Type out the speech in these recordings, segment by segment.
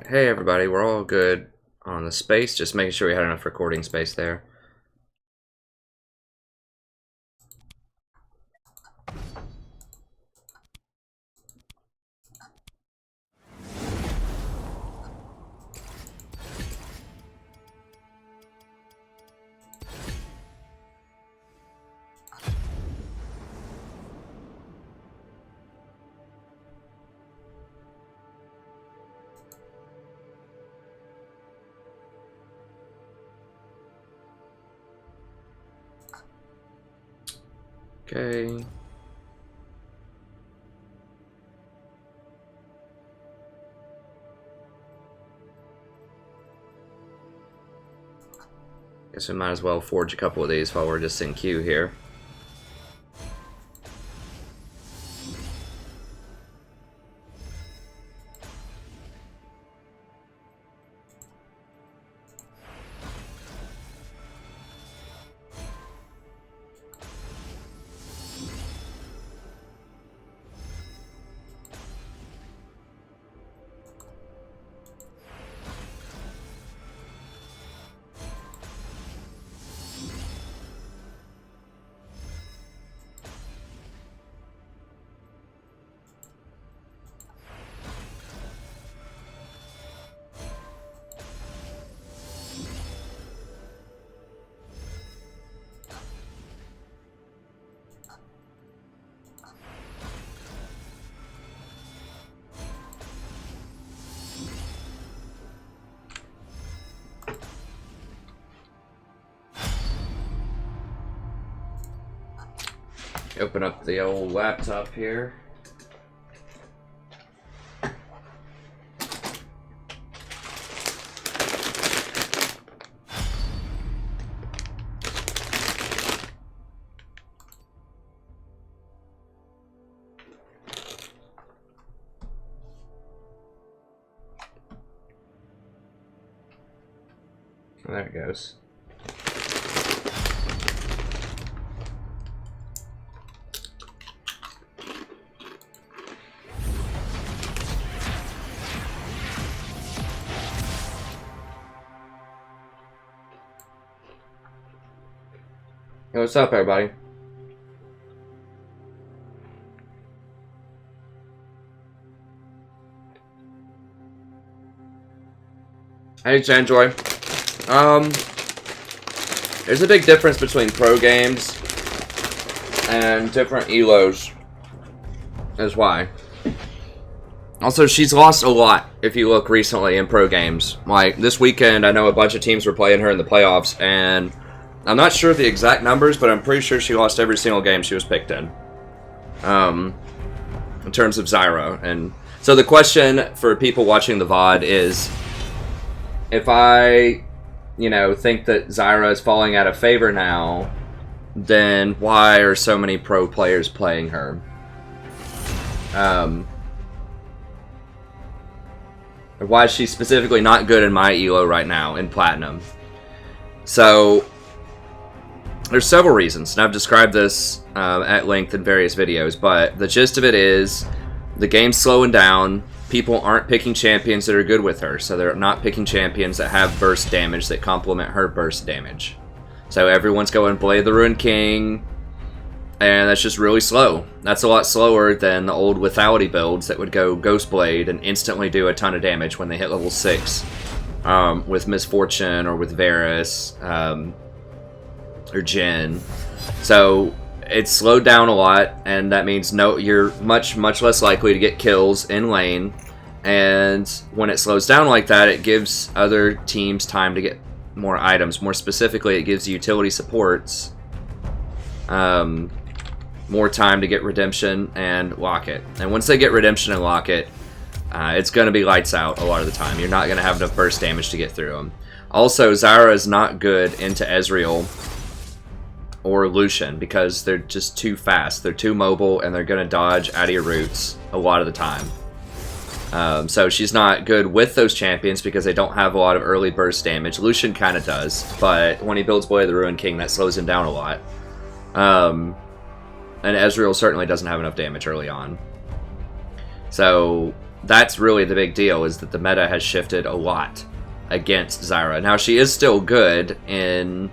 Hey everybody, we're all good on the space, just making sure we had enough recording space there. Okay. Guess we might as well forge a couple of these while we're just in queue here. Open up the old laptop here. There it goes. Hey, what's up, everybody? Hey, Janjoy. There's a big difference between pro games and different elos. That's why. Also, she's lost a lot if you look recently in pro games. Like, this weekend, I know a bunch of teams were playing her in the playoffs, and I'm not sure the exact numbers, but I'm pretty sure she lost every single game she was picked in terms of Zyra. And so the question for people watching the VOD is, if I, think that Zyra is falling out of favor now, then why are so many pro players playing her? Why is she specifically not good in my elo right now in Platinum? So there's several reasons, and I've described this at length in various videos, but the gist of it is the game's slowing down. People aren't picking champions that are good with her, so they're not picking champions that have burst damage that complement her burst damage. So everyone's going Blade the Ruined King, and that's just really slow. That's a lot slower than the old lethality builds that would go Ghost Blade and instantly do a ton of damage when they hit level 6 with Misfortune or with Varus or Jhin. So it's slowed down a lot, and that means you're much less likely to get kills in lane. And when it slows down like that, it gives other teams time to get more items. More specifically, it gives utility supports more time to get Redemption and Locket. And once they get Redemption and Locket, it's going to be lights out a lot of the time. You're not going to have enough burst damage to get through them. Also, Zyra is not good into Ezreal or Lucian because they're just too fast. They're too mobile, and they're going to dodge out of your roots a lot of the time. So she's not good with those champions because they don't have a lot of early burst damage. Lucian kind of does, but when he builds Blade of the Ruined King, that slows him down a lot. And Ezreal certainly doesn't have enough damage early on. So that's really the big deal, is that the meta has shifted a lot against Zyra. Now, she is still good in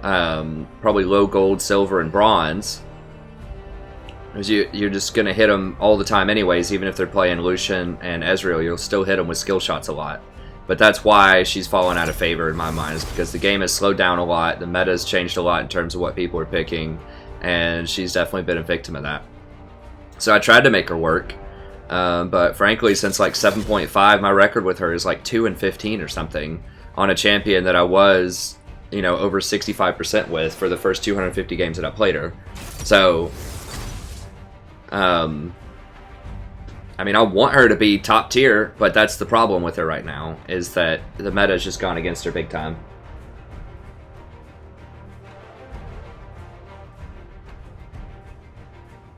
probably low gold, silver, and bronze. Because you're just going to hit them all the time anyways, even if they're playing Lucian and Ezreal, you'll still hit them with skill shots a lot. But that's why she's fallen out of favor in my mind, is because the game has slowed down a lot, the meta has changed a lot in terms of what people are picking, and she's definitely been a victim of that. So I tried to make her work, but frankly, since like 7.5, my record with her is like 2-15 or something on a champion that I was, you know, over 65% with for the first 250 games that I played her. So, I mean, I want her to be top tier, but that's the problem with her right now, is that the meta has just gone against her big time.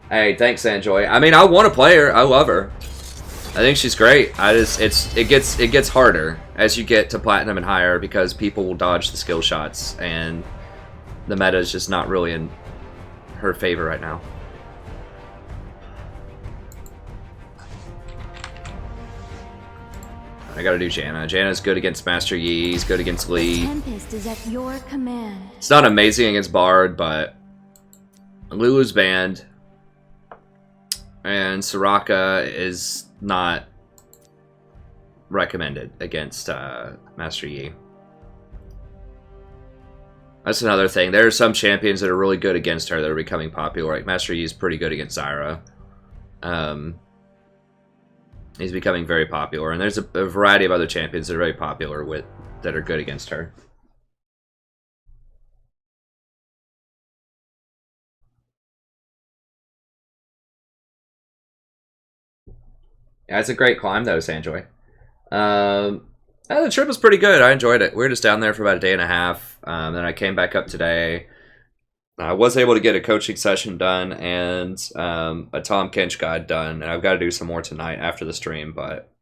Hey, thanks, Sanjoy. I mean, I want to play her. I love her. I think she's great. It gets harder as you get to platinum and higher, because people will dodge the skill shots, and the meta is just not really in her favor right now. I gotta do Janna. Janna's good against Master Yi. He's good against Lee. Tempest is at your command. It's not amazing against Bard, but Lulu's banned, and Soraka is not recommended against Master Yi. That's another thing. There are some champions that are really good against her that are becoming popular. Like Master Yi is pretty good against Zyra. He's becoming very popular, and there's a variety of other champions that are very popular that are good against her. Yeah, it's a great climb though, Sanjoy. The trip was pretty good. I enjoyed it. We were just down there for about a day and a half. Then I came back up today. I was able to get a coaching session done and a Tom Kench guide done, and I've got to do some more tonight after the stream, but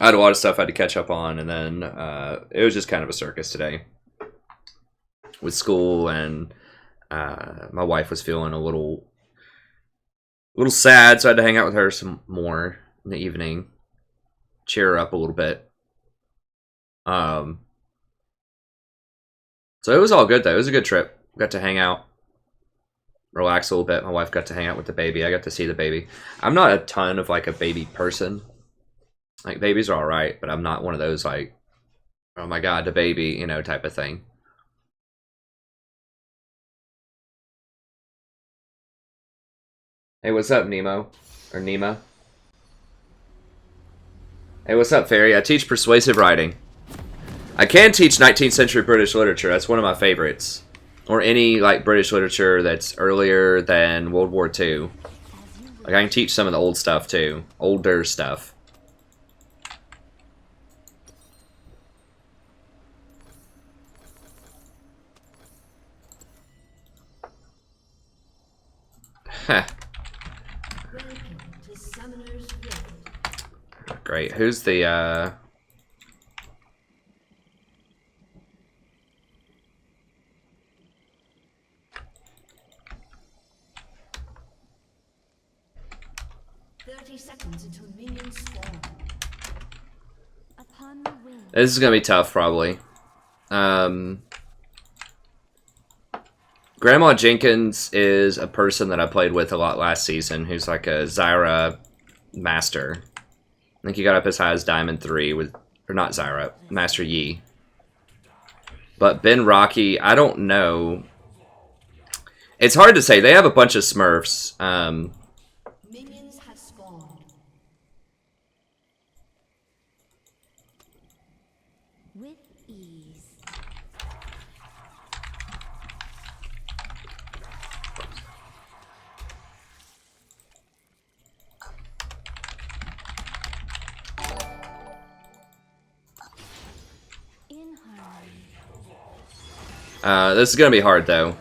I had a lot of stuff I had to catch up on, and then it was just kind of a circus today with school, and my wife was feeling a little sad, so I had to hang out with her some more in the evening, cheer her up a little bit. So it was all good though. It was a good trip. Got to hang out, relax a little bit. My wife got to hang out with the baby. I got to see the baby. I'm not a ton of like a baby person. Like babies are all right, but I'm not one of those like, oh my god, the baby, you know, type of thing. Hey, what's up, Nemo? Or Nema? Hey, what's up, Fairy? I teach persuasive writing. I can teach 19th century British literature. That's one of my favorites. Or any like British literature that's earlier than World War II. Like I can teach some of the old stuff too. Older stuff. Heh. Great. Who's the This is gonna be tough, probably. Grandma Jenkins is a person that I played with a lot last season, who's like a Zyra master. I think he got up as high as Diamond 3 with, or not Zyra, Master Yi. But Ben Rocky, I don't know. It's hard to say. They have a bunch of Smurfs. Minions have spawned. With ease. In harmony. This is going to be hard, though.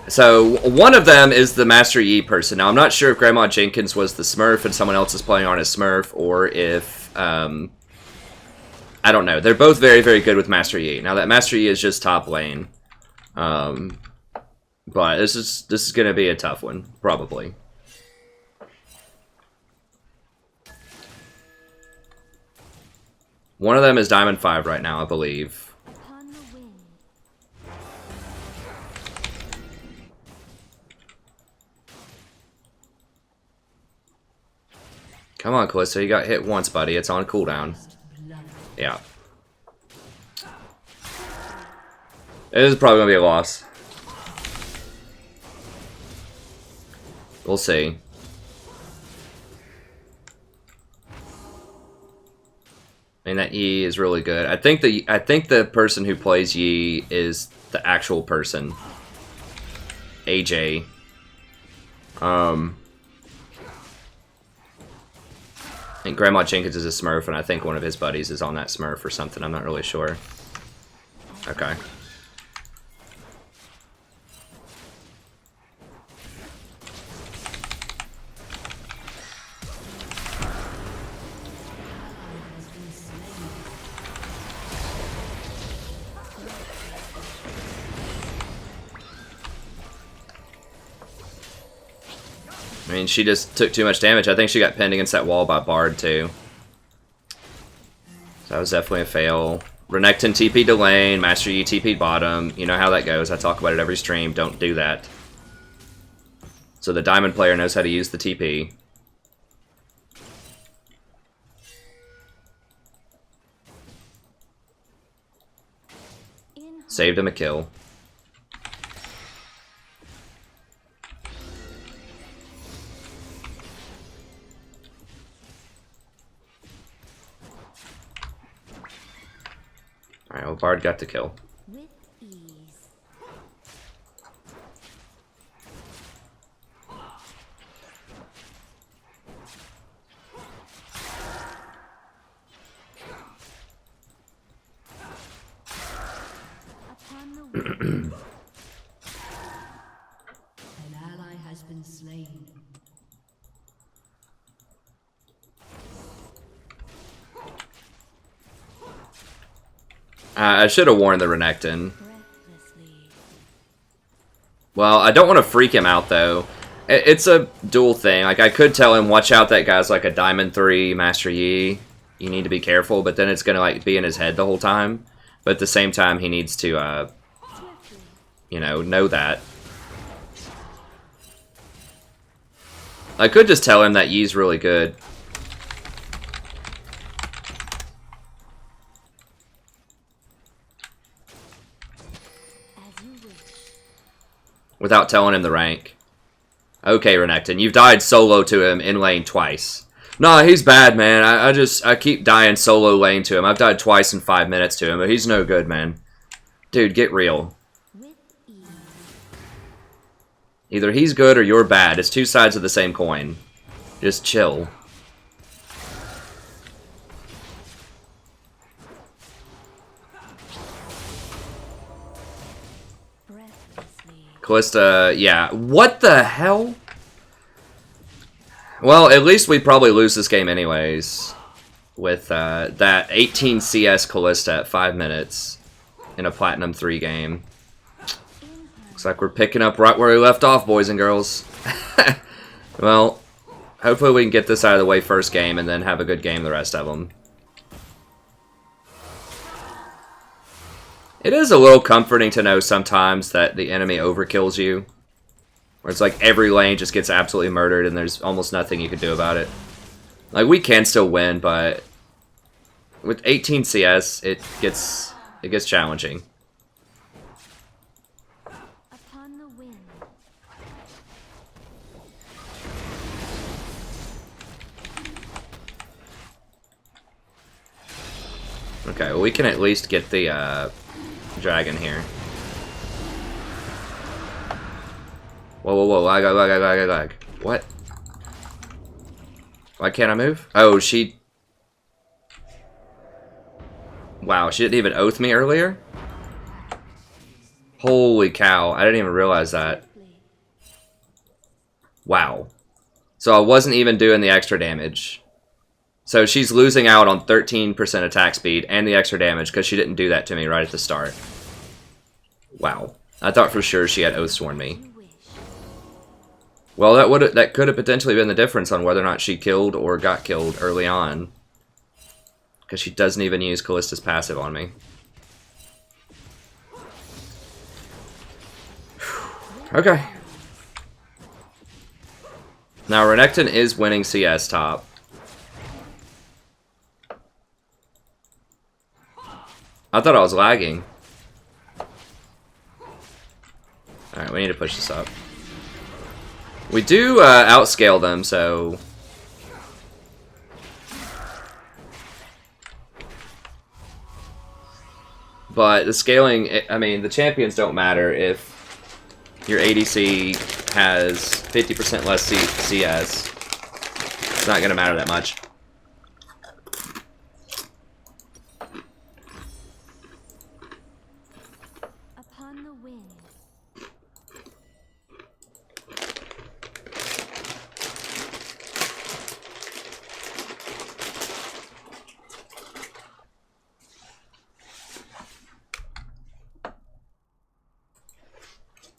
So, one of them is the Master Yi person. Now, I'm not sure if Grandma Jenkins was the Smurf and someone else is playing on as Smurf, or if, I don't know. They're both very, very good with Master Yi. Now, that Master Yi is just top lane. But this is going to be a tough one, probably. One of them is Diamond 5 right now, I believe. Upon the wind. Come on, Callisto. You got hit once, buddy. It's on cooldown. Yeah. It is probably going to be a loss. We'll see. I mean, that Yi is really good. I think the person who plays Yi is the actual person. AJ. I think Grandma Jenkins is a Smurf, and I think one of his buddies is on that Smurf or something. I'm not really sure. Okay. I mean, she just took too much damage. I think she got pinned against that wall by Bard, too. So that was definitely a fail. Renekton TP'd to lane, Master Yi TP'd bottom. You know how that goes. I talk about it every stream. Don't do that. So the Diamond player knows how to use the TP. Saved him a kill. Alright, well, Bard got the kill. With ease. Upon the wind. An ally has been slain. I should have warned the Renekton. Breathlessly. Well, I don't want to freak him out, though. It's a dual thing. Like, I could tell him, watch out, that guy's like a Diamond 3 Master Yi. You need to be careful, but then it's going to, like, be in his head the whole time. But at the same time, he needs to, you know that. I could just tell him that Yi's really good. As you wish. Without telling him the rank. Okay, Renekton, you've died solo to him in lane twice. Nah, he's bad, man. I keep dying solo lane to him. I've died twice in 5 minutes to him, but he's no good, man. Dude, get real. With ease. Either he's good or you're bad. It's two sides of the same coin. Just chill. Breathlessly. Callista, yeah. What the hell? Well, at least we'd probably lose this game anyways. With that 18 CS Callista at 5 minutes in a Platinum 3 game. Looks like we're picking up right where we left off, boys and girls. Well, hopefully we can get this out of the way first game and then have a good game the rest of them. It is a little comforting to know sometimes that the enemy overkills you. Where it's like every lane just gets absolutely murdered and there's almost nothing you can do about it. Like, we can still win, but with 18 CS, it gets challenging. Upon the wind. Okay, well, we can at least get the dragon here. Whoa, whoa, whoa, lag. What? Why can't I move? Oh, she... Wow, she didn't even oath me earlier? Holy cow, I didn't even realize that. Wow. So I wasn't even doing the extra damage. So she's losing out on 13% attack speed and the extra damage because she didn't do that to me right at the start. Wow. I thought for sure she had oath sworn me. Well, that could have potentially been the difference on whether or not she killed or got killed early on. Because she doesn't even use Callista's passive on me. Okay. Now, Renekton is winning CS top. I thought I was lagging. Alright, we need to push this up. We do outscale them, so... But the scaling, I mean, the champions don't matter if your ADC has 50% less CS. It's not going to matter that much. Upon the wind.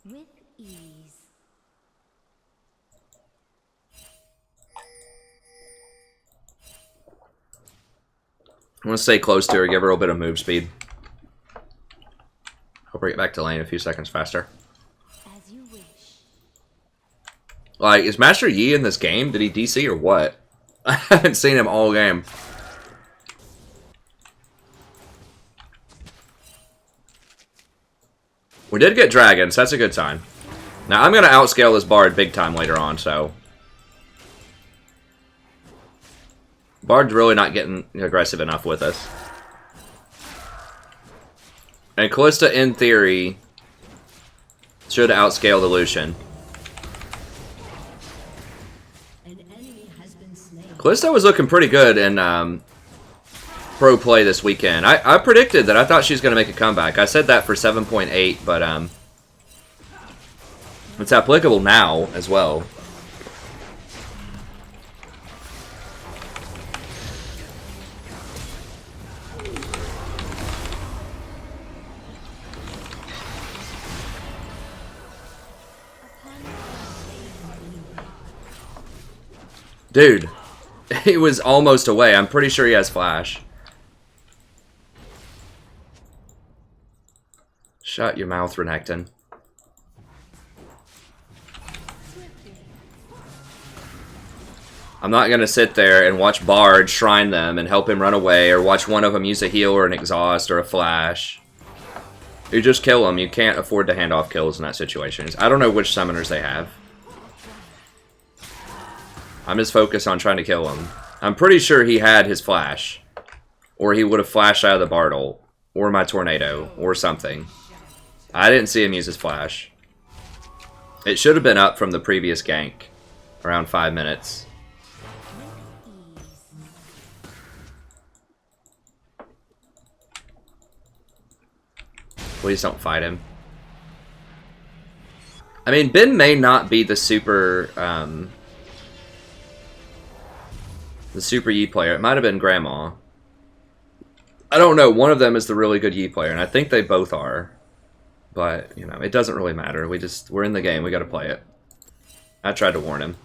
With ease. I want to stay close to her, give her a little bit of move speed. I'll bring it back to lane a few seconds faster. As you wish. Like, is Master Yi in this game? Did he DC or what? I haven't seen him all game. We did get dragons, that's a good sign. Now, I'm going to outscale this Bard big time later on, so... Bard's really not getting aggressive enough with us. And Callista, in theory, should outscale the Lucian. Callista was looking pretty good in pro play this weekend. I predicted that. I thought she was going to make a comeback. I said that for 7.8, but it's applicable now as well. Dude, he was almost away. I'm pretty sure he has flash. Shut your mouth, Renekton. I'm not going to sit there and watch Bard shrine them and help him run away, or watch one of them use a heal or an exhaust or a flash. You just kill them. You can't afford to hand off kills in that situation. I don't know which summoners they have. I'm just focused on trying to kill him. I'm pretty sure he had his flash. Or he would have flashed out of the Bard ult. Or my tornado. Or something. I didn't see him use his flash. It should have been up from the previous gank. Around 5 minutes. Please don't fight him. I mean, Ben may not be the super Yi player. It might have been Grandma. I don't know. One of them is the really good Yi player, and I think they both are. But, you know, it doesn't really matter. We're in the game. We gotta play it. I tried to warn him.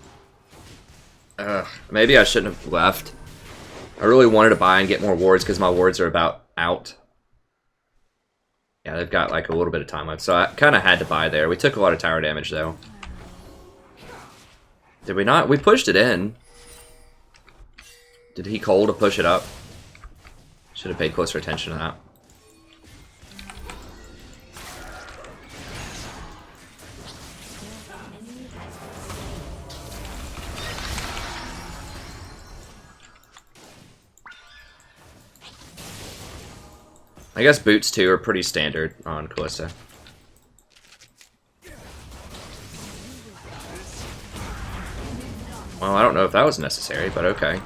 Maybe I shouldn't have left. I really wanted to buy and get more wards because my wards are about out. Yeah, they've got like a little bit of time left, so I kind of had to buy there. We took a lot of tower damage, though. Did we not? We pushed it in. Did he call to push it up? Should have paid closer attention to that. I guess boots, too, are pretty standard on Callista. Well, I don't know if that was necessary, but okay.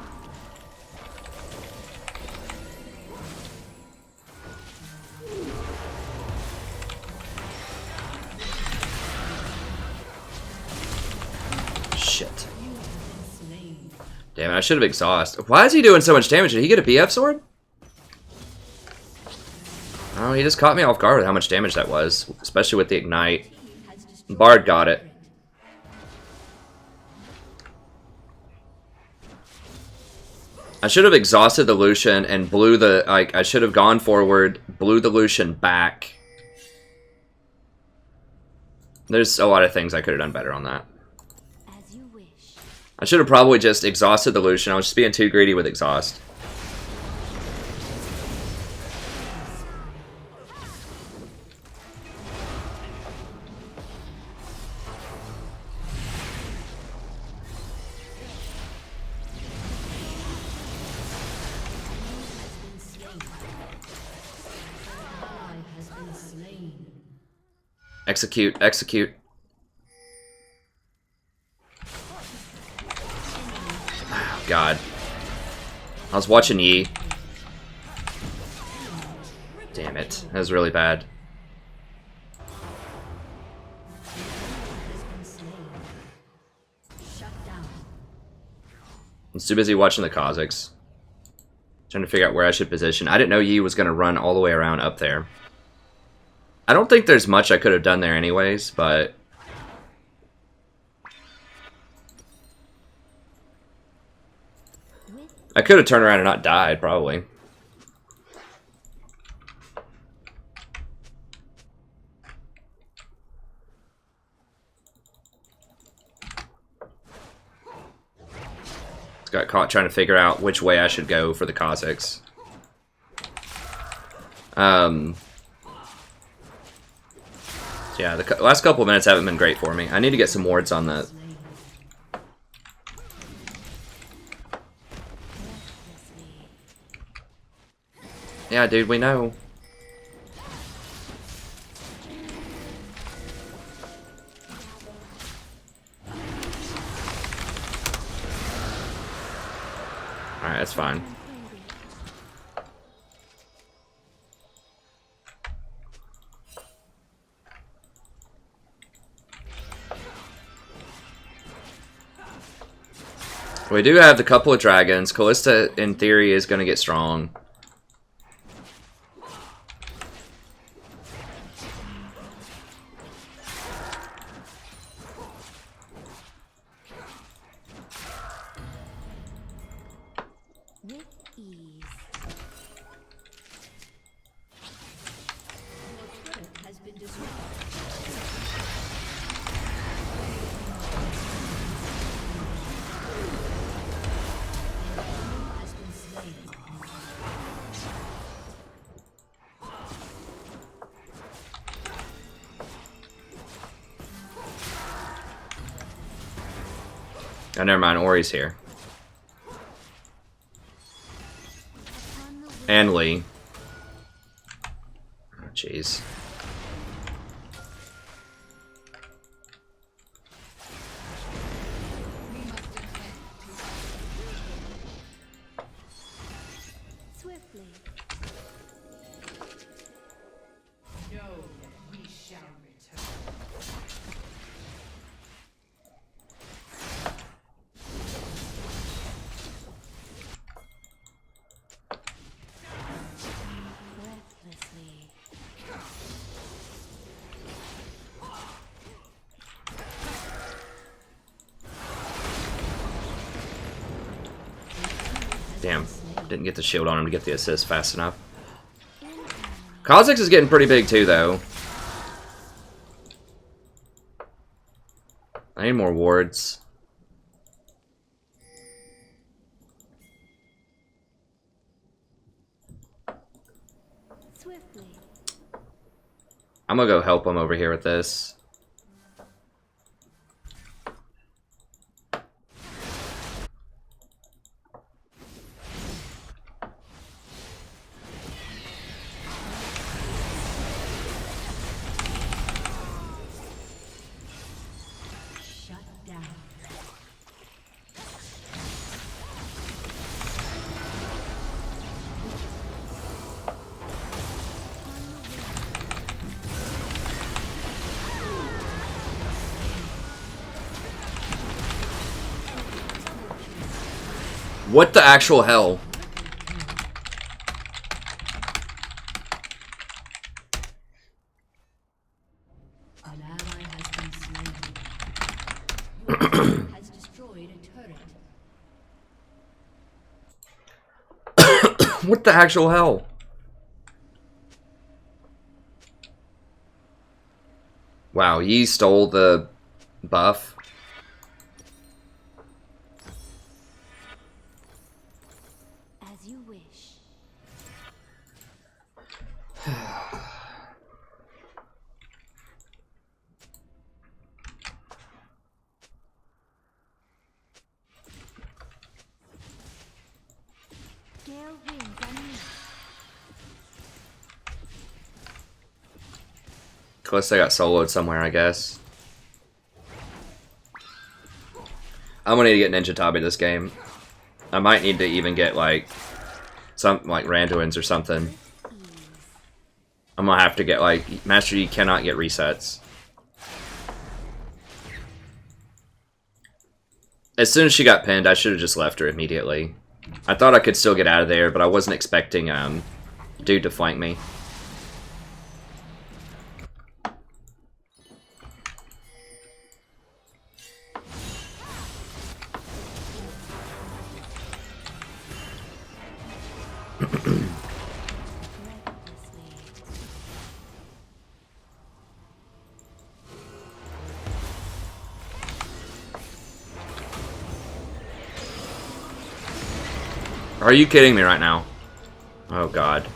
Shit. Damn it, I should have exhausted. Why is he doing so much damage? Did he get a BF sword? Oh, he just caught me off guard with how much damage that was, especially with the ignite. Bard got it. I should have exhausted the Lucian and blew the... Like, I should have gone forward, blew the Lucian back. There's a lot of things I could have done better on that. As you wish. I should have probably just exhausted the Lucian. I was just being too greedy with exhaust. Execute, execute. Oh, God. I was watching Yi. Damn it. That was really bad. I'm too busy watching the Kazakhs. Trying to figure out where I should position. I didn't know Yi was going to run all the way around up there. I don't think there's much I could have done there anyways, but... I could have turned around and not died, probably. Got caught trying to figure out which way I should go for the Kazakhs. Yeah, the last couple of minutes haven't been great for me. I need to get some wards on that. Yeah, dude, we know. Alright, that's fine. We do have the couple of dragons. Callista, in theory, is going to get strong. With ease. Has been destroyed. Oh, never mind. Ori's here. And Lee. Oh, jeez. Swiftly. No, we shall return. Breathlessly. Damn. Didn't get the shield on him to get the assist fast enough. Kha'Zix is getting pretty big too, though. I need more wards. Swiftly. I'm gonna go help him over here with this. Shut down. What the actual hell? An ally has been slain. Your team has destroyed a turret. What the actual hell? Wow, Yi stole the buff. As you wish. Gale wings unleashed. Unless I got soloed somewhere, I guess. I'm gonna need to get Ninja Tabi this game. I might need to even get like some like Randuin's or something. I'm gonna have to get like Master Yi cannot get resets. As soon as she got pinned, I should have just left her immediately. I thought I could still get out of there, but I wasn't expecting dude to flank me. Are you kidding me right now? Oh god.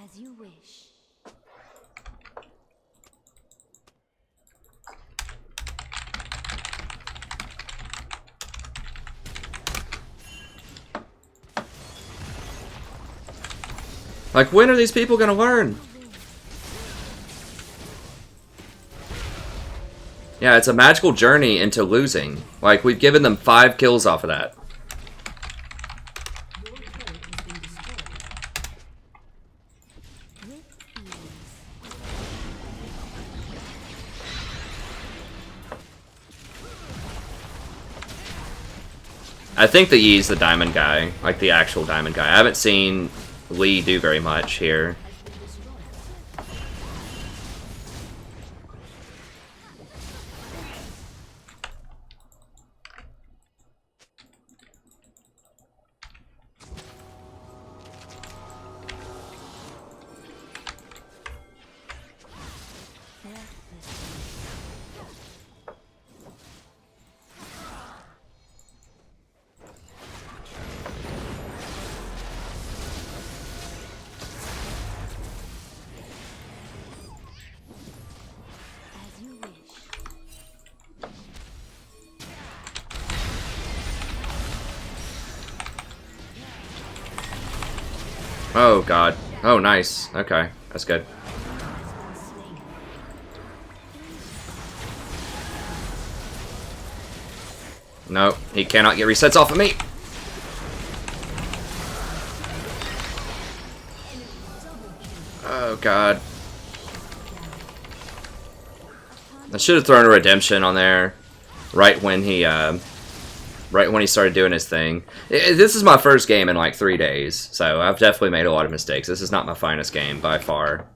As you wish. Like, when are these people gonna learn? Yeah, it's a magical journey into losing. Like, we've given them 5 kills off of that. Your turret has been destroyed. With ease. I think the Yi's the diamond guy. Like, the actual diamond guy. I haven't seen Lee do very much here. As you wish. Oh god. Oh, nice. Okay, that's good. No, he cannot get resets off of me. Oh god. I should have thrown a redemption on there right when he started doing his thing. This is my first game in like 3 days, so I've definitely made a lot of mistakes. This is not my finest game by far.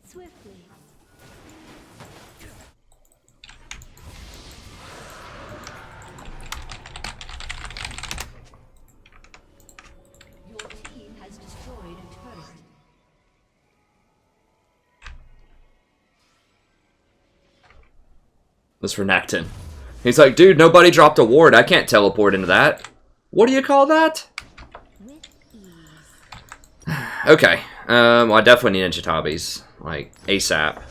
Swiftly. Your team has destroyed a turret. This for Nacton. He's like, dude, nobody dropped a ward. I can't teleport into that. What do you call that? With ease. Okay. Well, I definitely need Ninja Tabis. Like, ASAP.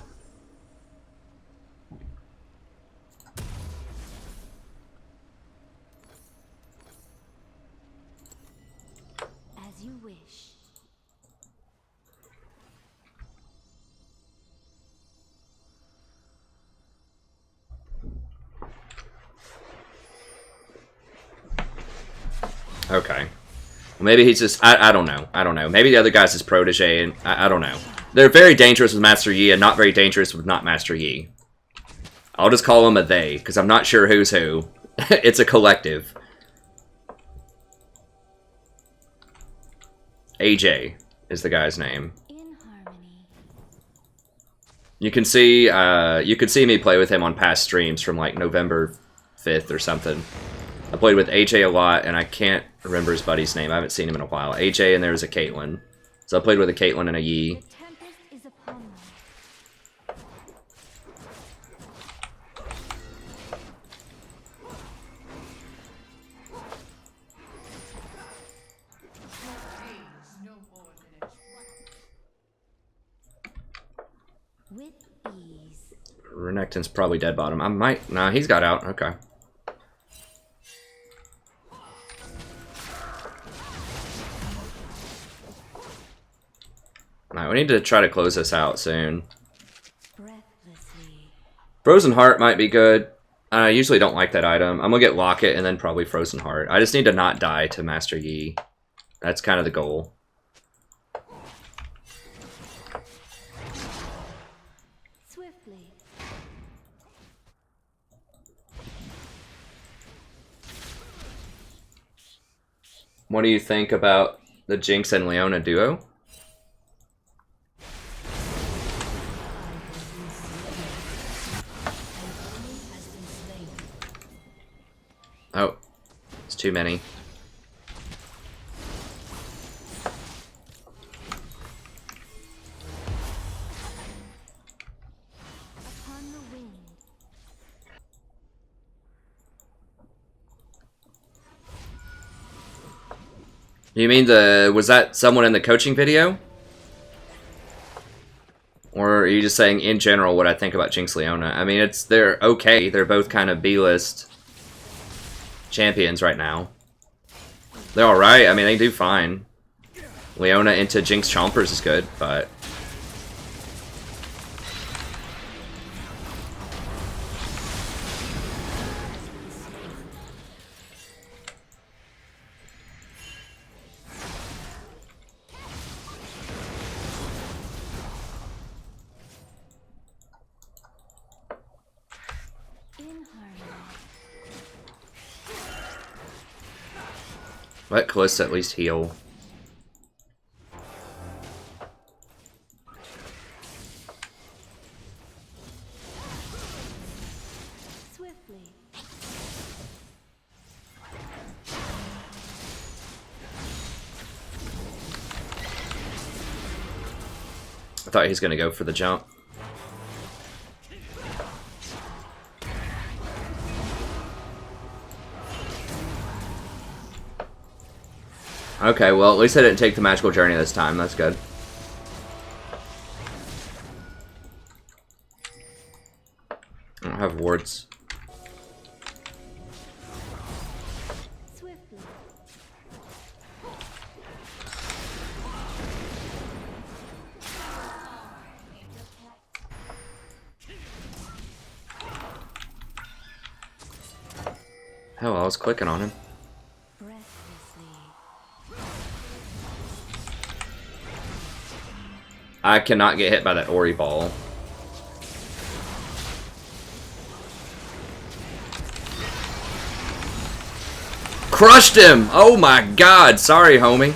As you wish. Okay. Well, maybe he's just... I don't know. I don't know. Maybe the other guy's his protege, and I don't know. They're very dangerous with Master Yi and not very dangerous with not Master Yi. I'll just call him a they, because I'm not sure who's who. It's a collective. AJ is the guy's name. In harmony. You can see you could see me play with him on past streams from like November 5th or something. I played with AJ a lot, and I can't remember his buddy's name. I haven't seen him in a while. AJ, and there was a Caitlyn. So I played with a Caitlyn and a Yi. The tempest is upon them. With ease. Renekton's probably dead bottom. I might... Nah, he's got out. Okay. Alright, we need to try to close this out soon. Breathlessly. Frozen Heart might be good. I usually don't like that item. I'm gonna get Locket and then probably Frozen Heart. I just need to not die to Master Yi. That's kind of the goal. Swiftly. What do you think about the Jinx and Leona duo? Oh, it's too many. Upon the wind. You mean was that someone in the coaching video? Or are you just saying in general what I think about Jinx Leona? I mean, they're okay. They're both kind of B-list champions right now. They're alright. I mean, they do fine. Leona into Jinx Chompers is good, but... Let Calista at least heal. Swiftly. I thought he was going to go for the jump. Okay, well, at least I didn't take the magical journey this time. That's good. I don't have wards. Swiftly. Hell, I was clicking on him. I cannot get hit by that Ori ball. Crushed him! Oh my god, sorry homie.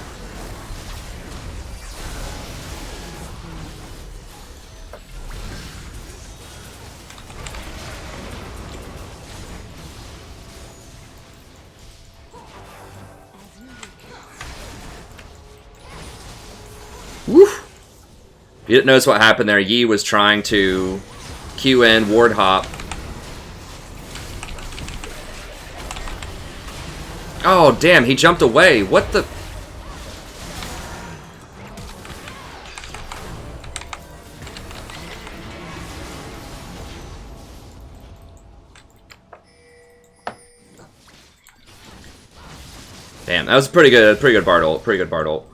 Woof. You didn't notice what happened there. Yi was trying to Q in, ward hop. Oh, damn, he jumped away. What the... Damn, that was pretty good Bard ult. Pretty good Bard ult.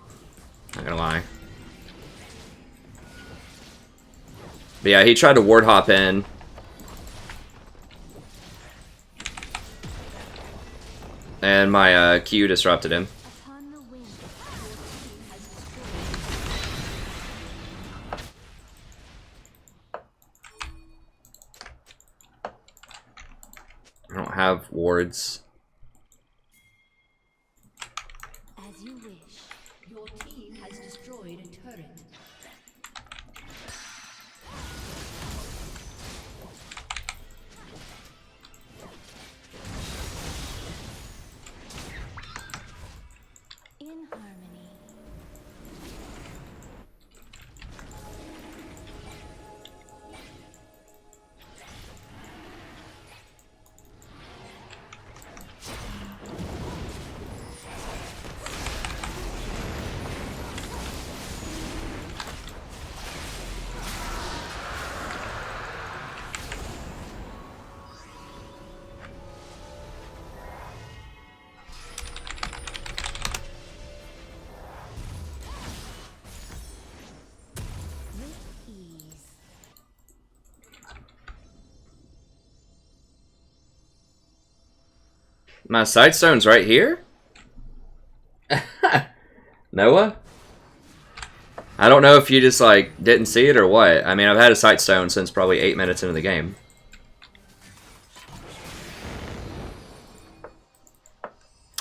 Not gonna lie. But yeah, he tried to ward hop in. And my Q disrupted him. Upon the wind. I don't have wards. As you wish. Your team My Sightstone's right here? Noah? I don't know if you just, like, didn't see it or what. I mean, I've had a Sightstone since probably 8 minutes into the game.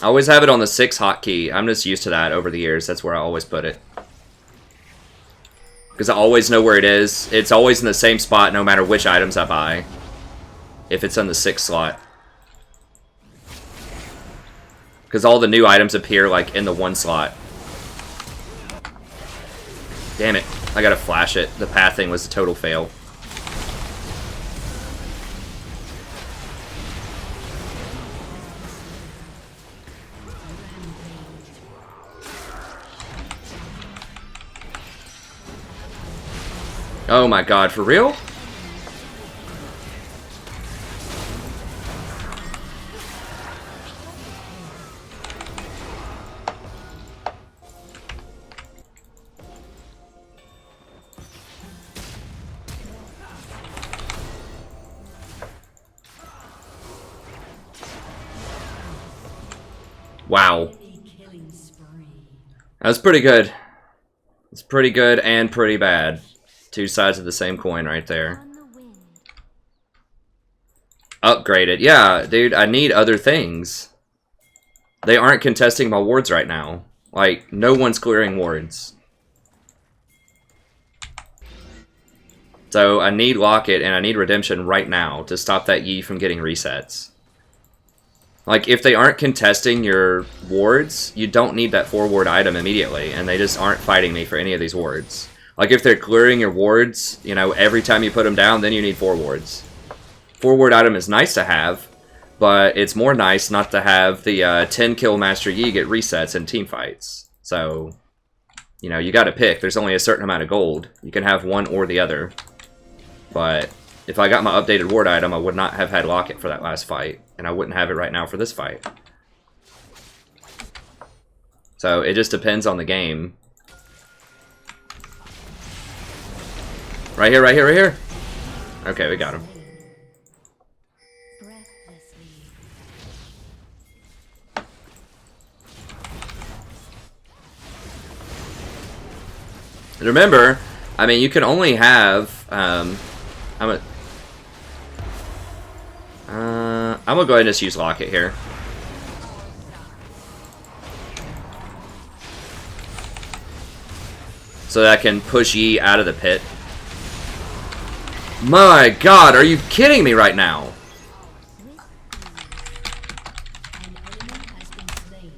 I always have it on the 6 hotkey. I'm just used to that over the years. That's where I always put it. Because I always know where it is. It's always in the same spot no matter which items I buy. If it's in the 6 slot. Because all the new items appear, like, in the 1 slot. Damn it. I gotta flash it. The pathing was a total fail. Oh my god, for real? Wow. That was pretty good. It's pretty good and pretty bad. Two sides of the same coin right there. On the wind. Upgraded. Yeah, dude, I need other things. They aren't contesting my wards right now. Like, no one's clearing wards. So, I need Locket and I need Redemption right now to stop that Yi from getting resets. Like, if they aren't contesting your wards, you don't need that 4-ward item immediately, and they just aren't fighting me for any of these wards. Like, if they're clearing your wards, you know, every time you put them down, then you need 4 wards. 4-ward item is nice to have, but it's more nice not to have the 10-kill Master Yi get resets in team fights. So, you know, you gotta pick. There's only a certain amount of gold. You can have one or the other. But if I got my updated ward item, I would not have had Locket for that last fight. And I wouldn't have it right now for this fight. So, it just depends on the game. Right here, right here, right here. Okay, we got him. Breathlessly. Remember, I mean, you can only have, I'm gonna go ahead and just use Locket here. So that I can push Yi out of the pit. My god, are you kidding me right now? An enemy has been slain.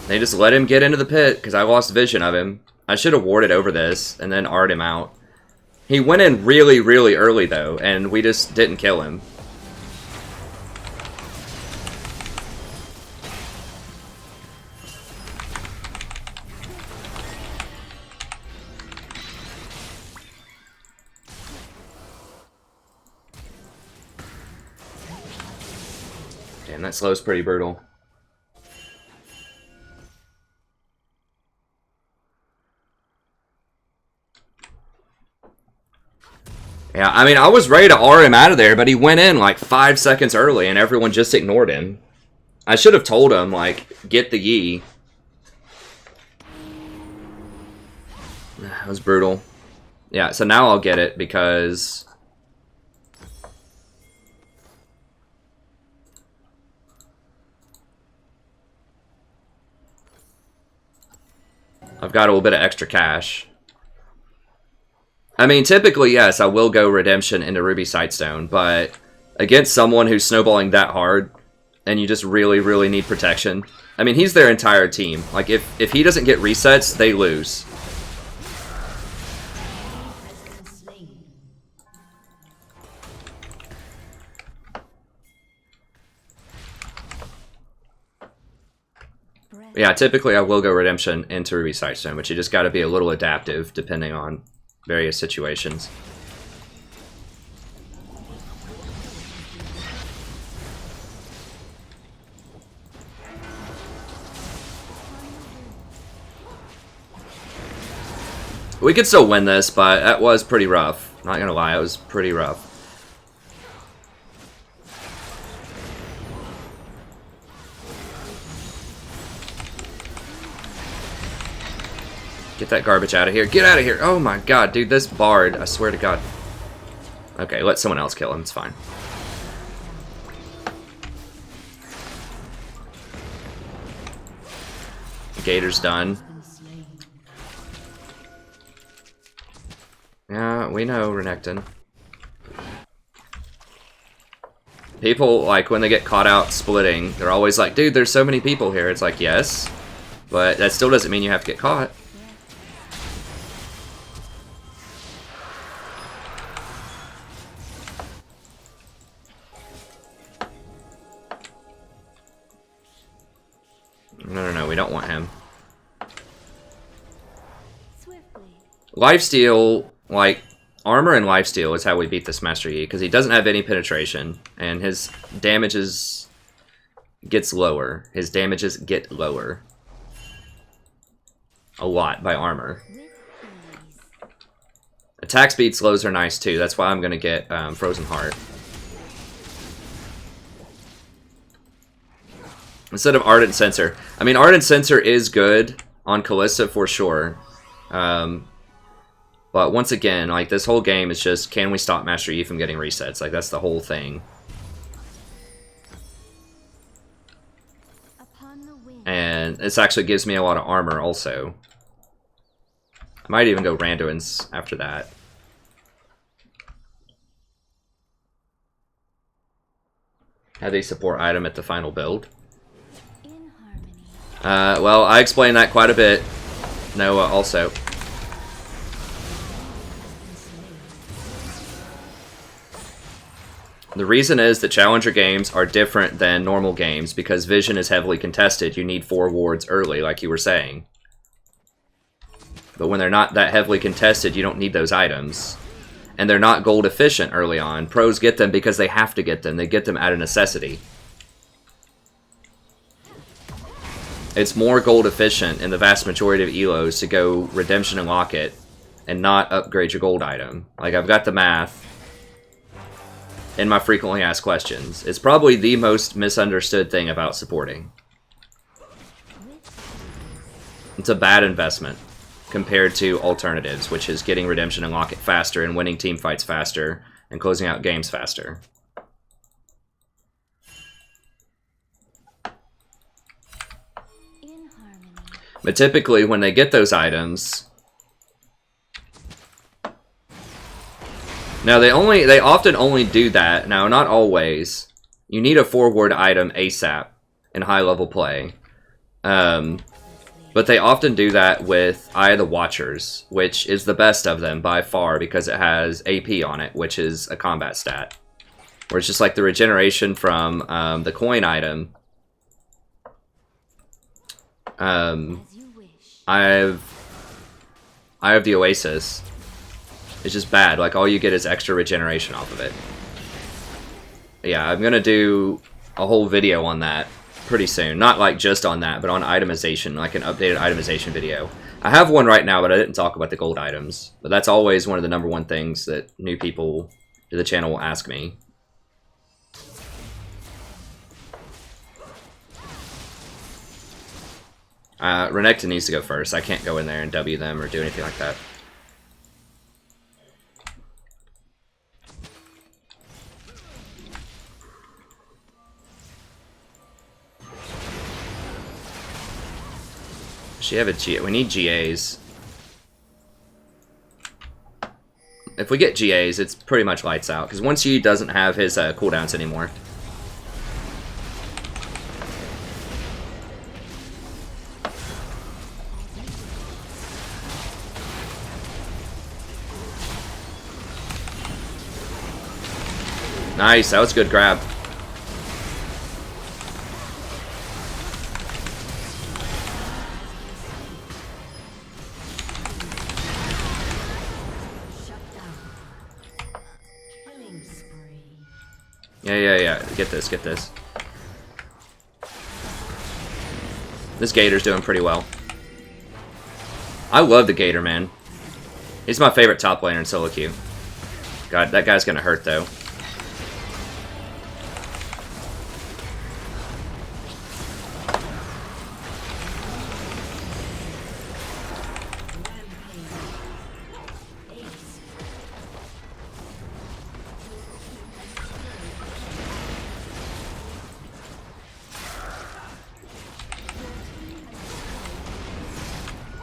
They just let him get into the pit because I lost vision of him. I should have warded over this and then R'd him out. He went in really, really early though, and we just didn't kill him. Damn, that slow's pretty brutal. Yeah, I mean, I was ready to R him out of there, but he went in like 5 seconds early and everyone just ignored him. I should have told him, like, get the Yi. That was brutal. Yeah, so now I'll get it because... I've got a little bit of extra cash. I mean, typically, yes, I will go Redemption into Ruby Sightstone, but against someone who's snowballing that hard, and you just really, really need protection. I mean, he's their entire team. Like, if he doesn't get resets, they lose. Yeah, typically I will go Redemption into Ruby Sightstone, but you just got to be a little adaptive depending on various situations. We could still win this, but that was pretty rough. Not gonna lie, it was pretty rough. Get that garbage out of here. Get out of here. Oh my god, dude, this Bard, I swear to god. Okay, let someone else kill him, it's fine. Gator's done. Yeah, we know, Renekton. People, like, when they get caught out splitting, they're always like, dude, there's so many people here. It's like, yes, but that still doesn't mean you have to get caught. No, we don't want him. Swiftly. Lifesteal, like, armor and lifesteal is how we beat this Master Yi, because he doesn't have any penetration, and his damages gets lower. His damages get lower. A lot by armor. With ease. Attack speed slows are nice too, that's why I'm going to get Frozen Heart. Instead of Ardent Sensor. I mean, Ardent Sensor is good on Kalista for sure. But once again, like, this whole game is just, can we stop Master Yi from getting resets? Like, that's the whole thing. Upon the wing. And this actually gives me a lot of armor also. I might even go Randuin's after that. Have the support item at the final build. In harmony. Well, I explained that quite a bit. Noah also. The reason is that Challenger games are different than normal games because Vision is heavily contested. You need 4 wards early, like you were saying. But when they're not that heavily contested, you don't need those items. And they're not gold efficient early on. Pros get them because they have to get them. They get them out of necessity. It's more gold efficient in the vast majority of ELOs to go Redemption and Locket and not upgrade your gold item. Like, I've got the math in my frequently asked questions. It's probably the most misunderstood thing about supporting. It's a bad investment compared to alternatives, which is getting Redemption and Locket faster and winning team fights faster and closing out games faster. In harmony. But typically, when they get those items, now they often only do that. Now, not always. You need a forward item ASAP in high level play. But they often do that with Eye of the Watchers, which is the best of them by far because it has AP on it, which is a combat stat. Where it's just like the regeneration from the coin item. As you wish. I have the Oasis. It's just bad. Like, all you get is extra regeneration off of it. Yeah, I'm gonna do a whole video on that pretty soon. Not like just on that, but on itemization, like an updated itemization video. I have one right now, but I didn't talk about the gold items. But that's always one of the #1 things that new people to the channel will ask me. Renekton needs to go first. I can't go in there and W them or do anything like that. She have a G. We need GAs. If we get GAs, it's pretty much lights out. Because once Yi doesn't have his cooldowns anymore. Nice, that was a good grab. Yeah. Get this. This Gator's doing pretty well. I love the Gator, man. He's my favorite top laner in solo queue. God, that guy's gonna hurt though.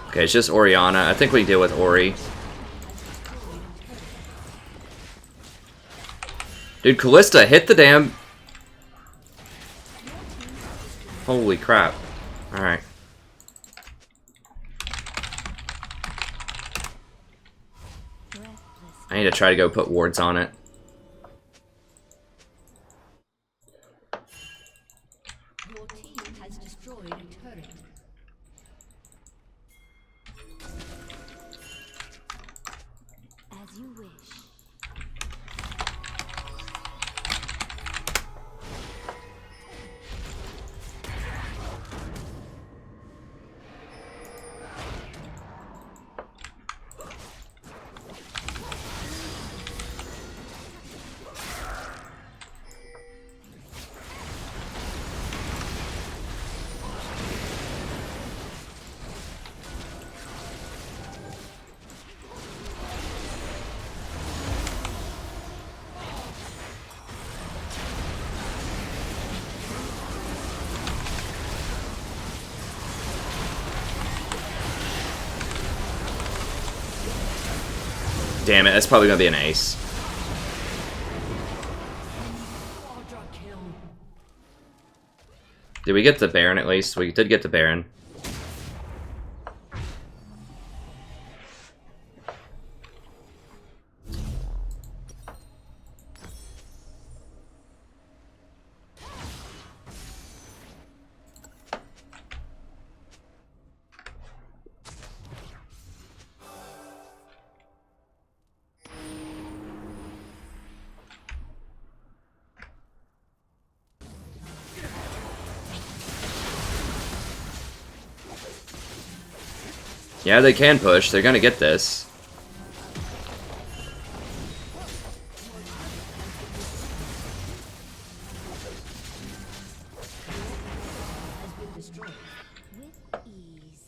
Okay, it's just Orianna. I think we can deal with Ori. Dude, Callista hit the damn... Holy crap. Alright. I need to try to go put wards on it. Your team has destroyed a turret. As you wish. Damn it, that's probably gonna be an ace. Quadra kill. Did we get the Baron at least? We did get the Baron. Yeah, they can push. They're gonna get this. Has been destroyed. With ease.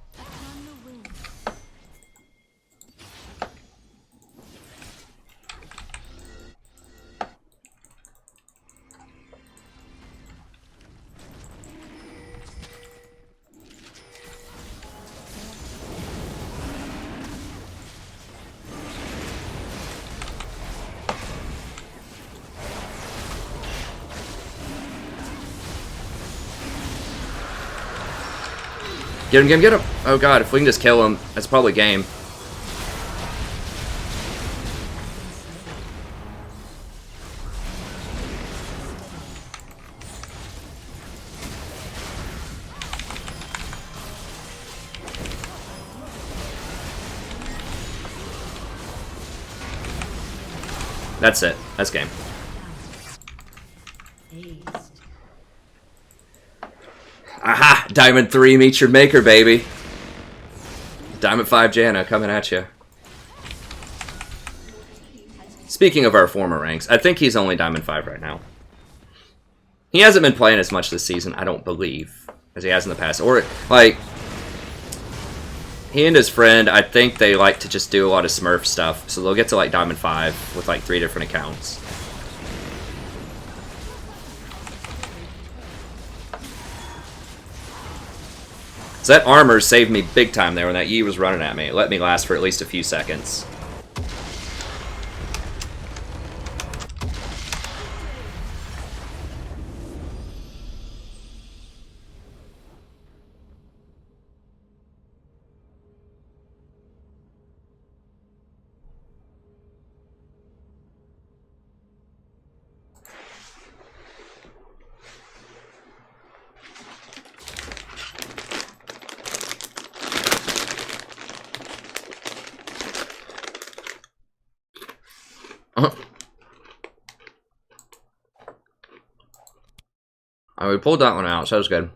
Upon the wind. Get him, get him, get him! Oh god, if we can just kill him, that's probably game. That's it. That's game. Aced. Aha! Diamond 3 meets your maker, baby. Diamond 5 Janna coming at you. Speaking of our former ranks, I think he's only Diamond 5 right now. He hasn't been playing as much this season, I don't believe, as he has in the past. Or, like, he and his friend, I think they like to just do a lot of Smurf stuff, so they'll get to, like, Diamond 5 with, like, 3 different accounts. So that armor saved me big time there when that Yi was running at me. It let me last for at least a few seconds. Oh, we pulled that one out, so that was good.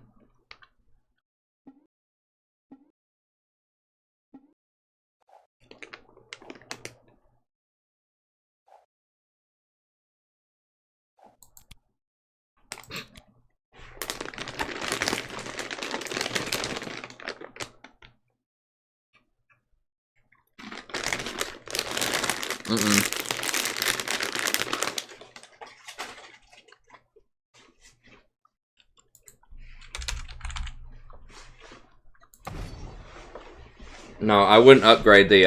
No, I wouldn't upgrade the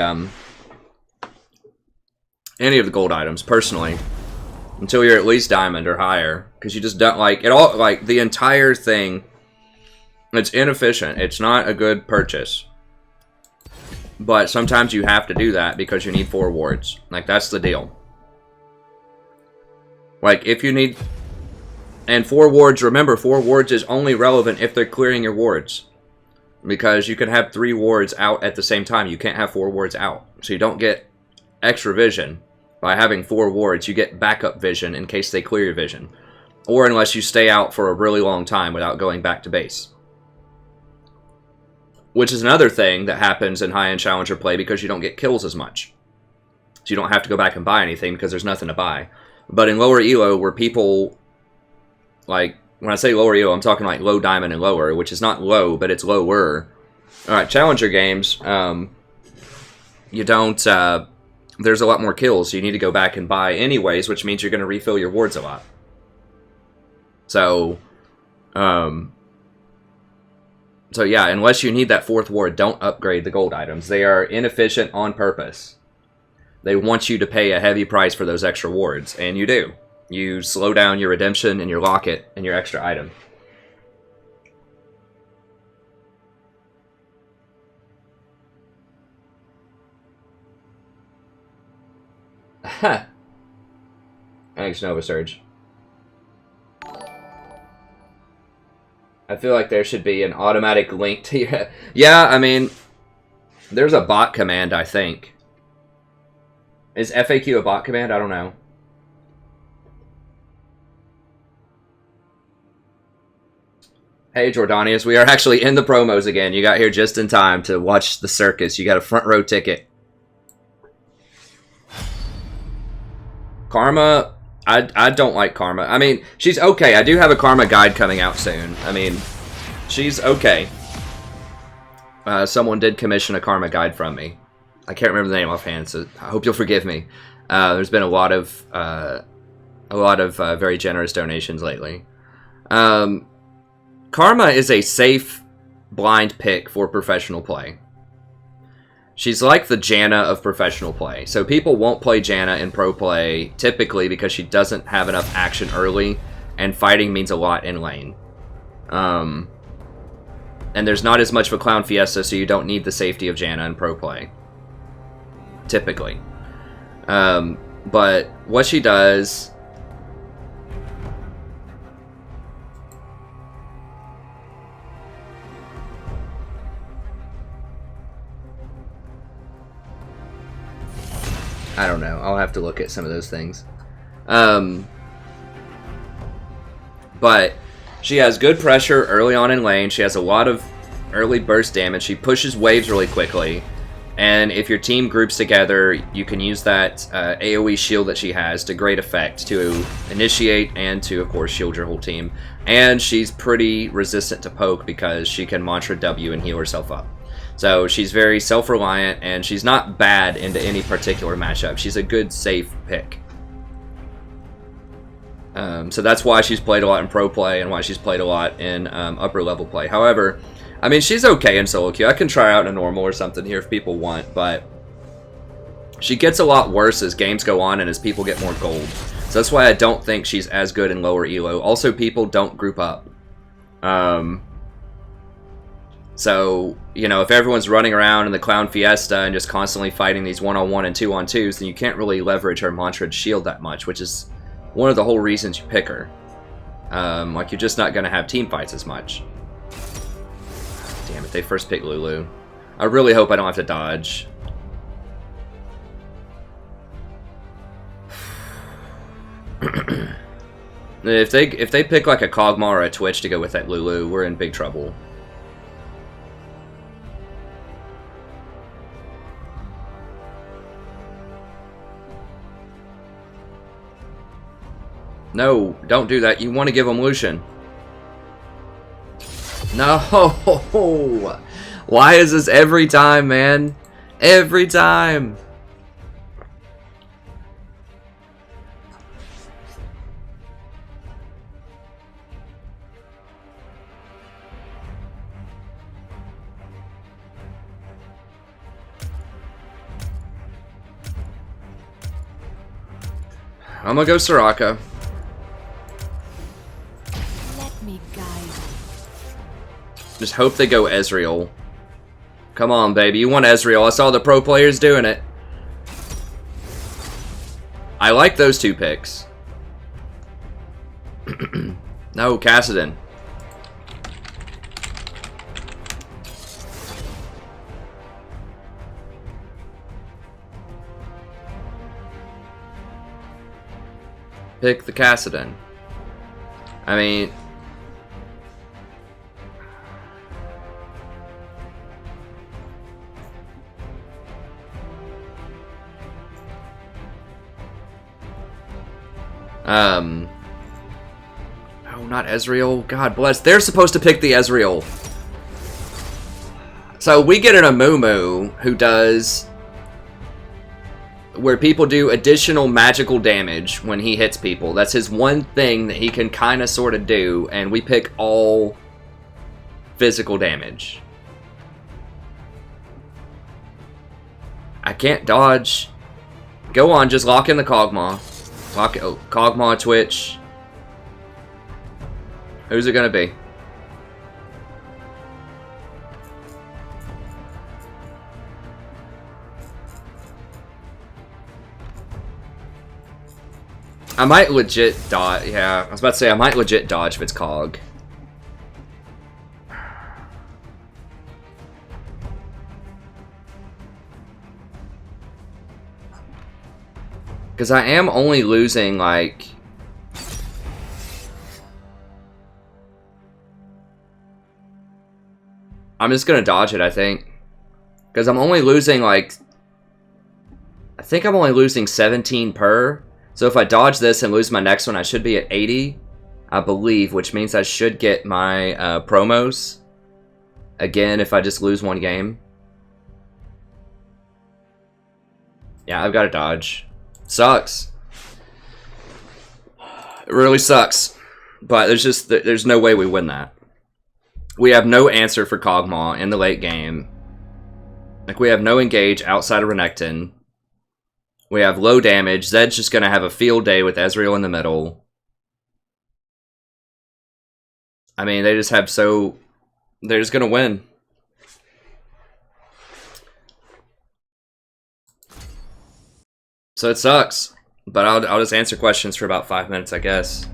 any of the gold items personally until you're at least diamond or higher, because you just don't like it all. Like the entire thing, it's inefficient. It's not a good purchase. But sometimes you have to do that because you need 4 wards. Like that's the deal. Like if you need, and 4 wards. Remember, 4 wards is only relevant if they're clearing your wards. Because you can have 3 wards out at the same time. You can't have 4 wards out. So you don't get extra vision by having 4 wards. You get backup vision in case they clear your vision. Or unless you stay out for a really long time without going back to base. Which is another thing that happens in high-end challenger play because you don't get kills as much. So you don't have to go back and buy anything because there's nothing to buy. But in lower elo where people, like, when I say lower elo, I'm talking like low diamond and lower, which is not low, but it's lower. Alright, challenger games, you don't, there's a lot more kills, so you need to go back and buy anyways, which means you're going to refill your wards a lot. So, so yeah, unless you need that 4th ward, don't upgrade the gold items. They are inefficient on purpose. They want you to pay a heavy price for those extra wards, and you do. You slow down your redemption and your locket and your extra item. Ha! Thanks, Nova Surge. I feel like there should be an automatic link to your... Yeah, I mean, there's a bot command, I think. Is FAQ a bot command? I don't know. Hey, Jordanius, we are actually in the promos again. You got here just in time to watch the circus. You got a front row ticket. Karma, I don't like Karma. I mean, she's okay. I do have a Karma guide coming out soon. I mean, she's okay. Someone did commission a Karma guide from me. I can't remember the name offhand, so I hope you'll forgive me. There's been a lot of very generous donations lately. Karma is a safe, blind pick for professional play. She's like the Janna of professional play. So people won't play Janna in pro play typically because she doesn't have enough action early, and fighting means a lot in lane. And there's not as much of a Clown Fiesta, so you don't need the safety of Janna in pro play. Typically. But what she does... I don't know. I'll have to look at some of those things. But she has good pressure early on in lane. She has a lot of early burst damage. She pushes waves really quickly. And if your team groups together, you can use that AoE shield that she has to great effect to initiate and to, of course, shield your whole team. And she's pretty resistant to poke because she can mantra W and heal herself up. So she's very self-reliant, and she's not bad into any particular matchup. She's a good, safe pick. So that's why she's played a lot in pro play and why she's played a lot in upper level play. However, I mean, she's okay in solo queue. I can try out a normal or something here if people want, but she gets a lot worse as games go on and as people get more gold. So that's why I don't think she's as good in lower elo. Also, people don't group up. So, you know, if everyone's running around in the Clown Fiesta and just constantly fighting these 1-on-1 and 2-on-2s, then you can't really leverage her mantra shield that much, which is one of the whole reasons you pick her. Like, you're just not going to have team fights as much. Damn it, they first picked Lulu. I really hope I don't have to dodge. If they pick like a Kog'Maw or a Twitch to go with that Lulu, we're in big trouble. No, don't do that. You want to give him Lucian. No! Why is this every time, man? Every time! I'm gonna go Soraka. Let me guide you. Just hope they go Ezreal. Come on, baby. You want Ezreal. I saw the pro players doing it. I like those two picks. No, Kassadin. Pick the Kassadin. I mean... Oh, not Ezreal. God bless. They're supposed to pick the Ezreal. So we get an Amumu who does... where people do additional magical damage when he hits people. That's his one thing that he can kind of sort of do, and we pick all physical damage. I can't dodge. Go on, just lock in the Kog'Maw. Lock it. Oh, Kog'Maw, Twitch. Who's it gonna be? I might legit dodge. Yeah, I was about to say I might legit dodge if it's Cog. Because I am only losing like... I'm just gonna dodge it, I think. Because I'm only losing like... I think I'm only losing 17 per. So if I dodge this and lose my next one, I should be at 80, I believe, which means I should get my promos again if I just lose one game. Yeah, I've got to dodge. Sucks. It really sucks. But there's no way we win that. We have no answer for Kog'Maw in the late game. Like, we have no engage outside of Renekton. We have low damage. Zed's just going to have a field day with Ezreal in the middle. I mean, they just have so... They're just going to win. So it sucks. But I'll just answer questions for about 5 minutes, I guess.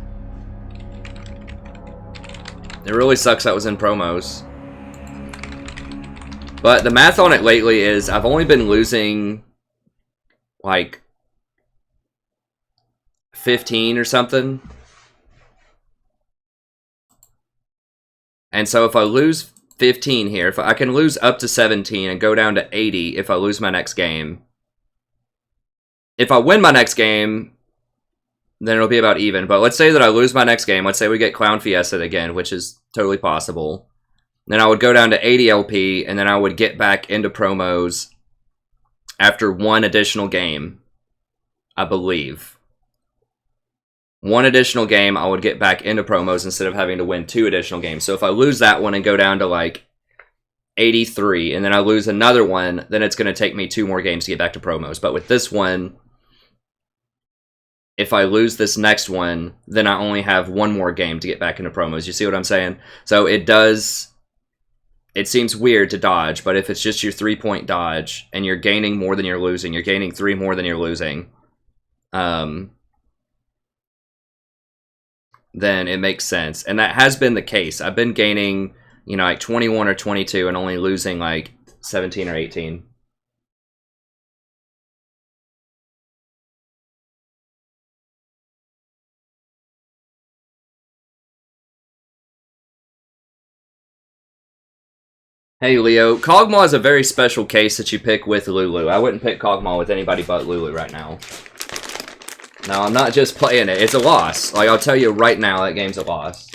It really sucks that was in promos. But the math on it lately is I've only been losing... like 15 or something. And so if I lose 15 here, if I can lose up to 17 and go down to 80 if I lose my next game. If I win my next game, then it'll be about even. But let's say that I lose my next game. Let's say we get Clown Fiesta again, which is totally possible. Then I would go down to 80 LP, and then I would get back into promos after one additional game, I believe. One additional game, I would get back into promos instead of having to win 2 additional games. So if I lose that one and go down to like 83, and then I lose another one, then it's going to take me 2 more games to get back to promos. But with this one, if I lose this next one, then I only have 1 more game to get back into promos. You see what I'm saying? So it does... It seems weird to dodge, but if it's just your 3-point dodge, and you're gaining more than you're losing, you're gaining 3 more than you're losing, then it makes sense. And that has been the case. I've been gaining, you know, like 21 or 22 and only losing like 17 or 18. Hey Leo, Kog'Maw is a very special case that you pick with Lulu. I wouldn't pick Kog'Maw with anybody but Lulu right now. No, I'm not just playing it. It's a loss. Like, I'll tell you right now, that game's a loss.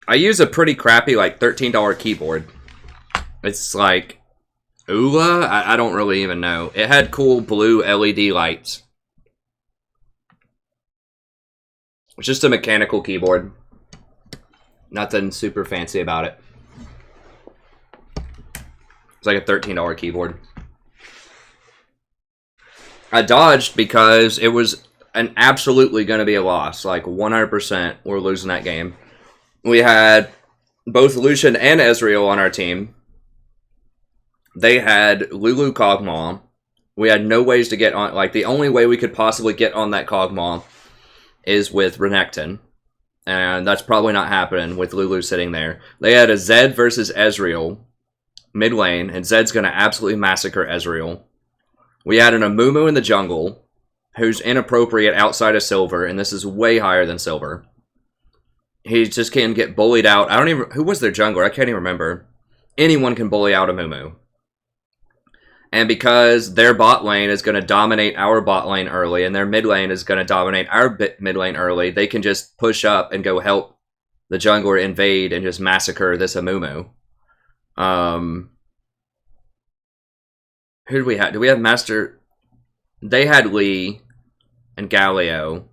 I use a pretty crappy, like, $13 keyboard. It's like Ula? I don't really even know. It had cool blue LED lights. It's just a mechanical keyboard. Nothing super fancy about it. It's like a $13 keyboard. I dodged because it was absolutely going to be a loss. Like, 100% we're losing that game. We had both Lucian and Ezreal on our team. They had Lulu Kog'Maw. We had no ways to get on. Like, the only way we could possibly get on that Kog'Maw is with Renekton. And that's probably not happening with Lulu sitting there. They had a Zed versus Ezreal mid lane, and Zed's going to absolutely massacre Ezreal. We had an Amumu in the jungle, who's inappropriate outside of Silver, and this is way higher than Silver. He just can get bullied out. I don't even... Who was their jungler? I can't even remember. Anyone can bully out Amumu. And because their bot lane is going to dominate our bot lane early, and their mid lane is going to dominate our mid lane early, they can just push up and go help the jungler invade and just massacre this Amumu. Who do we have? Do we have Master? They had Lee and Galio.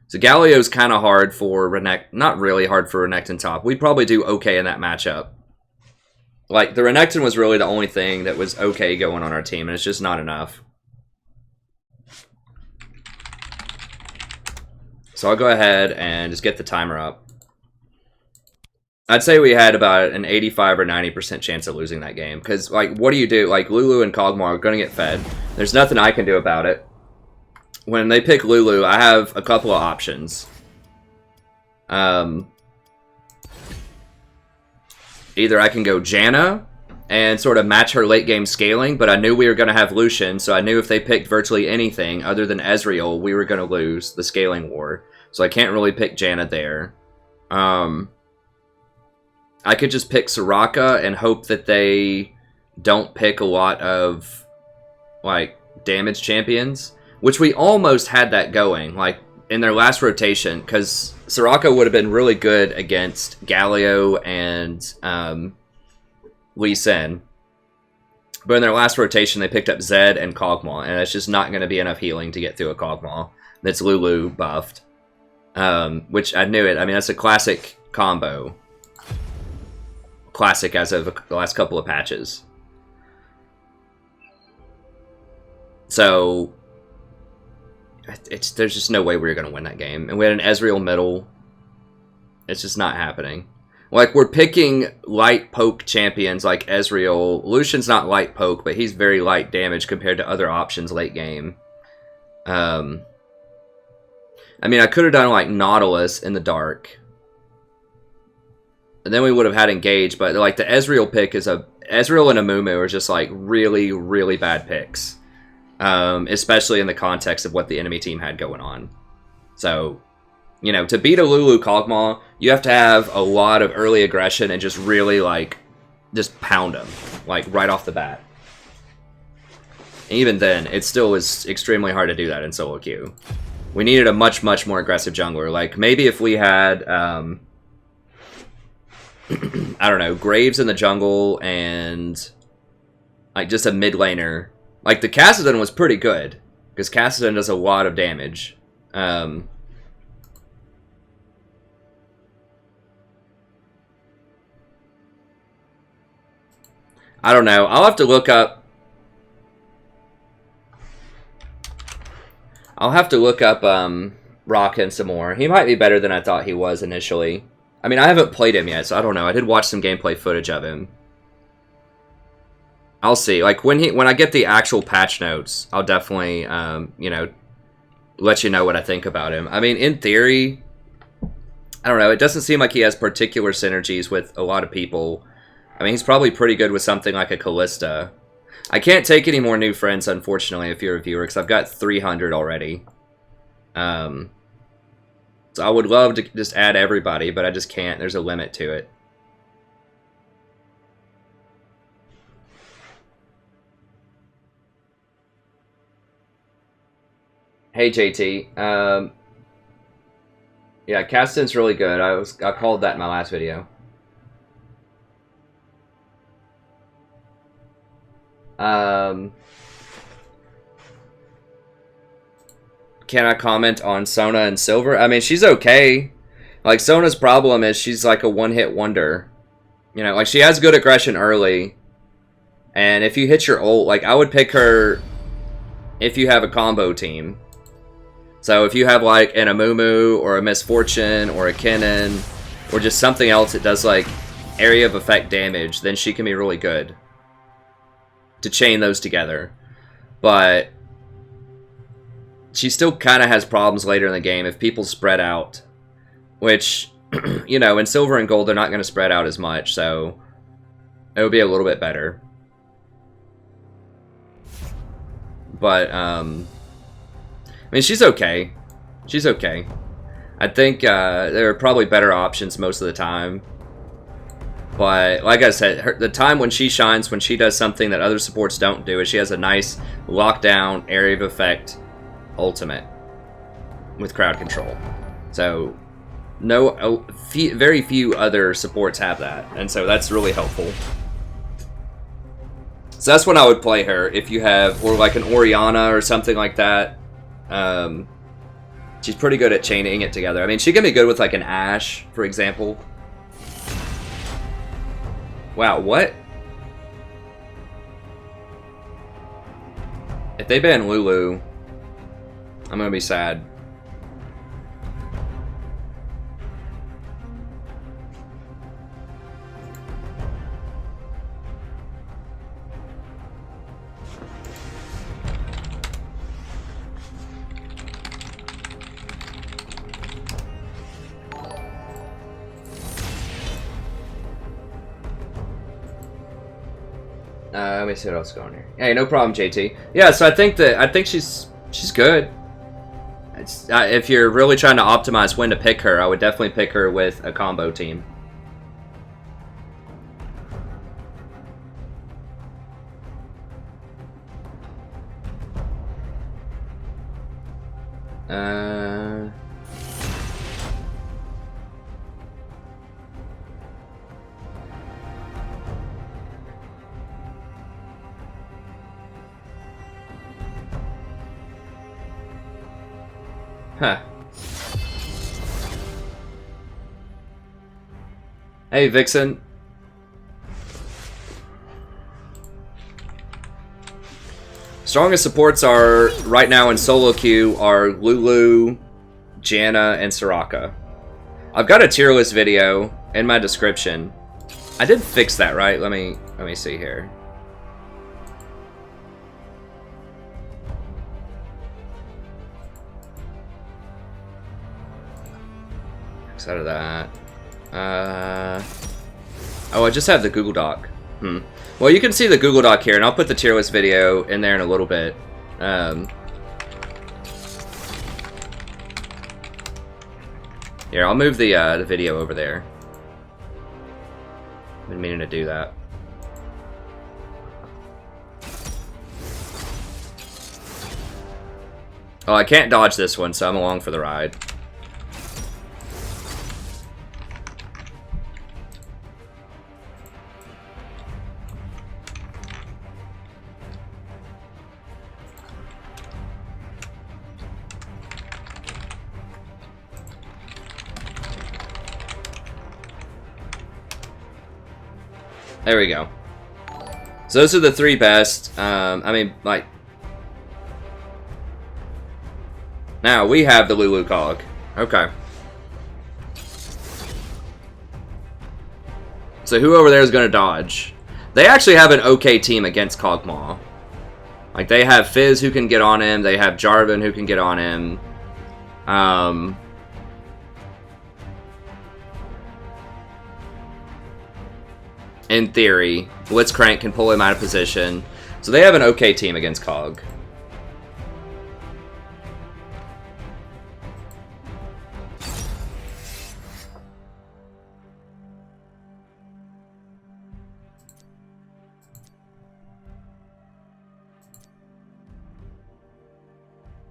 So Galio's kind of hard for Renekton. Not really hard for Renekton top. We'd probably do okay in that matchup. Like, the Renekton was really the only thing that was okay going on our team, and it's just not enough. So I'll go ahead and just get the timer up. I'd say we had about an 85 or 90% chance of losing that game. Because, like, what do you do? Like, Lulu and Kog'Maw are going to get fed. There's nothing I can do about it. When they pick Lulu, I have a couple of options. Either I can go Janna and sort of match her late game scaling, but I knew we were going to have Lucian, so I knew if they picked virtually anything other than Ezreal, we were going to lose the scaling war. So I can't really pick Janna there. I could just pick Soraka and hope that they don't pick a lot of, like, damage champions. Which we almost had that going, like, in their last rotation, because Soraka would have been really good against Galio and Lee Sin. But in their last rotation, they picked up Zed and Kog'Maw, and it's just not going to be enough healing to get through a Kog'Maw that's Lulu buffed. Which, I knew it. I mean, that's a classic combo. Classic as of the last couple of patches. So... there's just no way we were going to win that game. And we had an Ezreal middle. It's just not happening. Like, we're picking light poke champions like Ezreal. Lucian's not light poke, but he's very light damage compared to other options late game. I mean, I could have done, like, Nautilus in the dark. And then we would have had Engage, but, like, the Ezreal pick is a... Ezreal and Amumu are just, like, really, really bad picks. Especially in the context of what the enemy team had going on. So, you know, to beat a Lulu Kog'Maw, you have to have a lot of early aggression and just really, like, just pound them, like, right off the bat. And even then, it still was extremely hard to do that in solo queue. We needed a much, much more aggressive jungler. Like, maybe if we had, I don't know, Graves in the jungle and, like, just a mid laner. Like, the Kassadin was pretty good, because Kassadin does a lot of damage. I don't know. I'll have to look up... Rockin' some more. He might be better than I thought he was initially. I mean, I haven't played him yet, so I don't know. I did watch some gameplay footage of him. I'll see. Like when I get the actual patch notes, I'll definitely you know, let you know what I think about him. I mean, in theory, I don't know. It doesn't seem like he has particular synergies with a lot of people. I mean, he's probably pretty good with something like a Callista. I can't take any more new friends, unfortunately, if you're a viewer, because I've got 300 already. So I would love to just add everybody, but I just can't. There's a limit to it. Hey, JT. Yeah, Caston's really good. I called that in my last video. Can I comment on Sona and Silver? I mean, she's okay. Like, Sona's problem is she's like a one-hit wonder. You know, like, she has good aggression early. And if you hit your ult, like, I would pick her if you have a combo team. So if you have, like, an Amumu or a Misfortune or a Kennen or just something else that does, like, area of effect damage, then she can be really good to chain those together. But she still kind of has problems later in the game if people spread out. Which, you know, in Silver and Gold, they're not going to spread out as much, so it would be a little bit better. But, I mean, she's okay. She's okay. I think there are probably better options most of the time. But, like I said, the time when she shines, when she does something that other supports don't do, is she has a nice lockdown area of effect ultimate with crowd control. So, very few other supports have that. And so that's really helpful. So that's when I would play her, if you have, or like an Orianna or something like that. She's pretty good at chaining it together. I mean, she can be good with like an Ashe, for example. Wow, what? If they ban Lulu, I'm gonna be sad. Let me see what else is going here. Hey, no problem, JT. Yeah, so I think she's good. If you're really trying to optimize when to pick her, I would definitely pick her with a combo team. Huh. Hey, Vixen. Strongest supports are, right now in solo queue, are Lulu, Janna, and Soraka. I've got a tier list video in my description. I did fix that, right? Let me see here. Out of that. Oh, I just have the Google Doc. Well, you can see the Google Doc here, and I'll put the tier list video in there in a little bit. Here, I'll move the video over there. I've been meaning to do that. Oh, I can't dodge this one, so I'm along for the ride. There we go. So those are the three best. I mean, like... Now, we have the Lulu cog. Okay. So who over there is going to dodge? They actually have an okay team against Kog'Maw. Like, they have Fizz who can get on him. They have Jarvan who can get on him. In theory, Blitzcrank can pull him out of position. So they have an okay team against Kog.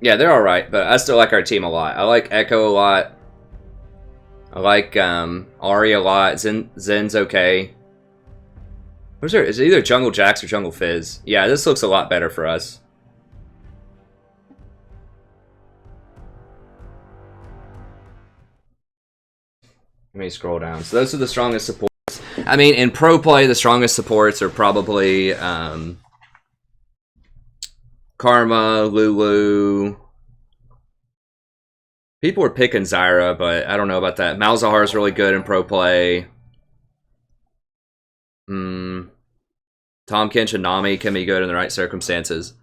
Yeah, they're alright, but I still like our team a lot. I like Echo a lot. I like Ahri a lot. Zen's okay. Is it either Jungle Jax or Jungle Fizz? Yeah, this looks a lot better for us. Let me scroll down. So those are the strongest supports. I mean, in pro play, the strongest supports are probably Karma, Lulu. People were picking Zyra, but I don't know about that. Malzahar is really good in pro play. Tahm Kench and Nami can be good in the right circumstances.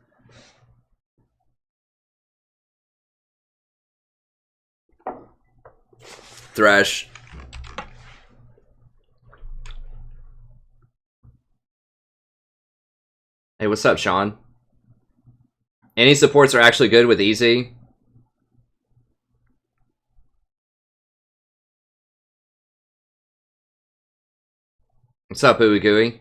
Thresh. Hey, what's up, Sean? Any supports are actually good with easy. What's up, Ooey Gooey?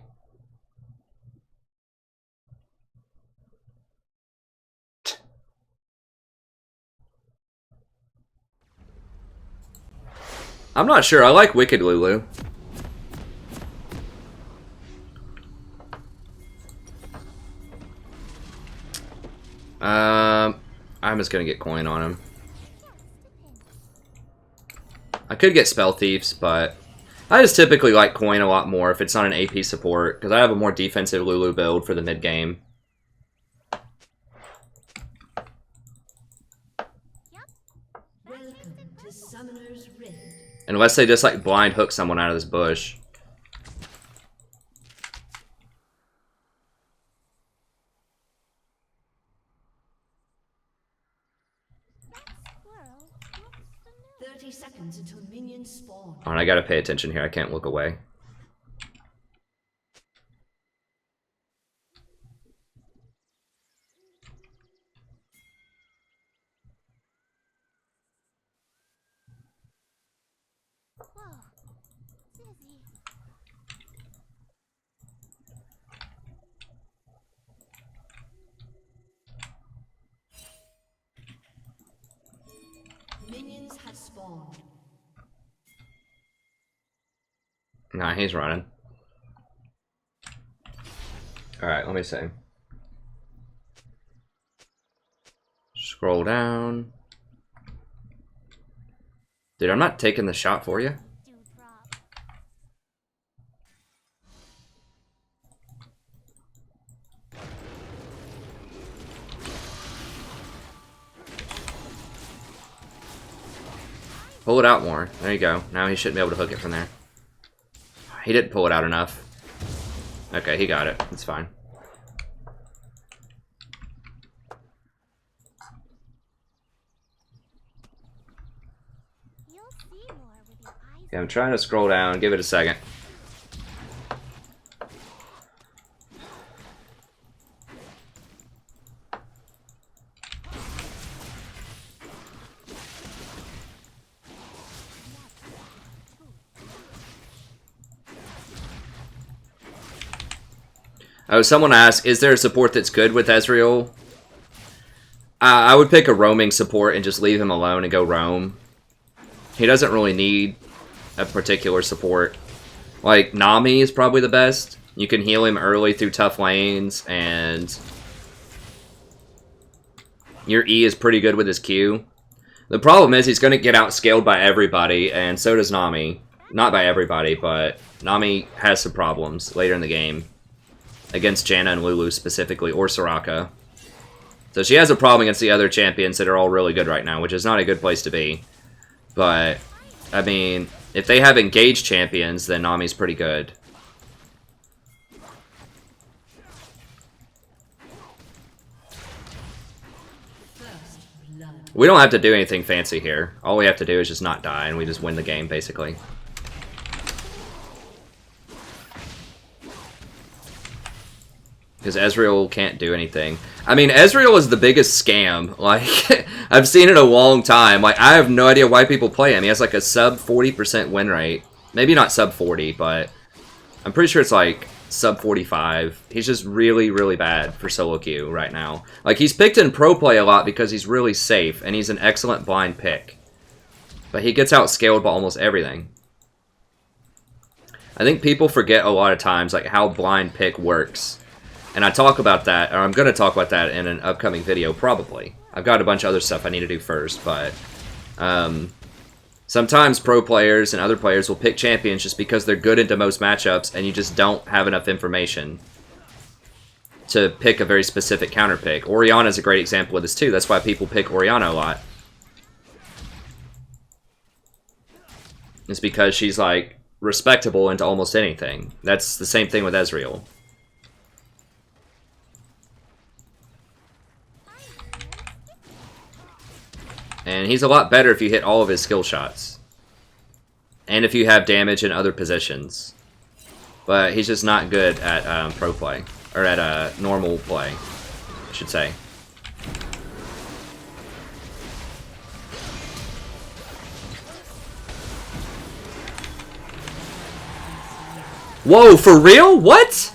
I'm not sure. I like Wicked Lulu. I'm just gonna get coin on him. I could get Spell Thieves, but I just typically like coin a lot more if it's not an AP support, because I have a more defensive Lulu build for the mid game. Unless they just like blind hook someone out of this bush. Alright, I gotta pay attention here. I can't look away. Minions have spawned. Nah, he's running. Alright, let me see. Scroll down. Dude, I'm not taking the shot for you. Pull it out more. There you go. Now he shouldn't be able to hook it from there. He didn't pull it out enough. Okay, he got it. It's fine. Okay, I'm trying to scroll down. Give it a second. Oh, someone asked, is there a support that's good with Ezreal? I would pick a roaming support and just leave him alone and go roam. He doesn't really need a particular support. Like, Nami is probably the best. You can heal him early through tough lanes, and your E is pretty good with his Q. The problem is he's going to get outscaled by everybody, and so does Nami. Not by everybody, but Nami has some problems later in the game. Against Janna and Lulu specifically, or Soraka. So she has a problem against the other champions that are all really good right now, which is not a good place to be. But, I mean, if they have engaged champions, then Nami's pretty good. We don't have to do anything fancy here. All we have to do is just not die, and we just win the game, basically. Because Ezreal can't do anything. I mean, Ezreal is the biggest scam. Like, I've seen it in a long time. Like, I have no idea why people play him. He has like a sub 40% win rate. Maybe not sub 40, but I'm pretty sure it's like sub 45. He's just really, really bad for solo queue right now. Like, he's picked in pro play a lot because he's really safe, and he's an excellent blind pick. But he gets outscaled by almost everything. I think people forget a lot of times, like, how blind pick works. And I talk about that, or I'm going to talk about that in an upcoming video, probably. I've got a bunch of other stuff I need to do first, but sometimes pro players and other players will pick champions just because they're good into most matchups, and you just don't have enough information to pick a very specific counter pick. Orianna is a great example of this too. That's why people pick Orianna a lot. It's because she's like respectable into almost anything. That's the same thing with Ezreal. And he's a lot better if you hit all of his skill shots. And if you have damage in other positions. But he's just not good at pro play. Or at normal play, I should say. Whoa, for real? What?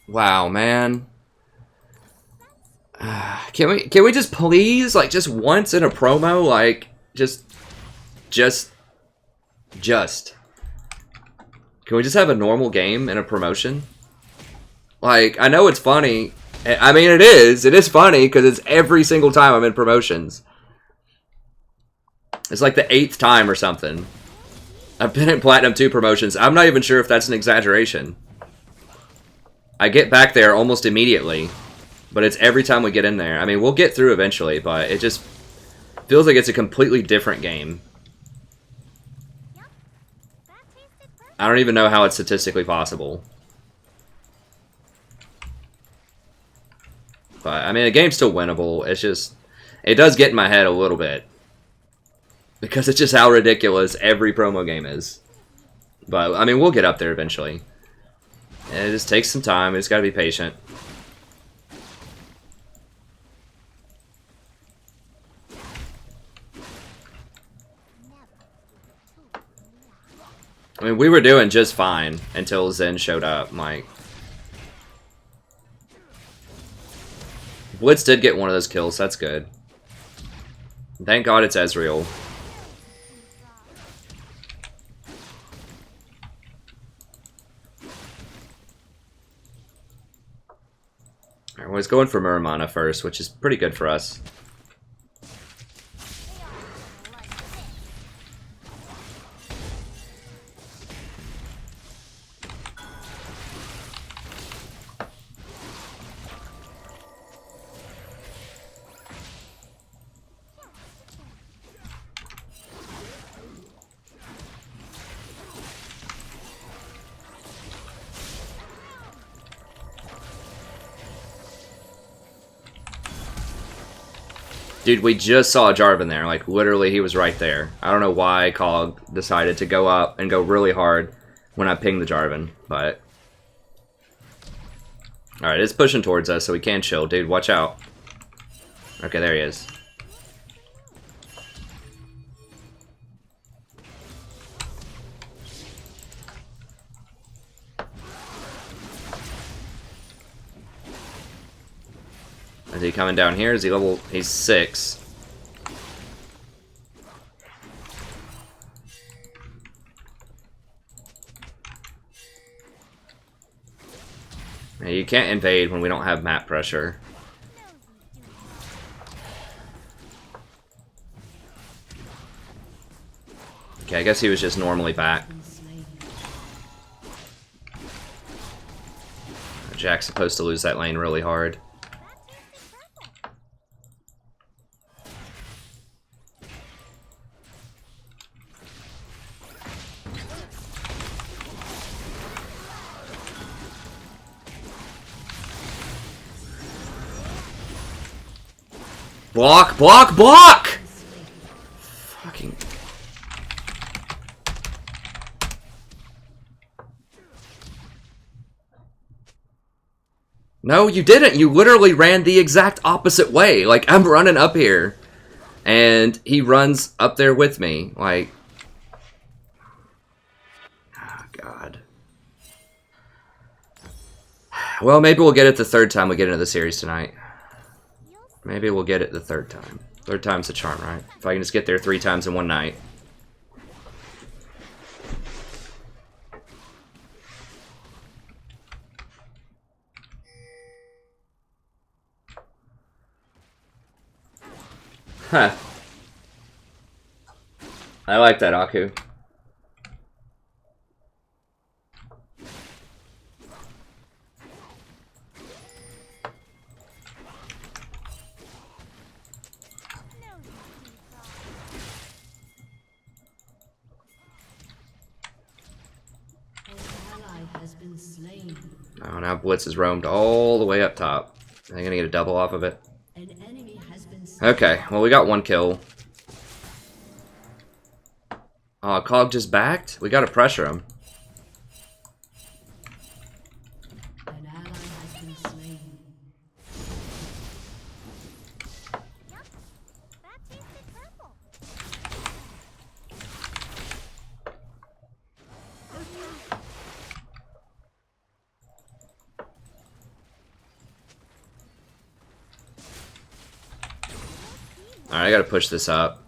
Wow, man. Can we just please, like, just once in a promo, like, just. Can we just have a normal game in a promotion? Like, I know it's funny. I mean, it is funny because it's every single time I'm in promotions. It's like the 8th time or something. I've been in Platinum 2 promotions. I'm not even sure if that's an exaggeration. I get back there almost immediately, but it's every time we get in there. I mean, we'll get through eventually, but it just feels like it's a completely different game. I don't even know how it's statistically possible. But, I mean, the game's still winnable. It's just, it does get in my head a little bit. Because it's just how ridiculous every promo game is. But, I mean, we'll get up there eventually. It just takes some time. We just gotta be patient. I mean, we were doing just fine until Zen showed up. Like, Blitz did get one of those kills. That's good. Thank God it's Ezreal. I was going for Muramana first, which is pretty good for us. Dude, we just saw Jarvan there. Like, literally, he was right there. I don't know why Cog decided to go up and go really hard when I pinged the Jarvan, but... Alright, it's pushing towards us, so we can chill. Dude, watch out. Okay, there he is. Is he coming down here? Is he level... He's 6. Yeah, you can't invade when we don't have map pressure. Okay, I guess he was just normally back. Jack's supposed to lose that lane really hard. Block, block, block! Fucking... No, you didn't. You literally ran the exact opposite way. Like, I'm running up here, and he runs up there with me. Like, oh, God. Well, maybe we'll get it the third time we get into the series tonight. Maybe we'll get it the third time. Third time's the charm, right? If I can just get there 3 times in one night. Huh. I like that, Aku. Oh, now Blitz has roamed all the way up top. Are they gonna get a double off of it? Okay, well, we got 1 kill. Oh, Cog just backed? We gotta pressure him. An ally has been slain. Alright, I gotta push this up.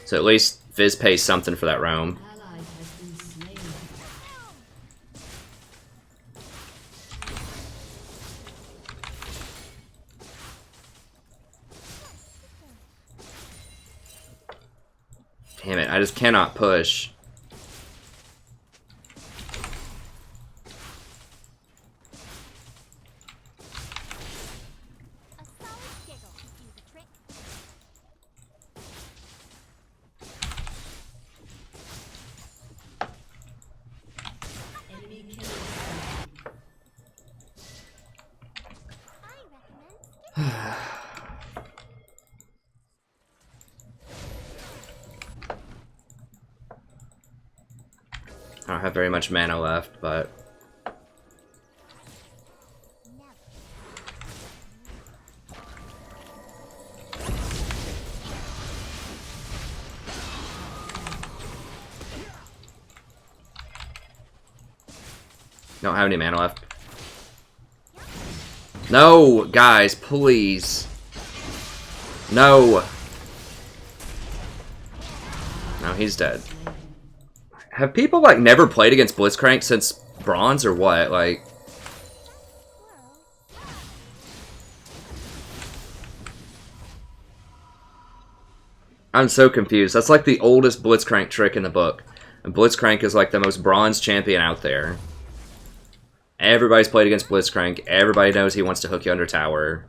So at least Fizz pays something for that roam. Ally has been slain. Damn it, I just cannot push. I don't have very much mana left, but... Don't have any mana left. No, guys, please. No. No, he's dead. Have people, like, never played against Blitzcrank since Bronze or what? Like... I'm so confused. That's like the oldest Blitzcrank trick in the book. And Blitzcrank is like the most Bronze champion out there. Everybody's played against Blitzcrank. Everybody knows he wants to hook you under tower.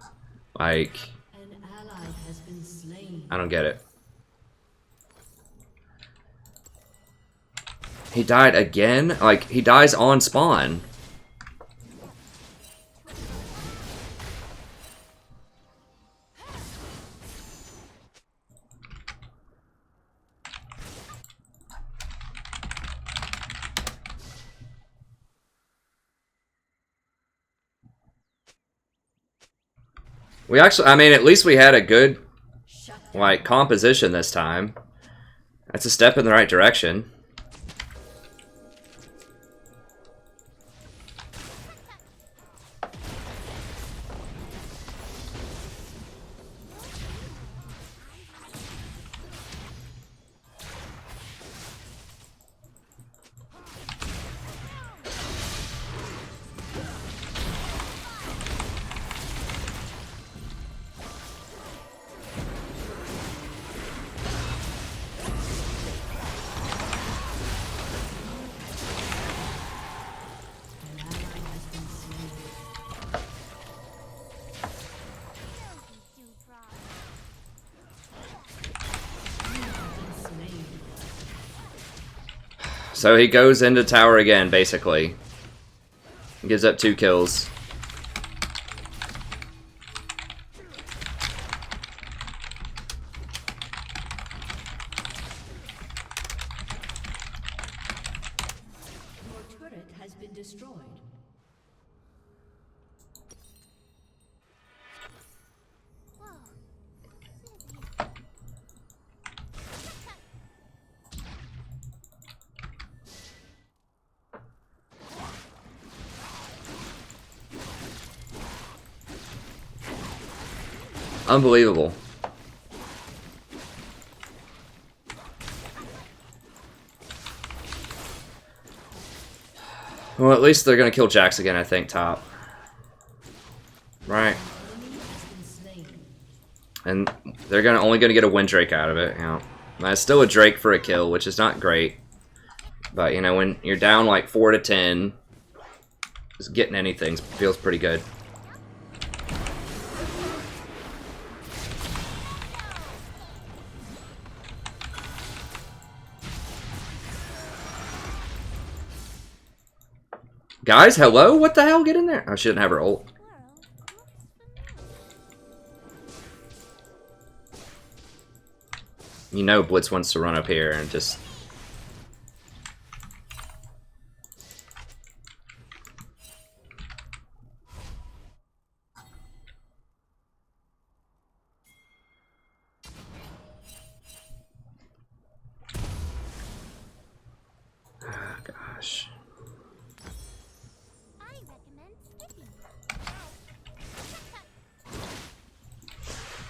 Like... An ally has been slain. I don't get it. He died again? Like, he dies on spawn. We actually, I mean, at least we had a good, like, composition this time. That's a step in the right direction. So he goes into tower again, basically. Gives up 2 kills. Your turret has been destroyed. Unbelievable. Well, at least they're gonna kill Jax again, I think, top. Right. And they're only gonna get a win Drake out of it, you know. That's still a Drake for a kill, which is not great. But, you know, when you're down like 4 to 10, just getting anything feels pretty good. Guys, hello? What the hell? Get in there. Oh, she didn't have her ult. You know Blitz wants to run up here and just... Oh, gosh.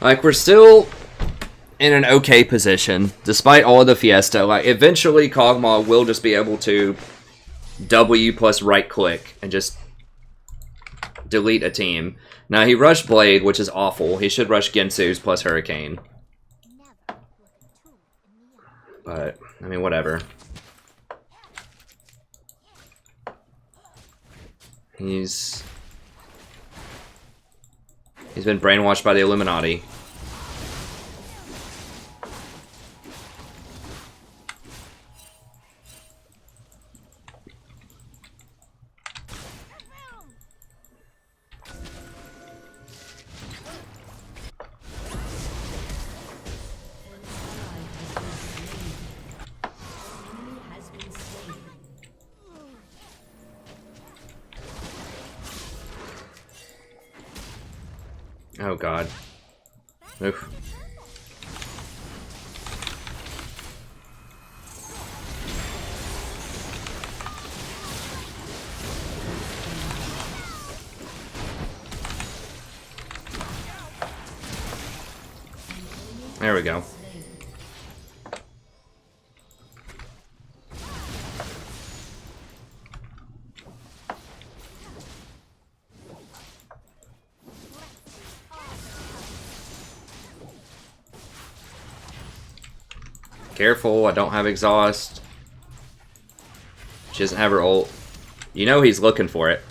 Like, we're still in an okay position, despite all of the Fiesta. Like, eventually Kog'Maw will just be able to W plus right click and just delete a team. Now, he rushed Blade, which is awful. He should rush Gensu's plus Hurricane. But, I mean, whatever. He's been brainwashed by the Illuminati. Oh god. Oof. There we go. Careful, I don't have exhaust. She doesn't have her ult. You know he's looking for it.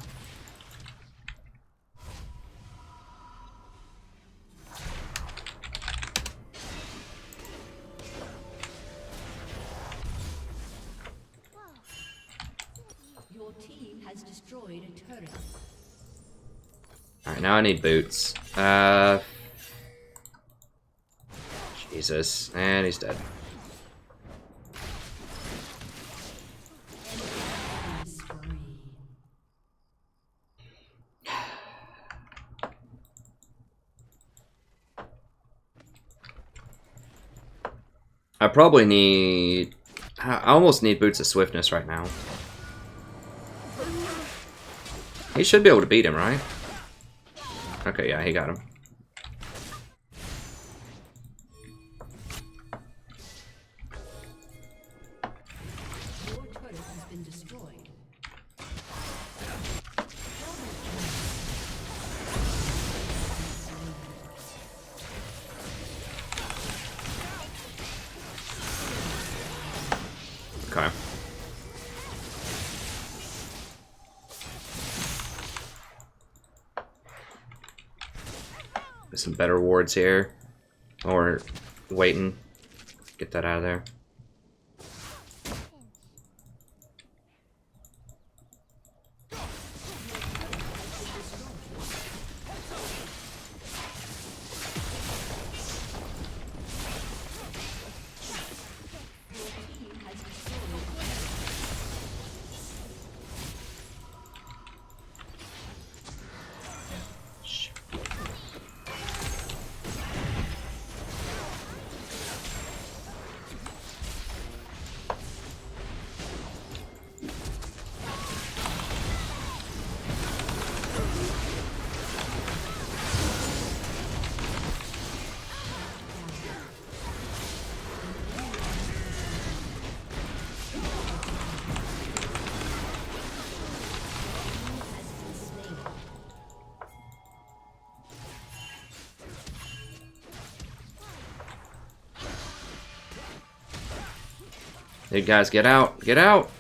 Your team has destroyed a turret. Alright, now I need boots. Jesus. And he's dead. I probably need... I almost need Boots of Swiftness right now. He should be able to beat him, right? Okay, yeah, he got him. Your turret has been destroyed. Okay. There's some better wards here. Or waiting. Get that out of there. Hey guys, get out! Get out!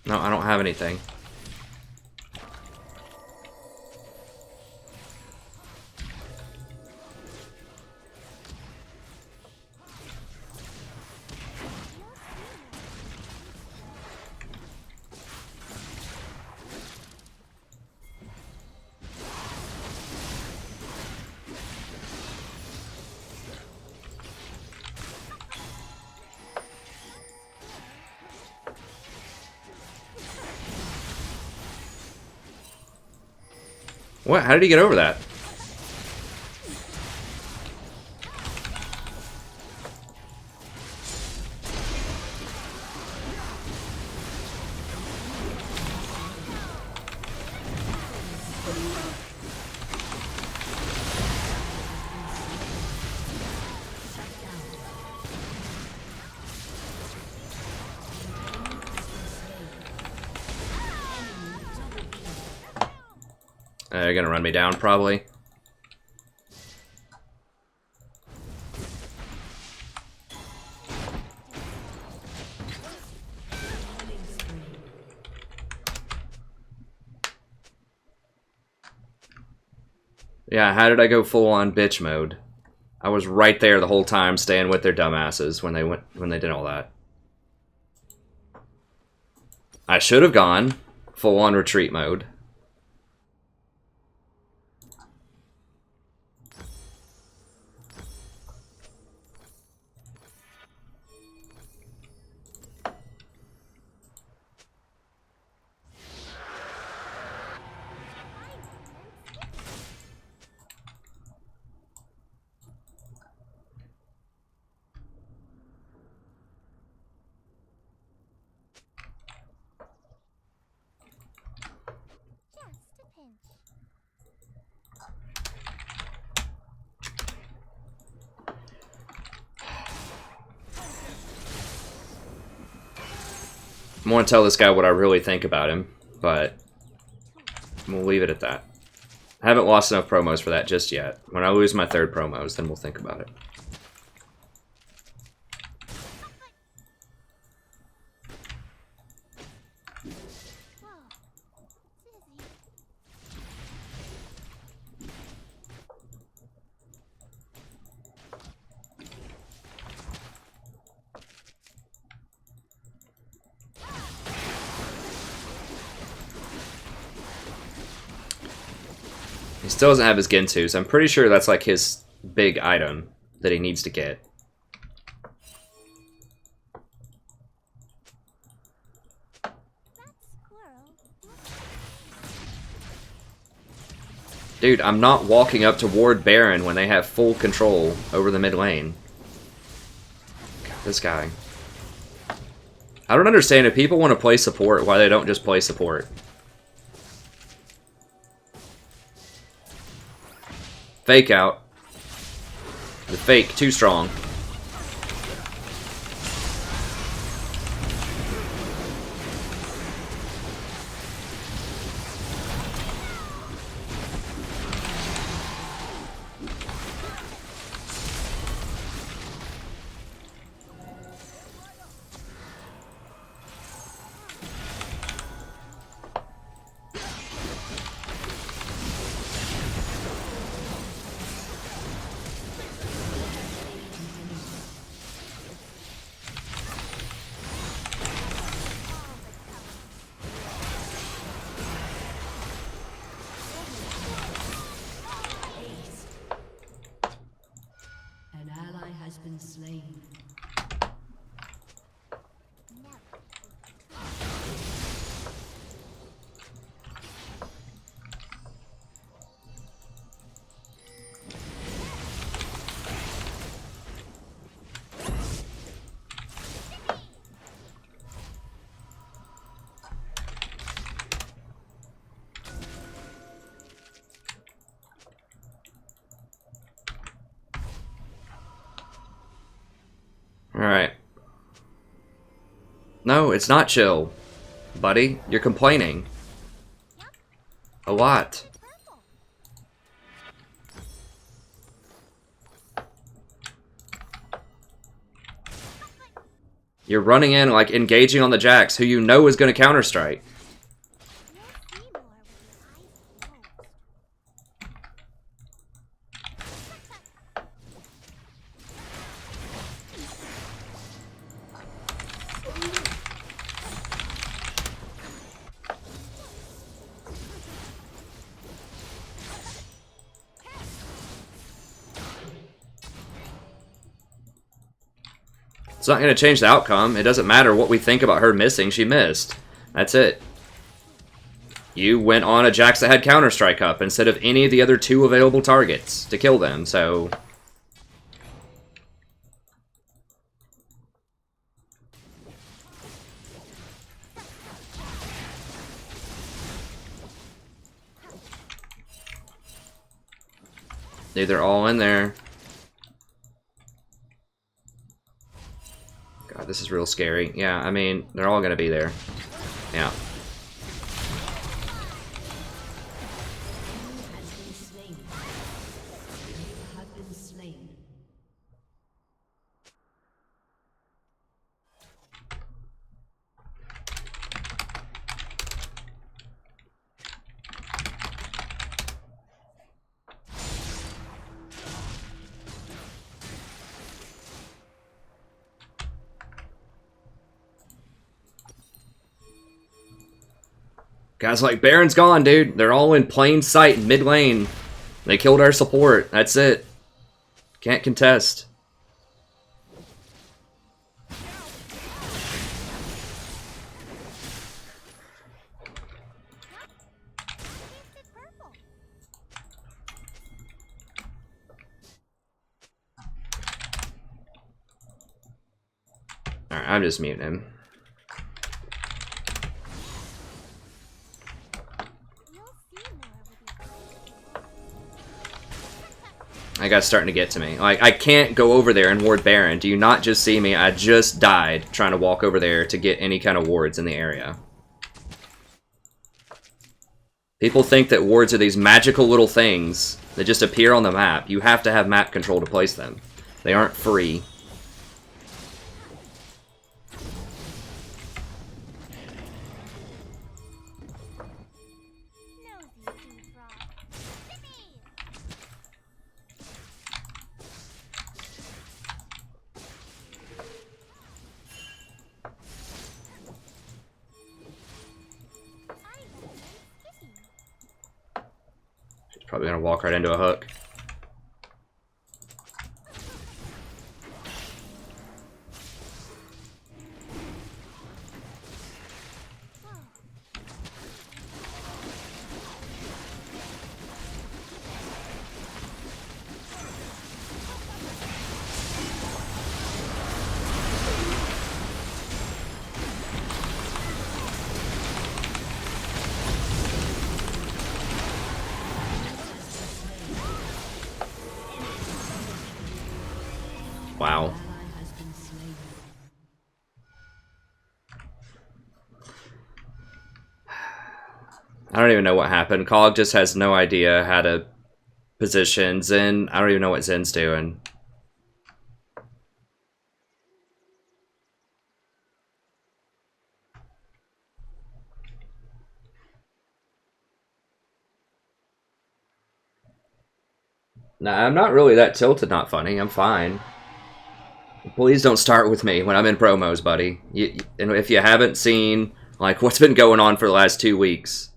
No, I don't have anything. What? How did he get over that? They're gonna run me down, probably. Yeah, how did I go full on bitch mode? I was right there the whole time, staying with their dumbasses when they did all that. I should have gone full on retreat mode. I want to tell this guy what I really think about him, but we'll leave it at that. I haven't lost enough promos for that just yet. When I lose my third promos, then we'll think about it. He still doesn't have his Gintu, so I'm pretty sure that's like his big item that he needs to get. Dude, I'm not walking up to ward Baron when they have full control over the mid lane. God, this guy. I don't understand if people want to play support, why they don't just play support. Fake out. The fake, too strong. Alright. No, it's not chill. Buddy, you're complaining. A lot. You're running in, like, engaging on the Jax, who you know is going to counter-strike. It's not going to change the outcome. It doesn't matter what we think about her missing. She missed. That's it. You went on a Jax that had Counter-Strike up instead of any of the other 2 available targets to kill them, so... Dude, they're all in there. God, this is real scary. Yeah, I mean, they're all gonna be there. Yeah. Guys like, Baron's gone, dude. They're all in plain sight in mid lane. They killed our support. That's it. Can't contest. Alright, I'm just muting him. That guy's starting to get to me. Like, I can't go over there and ward Baron. Do you not just see me? I just died trying to walk over there to get any kind of wards in the area. People think that wards are these magical little things that just appear on the map. You have to have map control to place them. They aren't free. Probably gonna walk right into a hook. Wow. I don't even know what happened. Cog just has no idea how to position Zen. I don't even know what Zen's doing. Nah, I'm not really that tilted, not funny. I'm fine. Please don't start with me when I'm in promos, buddy. And if you haven't seen, like, what's been going on for the last 2 weeks.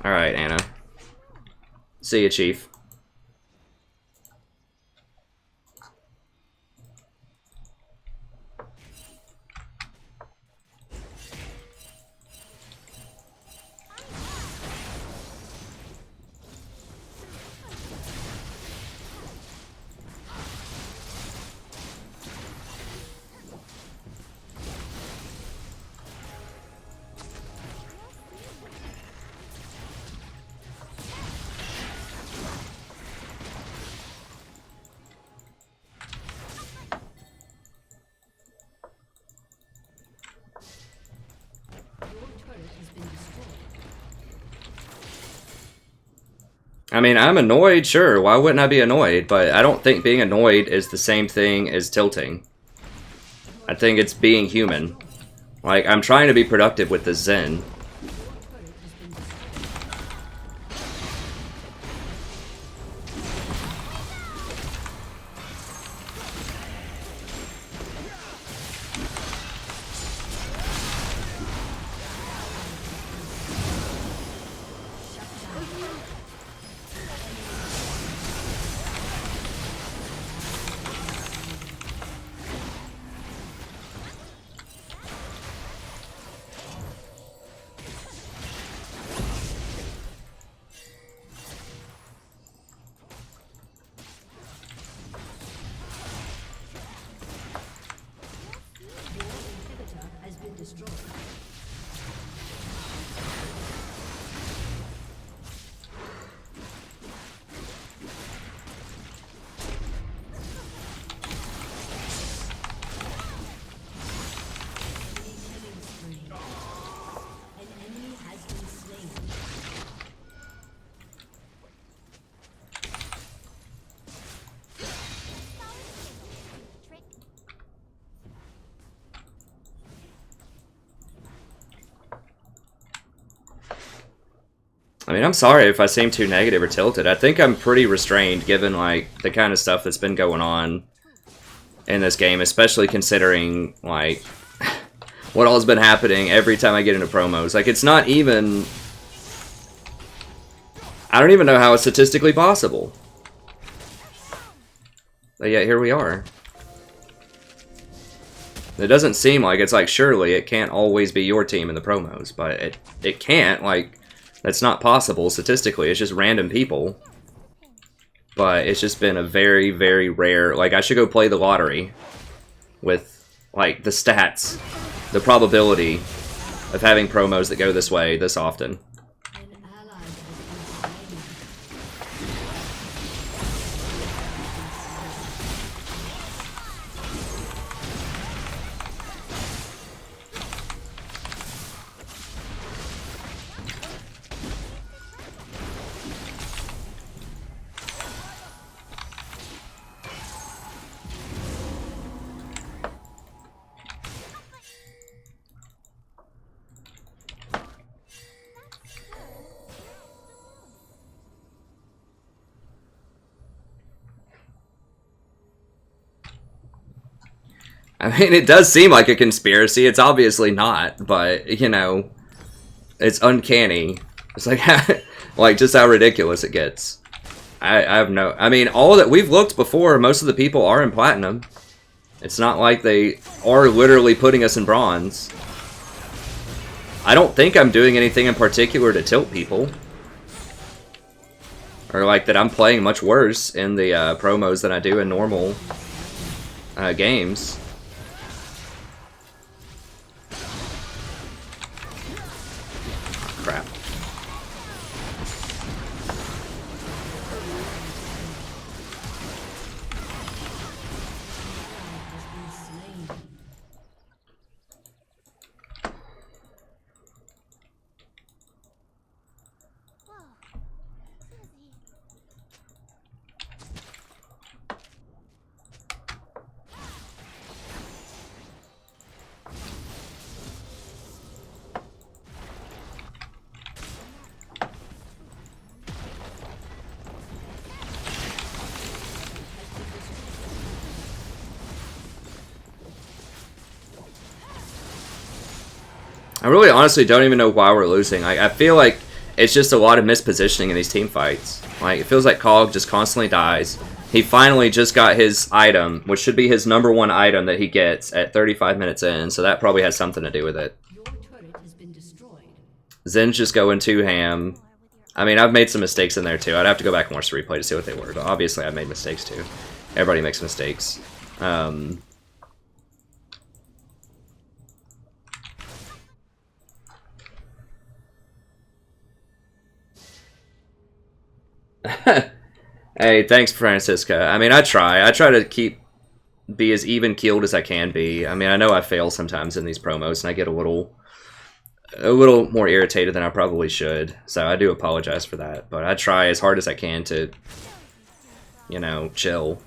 Alright, Anna. See ya, Chief. I mean, I'm annoyed, sure. Why wouldn't I be annoyed? But I don't think being annoyed is the same thing as tilting. I think it's being human. Like, I'm trying to be productive with the Zen. I mean, I'm sorry if I seem too negative or tilted. I think I'm pretty restrained given, like, the kind of stuff that's been going on in this game, especially considering, like, what all's been happening every time I get into promos. Like, it's not even... I don't even know how it's statistically possible. But yet, here we are. It doesn't seem like it's like, surely it can't always be your team in the promos, but it can't, like... That's not possible statistically. It's just random people. But it's just been a very, very rare... Like, I should go play the lottery with, like, the stats. The probability of having promos that go this way this often. I mean, it does seem like a conspiracy. It's obviously not, but, you know, it's uncanny. It's like, like just how ridiculous it gets. I have no... I mean, all that... We've looked before. Most of the people are in Platinum. It's not like they are literally putting us in Bronze. I don't think I'm doing anything in particular to tilt people. Or, like, that I'm playing much worse in the promos than I do in normal games. Crap. I really honestly don't even know why we're losing. I feel like it's just a lot of mispositioning in these team fights. Like, it feels like Cog just constantly dies. He finally just got his item, which should be his #1 item that he gets at 35 minutes in, so that probably has something to do with it. Zen's just going too ham. I mean, I've made some mistakes in there too. I'd have to go back and watch the replay to see what they were, but obviously I've made mistakes too. Everybody makes mistakes. Hey, thanks, Francisca. I mean, I try to be as even-keeled as I can be. I mean, I know I fail sometimes in these promos, and I get a little a little more irritated than I probably should. So I do apologize for that. But I try as hard as I can to, you know, chill.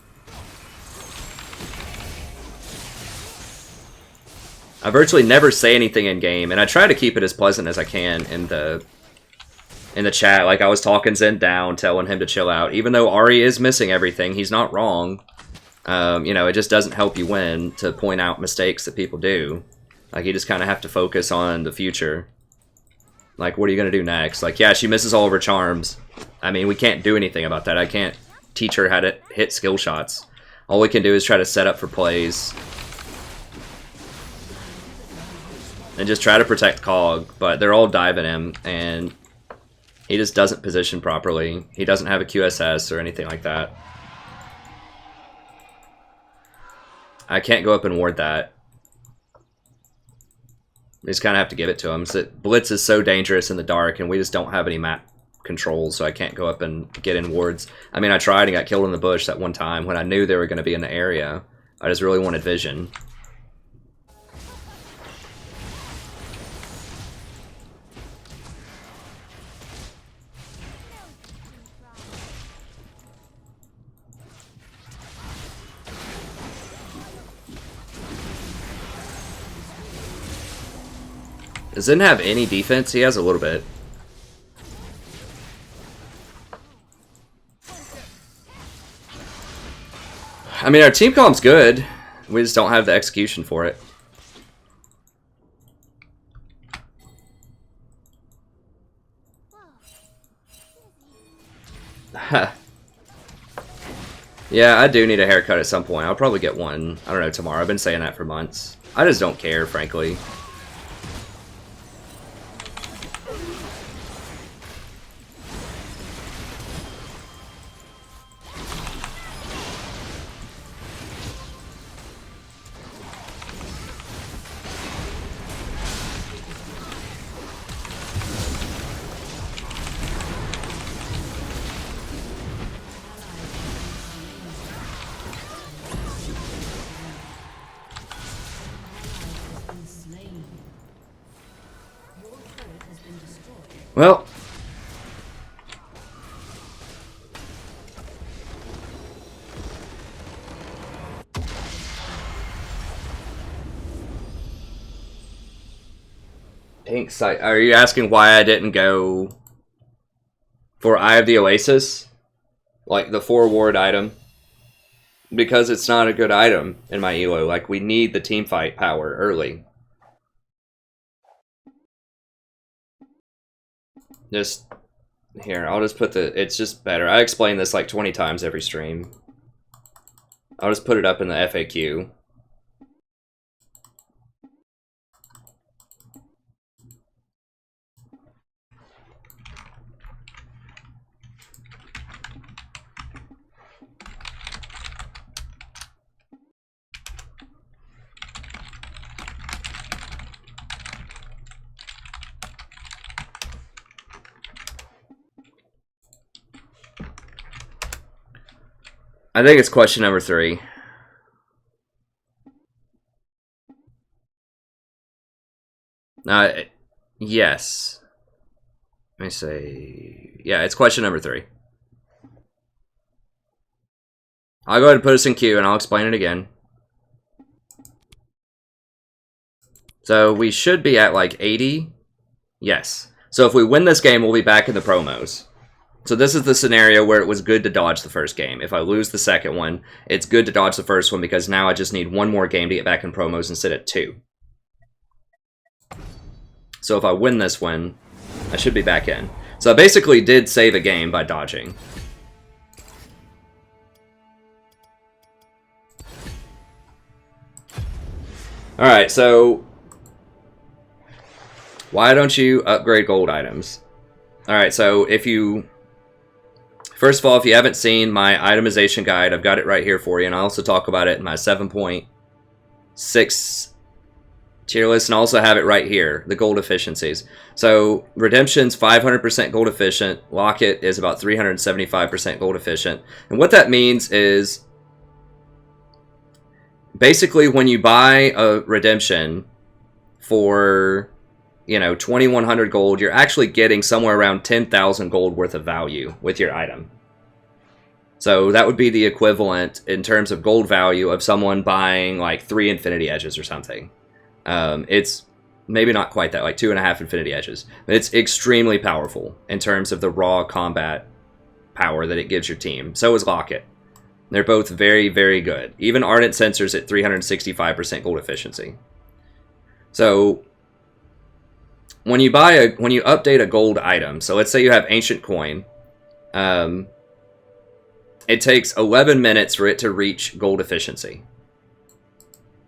I virtually never say anything in game, and I try to keep it as pleasant as I can in the chat. Like I was talking Zen down, telling him to chill out. Even though Ari is missing everything, he's not wrong. You know, it just doesn't help you win to point out mistakes that people do. Like you just kind of have to focus on the future. Like, what are you gonna do next? Like, yeah, she misses all of her charms. I mean, we can't do anything about that. I can't teach her how to hit skill shots. All we can do is try to set up for plays. And just try to protect Cog, but they're all diving him, and he just doesn't position properly. He doesn't have a QSS or anything like that. I can't go up and ward that. We just kind of have to give it to him. So Blitz is so dangerous in the dark, and we just don't have any map control, so I can't go up and get in wards. I mean, I tried and got killed in the bush that one time when I knew they were going to be in the area. I just really wanted vision. Does Zen have any defense? He has a little bit. I mean, our team comp's good. We just don't have the execution for it. Yeah, I do need a haircut at some point. I'll probably get one, I don't know, tomorrow. I've been saying that for months. I just don't care, frankly. Well, pink site. Are you asking why I didn't go for Eye of the Oasis? Like the 4 ward item? Because it's not a good item in my elo. Like, we need the team fight power early. Just here, I'll just put the, it's just better. I explain this like 20 times every stream. I'll just put it up in the FAQ. I think it's question number 3. Yes. Let me say, yeah, it's question number 3. I'll go ahead and put us in queue and I'll explain it again. So we should be at like 80. Yes. So if we win this game, we'll be back in the promos. So this is the scenario where it was good to dodge the first game. If I lose the second one, it's good to dodge the first one because now I just need 1 more game to get back in promos and sit at 2. So if I win this one, I should be back in. So I basically did save a game by dodging. Alright, so why don't you upgrade gold items? Alright, so if you... First of all, if you haven't seen my itemization guide, I've got it right here for you, and I also talk about it in my 7.6 tier list, and I also have it right here, the gold efficiencies. So, Redemption's 500% gold efficient, Locket is about 375% gold efficient, and what that means is, basically when you buy a Redemption for you know, 2,100 gold, you're actually getting somewhere around 10,000 gold worth of value with your item. So that would be the equivalent in terms of gold value of someone buying like 3 Infinity Edges or something. It's maybe not quite that, like 2.5 Infinity Edges. But it's extremely powerful in terms of the raw combat power that it gives your team. So is Locket. They're both very, very good. Even Ardent Sensor's at 365% gold efficiency. So when you update a gold item, so let's say you have Ancient Coin, it takes 11 minutes for it to reach gold efficiency.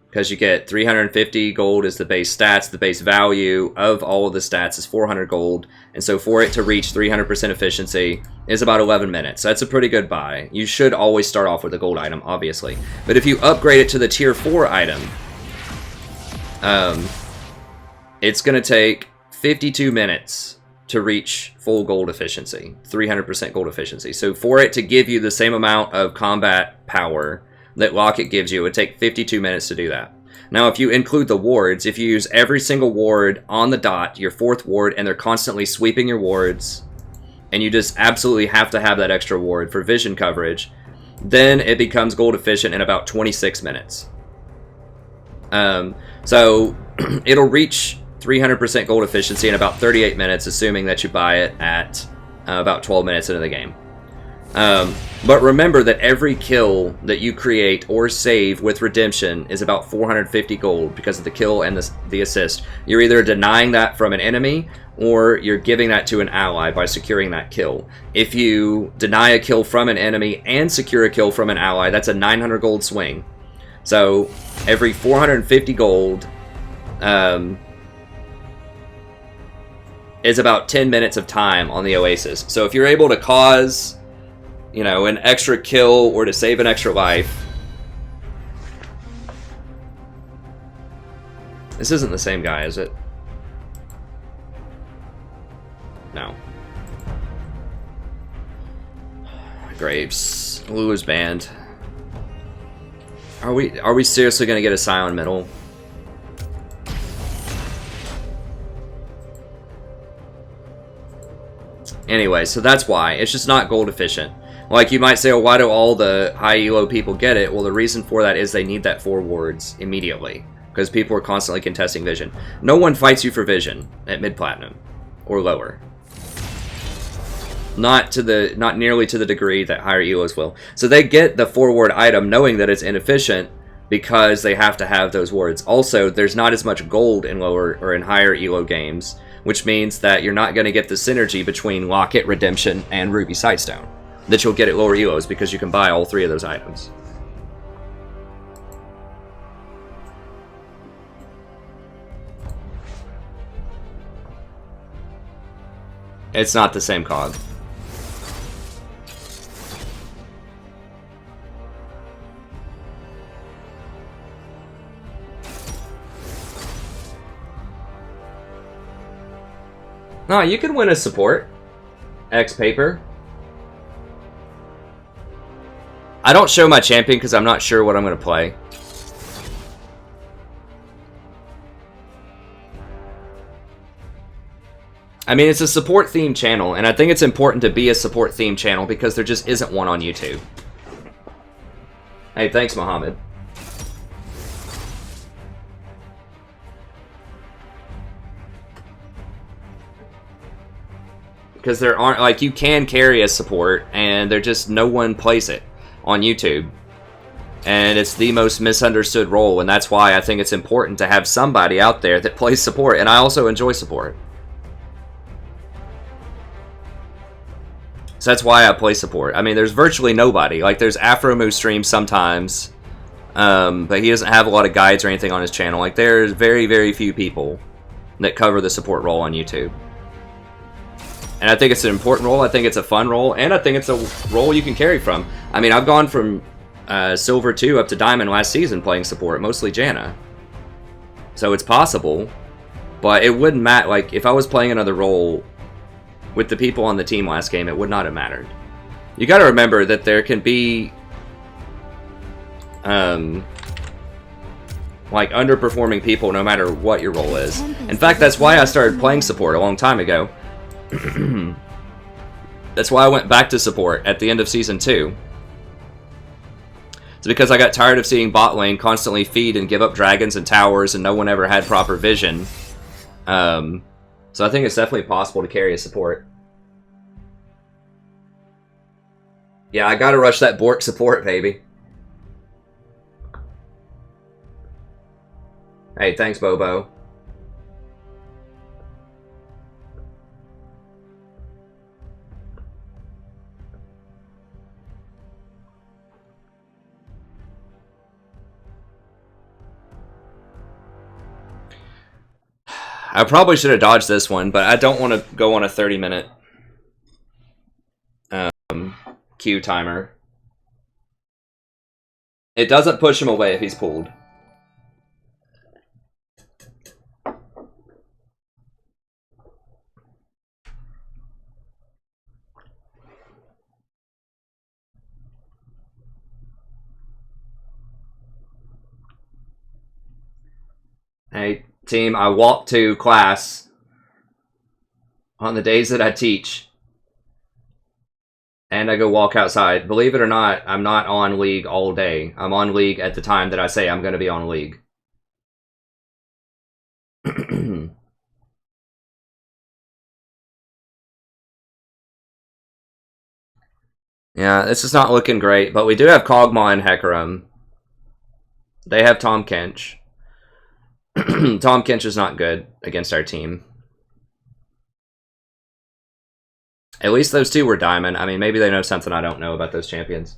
Because you get 350 gold is the base stats, the base value of all of the stats is 400 gold, and so for it to reach 300% efficiency is about 11 minutes. So that's a pretty good buy. You should always start off with a gold item, obviously. But if you upgrade it to the tier 4 item, it's going to take 52 minutes to reach full gold efficiency, 300% gold efficiency. So for it to give you the same amount of combat power that Locket gives you, it would take 52 minutes to do that. Now, if you include the wards, if you use every single ward on the dot, your 4th ward, and they're constantly sweeping your wards, and you just absolutely have to have that extra ward for vision coverage, then it becomes gold efficient in about 26 minutes. So it'll reach 300% gold efficiency in about 38 minutes, assuming that you buy it at about 12 minutes into the game. But remember that every kill that you create or save with Redemption is about 450 gold because of the kill and the assist. You're either denying that from an enemy or you're giving that to an ally by securing that kill. If you deny a kill from an enemy and secure a kill from an ally, that's a 900 gold swing. So every 450 gold is about 10 minutes of time on the Oasis. So if you're able to cause, you know, an extra kill or to save an extra life. This isn't the same guy, is it? No. Graves. Lulu's banned. Are we seriously gonna get a Scion middle? Anyway, so that's why. It's just not gold efficient. Like, you might say, oh, why do all the high elo people get it? Well, the reason for that is they need that 4 wards immediately. Because people are constantly contesting vision. No one fights you for vision at mid-platinum. Or lower. Not nearly to the degree that higher elos will. So they get the 4 ward item knowing that it's inefficient because they have to have those wards. Also, there's not as much gold in lower or in higher elo games, which means that you're not going to get the synergy between Locket, Redemption, and Ruby Sightstone that you'll get at lower elos because you can buy all 3 of those items. It's not the same cog. No, you can win a support. X paper. I don't show my champion because I'm not sure what I'm going to play. I mean, it's a support themed channel, and I think it's important to be a support themed channel because there just isn't one on YouTube. Hey, thanks, Mohammed. Because there aren't, like, you can carry a support, and there just no one plays it on YouTube. And it's the most misunderstood role, and that's why I think it's important to have somebody out there that plays support, and I also enjoy support. So that's why I play support. I mean, there's virtually nobody. Like, there's Afromoo streams sometimes, but he doesn't have a lot of guides or anything on his channel. Like, there's very, very few people that cover the support role on YouTube. And I think it's an important role, I think it's a fun role, and I think it's a role you can carry from. I mean, I've gone from Silver 2 up to Diamond last season playing support, mostly Janna. So it's possible, but it wouldn't matter. Like, if I was playing another role with the people on the team last game, it would not have mattered. You gotta remember that there can be like underperforming people no matter what your role is. In fact, that's why I started playing support a long time ago. That's why I went back to support at the end of Season 2. It's because I got tired of seeing bot lane constantly feed and give up dragons and towers and no one ever had proper vision. So I think it's definitely possible to carry a support. Yeah, I gotta rush that Bork support, baby. Hey, thanks, Bobo. I probably should have dodged this one, but I don't want to go on a 30-minute Q timer. It doesn't push him away if he's pulled. Hey, team, I walk to class on the days that I teach. And I go walk outside. Believe it or not, I'm not on League all day. I'm on League at the time that I say I'm going to be on League. Yeah, this is not looking great, but we do have Kog'Maw and Hecarim. They have Tom Kench. Tom Kench is not good against our team. At least those two were Diamond. I mean, maybe they know something I don't know about those champions.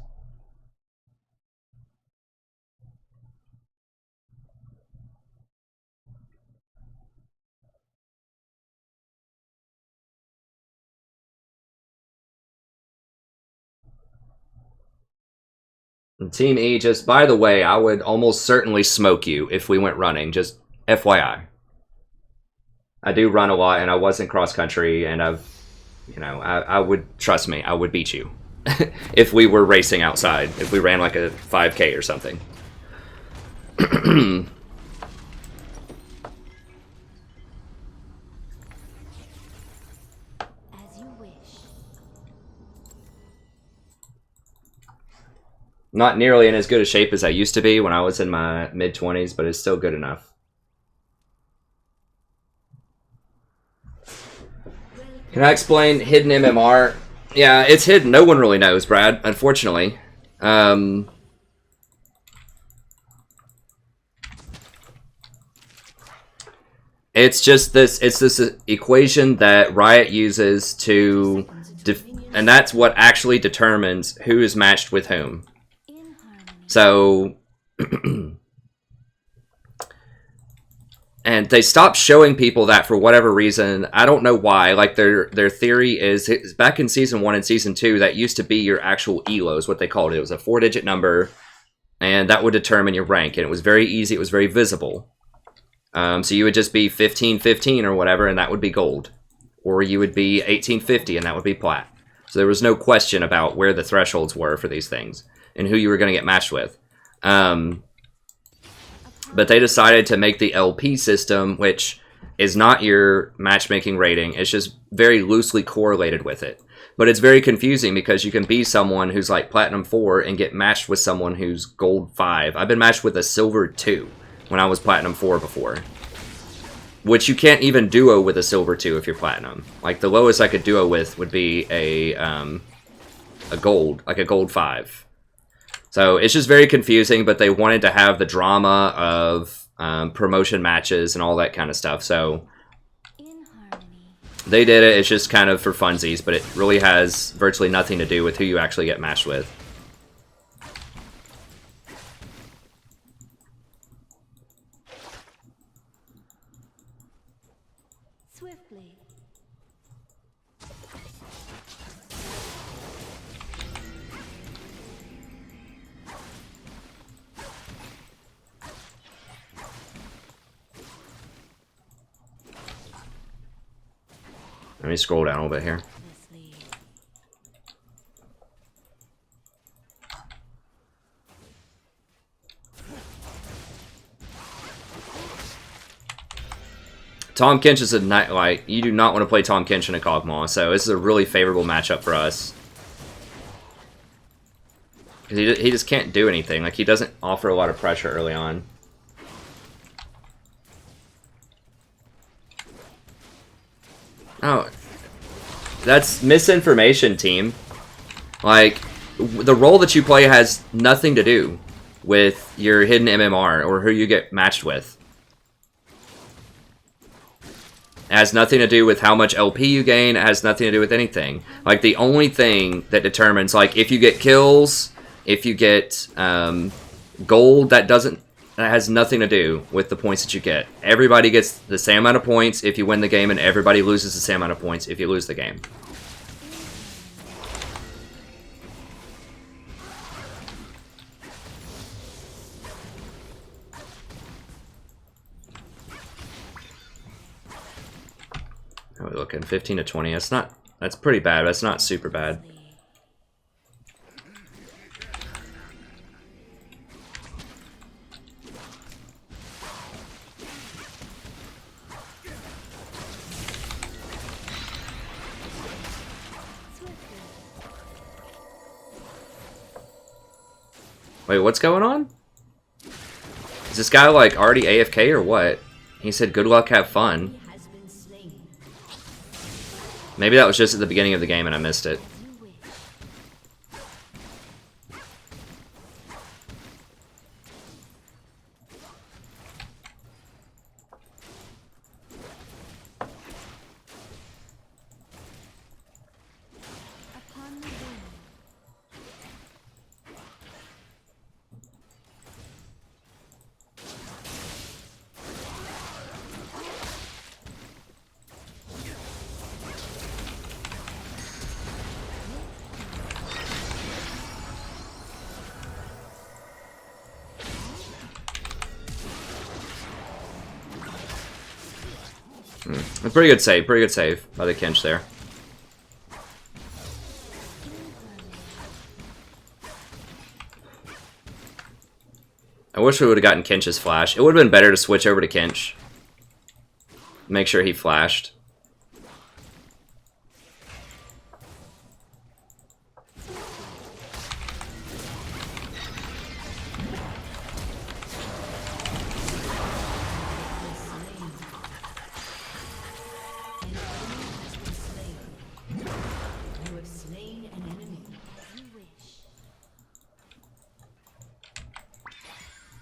And Team E, just by the way, I would almost certainly smoke you if we went running. Just FYI. I do run a lot, and I was in cross country, and I would, trust me, I would beat you if we were racing outside, if we ran like a 5K or something. As you wish. Not nearly in as good a shape as I used to be when I was in my mid-20s, but it's still good enough. Can I explain hidden MMR? Yeah, it's hidden. No one really knows, Brad, unfortunately. It's just this, it's this equation that Riot uses to, and that's what actually determines who is matched with whom. So, and they stopped showing people that for whatever reason. I don't know why. Like their theory is back in Season 1 and Season 2, that used to be your actual ELOs, what they called it. It was a 4-digit number, and that would determine your rank. And it was very easy. It was very visible. So you would just be 1515 or whatever, and that would be gold. Or you would be 1850, and that would be plat. So there was no question about where the thresholds were for these things and who you were going to get matched with. But they decided to make the LP system, which is not your matchmaking rating. It's just very loosely correlated with it. But it's very confusing because you can be someone who's like Platinum 4 and get matched with someone who's Gold 5. I've been matched with a Silver 2 when I was Platinum 4 before. Which you can't even duo with a Silver 2 if you're Platinum. Like, the lowest I could duo with would be a Gold, like a Gold 5. So it's just very confusing, but they wanted to have the drama of promotion matches and all that kind of stuff. So they did it. It's just kind of for funsies, but it really has virtually nothing to do with who you actually get matched with. Swiftly. Let me scroll down a little bit here. Tahm Kench is a night like you do not want to play Tahm Kench in a Kog'Maw, so this is a really favorable matchup for us. Because he just can't do anything. Like, he doesn't offer a lot of pressure early on. Oh, that's misinformation, team. Like, the role that you play has nothing to do with your hidden MMR or who you get matched with. It has nothing to do with how much LP you gain. It has nothing to do with anything. Like, the only thing that determines, like, if you get kills, if you get gold, that has nothing to do with the points that you get. Everybody gets the same amount of points if you win the game, and everybody loses the same amount of points if you lose the game. How are we looking? 15 to 20. That's pretty bad, but it's not super bad. Wait, what's going on? Is this guy like already AFK or what? He said good luck, have fun. Maybe that was just at the beginning of the game and I missed it. A pretty good save by the Kench there. I wish we would have gotten Kench's flash. It would have been better to switch over to Kench. Make sure he flashed.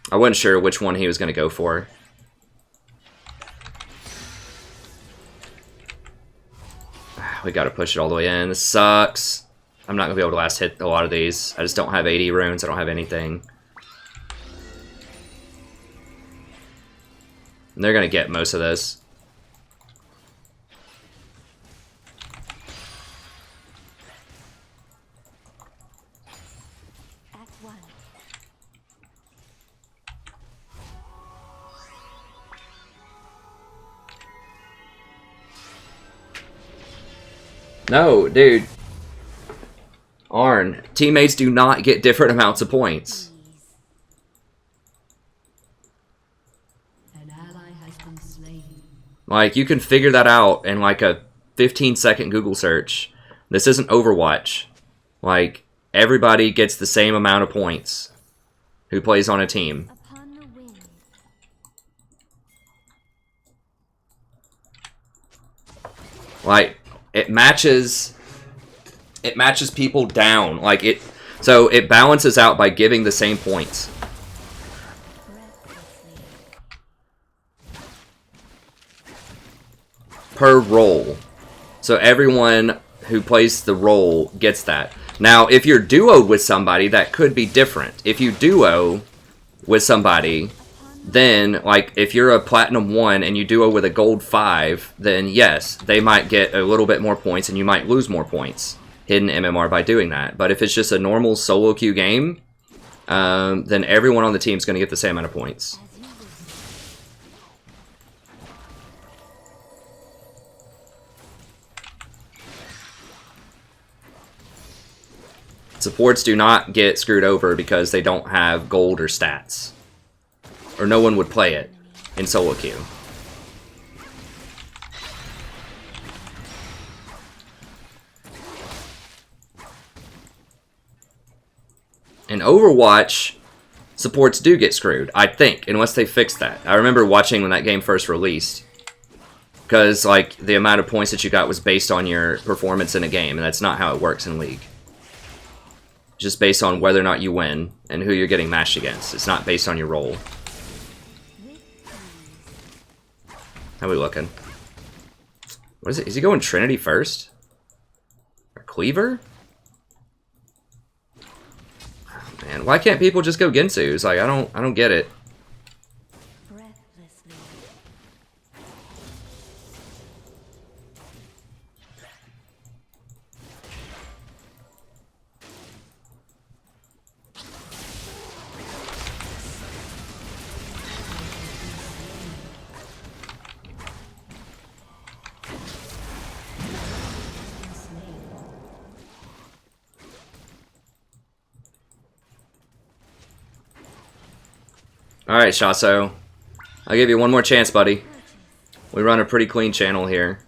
I wasn't sure which one he was going to go for. We got to push it all the way in. This sucks. I'm not going to be able to last hit a lot of these. I just don't have 80 runes. I don't have anything. And they're going to get most of this. No, dude. Arn, teammates do not get different amounts of points. An ally has been slain. Like, you can figure that out in like a 15-second Google search. This isn't Overwatch. Like, everybody gets the same amount of points who plays on a team. Like, it matches people down. Like, so it balances out by giving the same points. Per role. So everyone who plays the role gets that. Now, if you're duoed with somebody, that could be different. If you duo with somebody, then, like, if you're a Platinum 1 and you duo with a Gold 5, then yes, they might get a little bit more points and you might lose more points, hidden MMR, by doing that. But if it's just a normal solo queue game, then everyone on the team is going to get the same amount of points. Supports do not get screwed over because they don't have gold or stats. Or no one would play it in solo queue. In Overwatch, supports do get screwed, I think, unless they fix that. I remember watching when that game first released, because like the amount of points that you got was based on your performance in a game, and that's not how it works in League. Just based on whether or not you win and who you're getting matched against. It's not based on your role. How we looking? What is it? Is he going Trinity first? Or Cleaver? Oh, man, why can't people just go Gensu's? Like I don't get it. Alright, Shaso. I'll give you one more chance, buddy. We run a pretty clean channel here.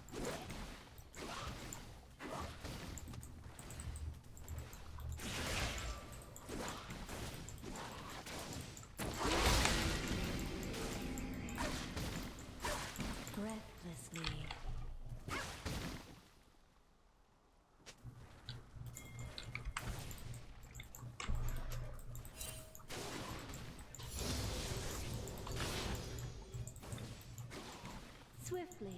Swiftly.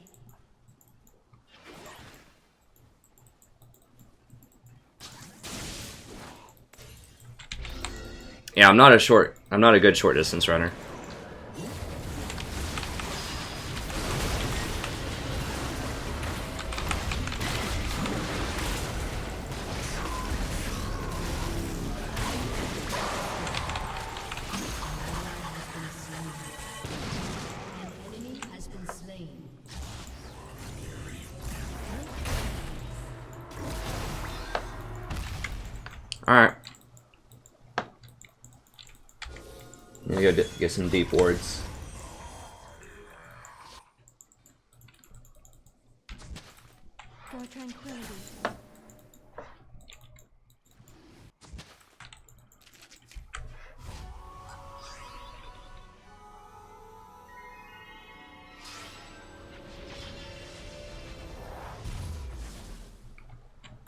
Yeah, I'm not a good short distance runner. Alright. Let me go get some deep wards. For tranquility.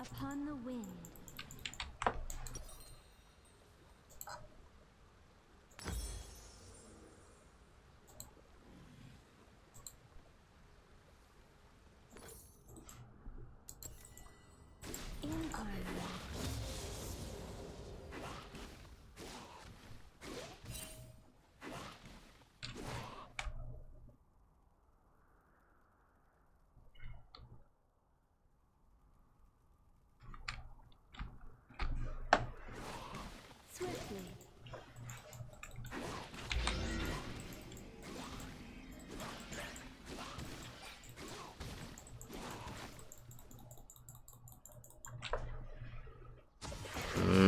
Upon the wind.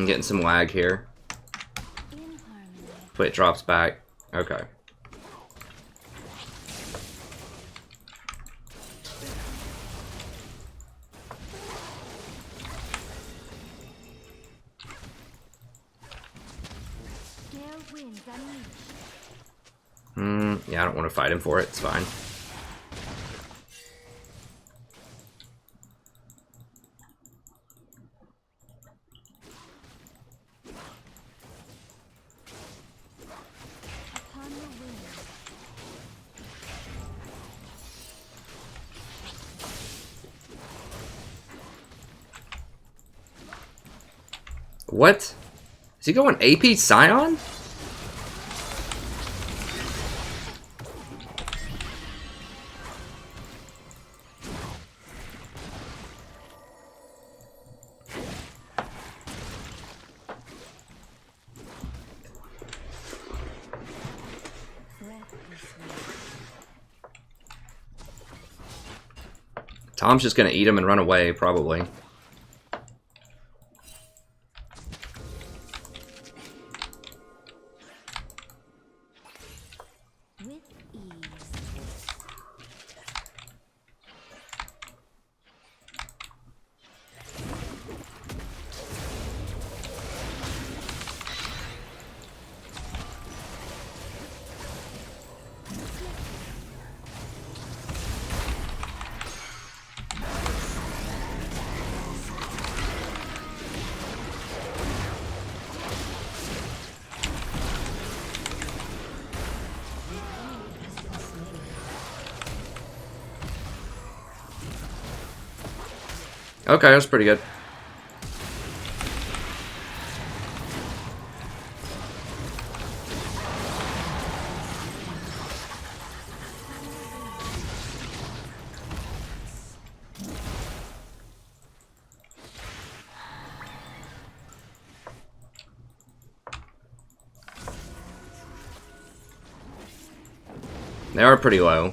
Getting some lag here. Wait, it drops back. Okay. Yeah, I don't want to fight him for it. It's fine. What? Is he going AP Scion? Tom's just gonna eat him and run away, probably. Okay, that's pretty good. They are pretty low.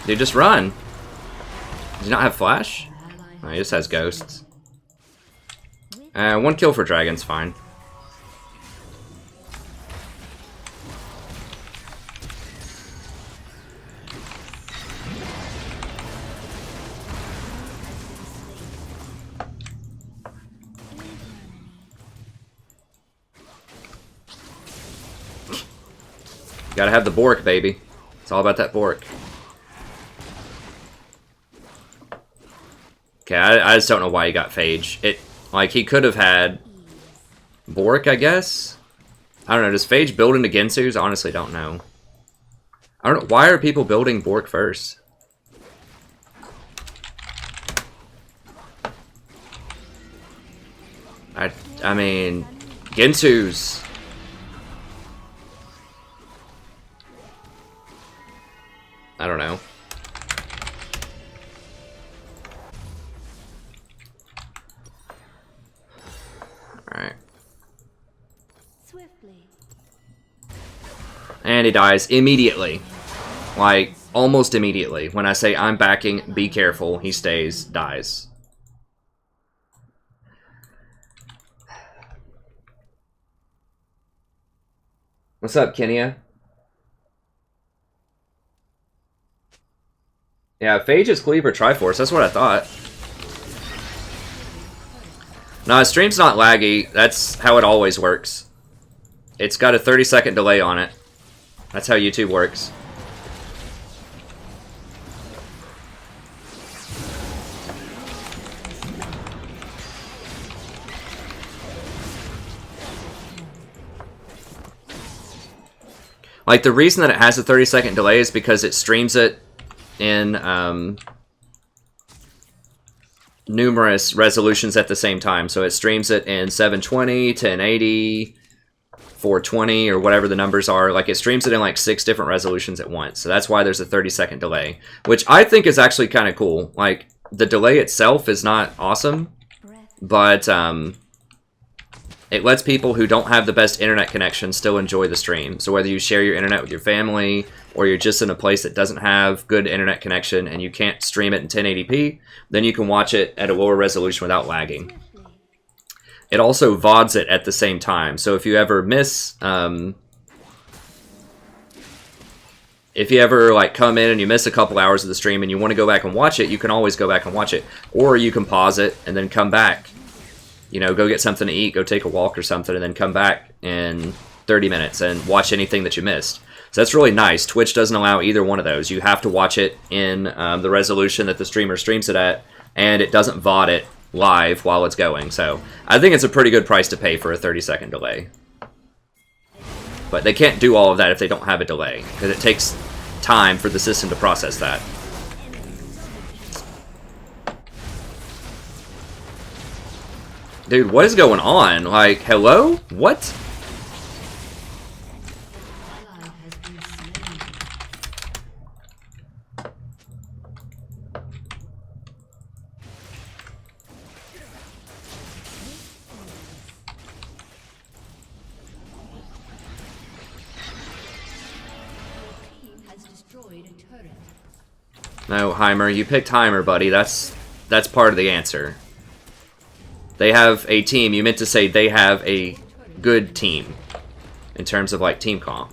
Dude, just run. Does he not have flash? Oh, he just has ghosts. 1 kill for dragon's fine. Gotta have the Bork, baby. It's all about that Bork. Okay, I just don't know why he got Phage. Like, he could have had Bork, I guess? I don't know, does Phage build into Gensu's? I honestly don't know. I don't know, why are people building Bork first? I mean, Gensu's... I don't know. Alright. And he dies immediately. Like, almost immediately. When I say I'm backing, be careful, he stays, dies. What's up, Kenya? Yeah, Phage is Cleaver Triforce, that's what I thought. No, his stream's not laggy. That's how it always works. It's got a 30-second delay on it. That's how YouTube works. Like, the reason that it has a 30-second delay is because it streams it in numerous resolutions at the same time. So it streams it in 720, 1080, 420, or whatever the numbers are. Like, it streams it in like 6 different resolutions at once. So that's why there's a 30-second delay, which I think is actually kind of cool. Like, the delay itself is not awesome, but it lets people who don't have the best internet connection still enjoy the stream. So whether you share your internet with your family, or you're just in a place that doesn't have good internet connection and you can't stream it in 1080p, then you can watch it at a lower resolution without lagging. It also VODs it at the same time. So if you ever miss, if you ever like come in and you miss a couple hours of the stream and you want to go back and watch it, you can always go back and watch it. Or you can pause it and then come back. You know, go get something to eat, go take a walk or something, and then come back in 30 minutes and watch anything that you missed. So that's really nice. Twitch doesn't allow either one of those. You have to watch it in the resolution that the streamer streams it at, and it doesn't VOD it live while it's going. So I think it's a pretty good price to pay for a 30-second delay. But they can't do all of that if they don't have a delay, because it takes time for the system to process that. Dude, what is going on? Like, hello? What? No, Heimer, you picked Heimer, buddy. That's part of the answer. They have a team. You meant to say they have a good team in terms of like team comp.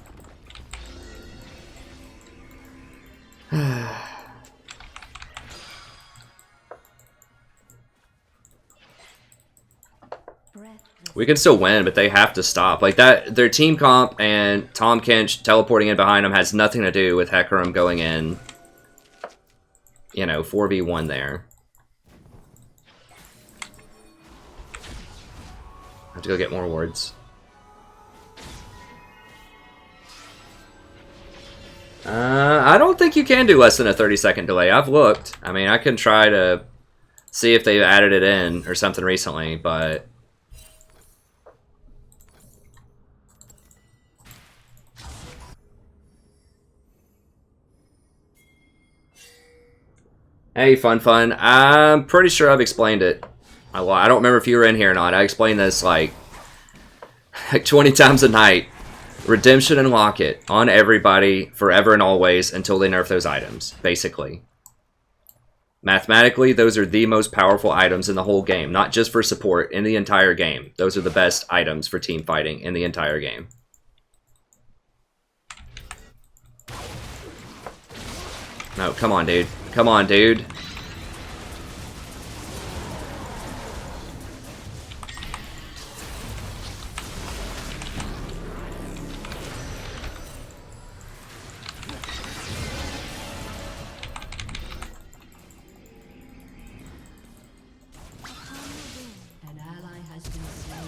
breathless. We can still win, but they have to stop. Like that, their team comp and Tom Kinch teleporting in behind them has nothing to do with Hecarim going in, you know, 4v1 there. I have to go get more wards. I don't think you can do less than a 30-second delay. I've looked. I mean, I can try to see if they've added it in or something recently, but... Hey, Fun. I'm pretty sure I've explained it a lot. I don't remember if you were in here or not. I explained this like 20 times a night. Redemption and Locket on everybody forever and always until they nerf those items, basically. Mathematically, those are the most powerful items in the whole game. Not just for support, in the entire game. Those are the best items for team fighting in the entire game. No, come on, dude. Come on, dude. An ally has been slain.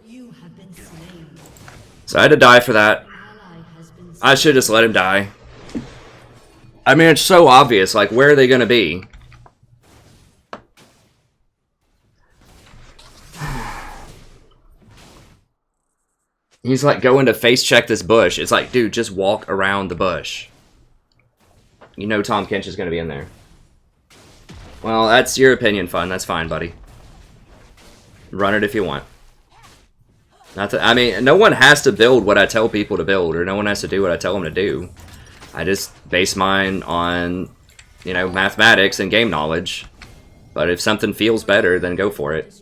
You have been slain. So I had to die for that. Ally has been slain. I should just let him die. I mean, it's so obvious. Like, where are they going to be? He's like going to face check this bush. It's like, dude, just walk around the bush. You know Tom Kinch is going to be in there. Well, that's your opinion, Fun. That's fine, buddy. Run it if you want. Not that, I mean, no one has to build what I tell people to build, or no one has to do what I tell them to do. I just base mine on, you know, mathematics and game knowledge. But if something feels better, then go for it.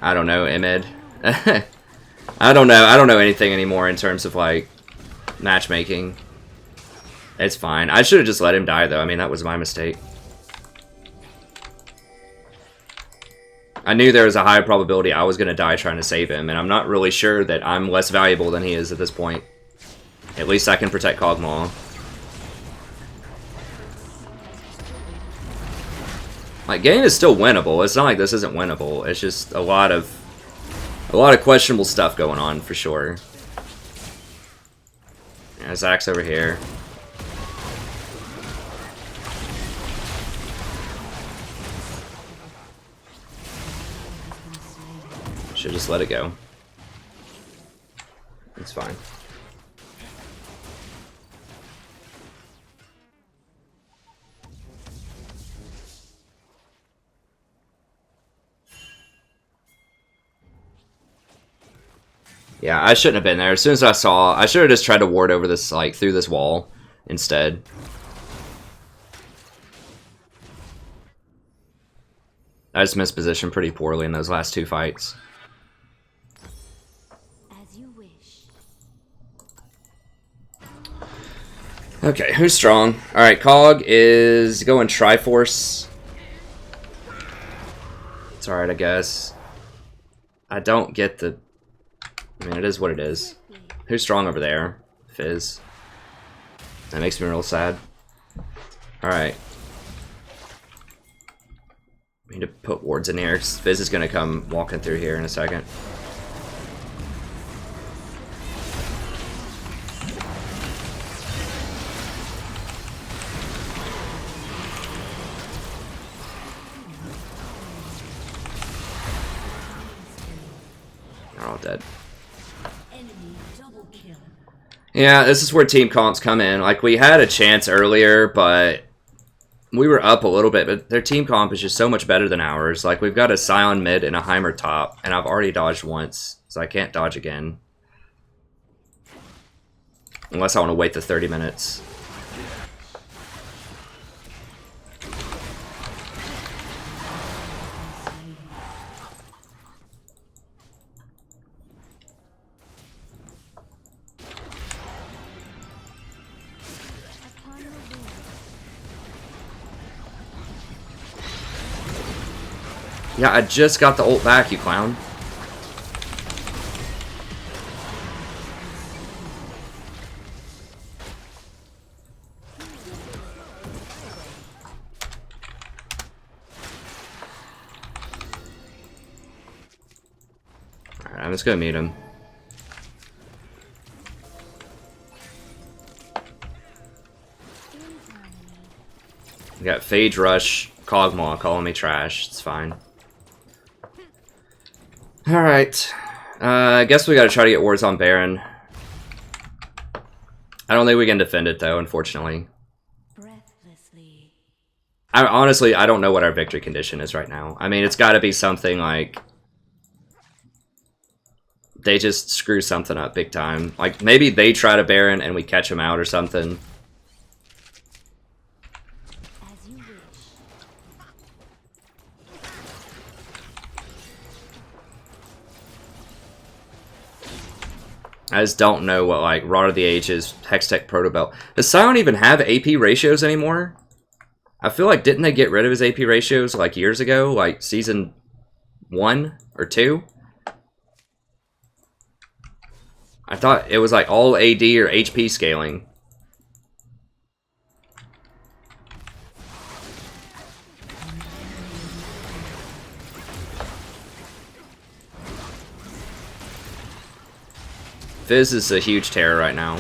I don't know, Ahmed. I don't know. I don't know anything anymore in terms of, like, matchmaking. It's fine. I should have just let him die, though. I mean, that was my mistake. I knew there was a high probability I was going to die trying to save him, and I'm not really sure that I'm less valuable than he is at this point. At least I can protect Kog'Maw. Like, game is still winnable. It's not like this isn't winnable. It's just a lot of questionable stuff going on, for sure. Yeah, Zach's over here. Should just let it go. It's fine. Yeah, I shouldn't have been there. As soon as I saw, I should have just tried to ward over this, like, through this wall instead. I just missed position pretty poorly in those last two fights. As you wish. Okay, who's strong? Alright, Cog is going Triforce. It's alright, I guess. I don't get the... I mean, it is what it is. Who's strong over there? Fizz. That makes me real sad. Alright. We need to put wards in here, 'cause Fizz is going to come walking through here in a second. They're all dead. Yeah, this is where team comps come in. Like, we had a chance earlier, but we were up a little bit, but their team comp is just so much better than ours. Like, we've got a Scion mid and a Heimer top, and I've already dodged once, so I can't dodge again. Unless I want to wait the 30 minutes. Yeah, I just got the ult back, you clown. Alright, I'm just gonna mute him. We got Phage Rush, Kog'Maw calling me trash. It's fine. Alright. I guess we gotta try to get wards on Baron. I don't think we can defend it though, unfortunately. Breathlessly. Honestly, I don't know what our victory condition is right now. I mean, it's gotta be something like... they just screw something up big time. Like, maybe they try to Baron and we catch them out or something. As you wish. I just don't know what, like, Rod of the Ages, Hextech Protobelt. Does Sion even have AP ratios anymore? I feel like, didn't they get rid of his AP ratios, like, years ago? Like, season 1 or 2? I thought it was, like, all AD or HP scaling. Fizz is a huge terror right now.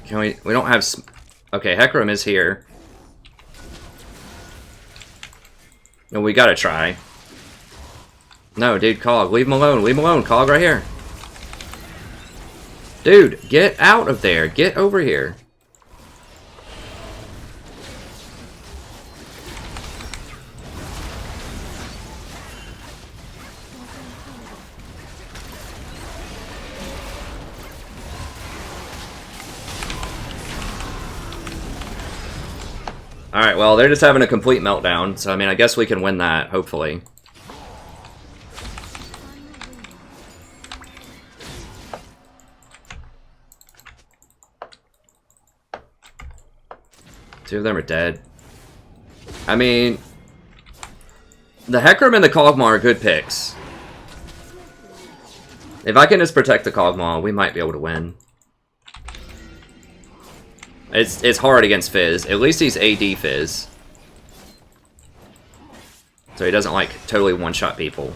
Can we don't have... Okay, Hecarim is here. No, we gotta try. No, dude, Cog, leave him alone. Leave him alone. Cog right here. Dude, get out of there. Get over here. Alright, well, they're just having a complete meltdown, so I mean, I guess we can win that, hopefully. Two of them are dead. I mean, the Hecarim and the Kog'Maw are good picks. If I can just protect the Kog'Maw, we might be able to win. It's hard against Fizz. At least he's AD Fizz. So he doesn't, like, totally one-shot people.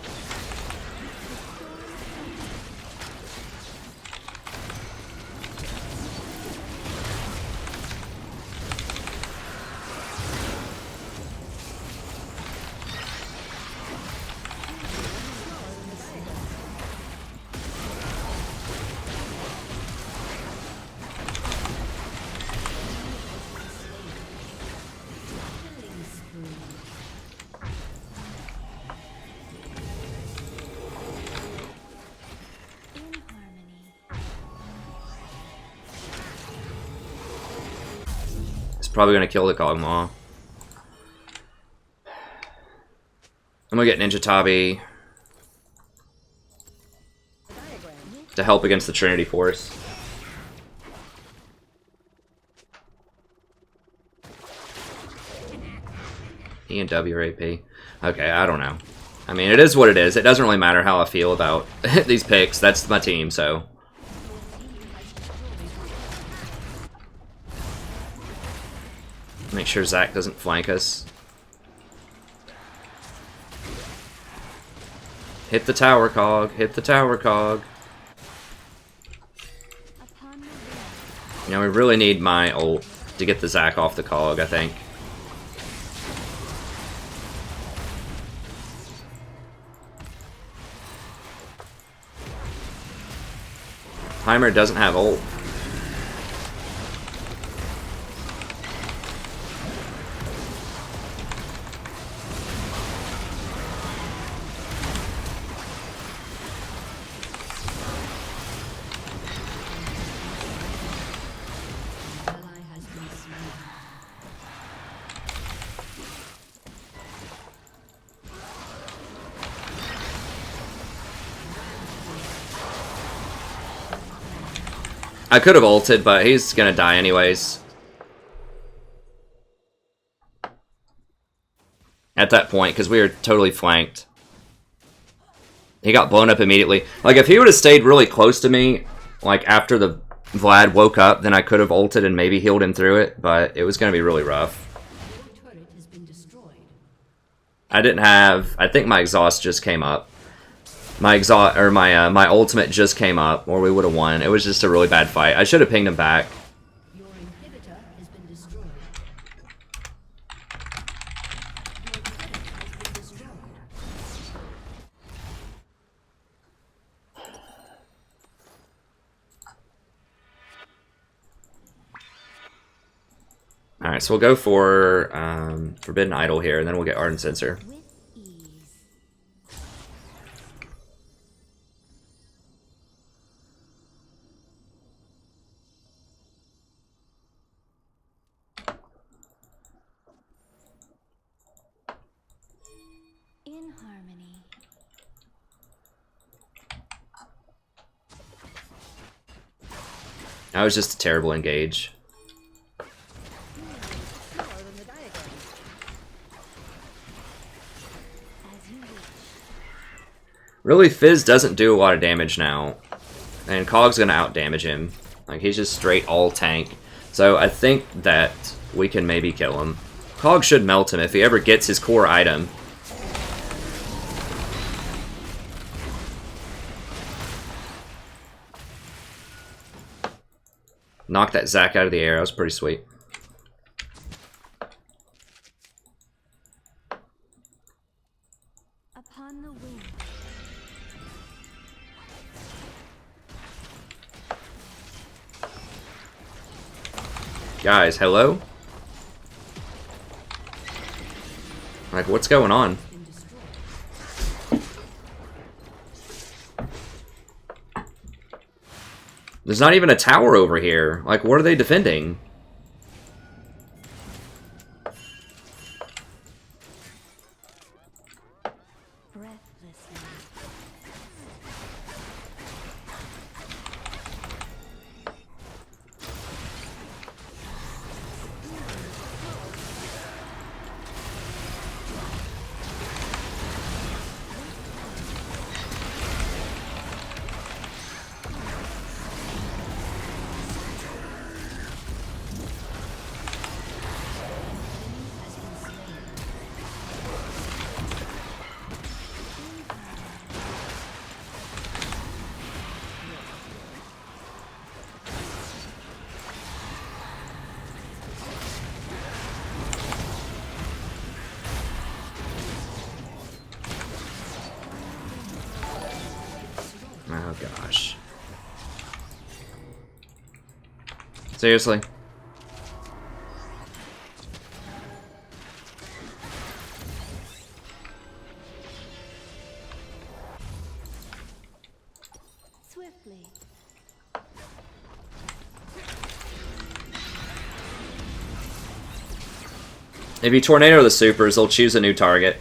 Probably gonna kill the Kog'Maw. I'm gonna get Ninja Tabi to help against the Trinity Force. E and W or AP. Okay, I don't know. I mean, it is what it is. It doesn't really matter how I feel about these picks. That's my team, so... Make sure Zach doesn't flank us. Hit the tower, Cog. Hit the tower, Cog. Now we really need my ult to get the Zach off the Cog, I think. Heimer doesn't have ult. Ally has been slain. I could have ulted, but he's gonna die anyways. At that point, because we were totally flanked. He got blown up immediately. Like, if he would have stayed really close to me, like, after the Vlad woke up, then I could have ulted and maybe healed him through it, but it was gonna be really rough. Your turret has been destroyed. I didn't have... I think my exhaust just came up. My exhaust... or my ultimate just came up, or we would have won. It was just a really bad fight. I should have pinged him back. Your inhibitor has been destroyed. Alright, so we'll go for Forbidden Idol here, and then we'll get Ardent Sensor. With ease. In harmony. That was just a terrible engage. As you wish. Really, Fizz doesn't do a lot of damage now. And Cog's gonna out-damage him. Like, he's just straight all tank. So I think that we can maybe kill him. Cog should melt him if he ever gets his core item. Knock that Zac out of the air. That was pretty sweet. Upon the wing. Guys, hello? Like, what's going on? There's not even a tower over here. Like, what are they defending? Breathlessly. Oh gosh. Seriously? Swiftly. If you tornado the supers, they'll choose a new target.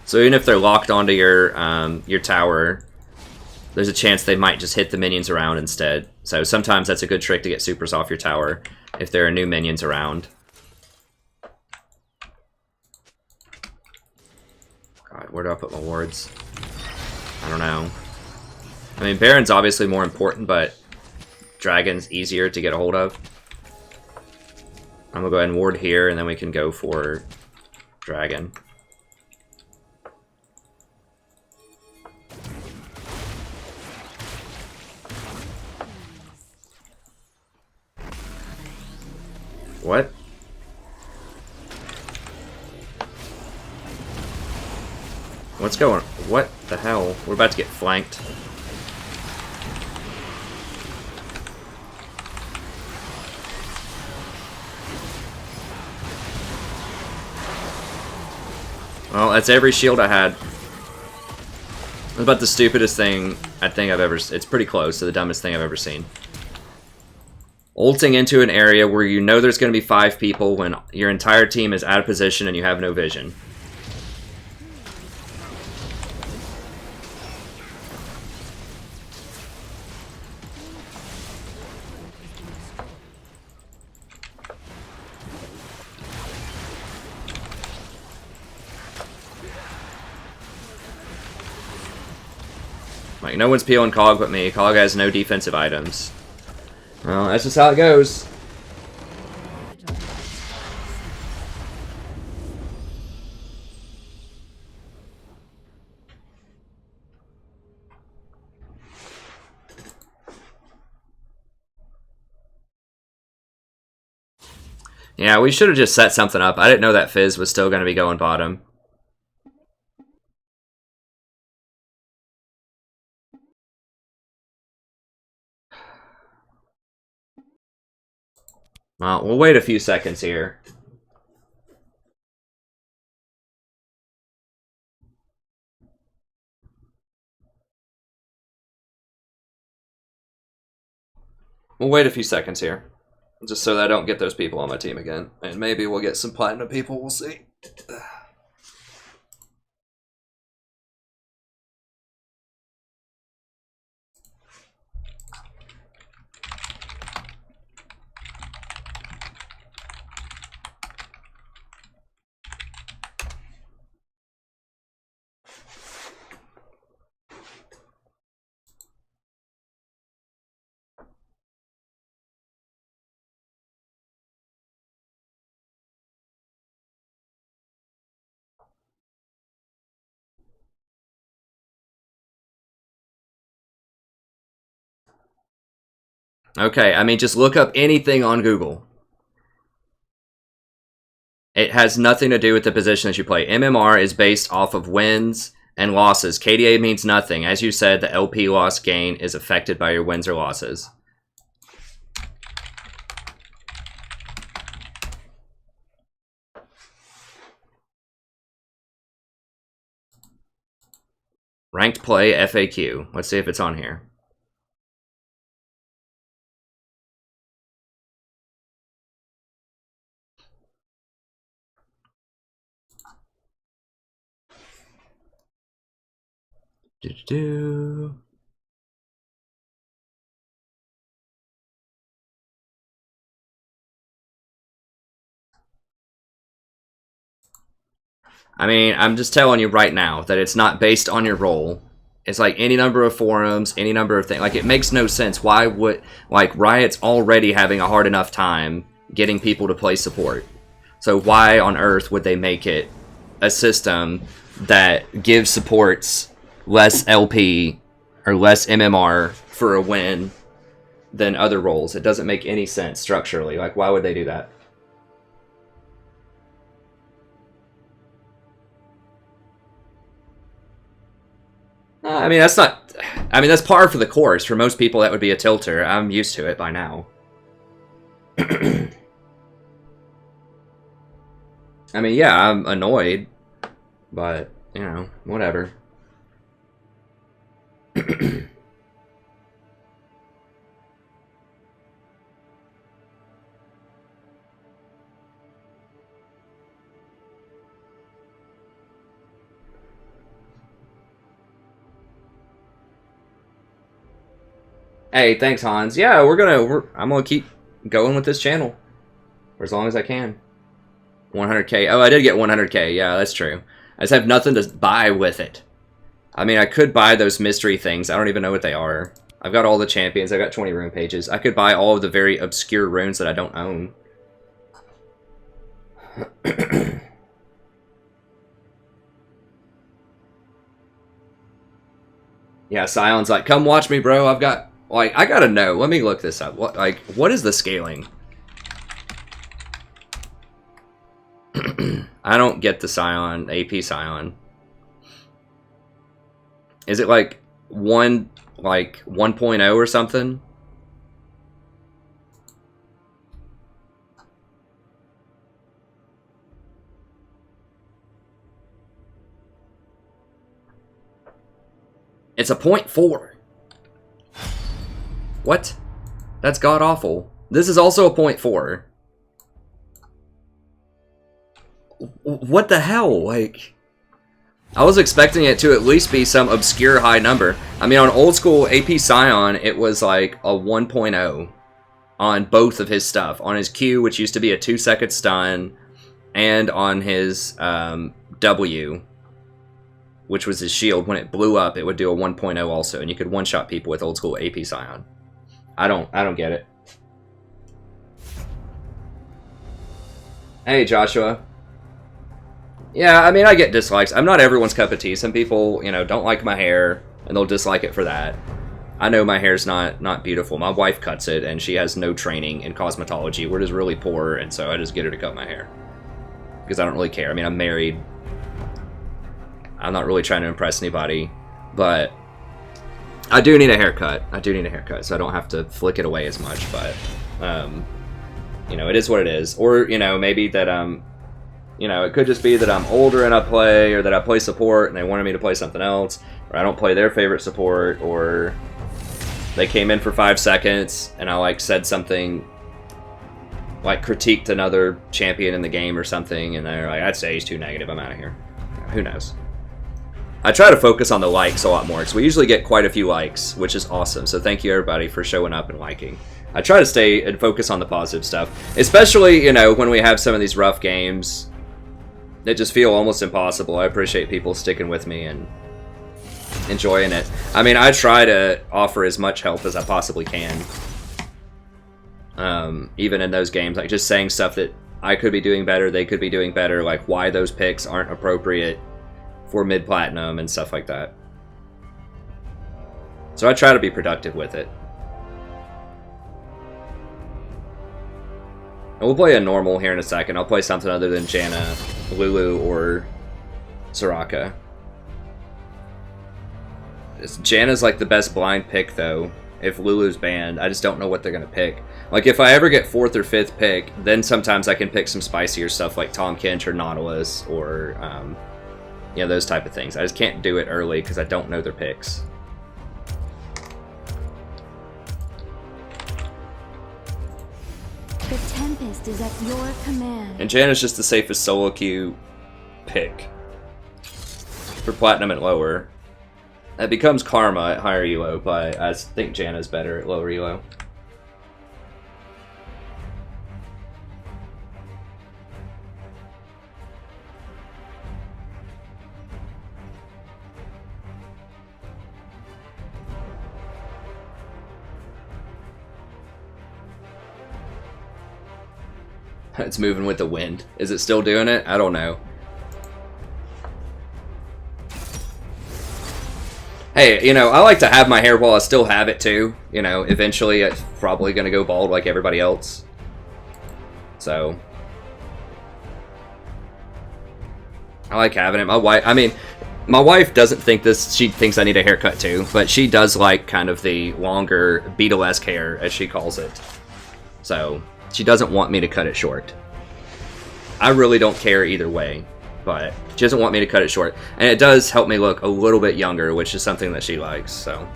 So even if they're locked onto your tower, there's a chance they might just hit the minions around instead. So sometimes that's a good trick to get supers off your tower if there are new minions around. God, where do I put my wards? I don't know. I mean, Baron's obviously more important, but Dragon's easier to get a hold of. I'm gonna go ahead and ward here, and then we can go for Dragon. What? What's going on? What the hell? We're about to get flanked. Well, that's every shield I had. It's about the stupidest thing I think I've ever... It's pretty close to the dumbest thing I've ever seen. Ulting into an area where you know there's going to be 5 people when your entire team is out of position and you have no vision. Like, no one's peeling Cog but me. Cog has no defensive items. Well, that's just how it goes. Yeah, we should have just set something up. I didn't know that Fizz was still going to be going bottom. Well, we'll wait a few seconds here. We'll wait a few seconds here. Just so that I don't get those people on my team again. And maybe we'll get some platinum people, we'll see. Okay, I mean, just look up anything on Google. It has nothing to do with the position that you play. MMR is based off of wins and losses. KDA means nothing. As you said, the LP loss gain is affected by your wins or losses. Ranked play FAQ. Let's see if it's on here. Do-do-do. I mean, I'm just telling you right now that it's not based on your role. It's like any number of forums, any number of things. Like, it makes no sense. Why would... Like, Riot's already having a hard enough time getting people to play support. So why on earth would they make it a system that gives supports less LP or less MMR for a win than other roles? It doesn't make any sense structurally. Like, why would they do that? I mean, that's not... I mean, that's par for the course. For most people, that would be a tilter. I'm used to it by now. I mean, yeah, I'm annoyed. But, you know, whatever. Hey, thanks, Hans. Yeah, I'm gonna keep going with this channel for as long as I can. 100k. Oh, I did get 100k. Yeah, that's true. I just have nothing to buy with it. I mean, I could buy those mystery things. I don't even know what they are. I've got all the champions. I've got 20 rune pages. I could buy all of the very obscure runes that I don't own. Yeah, Sion's like, come watch me, bro. I've got... Like, I gotta know. Let me look this up. What is the scaling? I don't get the Sion, AP Sion. Is it like 1.0 or something? It's a 0.4. What? That's god awful. This is also a 0.4. What the hell? Like, I was expecting it to at least be some obscure high number. I mean, on old school AP Scion, it was like a 1.0 on both of his stuff. On his Q, which used to be a 2-second stun, and on his W, which was his shield. When it blew up, it would do a 1.0 also, and you could one-shot people with old school AP Scion. I don't get it. Hey, Joshua. Yeah, I mean, I get dislikes. I'm not everyone's cup of tea. Some people, you know, don't like my hair, and they'll dislike it for that. I know my hair's not beautiful. My wife cuts it, and she has no training in cosmetology. We're just really poor, and so I just get her to cut my hair. Because I don't really care. I mean, I'm married. I'm not really trying to impress anybody, but I do need a haircut. I do need a haircut, so I don't have to flick it away as much, but, you know, it is what it is. Or, you know, maybe that, you know, it could just be that I'm older and I play, or that I play support and they wanted me to play something else, or I don't play their favorite support, or they came in for 5 seconds and I, like, said something, like, critiqued another champion in the game or something, and they're like, I'd say he's too negative, I'm out of here. Who knows? I try to focus on the likes a lot more, because we usually get quite a few likes, which is awesome, so thank you everybody for showing up and liking. I try to stay and focus on the positive stuff, especially, you know, when we have some of these rough games that just feel almost impossible. I appreciate people sticking with me and enjoying it. I mean, I try to offer as much help as I possibly can. Even in those games, like just saying stuff that I could be doing better, they could be doing better, like why those picks aren't appropriate for mid-platinum and stuff like that. So I try to be productive with it. And we'll play a normal here in a second. I'll play something other than Janna, Lulu, or Soraka. Janna's like the best blind pick, though, if Lulu's banned. I just don't know what they're going to pick. Like, if I ever get 4th or 5th pick, then sometimes I can pick some spicier stuff like Tom Kench or Nautilus or, you know, those type of things. I just can't do it early because I don't know their picks. The Tempest is at your command. And Janna's just the safest solo queue pick for Platinum and lower. It becomes Karma at higher elo, but I think Janna's better at lower elo. It's moving with the wind. Is it still doing it? I don't know. Hey, you know, I like to have my hair while I still have it too. You know, eventually it's probably going to go bald like everybody else. So I like having it. My wife doesn't think this. She thinks I need a haircut too, but she does like kind of the longer Beetle-esque hair, as she calls it. So she doesn't want me to cut it short. I really don't care either way, but she doesn't want me to cut it short. And it does help me look a little bit younger, which is something that she likes, so.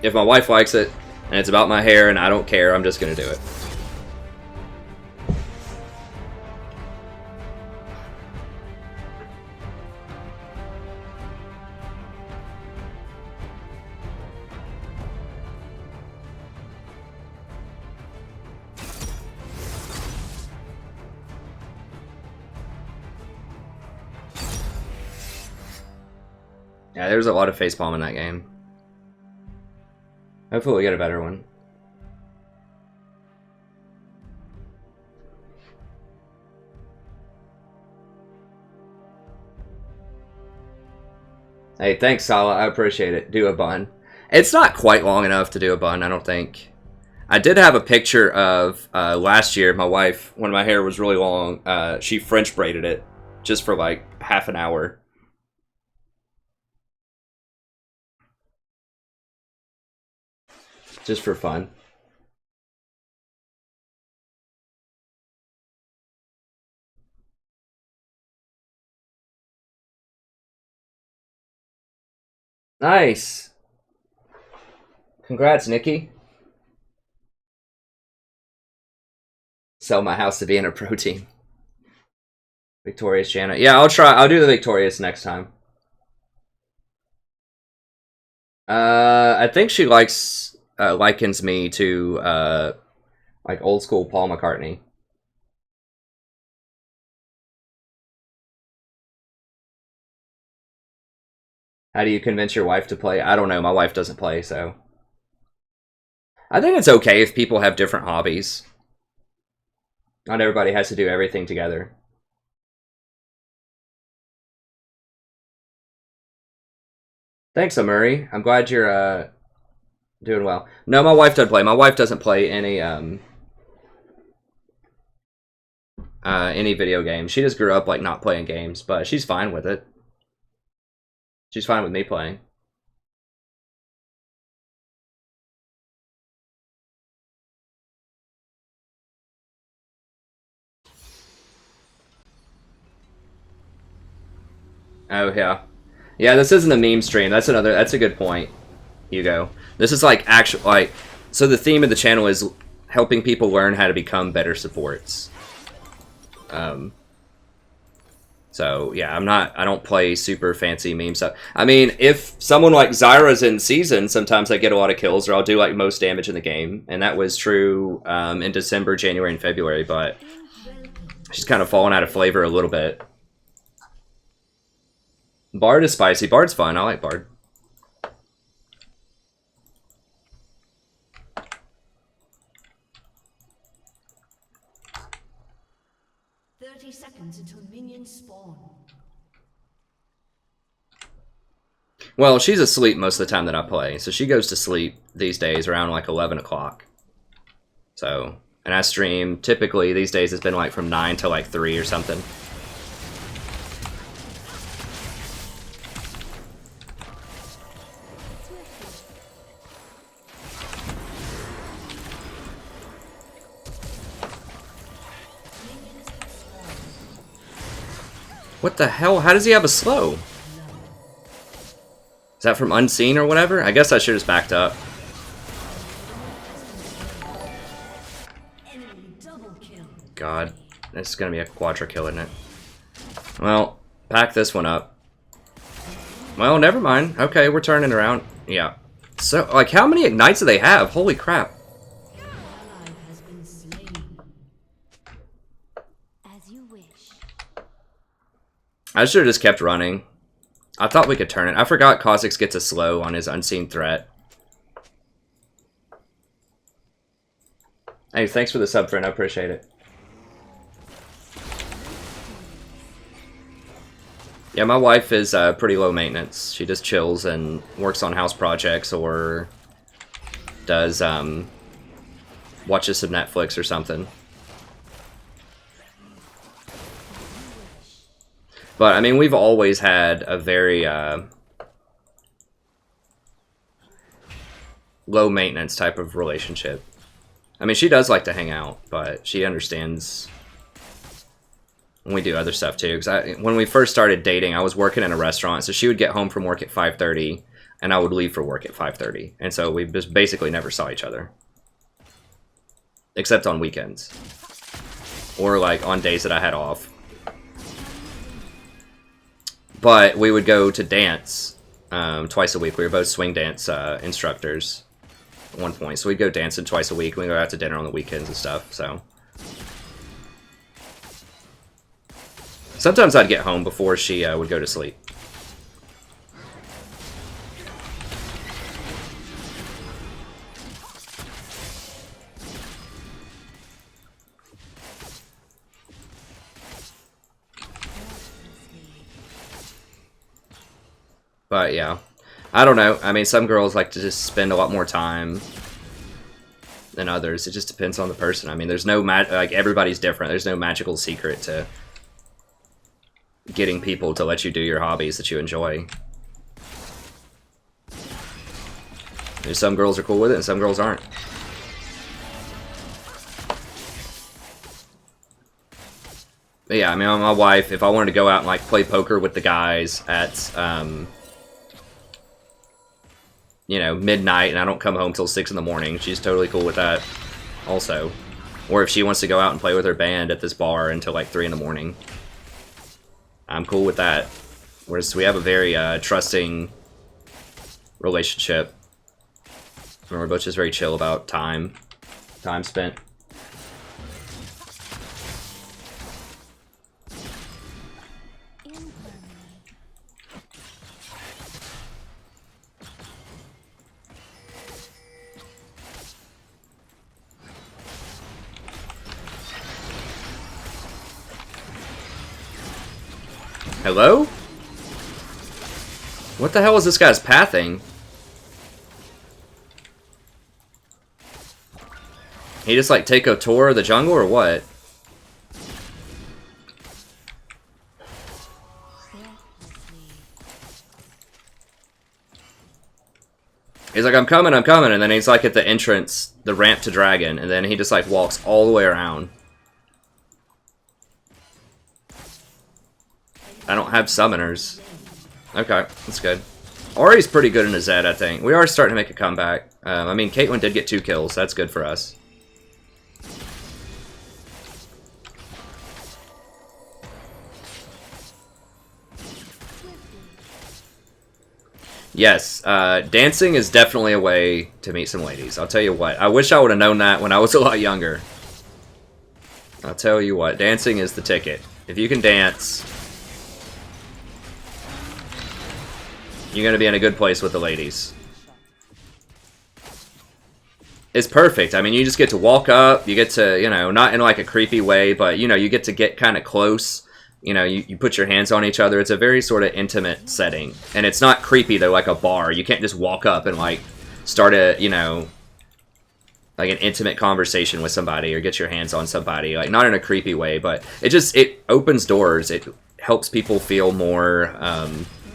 If my wife likes it, and it's about my hair and I don't care, I'm just going to do it. Yeah, there's a lot of facepalm in that game. Hopefully we get a better one. Hey, thanks, Sala. I appreciate it. Do a bun. It's not quite long enough to do a bun, I don't think. I did have a picture of last year, my wife, when my hair was really long, she French braided it just for like half an hour. Just for fun. Nice. Congrats, Nikki. Sell my house to be in a pro team. Victorious Janna. Yeah, I'll try. I'll do the Victorious next time. I think she likens me to like old school Paul McCartney. How do you convince your wife to play? I don't know. My wife doesn't play, so I think it's okay if people have different hobbies. Not everybody has to do everything together. Thanks, Amuri. I'm glad you're doing well. No, my wife doesn't play. My wife doesn't play any video games. She just grew up like not playing games, but she's fine with it. She's fine with me playing. Oh yeah. Yeah, this isn't a meme stream. That's a good point, Hugo. This is like so the theme of the channel is helping people learn how to become better supports. So yeah, I don't play super fancy meme stuff. I mean, if someone like Zyra's in season, sometimes I get a lot of kills, or I'll do like most damage in the game, and that was true in December, January, and February. But she's kind of fallen out of flavor a little bit. Bard is spicy. Bard's fun. I like Bard. Seconds until minions spawn. Well, she's asleep most of the time that I play, so she goes to sleep these days around like 11 o'clock. So, and I stream, typically these days it's been like from 9 to like 3 or something. What the hell? How does he have a slow? Is that from Unseen or whatever? I guess I should have just backed up. God, this is gonna be a quadra kill, isn't it? Well, pack this one up. Well, never mind. Okay, we're turning around. Yeah. So, like, how many ignites do they have? Holy crap. I should have just kept running. I thought we could turn it. I forgot Kha'Zix gets a slow on his Unseen Threat. Hey, thanks for the sub, friend. I appreciate it. Yeah, my wife is pretty low maintenance. She just chills and works on house projects or does watches some Netflix or something. But, I mean, we've always had a very low-maintenance type of relationship. I mean, she does like to hang out, but she understands when we do other stuff, too. Because when we first started dating, I was working in a restaurant, so she would get home from work at 5:30, and I would leave for work at 5:30. And so we just basically never saw each other. Except on weekends. Or, like, on days that I had off. But we would go to dance twice a week. We were both swing dance instructors at one point. So we'd go dancing twice a week. We'd go out to dinner on the weekends and stuff. So sometimes I'd get home before she would go to sleep. But yeah, I don't know. I mean, some girls like to just spend a lot more time than others. It just depends on the person. I mean, there's no like everybody's different. There's no magical secret to getting people to let you do your hobbies that you enjoy. There's some girls are cool with it and some girls aren't. But yeah, I mean, my wife, if I wanted to go out and like play poker with the guys at you know, midnight and I don't come home till 6 in the morning, she's totally cool with that also. Or if she wants to go out and play with her band at this bar until like 3 in the morning, I'm cool with that. Whereas we have a very trusting relationship. And we're both just very chill about time spent. Hello? What the hell is this guy's pathing? He just like take a tour of the jungle or what? He's like, I'm coming, and then he's like at the entrance, the ramp to dragon, and then he just like walks all the way around. I don't have summoners. Okay, that's good. Ori's pretty good in a Zed, I think. We are starting to make a comeback. I mean, Caitlyn did get 2 kills. That's good for us. Yes, dancing is definitely a way to meet some ladies. I'll tell you what. I wish I would have known that when I was a lot younger. I'll tell you what. Dancing is the ticket. If you can dance, you're going to be in a good place with the ladies. It's perfect. I mean, you just get to walk up. You get to, you know, not in like a creepy way, but, you know, you get to get kind of close. You know, you put your hands on each other. It's a very sort of intimate setting. And it's not creepy, though, like a bar. You can't just walk up and, like, start a, you know, like an intimate conversation with somebody or get your hands on somebody. Like, not in a creepy way, but it opens doors. It helps people feel more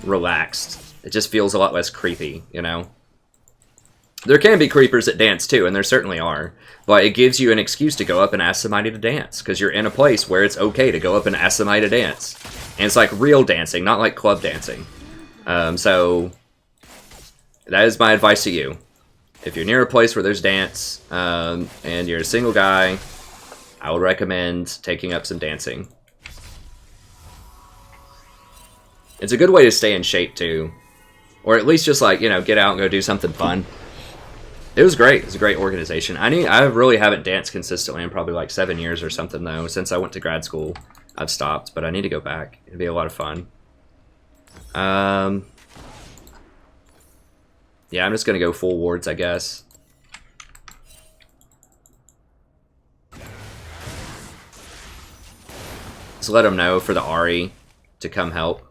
relaxed. It just feels a lot less creepy, you know? There can be creepers that dance, too, and there certainly are. But it gives you an excuse to go up and ask somebody to dance, because you're in a place where it's okay to go up and ask somebody to dance. And it's like real dancing, not like club dancing. So, that is my advice to you. If you're near a place where there's dance, and you're a single guy, I would recommend taking up some dancing. It's a good way to stay in shape, too. Or at least just, like, you know, get out and go do something fun. It was great. It was a great organization. I really haven't danced consistently in probably like 7 years or something, though. Since I went to grad school, I've stopped, but I need to go back. It'd be a lot of fun. Yeah, I'm just going to go full wards, I guess. Just let them know for the Ahri to come help.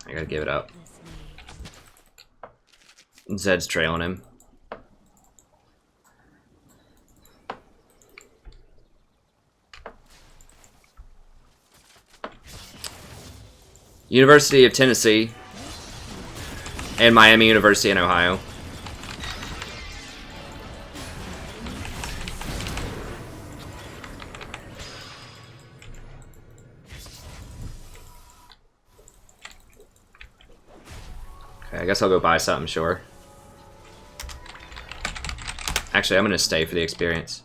I gotta give it up. Zed's trailing him. University of Tennessee and Miami University in Ohio. I guess I'll go buy something, sure. Actually, I'm going to stay for the experience.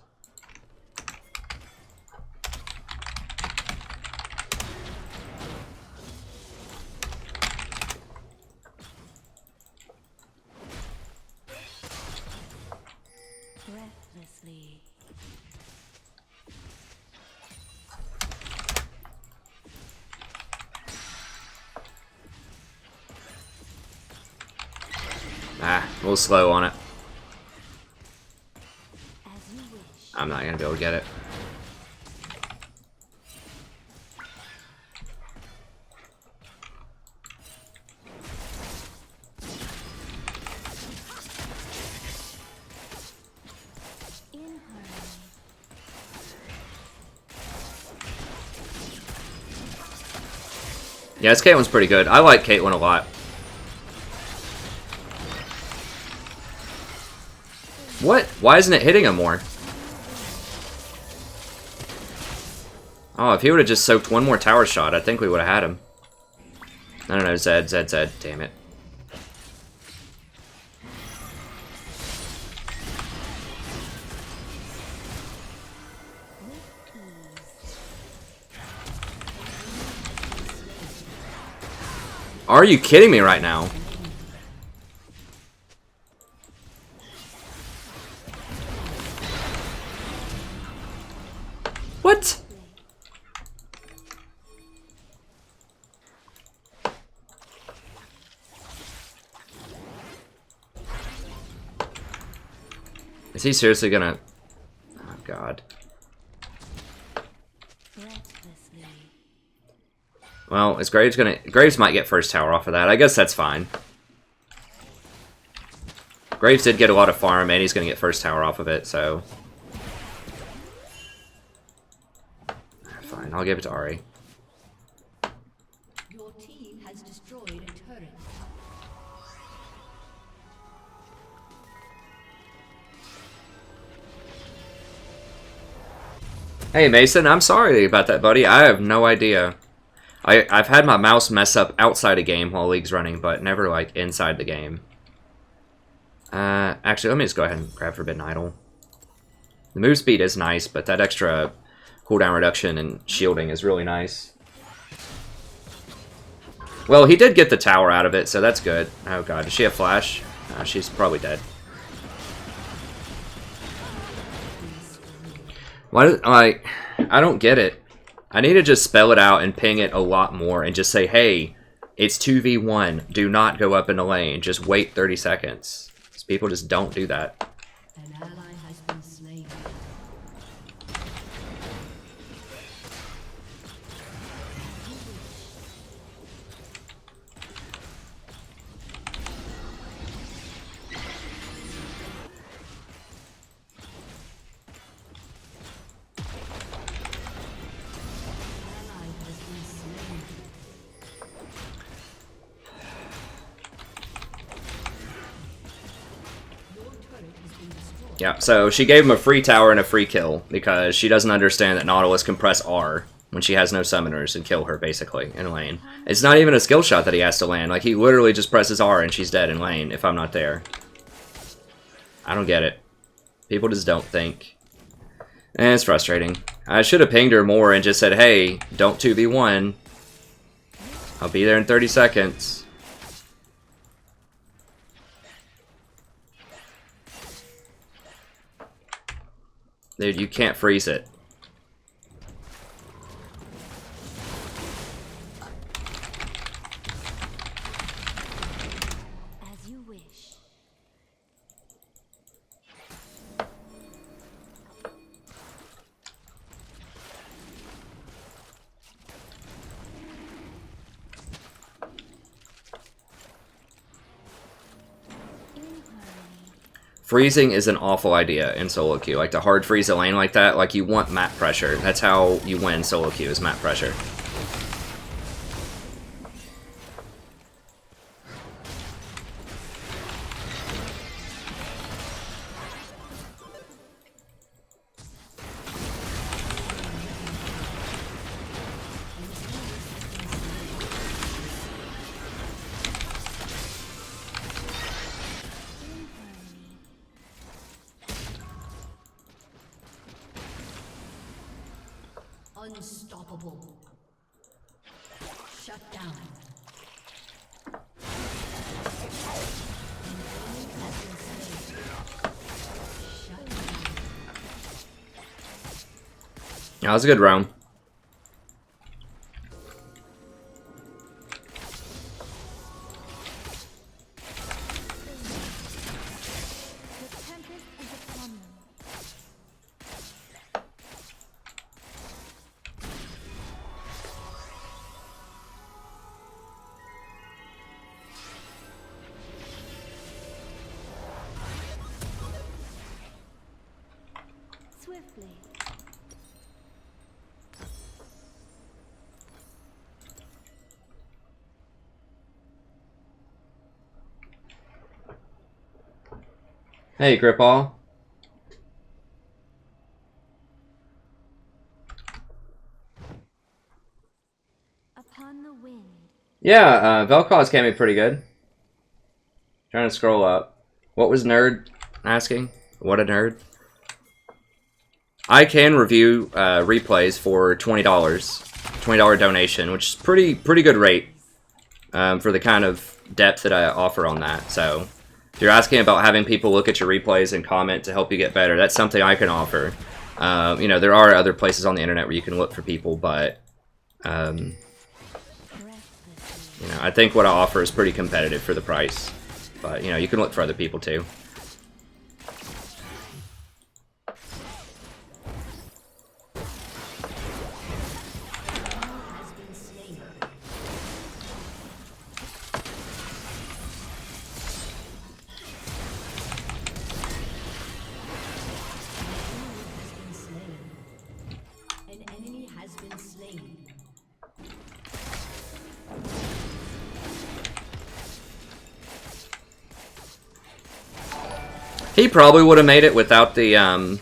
Breathlessly. Ah, a little slow on it. As you wish. I'm not gonna be able to get it. Yeah, this Caitlyn's pretty good. I like Caitlyn a lot. What? Why isn't it hitting him more? Oh, if he would have just soaked one more tower shot, I think we would have had him. I don't know, Zed. Damn it. Are you kidding me right now? What? Is he seriously gonna... Oh, God. Well, is Graves gonna... Graves might get first tower off of that. I guess that's fine. Graves did get a lot of farm, and he's gonna get first tower off of it, so... Fine, I'll give it to Ari. Your team has destroyed a turret. Hey Mason, I'm sorry about that, buddy. I have no idea. I've had my mouse mess up outside a game while League's running, but never, like, inside the game. Actually, let me just go ahead and grab Forbidden Idol. The move speed is nice, but that extra cooldown reduction and shielding is really nice. Well, he did get the tower out of it, so that's good. Oh god, does she have flash? She's probably dead. Why does, like, I don't get it. I need to just spell it out and ping it a lot more and just say, hey, it's 2v1. Do not go up in the lane. Just wait 30 seconds. Because people just don't do that. An ally has been slain. Yeah, so she gave him a free tower and a free kill because she doesn't understand that Nautilus can press R when she has no summoners and kill her, basically, in lane. It's not even a skill shot that he has to land. Like, he literally just presses R and she's dead in lane if I'm not there. I don't get it. People just don't think. And it's frustrating. I should have pinged her more and just said, hey, don't 2v1. I'll be there in 30 seconds. Dude, you can't freeze it. As you wish. Freezing is an awful idea in solo queue. Like, to hard freeze a lane like that, like, you want map pressure. That's how you win solo queue, is map pressure. Unstoppable. Shut down. Yeah, that was a good round. Swiftly. Hey, Gripall. Upon the wind. Yeah, Vel'Koz came in pretty good. Trying to scroll up. What was Nerd asking? What a nerd. I can review replays for $20. $20 donation, which is pretty good rate for the kind of depth that I offer on that. So if you're asking about having people look at your replays and comment to help you get better, that's something I can offer. You know, there are other places on the internet where you can look for people, but you know, I think what I offer is pretty competitive for the price. But you know, you can look for other people too. He probably would have made it without the ult.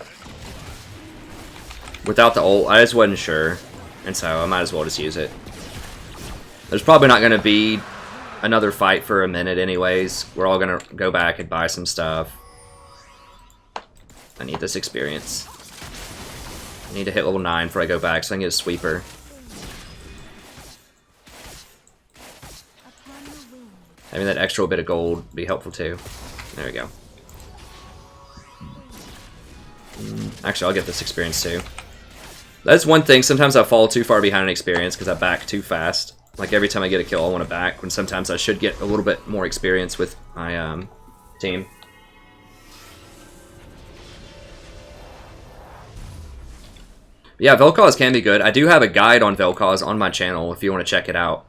I just wasn't sure, and so I might as well just use it. There's probably not going to be another fight for a minute anyways. We're all going to go back and buy some stuff. I need this experience. I need to hit level 9 before I go back so I can get a sweeper. Having that extra bit of gold would be helpful too. There we go. Actually, I'll get this experience too. That's one thing. Sometimes I fall too far behind an experience because I back too fast. Like every time I get a kill, I want to back. When sometimes I should get a little bit more experience with my team. But yeah, Vel'Koz can be good. I do have a guide on Vel'Koz on my channel if you want to check it out.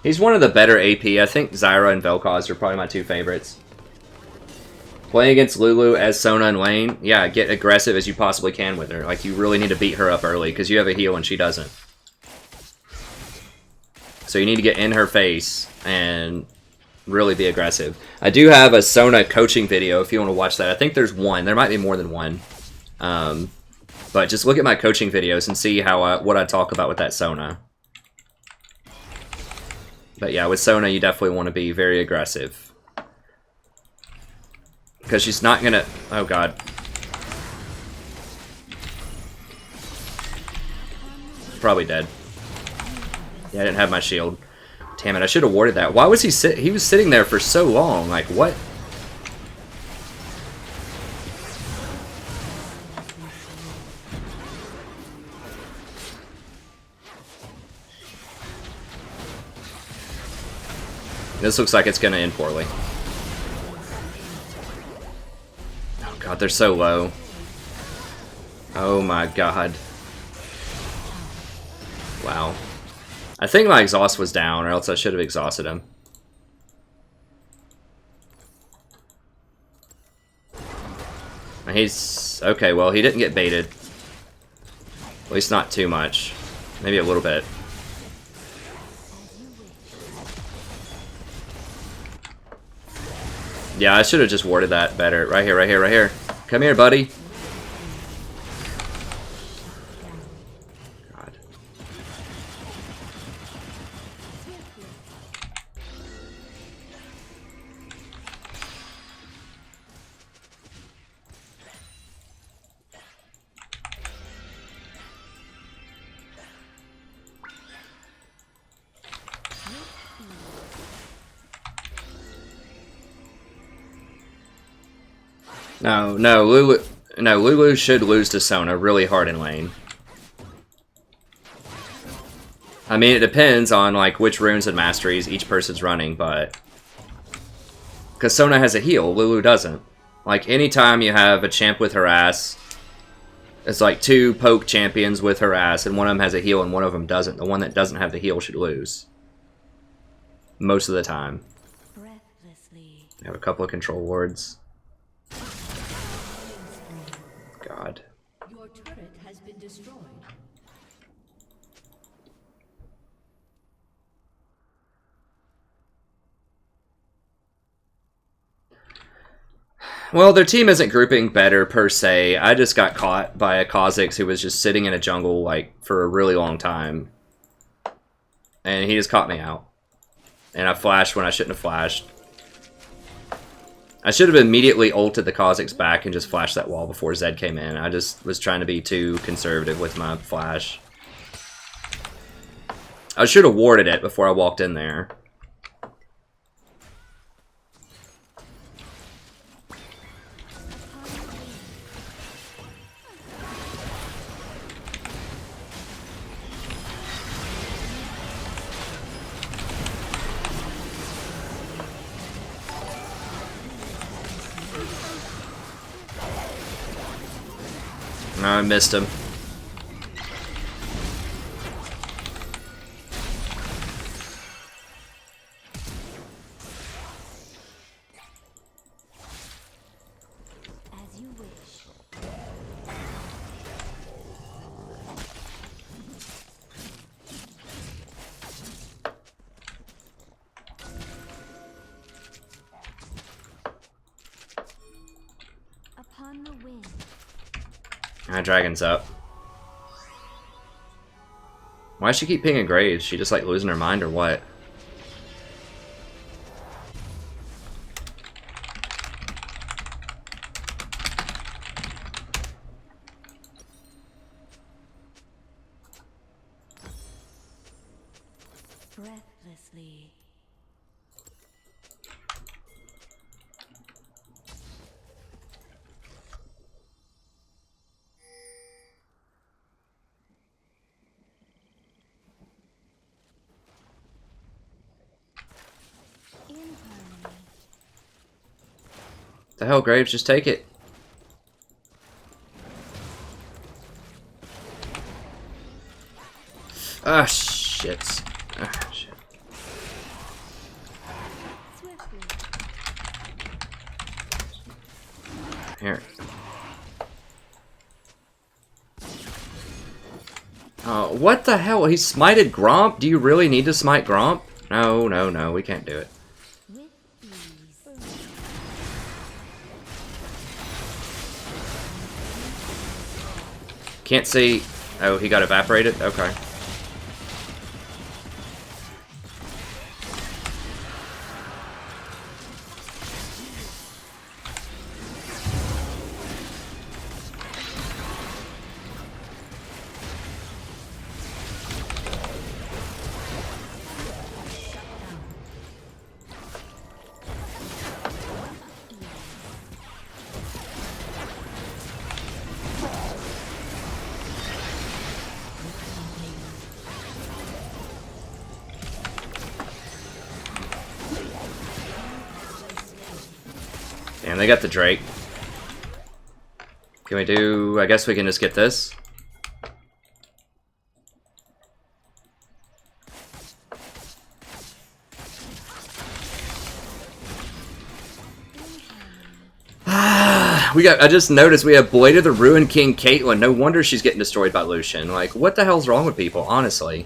He's one of the better AP. I think Zyra and Vel'Koz are probably my two favorites. Playing against Lulu as Sona and Lane, yeah, get aggressive as you possibly can with her. Like, you really need to beat her up early because you have a heal and she doesn't. So you need to get in her face and really be aggressive. I do have a Sona coaching video if you want to watch that. I think there's one. There might be more than one. But just look at my coaching videos and see how what I talk about with that Sona. But yeah, with Sona, you definitely want to be very aggressive. Because she's not going to... Oh, God. Probably dead. Yeah, I didn't have my shield. Damn it, I should have warded that. Why was he He was sitting there for so long. Like, what? This looks like it's going to end poorly. Oh god, they're so low. Oh my god. Wow. I think my exhaust was down, or else I should have exhausted him. He's... Okay, well, he didn't get baited. At least not too much. Maybe a little bit. Yeah, I should have just warded that better. Right here, right here, right here. Come here, buddy. God. No, Lulu should lose to Sona really hard in lane. I mean, it depends on like which runes and masteries each person's running, but because Sona has a heal, Lulu doesn't. Like anytime you have a champ with harass, it's like two poke champions with harass, and one of them has a heal and one of them doesn't. The one that doesn't have the heal should lose most of the time. Breathlessly. I have a couple of control wards. God. Your turret has been destroyed. Well, their team isn't grouping better per se. I just got caught by a Kha'Zix who was just sitting in a jungle like for a really long time. And he just caught me out. And I flashed when I shouldn't have flashed. I should have immediately ulted the Kha'Zix back and just flashed that wall before Zed came in. I just was trying to be too conservative with my flash. I should have warded it before I walked in there. No, I missed him. As you wish. Upon the wind. Dragon's up. Why does she keep pinging Graves? She just like losing her mind or what? Breathlessly. In harmony. The hell, Graves? Just take it. Ah, shit. Ah, shit. Swiftly. Here. Oh, what the hell? He smited Gromp? Do you really need to smite Gromp? No, no, no. We can't do it. With ease. Can't see. Oh, he got evaporated? Okay. Damn, they got the Drake. Can we do... I guess we can just get this. I just noticed we have Blade of the Ruined King Caitlyn. No wonder she's getting destroyed by Lucian. Like, what the hell's wrong with people, honestly?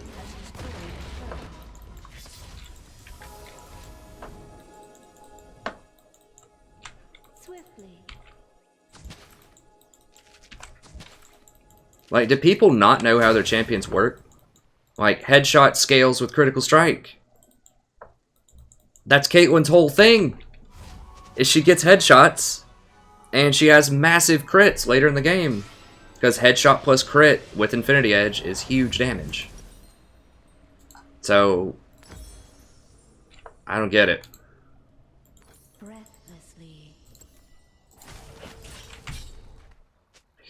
Swiftly. Like, do people not know how their champions work? Like, headshot scales with critical strike. That's Caitlyn's whole thing. Is she gets headshots, and she has massive crits later in the game. Because headshot plus crit with Infinity Edge is huge damage. So, I don't get it. Breathlessly.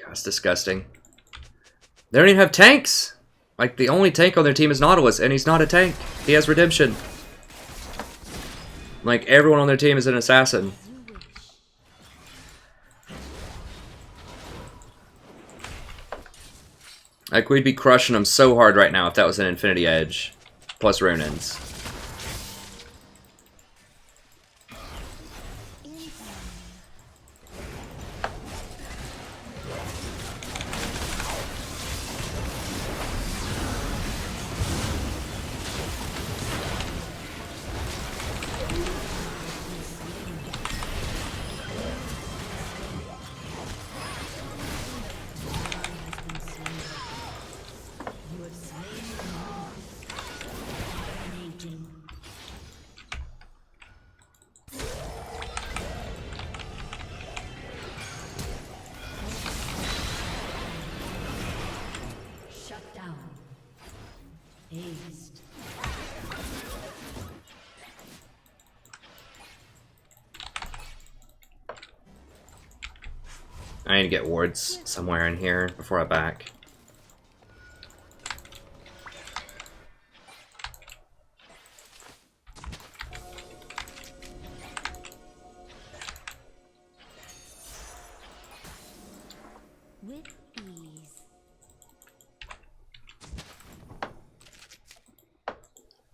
God, it's disgusting. They don't even have tanks! Like, the only tank on their team is Nautilus, and he's not a tank. He has redemption. Like, everyone on their team is an assassin. Like, we'd be crushing them so hard right now if that was an Infinity Edge. Plus Runins. Aced. I need to get wards somewhere in here before I back. With ease.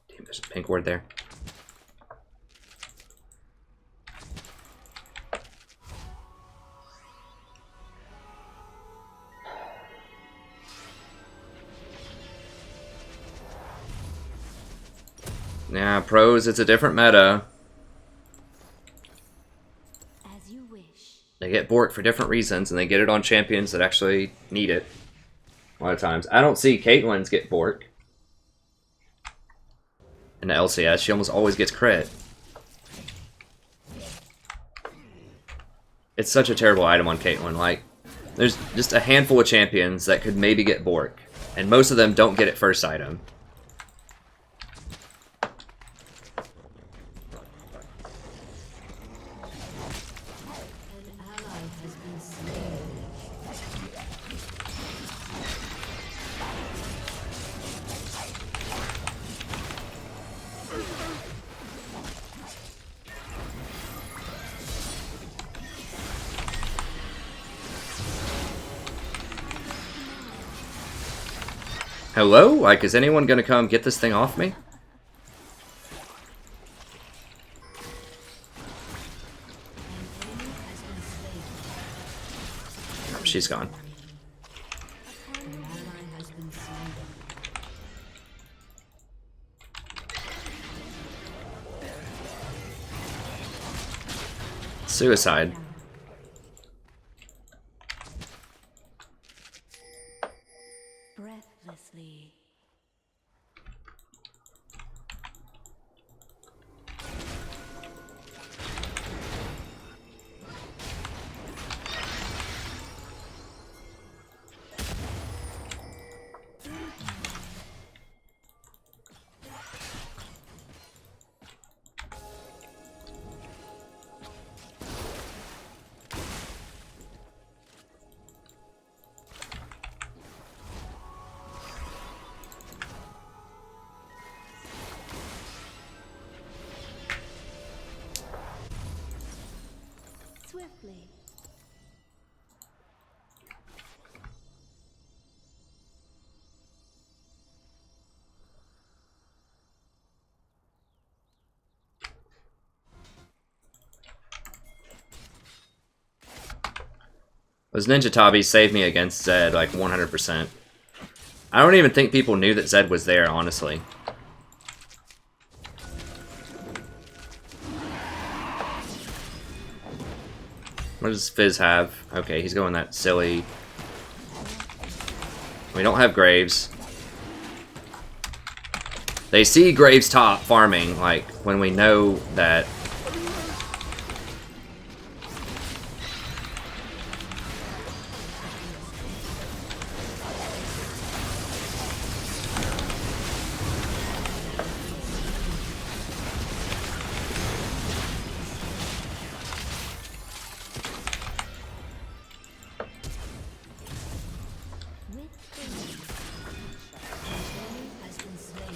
Damn, there's a pink ward there. Yeah, pros, it's a different meta. As you wish. They get Bork for different reasons, and they get it on champions that actually need it. A lot of times. I don't see Caitlyn's get Bork. In the LCS, she almost always gets crit. It's such a terrible item on Caitlyn. Like, there's just a handful of champions that could maybe get Bork, and most of them don't get it first item. An ally has been slain. Hello? Like, is anyone gonna come get this thing off me? Oh, she's gone. An ally has been slain. Suicide. Breathlessly. Swiftly. Those Ninja Tabis saved me against Zed, like 100%. I don't even think people knew that Zed was there, honestly. What does Fizz have? Okay, he's going that silly... We don't have Graves. They see Graves top farming, like, when we know that... With ease. Enemy has been slain.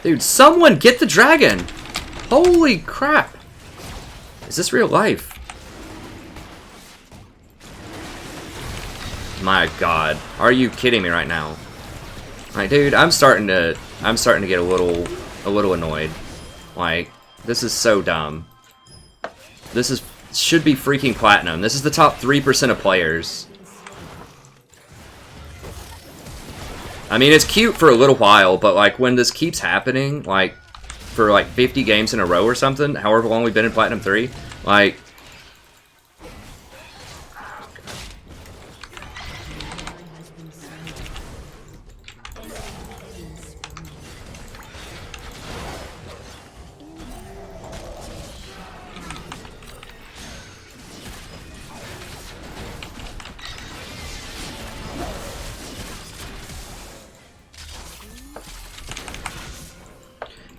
Dude, someone get the dragon! Holy crap! Is this real life? My god. Are you kidding me right now? Like, dude, I'm starting to get a little annoyed. Like, this is so dumb. This should be freaking platinum. This is the top 3% of players. I mean, it's cute for a little while, but like when this keeps happening, like for like 50 games in a row or something, however long we've been in Platinum 3, like...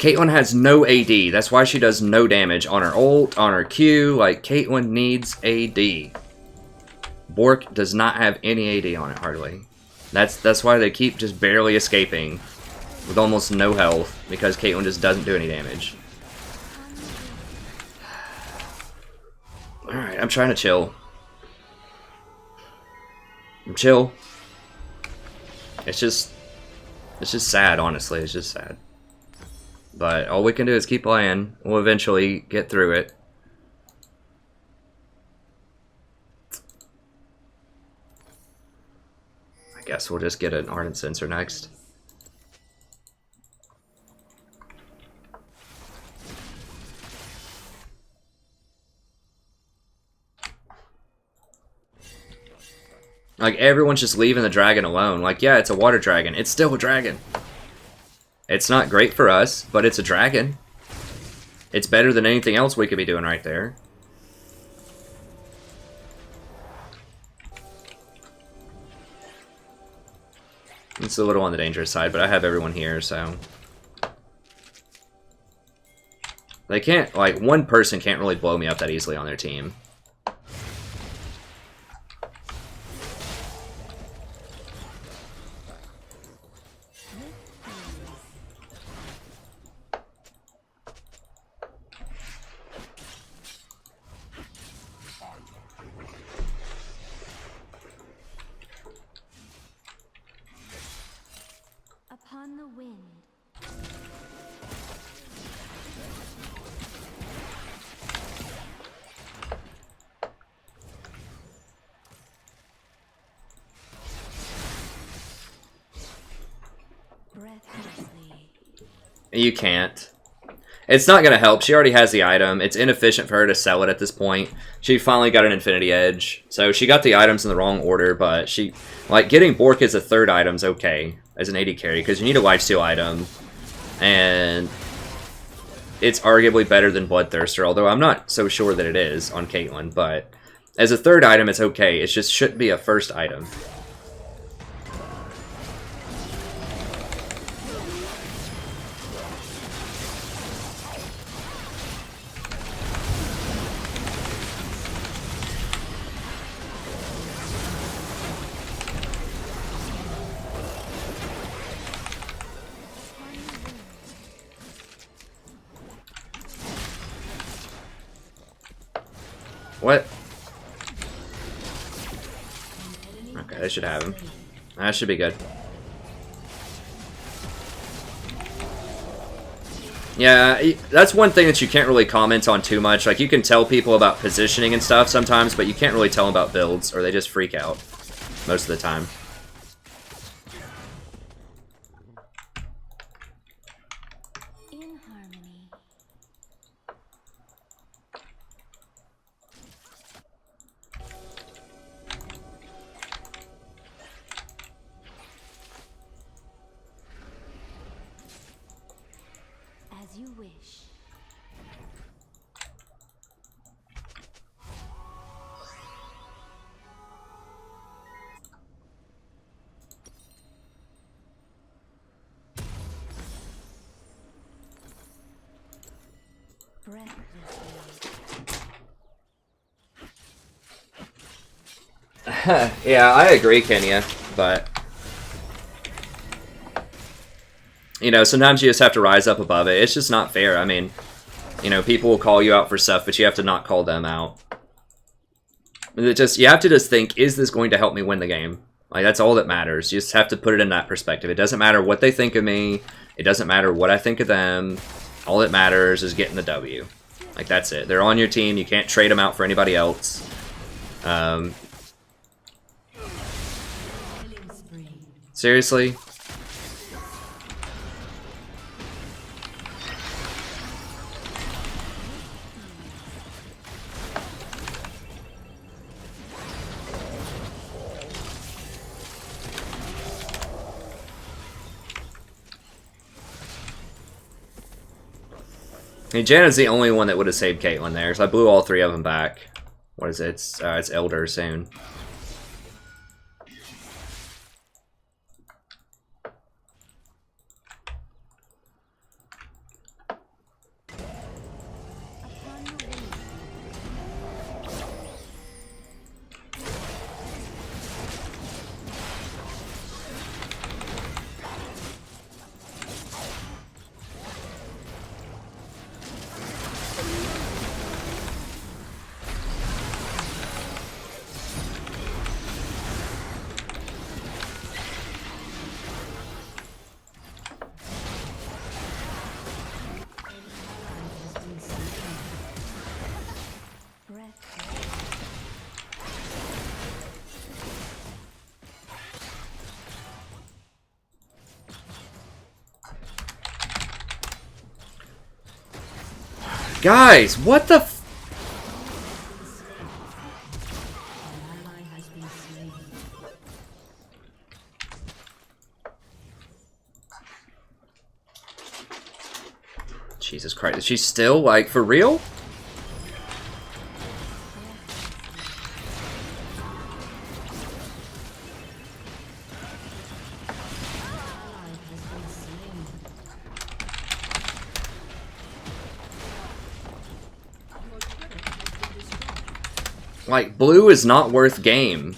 Caitlyn has no AD. That's why she does no damage on her ult, on her Q. Like, Caitlyn needs AD. Bork does not have any AD on it, hardly. That's why they keep just barely escaping with almost no health, because Caitlyn just doesn't do any damage. Alright, I'm trying to chill. I'm chill. It's just sad, honestly. It's just sad. But all we can do is keep playing. We'll eventually get through it. I guess we'll just get an Ardent Sensor next. Like, everyone's just leaving the dragon alone. Like, yeah, it's a water dragon. It's still a dragon. It's not great for us, but it's a dragon. It's better than anything else we could be doing right there. It's a little on the dangerous side, but I have everyone here, so... They can't, like, one person can't really blow me up that easily on their team. Upon the wind. Breathlessly. You can't. It's not going to help. She already has the item. It's inefficient for her to sell it at this point. She finally got an Infinity Edge. So she got the items in the wrong order, but she... Like, getting Bork as a third item's okay as an AD carry, because you need a lifesteal item. And it's arguably better than Bloodthirster, although I'm not so sure that it is on Caitlyn. But as a third item, it's okay. It just shouldn't be a first item. What? Okay, they should have him. That should be good. Yeah, that's one thing that you can't really comment on too much. Like, you can tell people about positioning and stuff sometimes, but you can't really tell them about builds, or they just freak out most of the time. In harmony. As you wish. Yeah, I agree, Kenya, but... You know, sometimes you just have to rise up above it. It's just not fair. I mean, you know, people will call you out for stuff, but you have to not call them out. You have to just think, is this going to help me win the game? Like, that's all that matters. You just have to put it in that perspective. It doesn't matter what they think of me. It doesn't matter what I think of them. All that matters is getting the W. Like, that's it. They're on your team. You can't trade them out for anybody else. Seriously? I mean, Janna's the only one that would have saved Caitlyn there, so I blew all three of them back. What is it? It's Elder soon. Guys, what the f- An ally has been slain. Jesus Christ, is she still, like, for real? Like, blue is not worth game.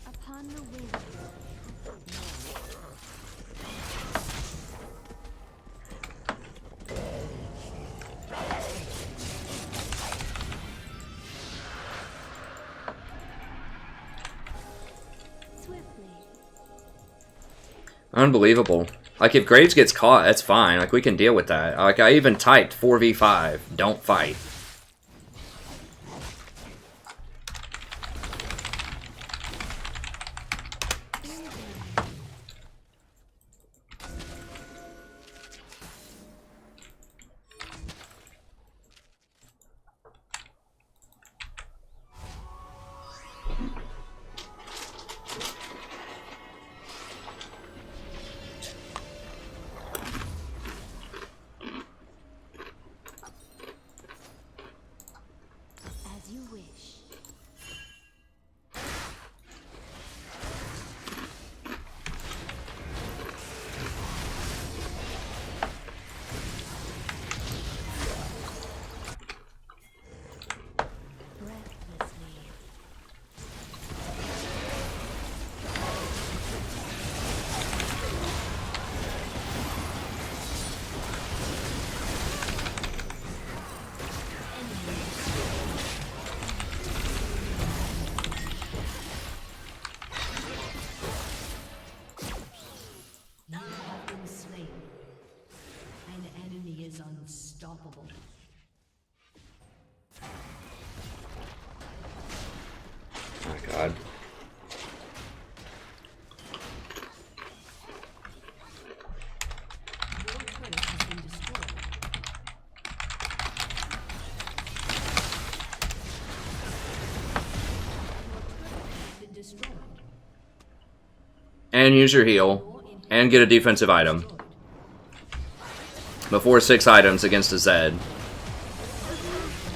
Upon the wind. Swiftly. Unbelievable. Like, if Graves gets caught, that's fine. Like, we can deal with that. Like, I even typed 4v5. Don't fight. As you wish. Breathlessly. You have been slain. An enemy is unstoppable. Oh my god. Your turret has been destroyed. Has been destroyed. And use your heal. And get a defensive item. Before 6 items against a Zed.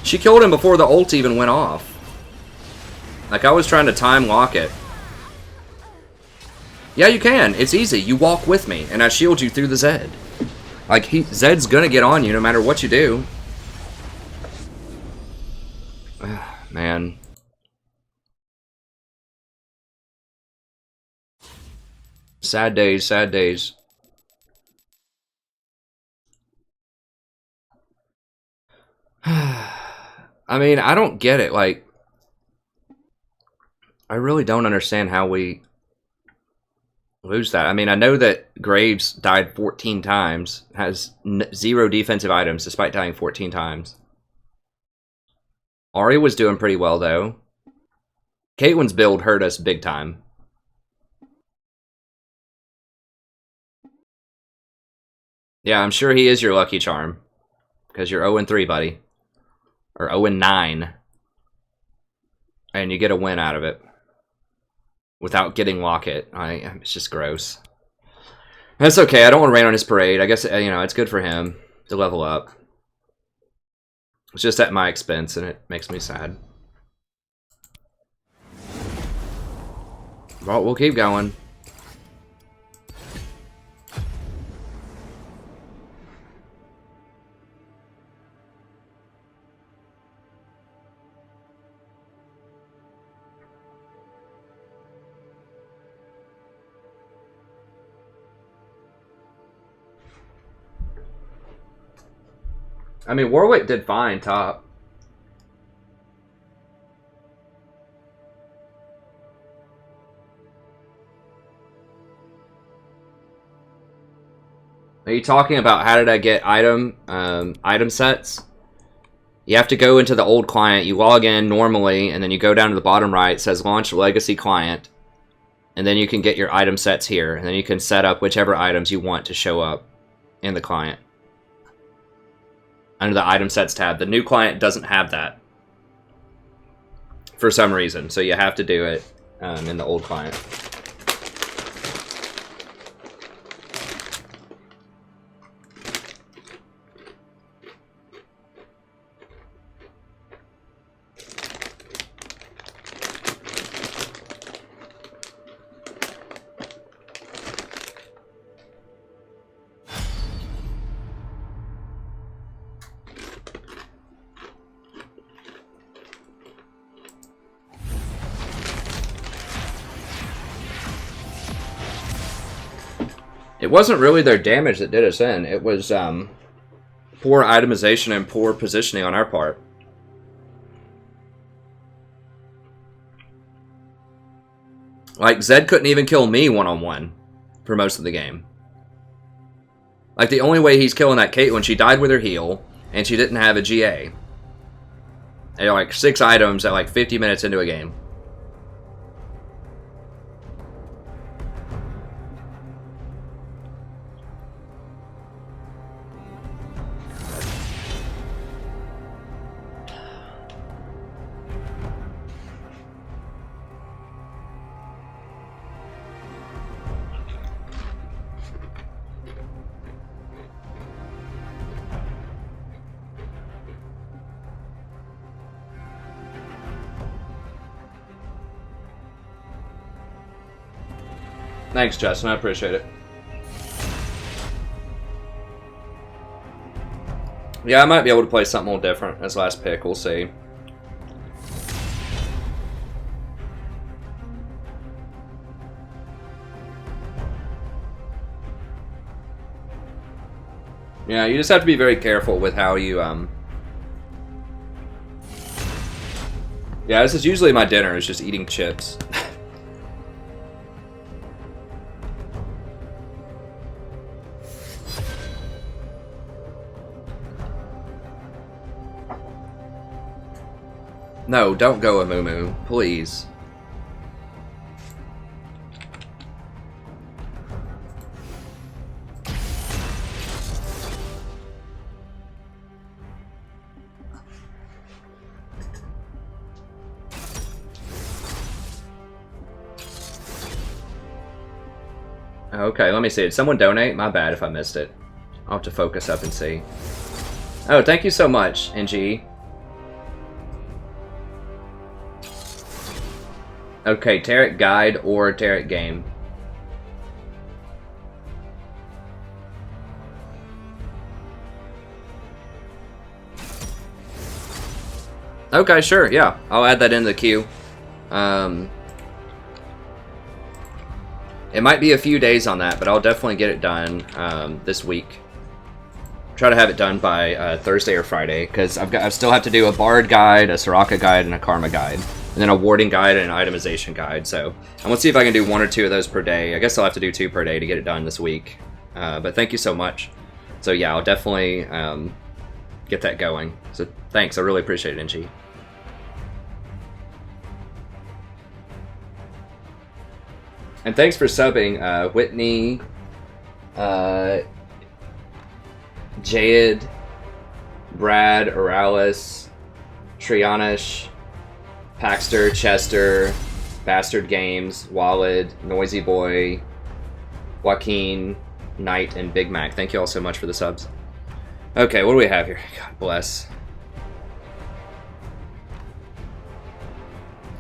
She killed him before the ult even went off. Like, I was trying to time lock it. Yeah, you can. It's easy. You walk with me, and I shield you through the Zed. Like, Zed's gonna get on you no matter what you do. Man. Sad days, sad days. I mean, I don't get it. Like, I really don't understand how we lose that. I mean, I know that Graves died 14 times, has 0 defensive items despite dying 14 times. Ari was doing pretty well, though. Caitlyn's build hurt us big time. Yeah, I'm sure he is your lucky charm. Because you're 0-3, buddy. Or 0-9. And you get a win out of it. Without getting Locket. It's just gross. That's okay, I don't want to rain on his parade. I guess, you know, it's good for him to level up. It's just at my expense, and it makes me sad. Well, we'll keep going. I mean, Warwick did fine top. Are you talking about how did I get item sets? You have to go into the old client, you log in normally, and then you go down to the bottom right, it says launch legacy client, and then you can get your item sets here, and then you can set up whichever items you want to show up in the client. Under the item sets tab. The new client doesn't have that for some reason, so you have to do it in the old client. It wasn't really their damage that did us in. It was poor itemization and poor positioning on our part. Like, Zed couldn't even kill me one-on-one for most of the game. Like, the only way he's killing that Caitlyn, she died with her heal, and she didn't have a GA. And like 6 items at like 50 minutes into a game. Thanks, Justin. I appreciate it. Yeah, I might be able to play something a little different as last pick. We'll see. Yeah, you just have to be very careful with how you, Yeah, this is usually my dinner, is just eating chips. No, don't go Amumu, please. Okay, let me see. Did someone donate? My bad if I missed it. I'll have to focus up and see. Oh, thank you so much, NG. Okay, Tarot Guide or Tarot Game. Okay, sure, yeah. I'll add that in the queue. It might be a few days on that, but I'll definitely get it done this week. Try to have it done by Thursday or Friday, because I still have to do a Bard guide, a Soraka guide, and a Karma guide. And then a Warding guide and an Itemization guide. So I'm going to see if I can do 1 or 2 of those per day. I guess I'll have to do 2 per day to get it done this week. But thank you so much. So yeah, I'll definitely get that going. So thanks, I really appreciate it, NG. And thanks for subbing, Whitney, Jade, Brad, Oralis, Trianish, Paxter, Chester, Bastard Games, Walid, Noisy Boy, Joaquin, Knight, and Big Mac. Thank you all so much for the subs. Okay, what do we have here? God bless.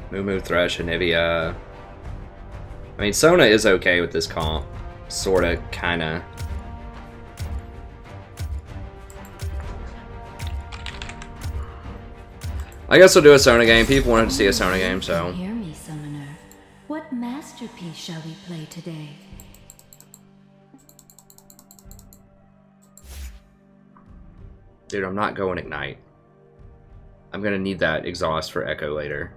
Moo Thresh, Anivia. I mean, Sona is okay with this comp. Sorta, kinda. I guess we'll do a Sona game. People wanted to see a Sona game, so. Hear me, summoner. What masterpiece shall we play today? Dude, I'm not going Ignite. I'm gonna need that exhaust for Echo later.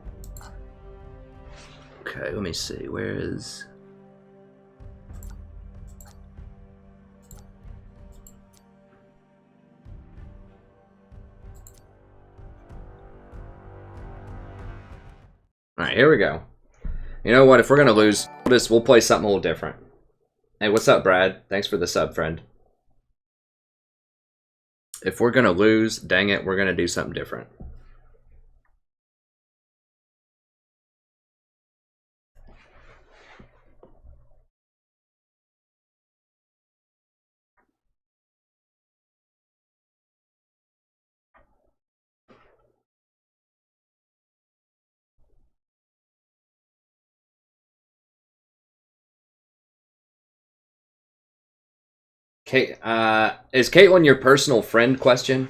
Okay, let me see. Where is... Alright, here we go. You know what? If we're gonna lose, we'll play something a little different. Hey, what's up, Brad? Thanks for the sub, friend. If we're gonna lose, dang it, we're gonna do something different. Kate, is Caitlin your personal friend? Question.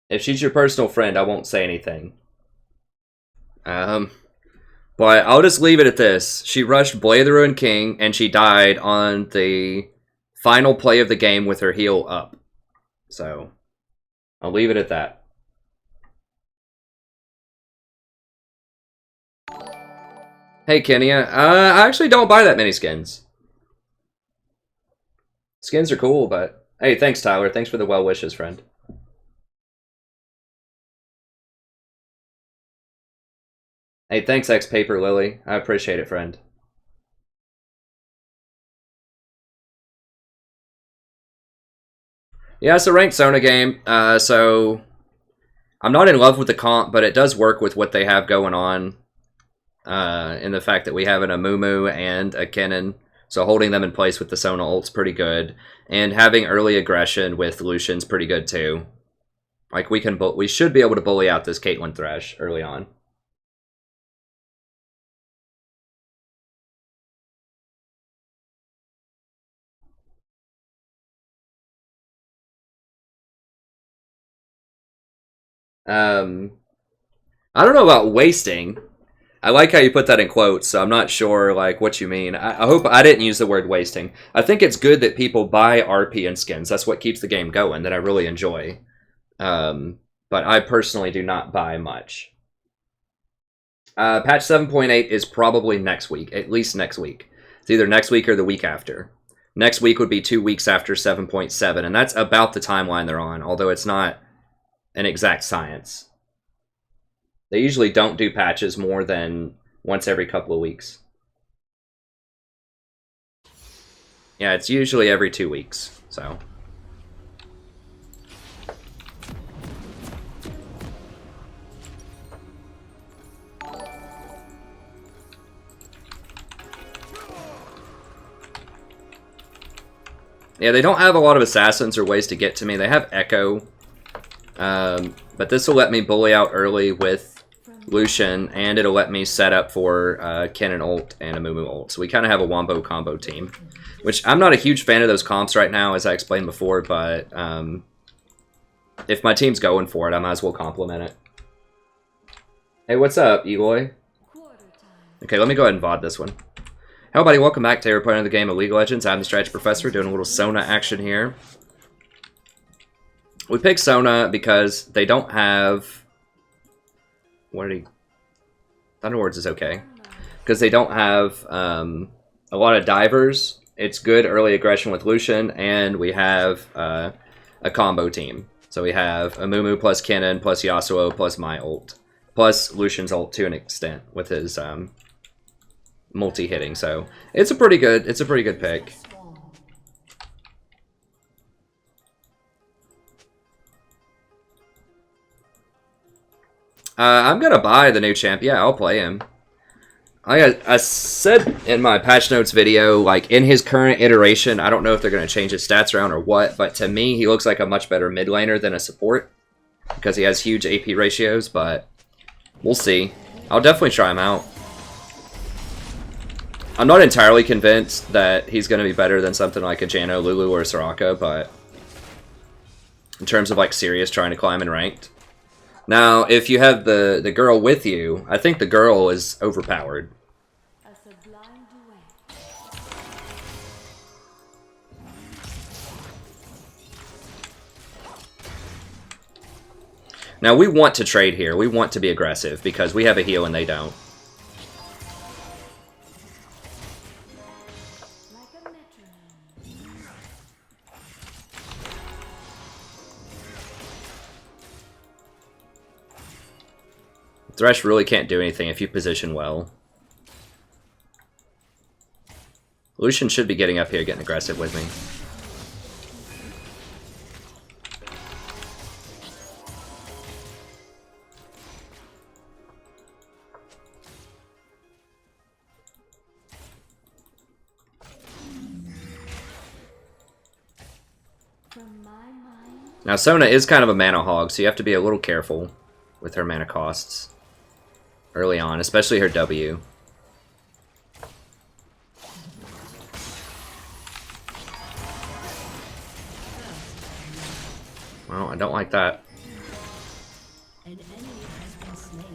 If she's your personal friend, I won't say anything. But I'll just leave it at this. She rushed Blade the Ruined King, and she died on the final play of the game with her heel up. So, I'll leave it at that. Hey, Kenya. I actually don't buy that many skins. Skins are cool, but... Hey, thanks, Tyler. Thanks for the well wishes, friend. Hey, thanks, X-Paper Lily. I appreciate it, friend. Yeah, it's a ranked Sona game, so... I'm not in love with the comp, but it does work with what they have going on. In the fact that we have an Amumu and a Kennen, so holding them in place with the Sona ult's pretty good, and having early aggression with Lucian's pretty good too. Like we should be able to bully out this Caitlyn Thresh early on. I don't know about wasting. I like how you put that in quotes, so I'm not sure like what you mean. I hope I didn't use the word wasting. I think it's good that people buy RP and skins. That's what keeps the game going, that I really enjoy. But I personally do not buy much. Patch 7.8 is probably next week, at least next week. It's either next week or the week after. Next week would be 2 weeks after 7.7, and that's about the timeline they're on, although it's not an exact science. They usually don't do patches more than once every couple of weeks. Yeah, it's usually every 2 weeks, so... Yeah, they don't have a lot of assassins or ways to get to me. They have Echo, but this will let me bully out early with Lucian, and it'll let me set up for Kennen ult and Amumu ult. So we kind of have a wombo combo team, which I'm not a huge fan of those comps right now, as I explained before, but if my team's going for it, I might as well complement it. Hey, what's up, Eloy? Okay, let me go ahead and VOD this one. Hello, buddy. Welcome back to our playing of the game of League of Legends. I'm the Strategy Professor, doing a little Sona action here. We picked Sona because they don't have... What did he... Thunderwords is okay. Because they don't have a lot of divers. It's good early aggression with Lucian, and we have a combo team. So we have Amumu plus Kennen plus Yasuo plus my ult. Plus Lucian's ult to an extent with his... multi-hitting, so it's a pretty good pick. I'm gonna buy the new champ. Yeah, I'll play him. I said in my patch notes video, like in his current iteration, I don't know if they're gonna change his stats around or what, but to me he looks like a much better mid laner than a support because he has huge AP ratios, but we'll see. I'll definitely try him out. I'm not entirely convinced that he's going to be better than something like a Janna, Lulu, or a Soraka, but in terms of like serious trying to climb in ranked. Now, if you have the girl with you, I think the girl is overpowered. Now, we want to trade here. We want to be aggressive because we have a heal and they don't. Thresh really can't do anything if you position well. Lucian should be getting up here, getting aggressive with me. Now, Sona is kind of a mana hog, so you have to be a little careful with her mana costs early on, especially her W. Well, I don't like that. An enemy has been slain.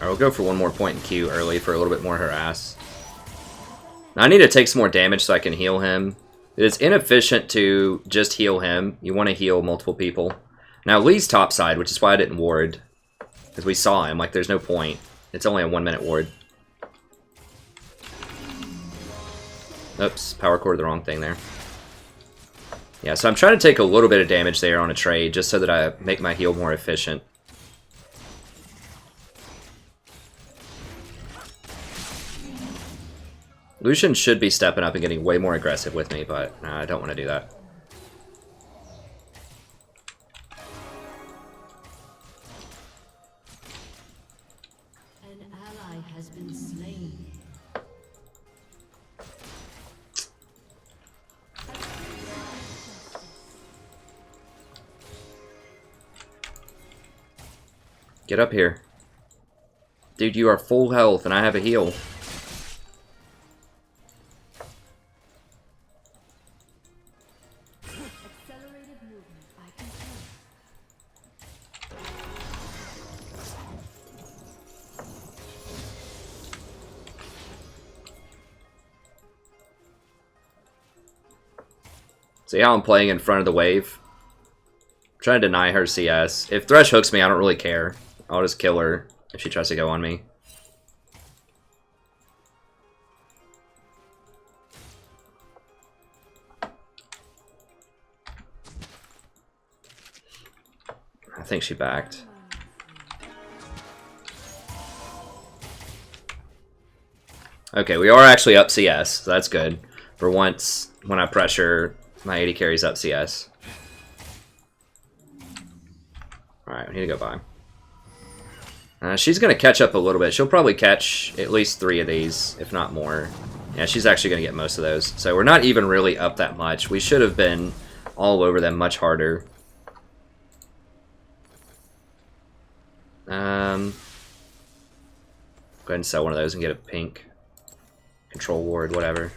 Alright, we'll go for one more point in Q early for a little bit more harass. Now, I need to take some more damage so I can heal him. It's inefficient to just heal him. You want to heal multiple people. Now, Lee's topside, which is why I didn't ward. Because we saw him, like, there's no point. It's only a 1-minute ward. Oops, power cord the wrong thing there. Yeah, so I'm trying to take a little bit of damage there on a trade, just so that I make my heal more efficient. Lucian should be stepping up and getting way more aggressive with me, but no, I don't want to do that. An ally has been slain. Get up here. Dude, you are full health and I have a heal. See how I'm playing in front of the wave? I'm trying to deny her CS. If Thresh hooks me, I don't really care. I'll just kill her if she tries to go on me. I think she backed. Okay, we are actually up CS, so that's good. For once, when I pressure, my 80 carries up CS. Alright, we need to go by. She's going to catch up a little bit. She'll probably catch at least 3 of these, if not more. Yeah, she's actually going to get most of those. So we're not even really up that much. We should have been all over them much harder. Go ahead and sell one of those and get a pink control ward, whatever.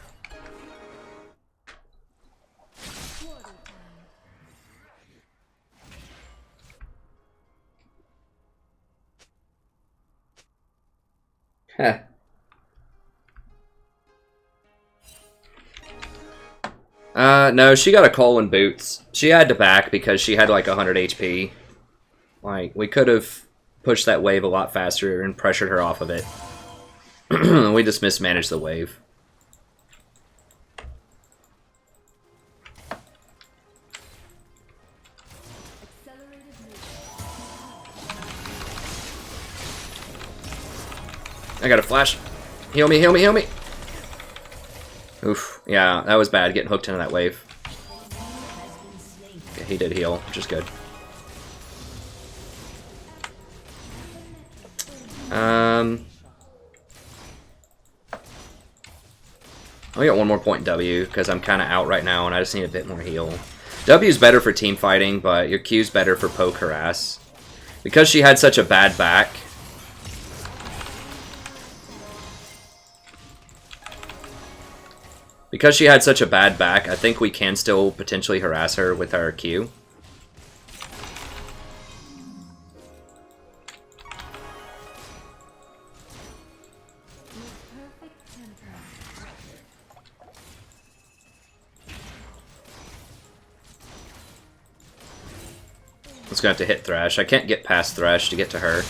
Heh. No, she got a call in boots. She had to back because she had like 100 HP. Like, we could have pushed that wave a lot faster and pressured her off of it. We just mismanaged the wave. I got a flash. Heal me, heal me, heal me. Oof. Yeah, that was bad, getting hooked into that wave. Okay, he did heal, which is good. I got one more point in W, because I'm kind of out right now, and I just need a bit more heal. W's better for team fighting, but your Q's better for poke harass. Because she had such a bad back... Because she had such a bad back, I think we can still potentially harass her with our Q. It's gonna have to hit Thresh. I can't get past Thresh to get to her.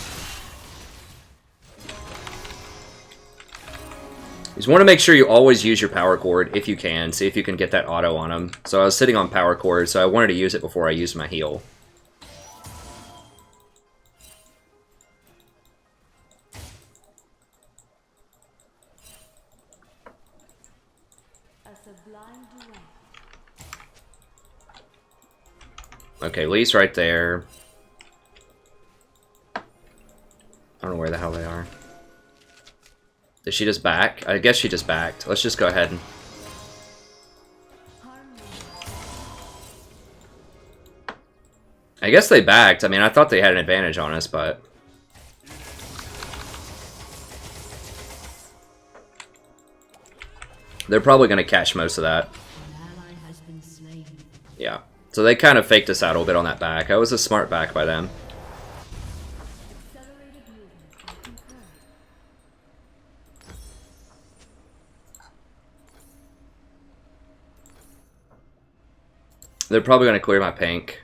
You just want to make sure you always use your power cord if you can. See if you can get that auto on him. So I was sitting on power cord, so I wanted to use it before I used my heal. Okay, Lee's right there. I don't know where the hell they are. Did she just back? I guess she just backed. Let's just go ahead and... I guess they backed. I mean, I thought they had an advantage on us, but... They're probably going to catch most of that. Yeah. So they kind of faked us out a little bit on that back. That was a smart back by them. They're probably going to clear my pink.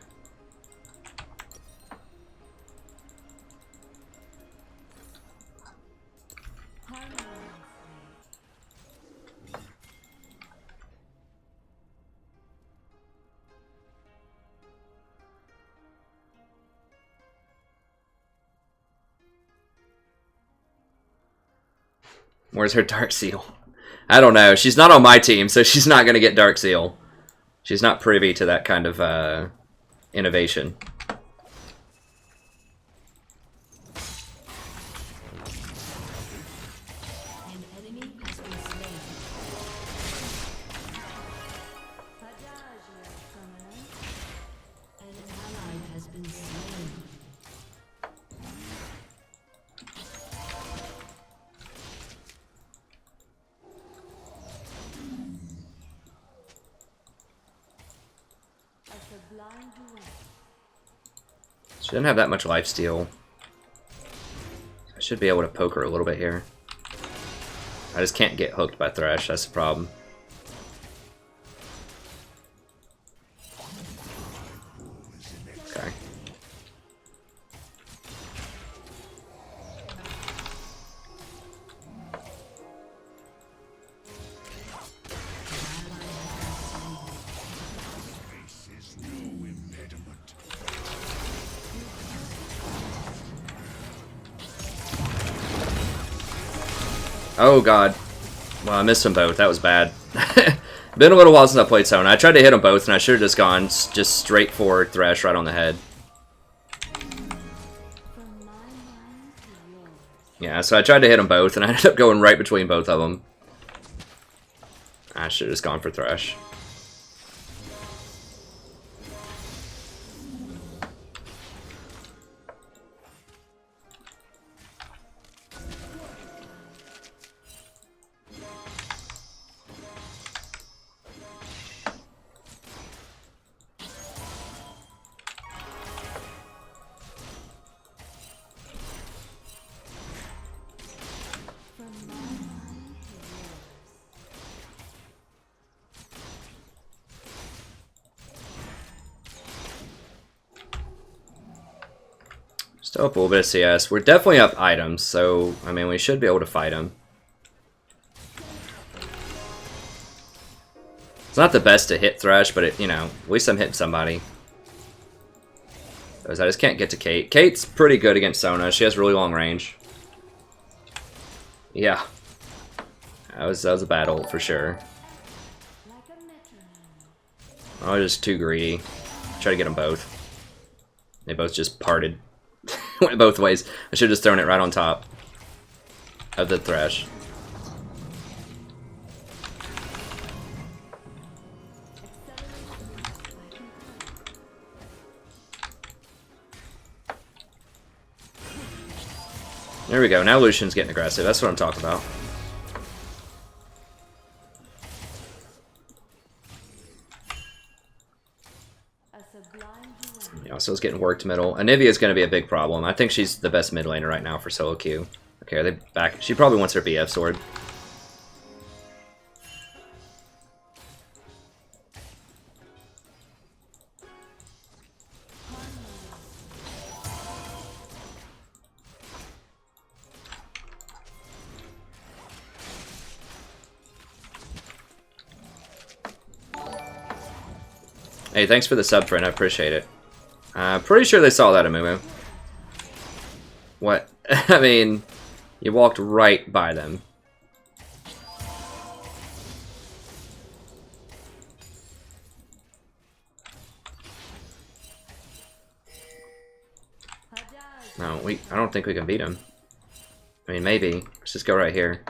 Where's her Dark Seal? I don't know. She's not on my team, so she's not going to get Dark Seal. She's not privy to that kind of innovation. An enemy has been slain. An ally has been slain. She doesn't have that much lifesteal. I should be able to poke her a little bit here. I just can't get hooked by Thresh, that's the problem. Okay. Oh god. Well, I missed them both. That was bad. Been a little while since I played Sona. I tried to hit them both, and I should have just gone just straight forward Thresh right on the head. Yeah, so I tried to hit them both, and I ended up going right between both of them. I should have just gone for Thresh. Still up a little bit of CS. We're definitely up items, so, I mean, we should be able to fight him. It's not the best to hit Thresh, but, it, you know, at least I'm hitting somebody. Because I just can't get to Kate. Kate's pretty good against Sona. She has really long range. Yeah. That was a bad ult for sure. I was just too greedy. Try to get them both. They both just parted. Went both ways. I should have just thrown it right on top of the Thresh. There we go. Now Lucian's getting aggressive. That's what I'm talking about. Yeah, so it's getting worked middle. Anivia's going to be a big problem. I think she's the best mid laner right now for solo queue. Okay, are they back? She probably wants her BF sword. Hey, thanks for the sub, friend. I appreciate it. Pretty sure they saw that, Amumu. What? I mean, you walked right by them. No, I don't think we can beat him. I mean, maybe. Let's just go right here.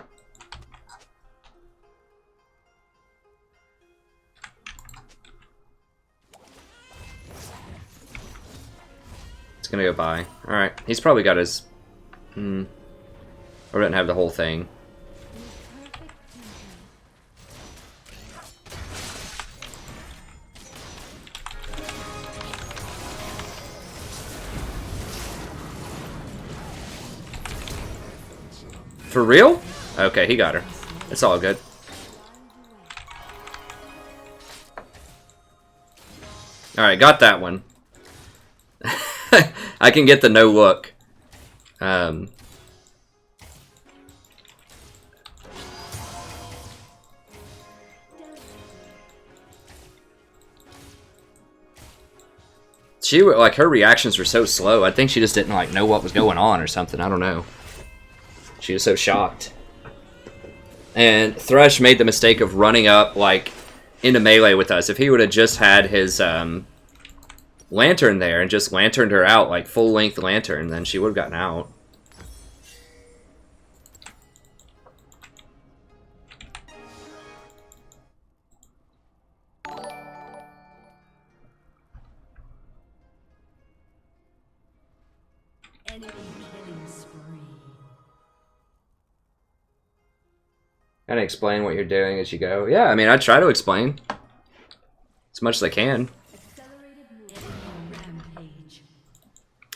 It's gonna go by. Alright, he's probably got his... or didn't have the whole thing. For real? Okay, he got her. It's all good. Alright, got that one. I can get the no look. She, like, her reactions were so slow. I think she just didn't, like, know what was going on or something. I don't know. She was so shocked. And Thresh made the mistake of running up, like, into melee with us. If he would have just had his lantern there and just lanterned her out, like, full-length lantern, then she would have gotten out. Kind of explain what you're doing as you go. Yeah, I mean, I try to explain as much as I can.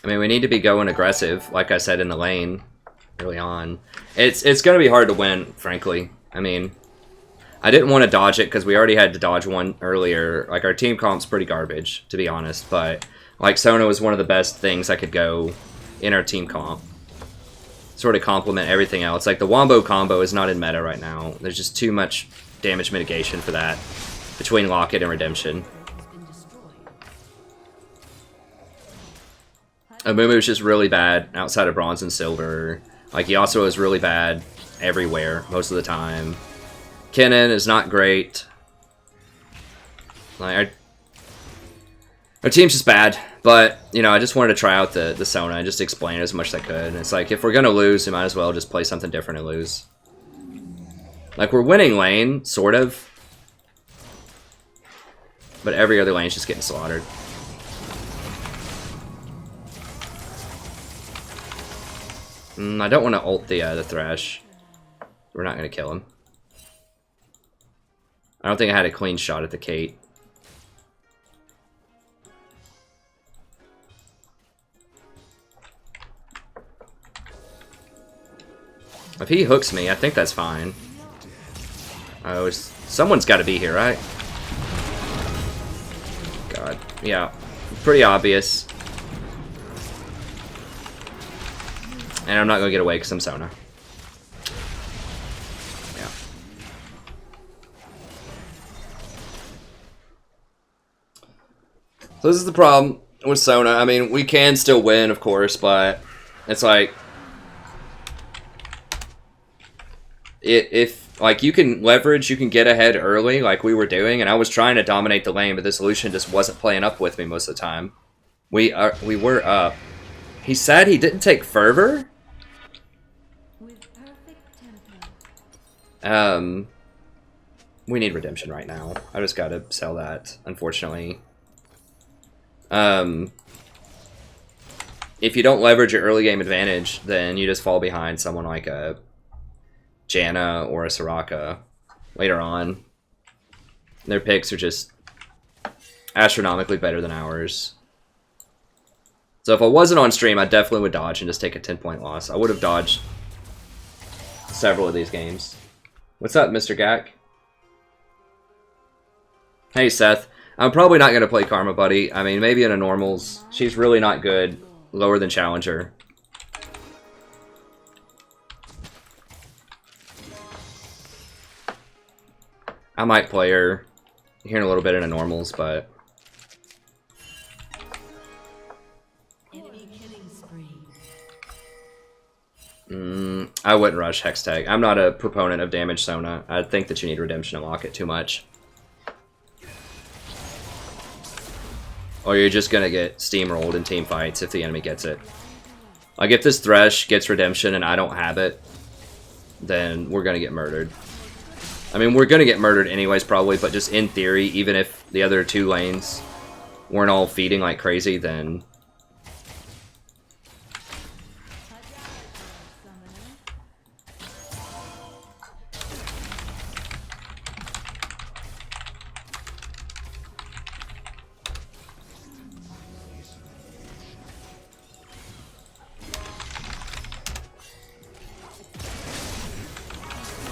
I mean, we need to be going aggressive, like I said in the lane early on. It's going to be hard to win, frankly. I mean, I didn't want to dodge it because we already had to dodge one earlier. Like, our team comp's pretty garbage, to be honest. But, like, Sona was one of the best things I could go in our team comp. Sort of complement everything else. Like, the Wombo combo is not in meta right now. There's just too much damage mitigation for that between Locket and Redemption. Amumu's just really bad outside of Bronze and Silver. Like, Yasuo is really bad everywhere most of the time. Kennen is not great. Like, our team's just bad. But, you know, I just wanted to try out the Sona and just explain it as much as I could. And it's like, if we're going to lose, we might as well just play something different and lose. Like, we're winning lane, sort of. But every other lane's just getting slaughtered. I don't want to ult the Thresh. We're not going to kill him. I don't think I had a clean shot at the Kate. If he hooks me, I think that's fine. Oh, someone's got to be here, right? God, yeah, pretty obvious. And I'm not going to get away because I'm Sona. Yeah. So this is the problem with Sona. I mean, we can still win, of course, but it's like... If like, you can leverage, you can get ahead early, like we were doing, and I was trying to dominate the lane, but this Lucian just wasn't playing up with me most of the time. We were up. He said he didn't take Fervor? We need Redemption right now. I just gotta sell that, unfortunately. If you don't leverage your early game advantage, then you just fall behind someone like a Janna or a Soraka later on. Their picks are just astronomically better than ours. So if I wasn't on stream, I definitely would dodge and just take a 10-point loss. I would have dodged several of these games. What's up, Mr. Gak? Hey, Seth. I'm probably not going to play Karma Buddy. I mean, maybe in a normals. She's really not good. Lower than Challenger. I might play her here in a little bit in a normals, but I wouldn't rush Hex Tag. I'm not a proponent of damage Sona. I think that you need Redemption to lock it too much. Or you're just gonna get steamrolled in team fights if the enemy gets it. Like, if this Thresh gets Redemption and I don't have it, then we're gonna get murdered. I mean, we're gonna get murdered anyways, probably, but just in theory, even if the other 2 lanes weren't all feeding like crazy, then...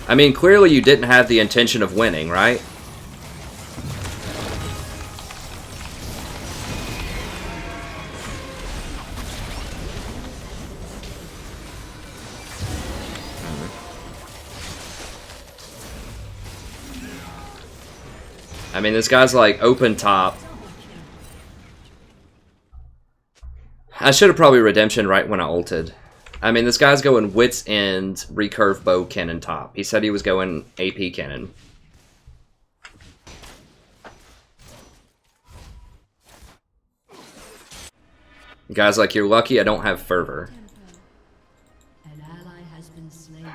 I mean, clearly you didn't have the intention of winning, right? I mean, this guy's like open top. I should have probably Redemption right when I ulted. I mean, this guy's going Wits End, recurve bow, cannon top. He said he was going AP cannon. Guys, like, you're lucky I don't have fervor. An ally has been slain.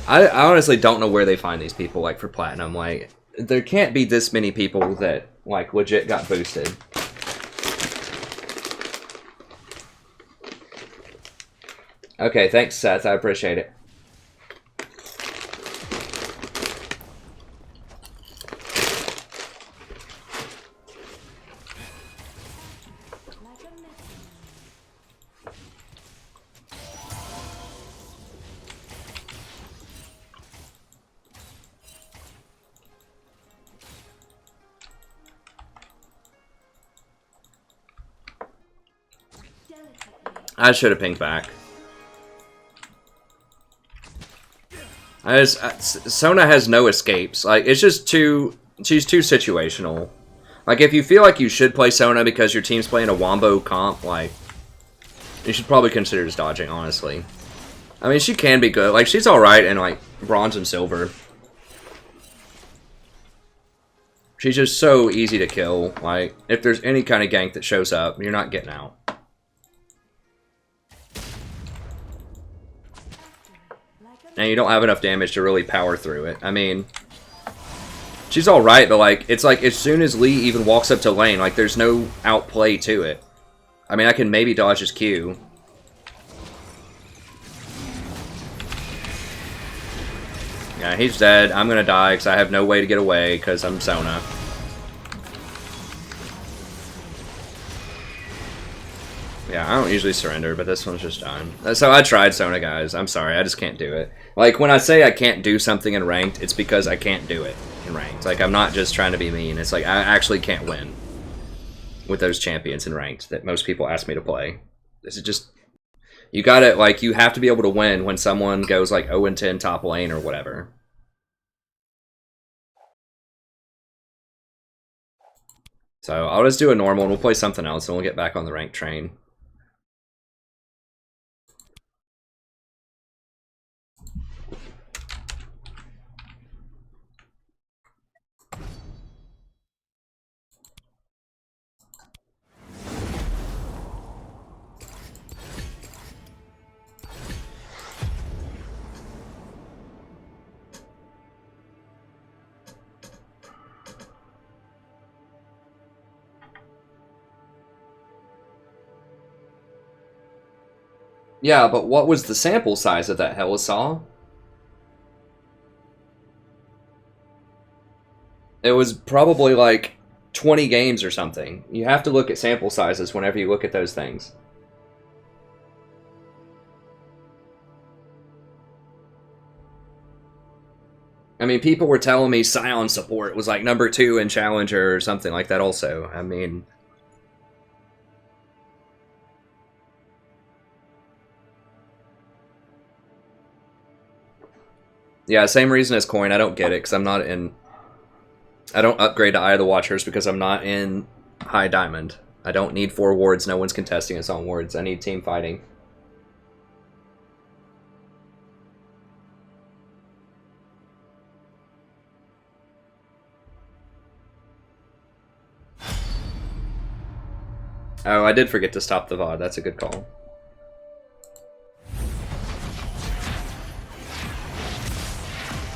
I honestly don't know where they find these people, like, for Platinum. Like, there can't be this many people that, like, legit got boosted. Okay, thanks, Seth. I appreciate it. I should have pinged back. Sona has no escapes. Like, it's just too... She's too situational. Like, if you feel like you should play Sona because your team's playing a Wombo comp, like... You should probably consider just dodging, honestly. I mean, she can be good. Like, she's alright in, like, bronze and silver. She's just so easy to kill. Like, if there's any kind of gank that shows up, you're not getting out. And you don't have enough damage to really power through it. I mean, she's alright, but like, it's like as soon as Lee even walks up to lane, like there's no outplay to it. I mean, I can maybe dodge his Q. Yeah, he's dead. I'm gonna die because I have no way to get away because I'm Sona. Yeah, I don't usually surrender, but this one's just done. So I tried Sona, guys. I'm sorry, I just can't do it. Like, when I say I can't do something in ranked, it's because I can't do it in ranked. Like, I'm not just trying to be mean. It's like, I actually can't win with those champions in ranked that most people ask me to play. This is just... You gotta, like, you have to be able to win when someone goes, like, 0-10 top lane or whatever. So, I'll just do a normal and we'll play something else and we'll get back on the ranked train. Yeah, but what was the sample size of that Helisaw? It was probably like 20 games or something. You have to look at sample sizes whenever you look at those things. I mean, people were telling me Scion support was like #2 in Challenger or something like that also. I mean... Yeah, same reason as Coin. I don't get it, because I'm not in... I don't upgrade to Eye of the Watchers because I'm not in High Diamond. I don't need 4 wards. No one's contesting us on wards. I need team fighting. Oh, I did forget to stop the VOD. That's a good call.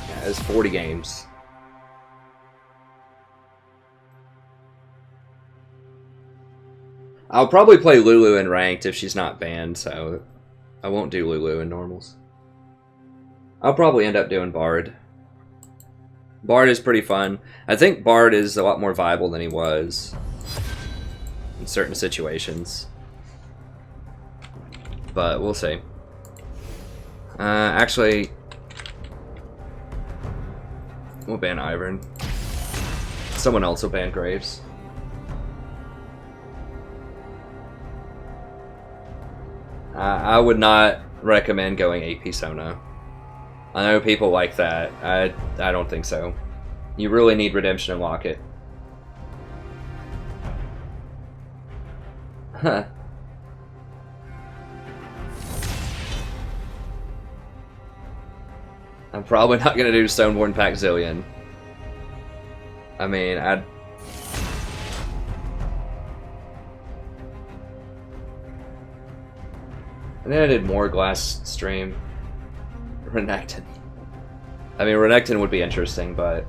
Yeah, it's 40 games. I'll probably play Lulu in ranked if she's not banned, so I won't do Lulu in normals. I'll probably end up doing Bard. Bard is pretty fun. I think Bard is a lot more viable than he was in certain situations. But we'll see. Actually, we'll ban Ivern. Someone else will ban Graves. I would not recommend going AP Sona. I know people like that. I don't think so. You really need Redemption and Locket. Huh. I'm probably not gonna do Stoneborn Pack Zillion. I mean, and then I did more Glass Stream. Renekton. I mean, Renekton would be interesting, but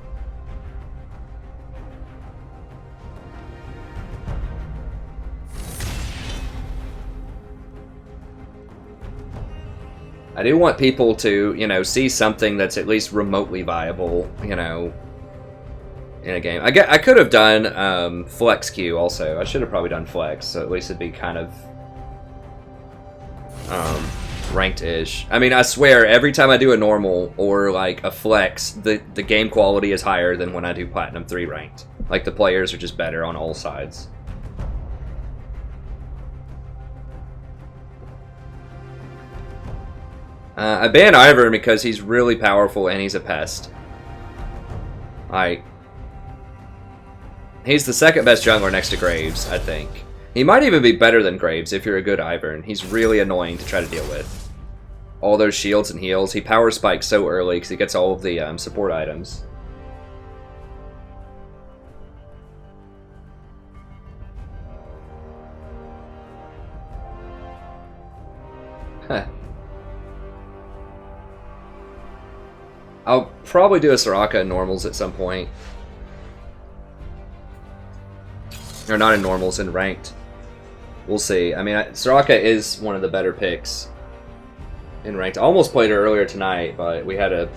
I do want people to, you know, see something that's at least remotely viable, you know, in a game. I could have done Flex Q also. I should have probably done Flex, so at least it'd be kind of ranked-ish. I mean, I swear, every time I do a normal or like a Flex, the game quality is higher than when I do Platinum 3 ranked. Like, the players are just better on all sides. I ban Ivern because he's really powerful and he's a pest. Like, he's the second best jungler next to Graves, I think. He might even be better than Graves if you're a good Ivern. He's really annoying to try to deal with. All those shields and heals. He power spikes so early because he gets all of the support items. Huh. I'll probably do a Soraka in normals at some point. Or not in normals, in ranked. We'll see. I mean, Soraka is one of the better picks in ranked. I almost played her earlier tonight, but we had a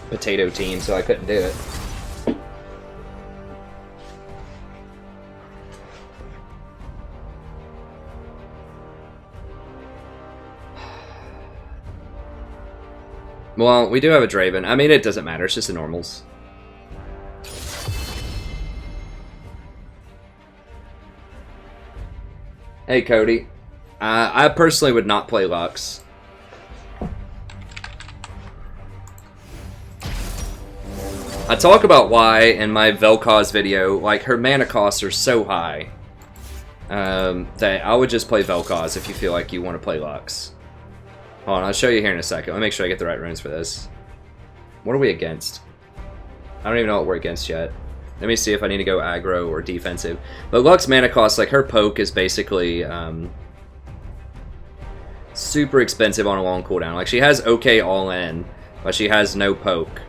potato team, so I couldn't do it. Well, we do have a Draven. I mean, it doesn't matter. It's just the normals. Hey, Cody. I personally would not play Lux. I talk about why in my Vel'Koz video. Like, her mana costs are so high that I would just play Vel'Koz if you feel like you want to play Lux. Hold on, I'll show you here in a second. Let me make sure I get the right runes for this. What are we against? I don't even know what we're against yet. Let me see if I need to go aggro or defensive. But Lux mana cost, like, her poke is basically super expensive on a long cooldown. Like, she has okay all in, but she has no poke.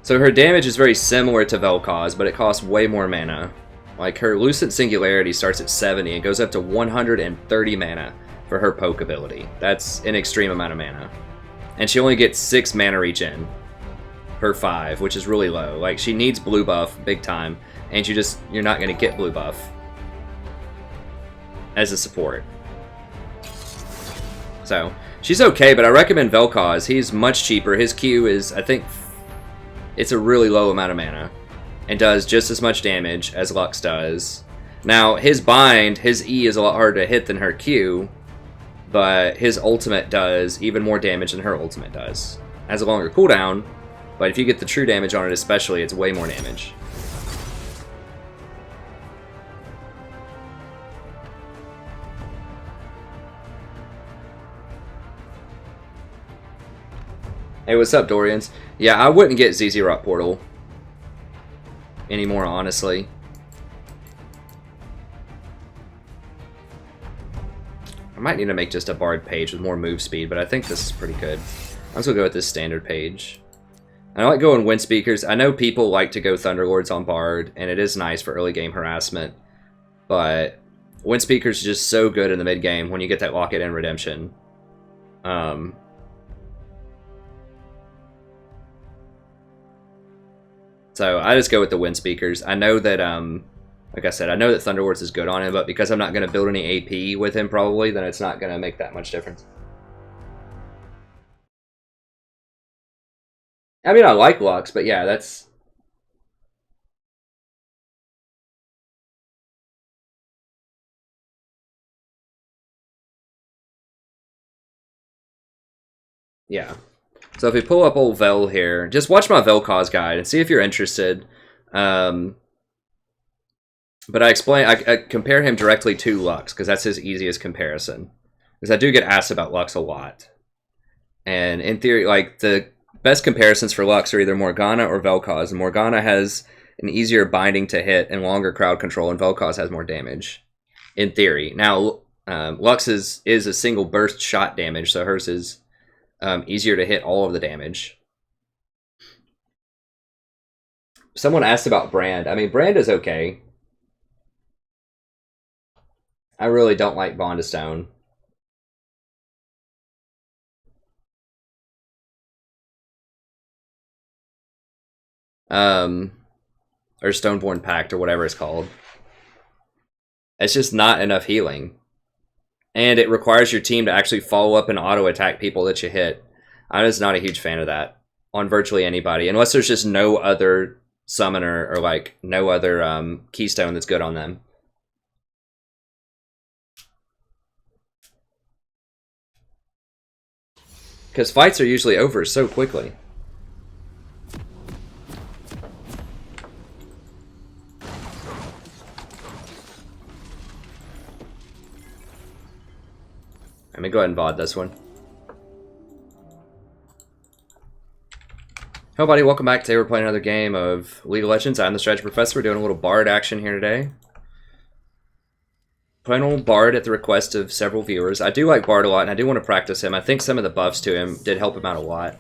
So her damage is very similar to Vel'Koz, but it costs way more mana. Like, her Lucent Singularity starts at 70 and goes up to 130 mana for her poke ability. That's an extreme amount of mana. And she only gets 6 mana regen per 5, which is really low. Like, she needs blue buff big time, and you're not going to get blue buff as a support. So, she's okay, but I recommend Vel'Koz. He's much cheaper. His Q is, I think, it's a really low amount of mana. And does just as much damage as Lux does. Now, his bind, his E is a lot harder to hit than her Q. but his ultimate does even more damage than her ultimate does. It has a longer cooldown, but if you get the true damage on it especially, it's way more damage. Hey, what's up, Dorians? Yeah, I wouldn't get ZZ Rock Portal anymore, honestly. I might need to make just a Bard page with more move speed, but I think this is pretty good. I'm just gonna go with this standard page. I like going Wind Speakers. I know people like to go Thunderlords on Bard, and it is nice for early game harassment, but Wind Speakers is just so good in the mid game when you get that Lock It In redemption. So I just go with the Wind Speakers. I know that, like I said, I know that Thunderlords is good on him, but because I'm not going to build any AP with him probably, then it's not going to make that much difference. I mean, I like Lux, but yeah, that's... Yeah. So if we pull up old Vel here, just watch my Vel'Koz guide and see if you're interested. But I compare him directly to Lux, because that's his easiest comparison. Because I do get asked about Lux a lot. And in theory, like, the best comparisons for Lux are either Morgana or Vel'Koz. And Morgana has an easier binding to hit and longer crowd control, and Vel'Koz has more damage. In theory. Now, Lux is a single burst shot damage, so hers is easier to hit all of the damage. Someone asked about Brand. I mean, Brand is okay. I really don't like Bond of Stone. Or Stoneborn Pact, or whatever it's called. It's just not enough healing. And it requires your team to actually follow up and auto-attack people that you hit. I'm just not a huge fan of that on virtually anybody, unless there's just no other summoner or, like, no other keystone that's good on them. Because fights are usually over so quickly. Let me go ahead and VOD this one. Hello, buddy. Welcome back. Today we're playing another game of League of Legends. I'm the Strategy Professor. We're doing a little Bard action here today. Playing a little Bard at the request of several viewers. I do like Bard a lot, and I do want to practice him. I think some of the buffs to him did help him out a lot.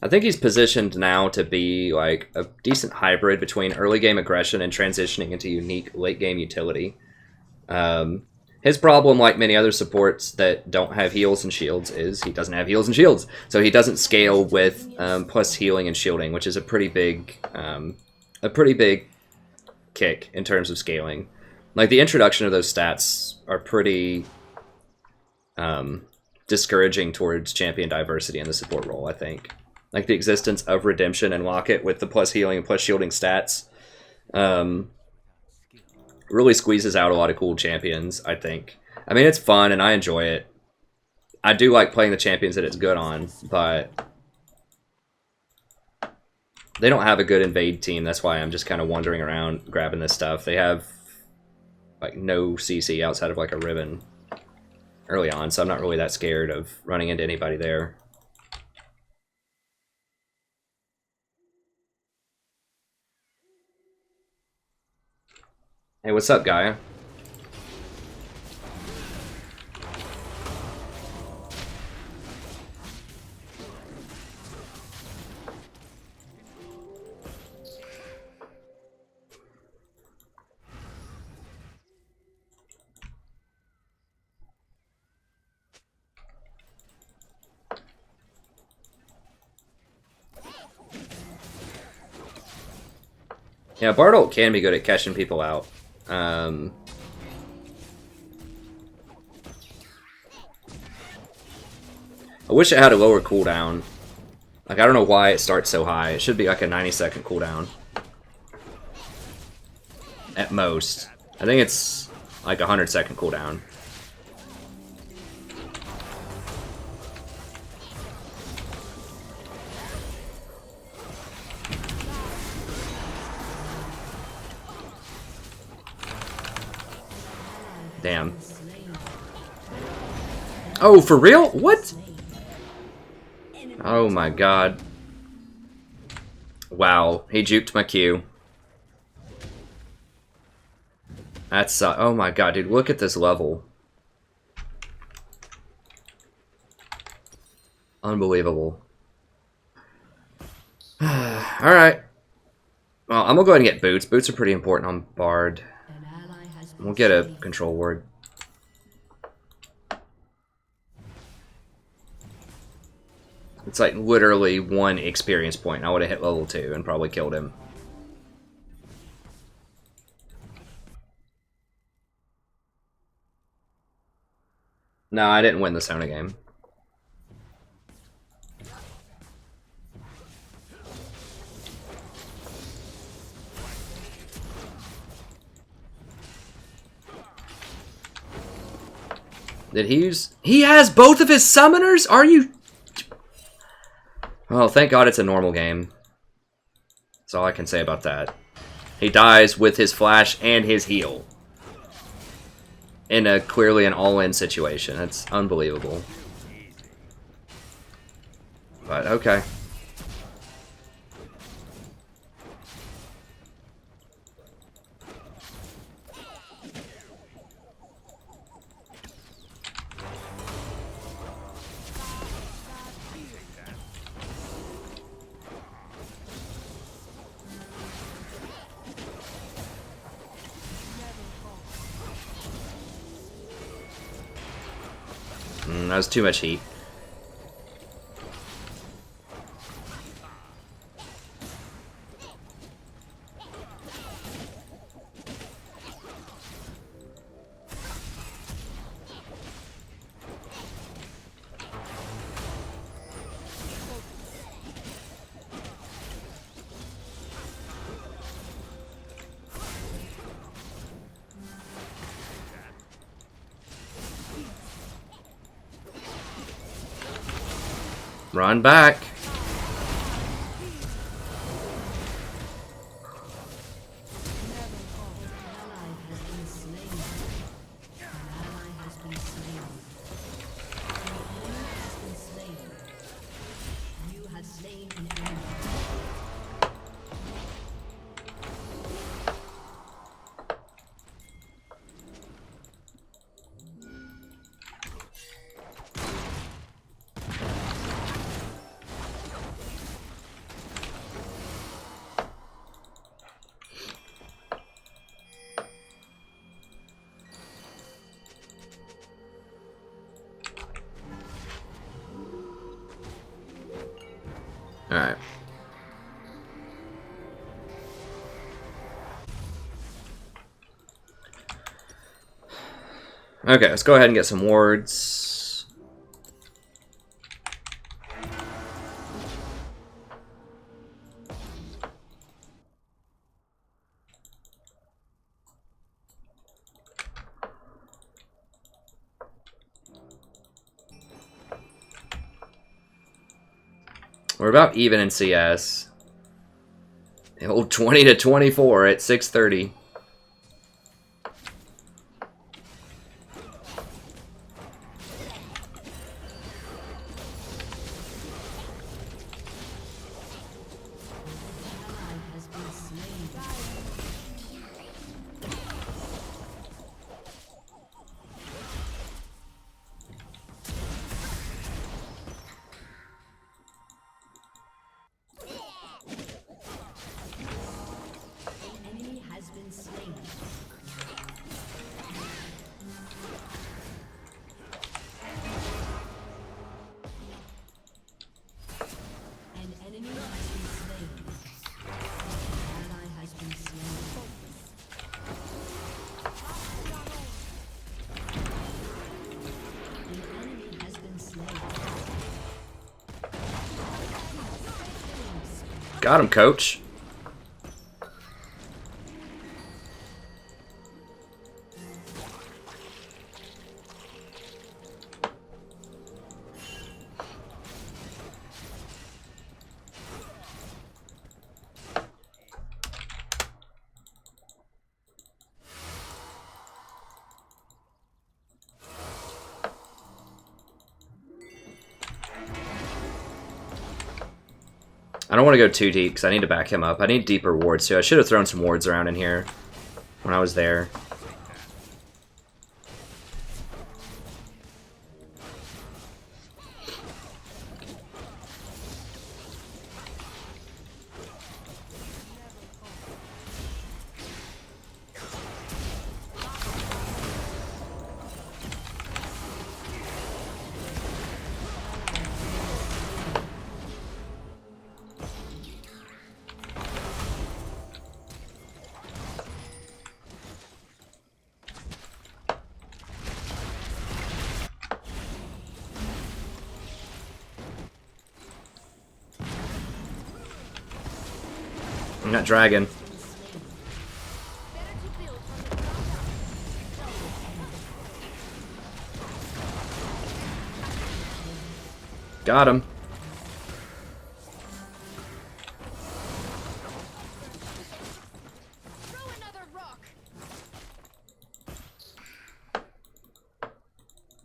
I think he's positioned now to be like a decent hybrid between early game aggression and transitioning into unique late game utility. His problem, like many other supports that don't have heals and shields, is he doesn't have heals and shields. So he doesn't scale with plus healing and shielding, which is a pretty big kick in terms of scaling. Like, the introduction of those stats are pretty discouraging towards champion diversity in the support role, I think. Like, the existence of Redemption and Locket with the plus healing and plus shielding stats really squeezes out a lot of cool champions, I think. I mean, it's fun, and I enjoy it. I do like playing the champions that it's good on, but they don't have a good invade team. That's why I'm just kind of wandering around grabbing this stuff. They have, like, no CC outside of, like, a Ribbon early on, so I'm not really that scared of running into anybody there. Hey, what's up, Gaia? Yeah, Bardolt can be good at catching people out. I wish it had a lower cooldown. Like, I don't know why it starts so high. It should be like a 90-second cooldown. At most. I think it's like a 100-second cooldown. Damn. Oh, for real? What? Oh my god. Wow, he juked my Q. That's oh my god, dude, look at this level. Unbelievable. Alright. Well, I'm gonna go ahead and get boots. Boots are pretty important on Bard. We'll get a control ward. It's like literally 1 experience point. I would have hit level 2 and probably killed him. No, I didn't win the Sona game. Did he use... He has both of his summoners? Are you... Oh, thank God it's a normal game. That's all I can say about that. He dies with his flash and his heal. In a clearly an all-in situation. That's unbelievable. But, okay. That was too much heat. Run back. Alright. Okay, let's go ahead and get some wards. We're about even in CS. The old 20 to 24 at 6:30. Got him, coach. I don't want to go too deep because I need to back him up. I need deeper wards too. I should have thrown some wards around in here when I was there. I'm not dragon. Got him.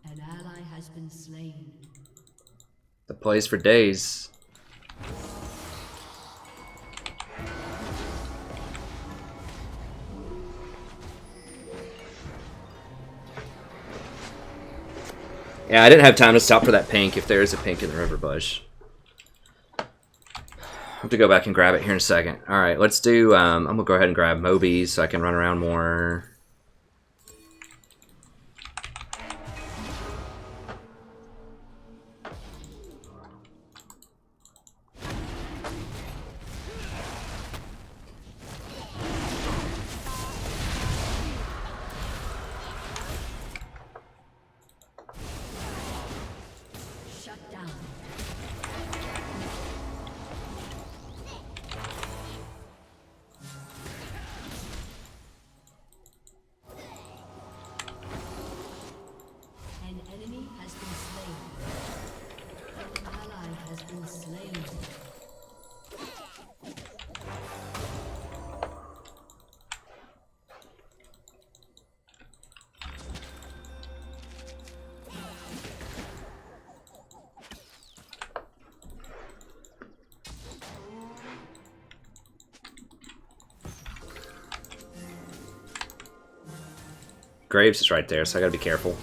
An ally has been slain. The plays for days. Yeah, I didn't have time to stop for that pink, if there is a pink in the river bush. I'll have to go back and grab it here in a second. Alright, let's do, I'm going to go ahead and grab Moby so I can run around more. Graves is right there, so I gotta be careful.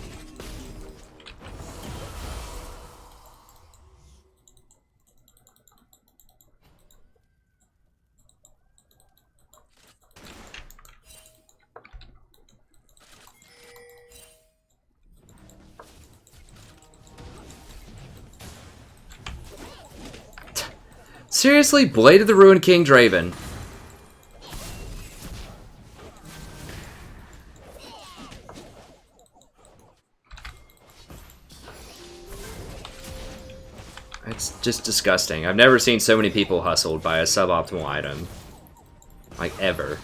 Seriously? Blade of the Ruined King Draven. It's just disgusting. I've never seen so many people hustled by a suboptimal item. Like, ever.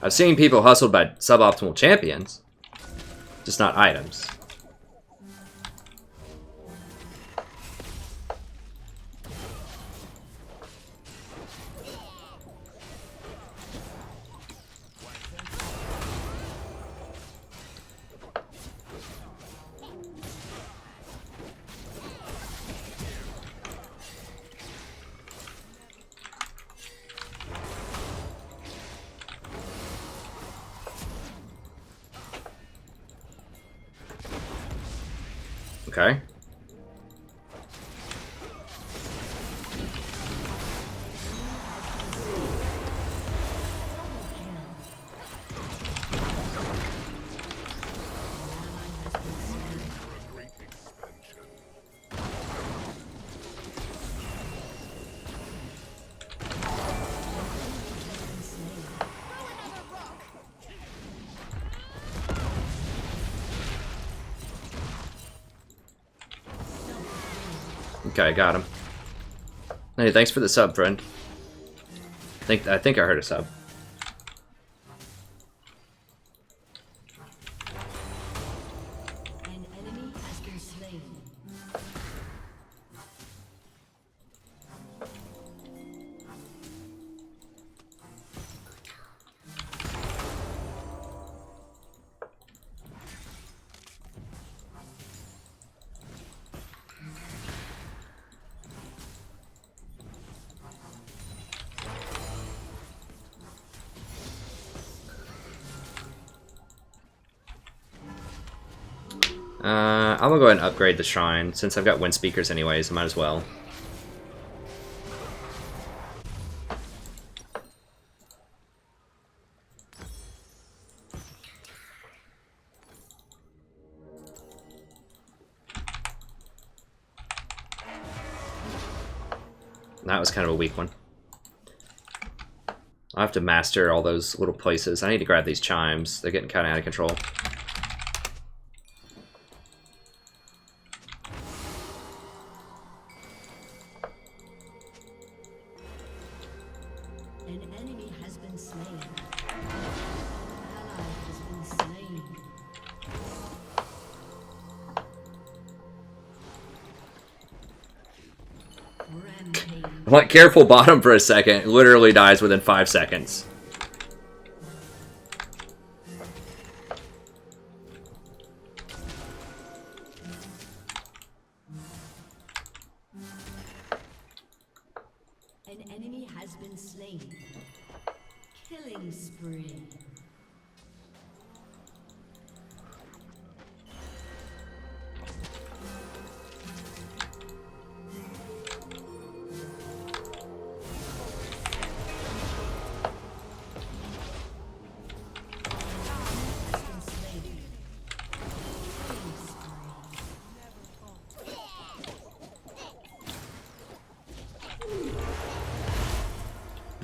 I've seen people hustled by suboptimal champions. Just not items. Okay. Okay, got him. Hey, thanks for the sub, friend. I think I heard a sub. An enemy has been slain. I'm gonna go ahead and upgrade the shrine. Since I've got wind speakers anyways, I might as well. That was kind of a weak one. I'll have to master all those little places. I need to grab these chimes. They're getting kind of out of control. An enemy has been slain. An ally has been slain. Rampage. I'm like, careful bottom for a second. It literally dies within 5 seconds. An enemy has been slain. Killing spree.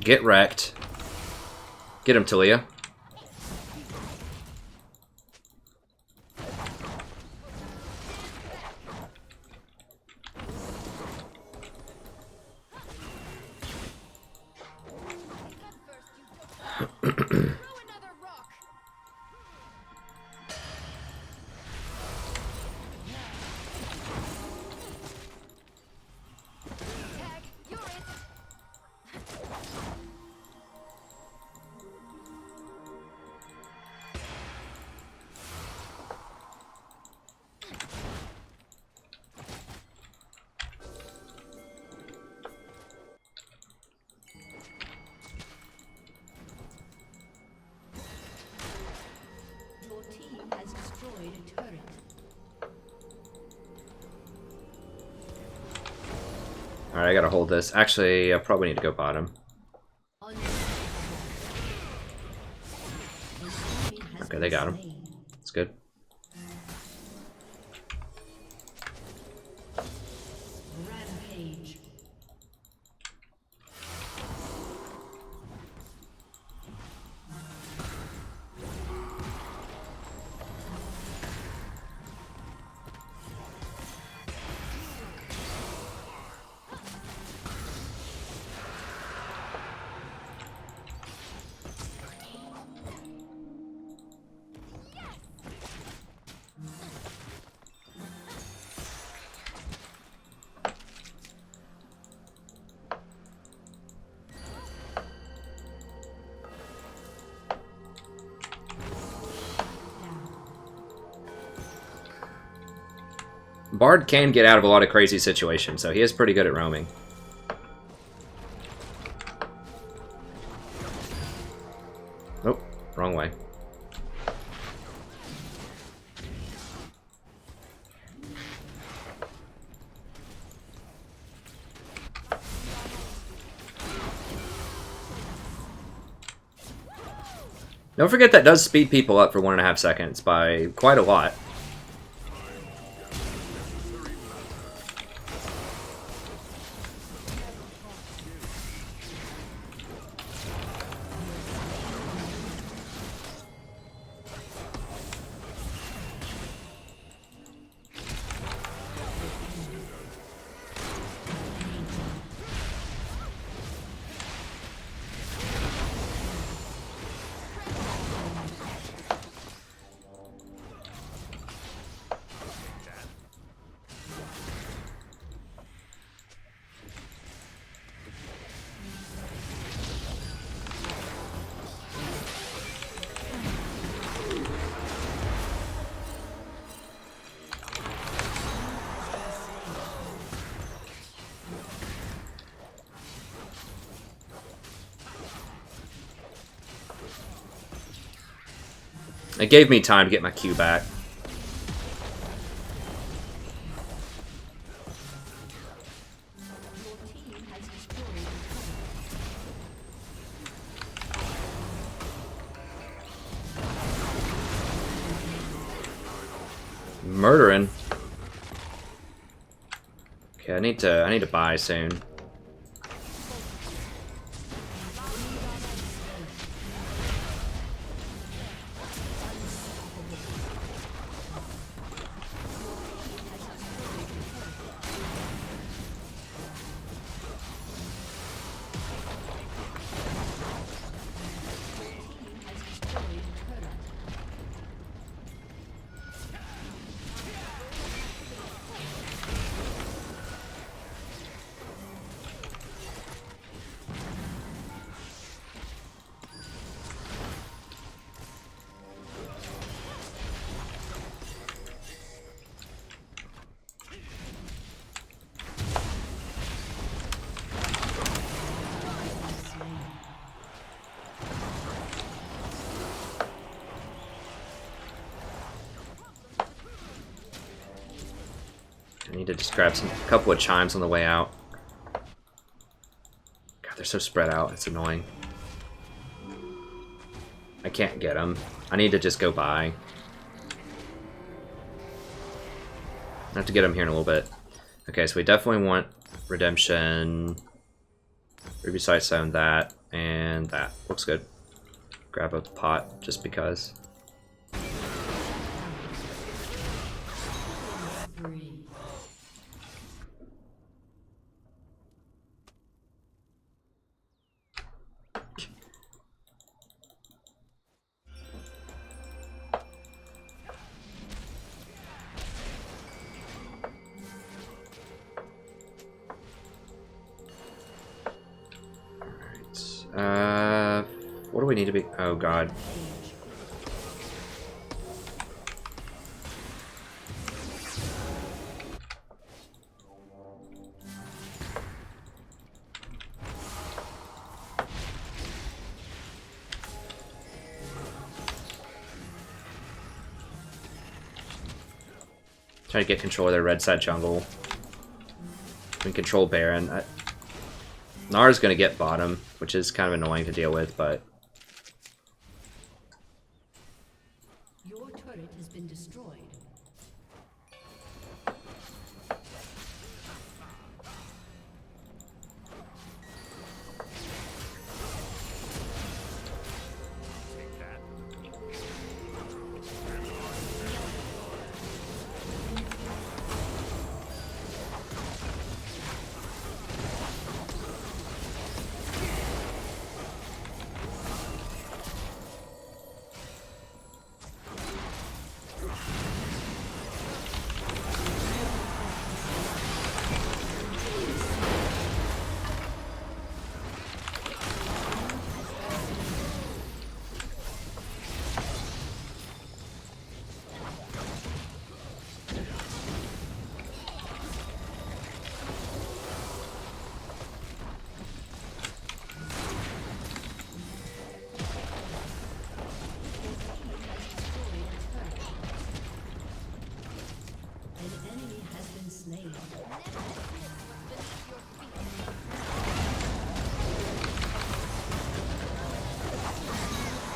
Get wrecked. Get him, Talia. Your team has destroyed a turret. Alright, I gotta hold this. Actually, I probably need to go bottom. Okay, they got him. It's good. Rampage. Bard can get out of a lot of crazy situations, so he is pretty good at roaming. Oh, wrong way. Don't forget that does speed people up for 1.5 seconds by quite a lot. It gave me time to get my Q back. Murdering. Okay, I need to buy soon. I need to just grab a couple of chimes on the way out. God, they're so spread out. It's annoying. I can't get them. I need to just go by. I have to get them here in a little bit. Okay, so we definitely want Redemption, Ruby Sightstone, that, and that. Looks good. Grab a pot just because. What do we need to be? Oh god. Trying to get control of their red side jungle. We can control Baron. Nara's gonna get bottom, which is kind of annoying to deal with, but Your turret has been destroyed.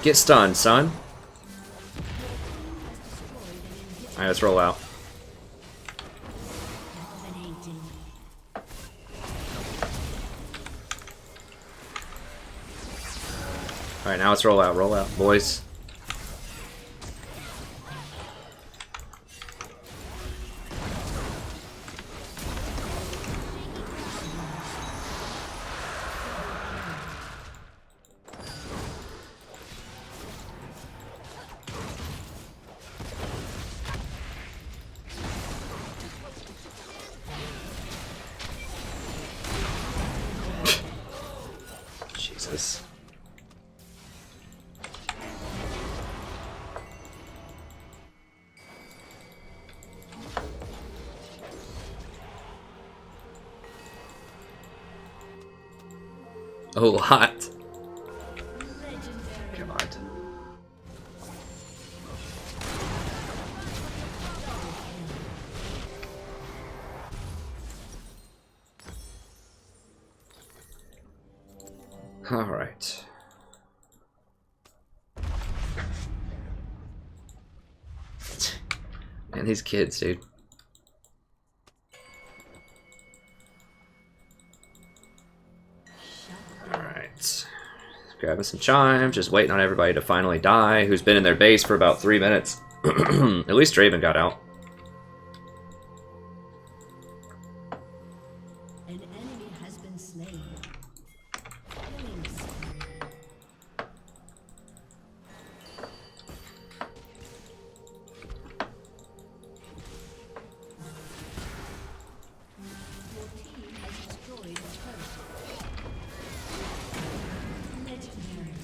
get stunned, son. Alright, let's roll out. Alright, now let's roll out, boys. Jesus. A lot. God. All right. And these kids, dude. Alright. Grabbing some chimes, just waiting on everybody to finally die, who's been in their base for about 3 minutes. At least Draven got out. An enemy has been slain. Killing spree. Your team has destroyed a turret. Legendary.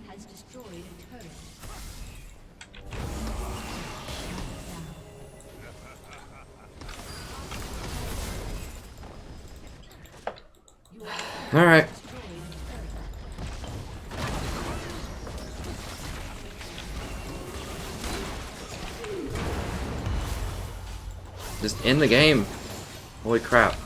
Has destroyed a turret. Alright. Just end the game. Holy crap.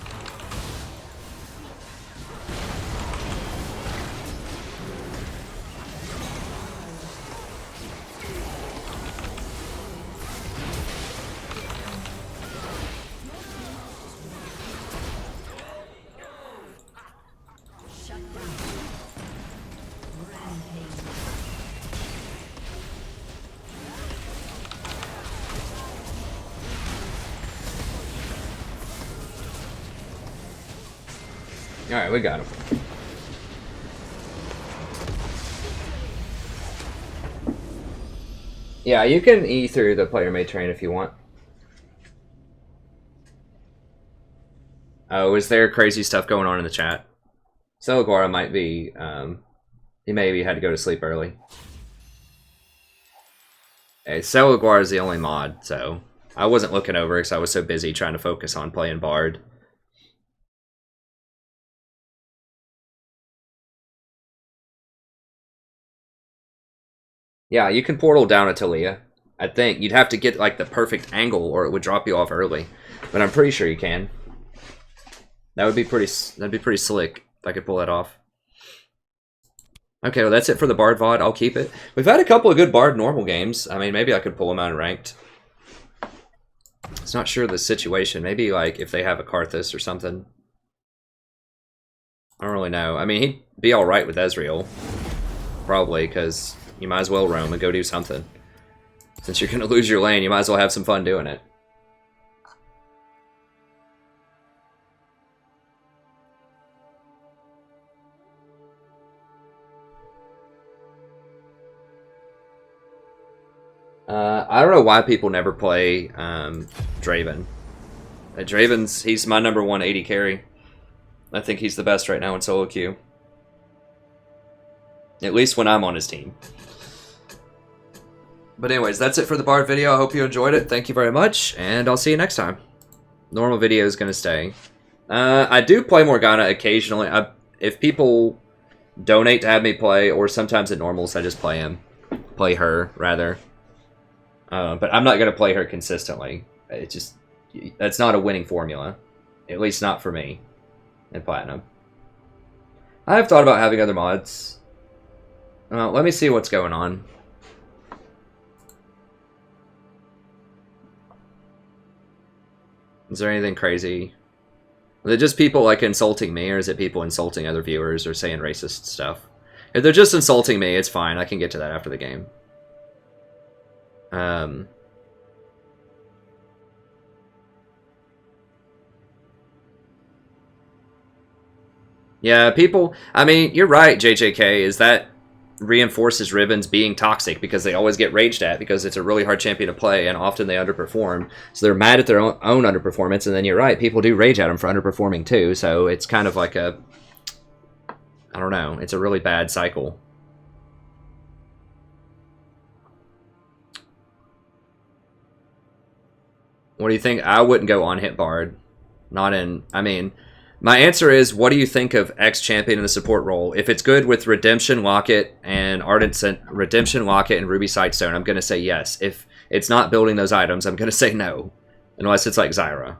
Shut down. Rampage. Alright, we got him. Yeah, you can E through the player may train if you want. Oh, is there crazy stuff going on in the chat? Celagora might be, he maybe had to go to sleep early. Hey, Celagora is the only mod, so I wasn't looking over because I was so busy trying to focus on playing Bard. Yeah, you can portal down a Talia. I think you'd have to get like the perfect angle or it would drop you off early. But I'm pretty sure you can. That'd be pretty slick if I could pull that off. Okay, well that's it for the Bard VOD. I'll keep it. We've had a couple of good Bard normal games. I mean, maybe I could pull them out in ranked. It's not sure the situation. Maybe like if they have a Karthus or something. I don't really know. I mean, he'd be alright with Ezreal. Probably, because you might as well roam and go do something. Since you're going to lose your lane, you might as well have some fun doing it. I don't know why people never play Draven. He's my number 1 AD carry. I think he's the best right now in solo queue. At least when I'm on his team. But anyways, that's it for the Bard video. I hope you enjoyed it. Thank you very much, and I'll see you next time. Normal video is going to stay. I do play Morgana occasionally. If people donate to have me play, or sometimes at normals, I just play him. Play her, rather. But I'm not going to play her consistently. It's just, that's not a winning formula. At least not for me in Platinum. I have thought about having other mods. Let me see what's going on. Is there anything crazy? Are it just people like insulting me, or is it people insulting other viewers or saying racist stuff? If they're just insulting me, it's fine. I can get to that after the game. Yeah, people... I mean, you're right, JJK. Is that reinforces Ribbons being toxic because they always get raged at because it's a really hard champion to play and often they underperform. So they're mad at their own underperformance, and then you're right, people do rage at them for underperforming too. So it's kind of like a I don't know. It's a really bad cycle. What do you think? I wouldn't go on hit Bard. Not in... I mean, my answer is, what do you think of X Champion in the support role? If it's good with Redemption, Locket, and Redemption, Locket, and Ruby Sightstone, I'm going to say yes. If it's not building those items, I'm going to say no. Unless it's like Zyra.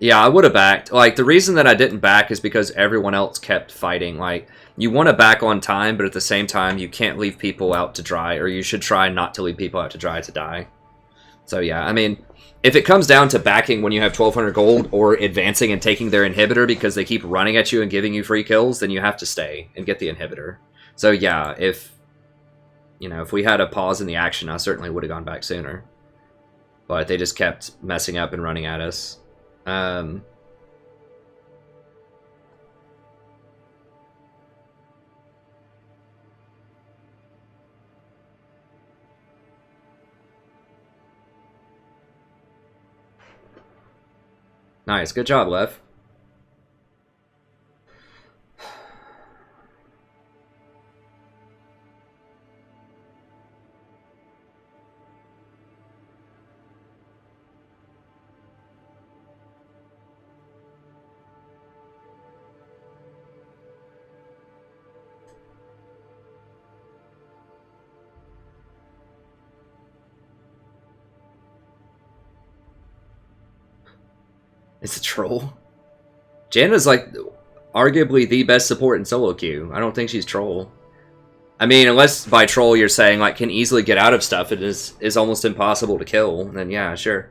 Yeah, I would have backed. Like, the reason that I didn't back is because everyone else kept fighting. Like, you want to back on time, but at the same time, you can't leave people out to dry, or you should try not to leave people out to dry to die. So, yeah, I mean, if it comes down to backing when you have 1,200 gold, or advancing and taking their inhibitor because they keep running at you and giving you free kills, then you have to stay and get the inhibitor. So, yeah, if we had a pause in the action, I certainly would have gone back sooner. But they just kept messing up and running at us. Nice, good job, Lev. It's a troll. Janna's like arguably the best support in solo queue. I don't think she's troll. I mean, unless by troll you're saying like can easily get out of stuff, it is almost impossible to kill, then yeah, sure.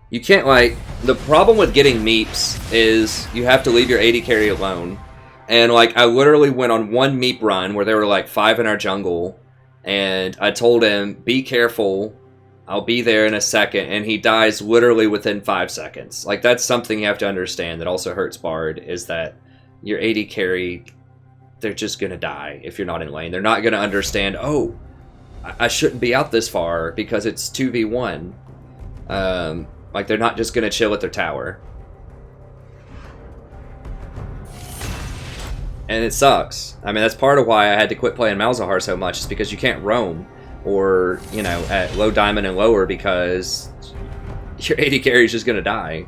You can't like the problem with getting meeps is you have to leave your AD carry alone. And like I literally went on one meep run where there were like 5 in our jungle. And I told him, be careful, I'll be there in a second, and he dies literally within 5 seconds. Like, that's something you have to understand that also hurts Bard, is that your AD carry, they're just going to die if you're not in lane. They're not going to understand, oh, I shouldn't be out this far because it's 2v1. Like, they're not just going to chill at their tower. And it sucks. I mean, that's part of why I had to quit playing Malzahar so much, is because you can't roam, or, at low diamond and lower, because your AD carry is just going to die,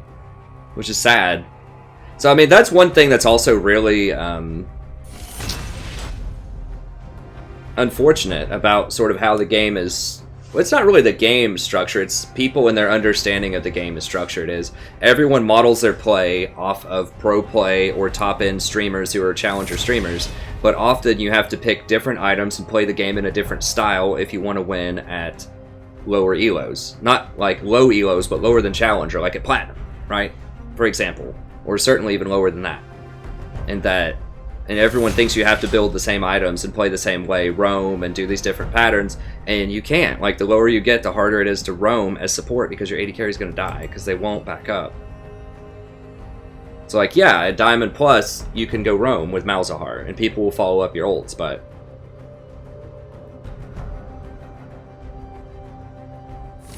which is sad. So, I mean, that's one thing that's also really unfortunate about sort of how the game is... Well, it's not really the game structure, it's people and their understanding of the game is structured. Is everyone models their play off of pro play or top-end streamers who are challenger streamers, but often you have to pick different items and play the game in a different style if you want to win at lower elos. Not like low elos, but lower than challenger, like at platinum, right? For example. Or certainly even lower than that. And everyone thinks you have to build the same items and play the same way, roam and do these different patterns, and you can't. Like, the lower you get, the harder it is to roam as support because your AD carry is going to die because they won't back up. So, like, yeah, at Diamond Plus, you can go roam with Malzahar, and people will follow up your ults, but...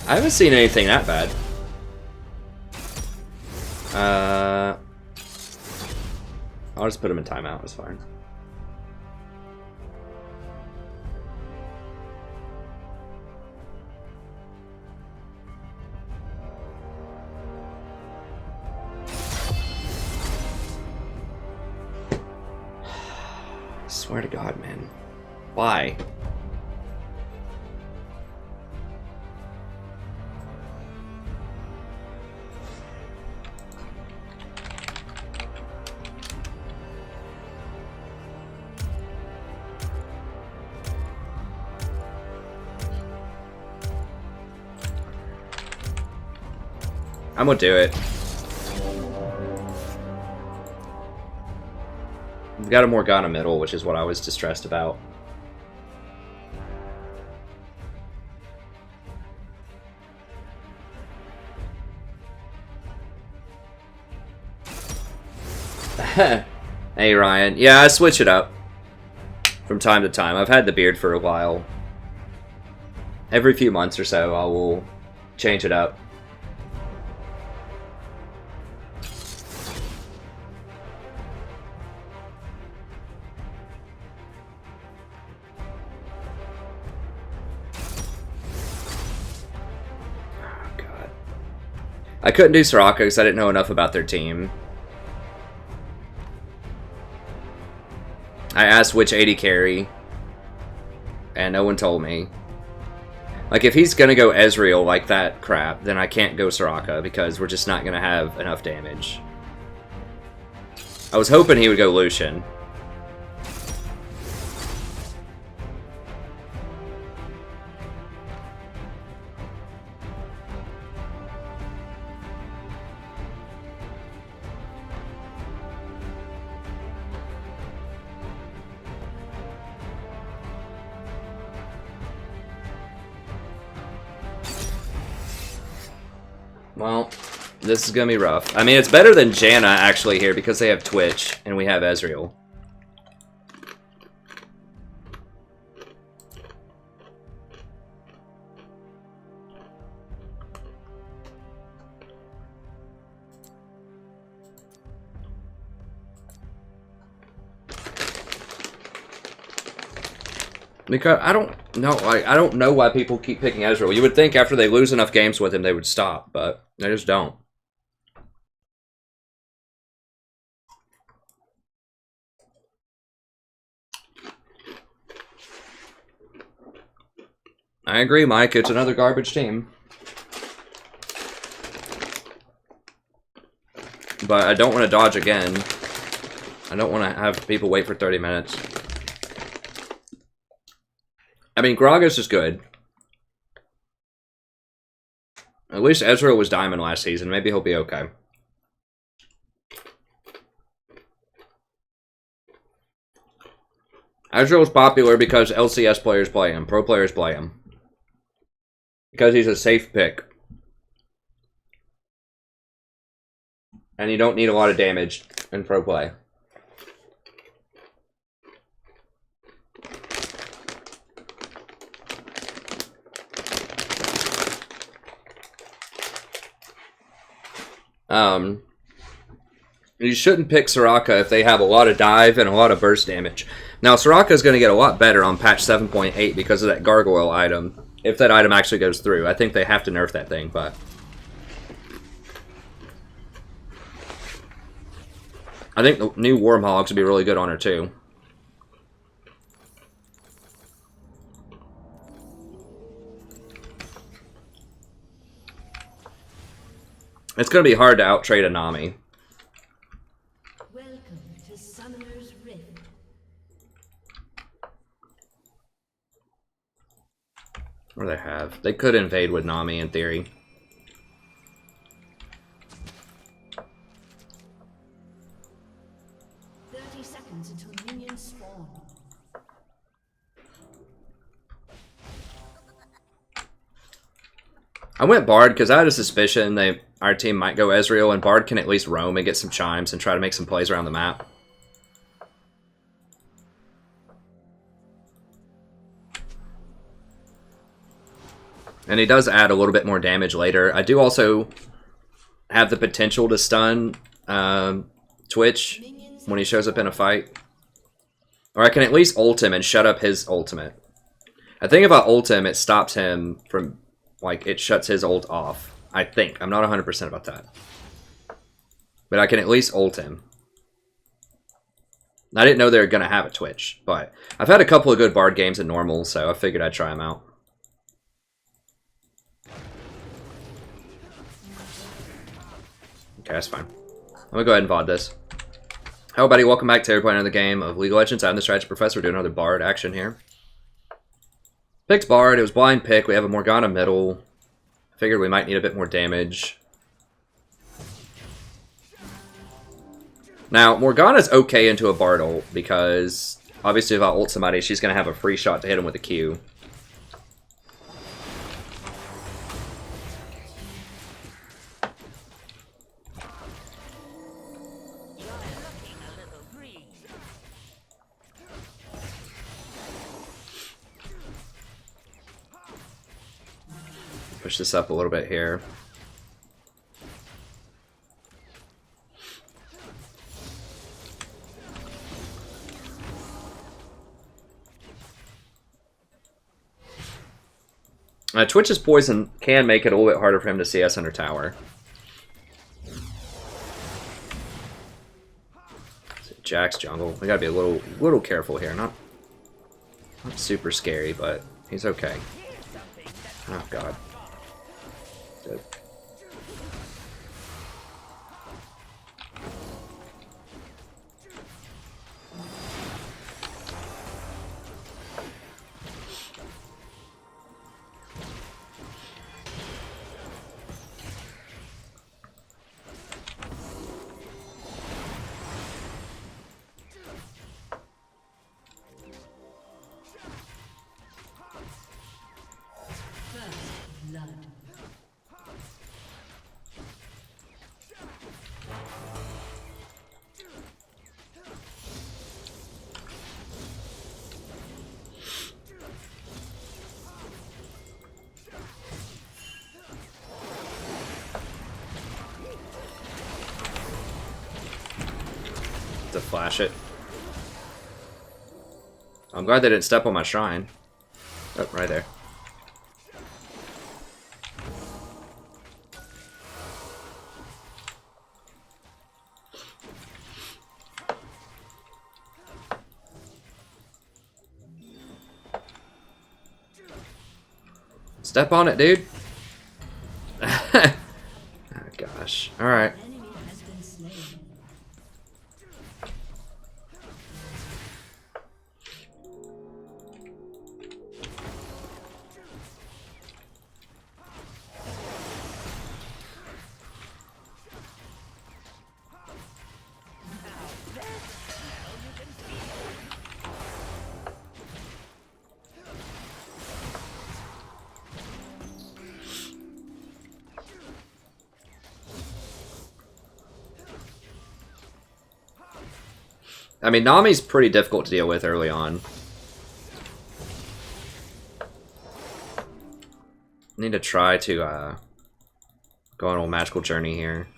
I haven't seen anything that bad. I'll just put him in timeout, it's fine. I swear to God, man. Why? I'm gonna do it. We've got a Morgana middle, which is what I was distressed about. Hey Ryan. Yeah, I switch it up from time to time. I've had the beard for a while. Every few months or so, I will change it up. Oh, God. I couldn't do Soraka because I didn't know enough about their team. I asked which AD carry, and no one told me. Like, if he's gonna go Ezreal like that crap, then I can't go Soraka because we're just not gonna have enough damage. I was hoping he would go Lucian. Well, this is gonna be rough. I mean, it's better than Janna actually here because they have Twitch and we have Ezreal. Because I don't know, like, I don't know why people keep picking Ezreal. You would think after they lose enough games with him, they would stop, but they just don't. I agree, Mike. It's another garbage team. But I don't want to dodge again. I don't want to have people wait for 30 minutes. I mean, Gragas is good. At least Ezreal was Diamond last season. Maybe he'll be okay. Ezreal's popular because LCS players play him. Pro players play him. Because he's a safe pick. And you don't need a lot of damage in pro play. You shouldn't pick Soraka if they have a lot of dive and a lot of burst damage. Now, Soraka is going to get a lot better on patch 7.8 because of that gargoyle item. If that item actually goes through. I think they have to nerf that thing, but... I think the new Wormhogs would be really good on her, too. It's going to be hard to out-trade a Nami. Welcome to Summoner's Rift. What do they have? They could invade with Nami in theory. Until minions spawn. I went Bard because I had a suspicion our team might go Ezreal, and Bard can at least roam and get some chimes and try to make some plays around the map. And he does add a little bit more damage later. I do also have the potential to stun Twitch when he shows up in a fight. Or I can at least ult him and shut up his ultimate. I think if I ult him, it stops him from, like, it shuts his ult off. I think. I'm not 100% about that. But I can at least ult him. I didn't know they were going to have a Twitch, but I've had a couple of good Bard games in normal, so I figured I'd try them out. Okay, that's fine. I'm going to go ahead and VOD this. Hello, buddy. Welcome back to everybody another game of League of Legends. I'm the Strategy Professor. We're doing another Bard action here. Picked Bard. It was blind pick. We have a Morgana middle. Figured we might need a bit more damage. Now, Morgana's okay into a Bard ult because obviously if I ult somebody, she's going to have a free shot to hit him with a Q. Push this up a little bit here. Twitch's poison can make it a little bit harder for him to see us under tower. Jack's jungle. We gotta be a little careful here. Not super scary, but he's okay. Oh god. Good. To flash it. I'm glad they didn't step on my shrine. Oh, right there. Step on it, dude. Oh, gosh. All right. I mean, Nami's pretty difficult to deal with early on. Need to try to go on a magical journey here.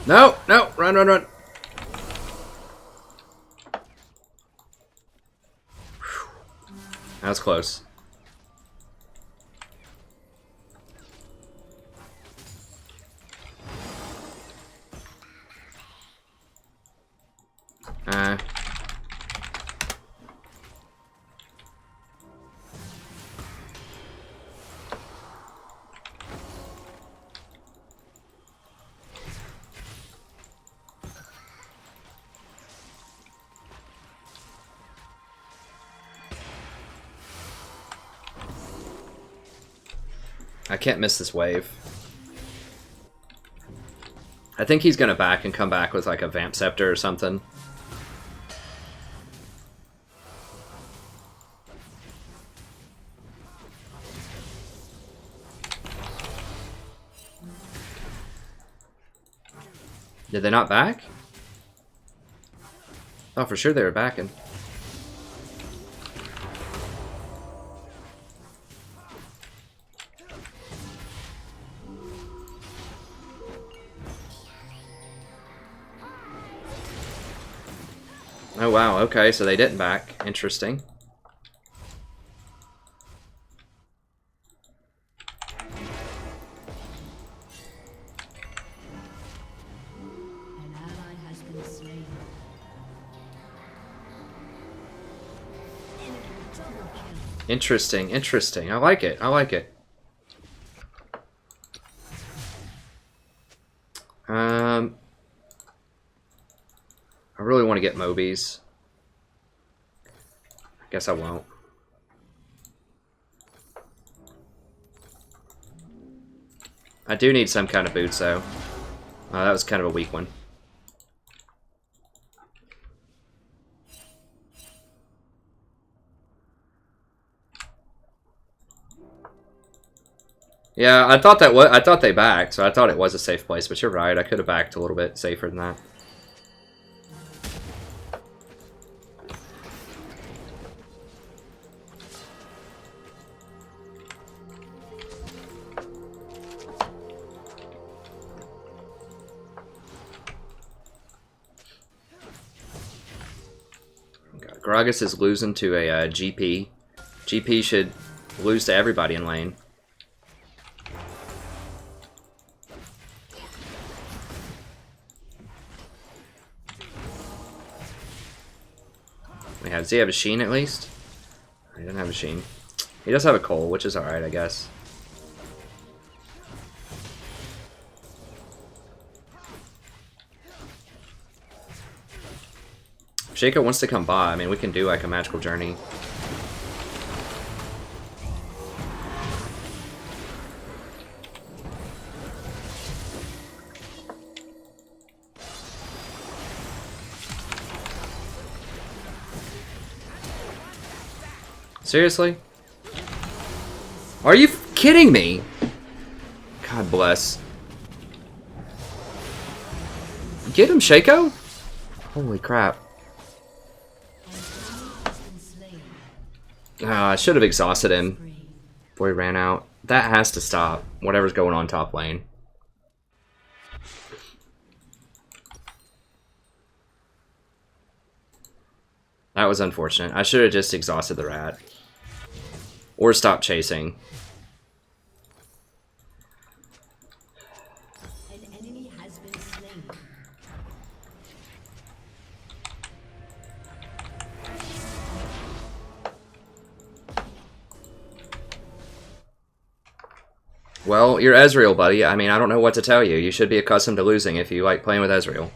No, no, run, run, run. That was close. I can't miss this wave. I think he's gonna back and come back with like a Vamp Scepter or something. Did they not back? Oh, for sure they were backing. Oh wow, okay, so they didn't back. Interesting. An ally has been slain. Enemy double kill. Interesting, interesting. I like it, I like it. I really want to get Mobies. I guess I won't. I do need some kind of boots, though. That was kind of a weak one. Yeah, I thought they backed, so I thought it was a safe place, but you're right, I could have backed a little bit safer than that. Gragas is losing to a GP. GP should lose to everybody in lane. Does he have a Sheen at least? He doesn't have a Sheen. He does have a Cole, which is alright, I guess. If Shaco wants to come by, I mean, we can do like a magical journey. Seriously? Are you kidding me? God bless. Get him, Shaco! Holy crap. I should have exhausted him before he ran out. That has to stop. Whatever's going on top lane. That was unfortunate. I should have just exhausted the rat. Or stopped chasing. An enemy has been slain. Well, you're Ezreal, buddy. I mean, I don't know what to tell you. You should be accustomed to losing if you like playing with Ezreal.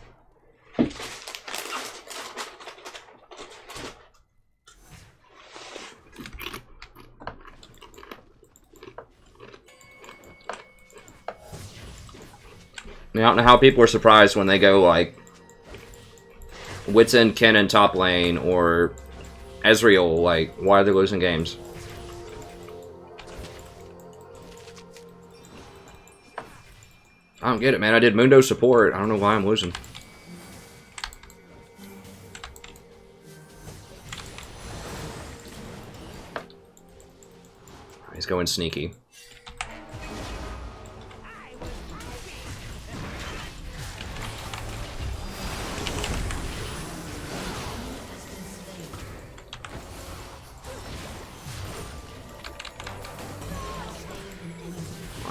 I don't know how people are surprised when they go like Witsen, Kennen top lane, or Ezreal. Like, why are they losing games? I don't get it, man. I did Mundo support. I don't know why I'm losing. He's going sneaky.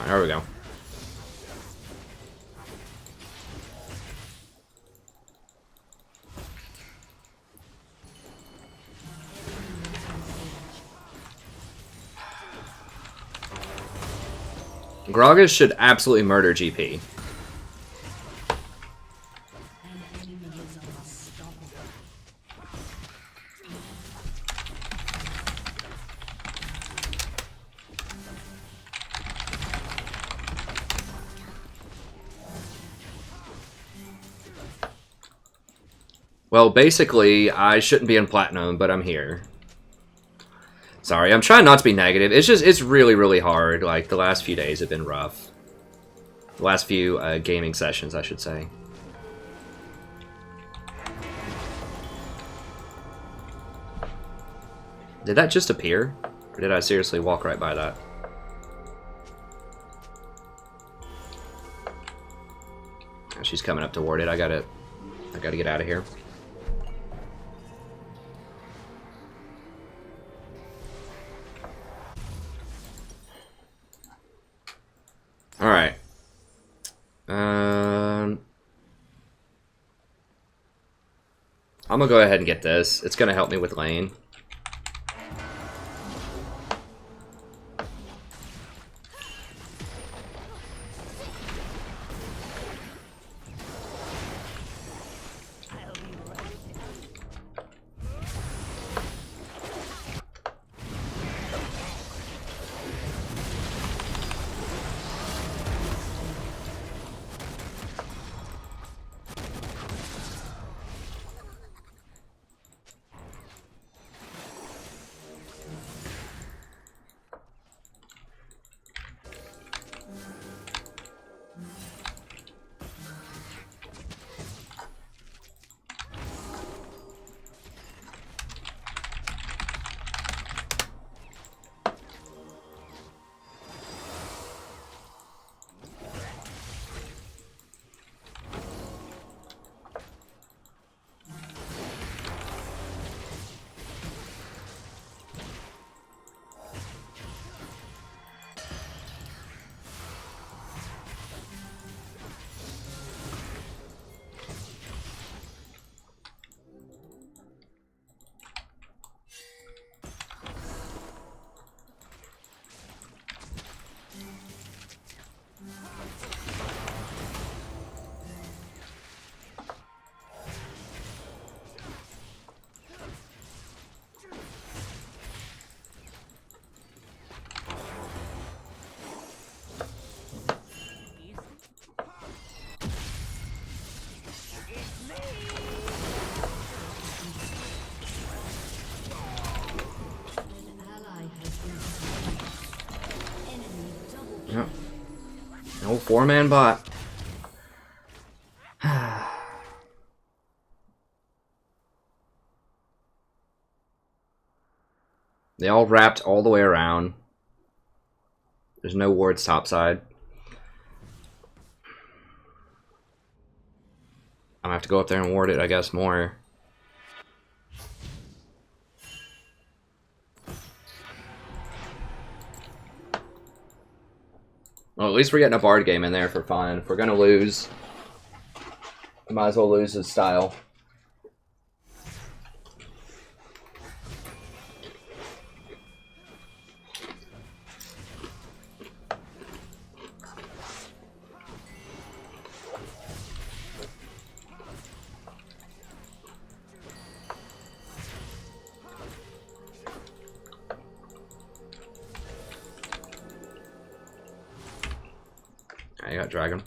There we go. Gragas should absolutely murder GP. Well, basically, I shouldn't be in Platinum, but I'm here. Sorry, I'm trying not to be negative. It's really, really hard. Like, the last few days have been rough. The last few gaming sessions, I should say. Did that just appear? Or did I seriously walk right by that? She's coming up toward it. I gotta get out of here. Alright. I'm gonna go ahead and get this. It's gonna help me with lane. Yep. No 4-man bot. They all wrapped all the way around. There's no wards topside. I'm gonna have to go up there and ward it, I guess, more. Well, at least we're getting a Bard game in there for fun. If we're gonna lose, we might as well lose his style. I got dragon.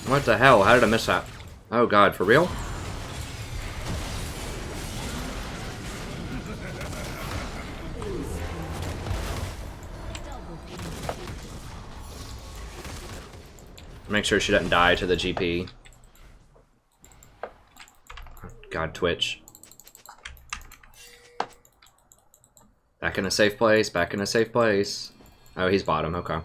What the hell? How did I miss that? Oh god, for real? Make sure she doesn't die to the GP. God, Twitch. Back in a safe place, back in a safe place. Oh, he's bottom, okay.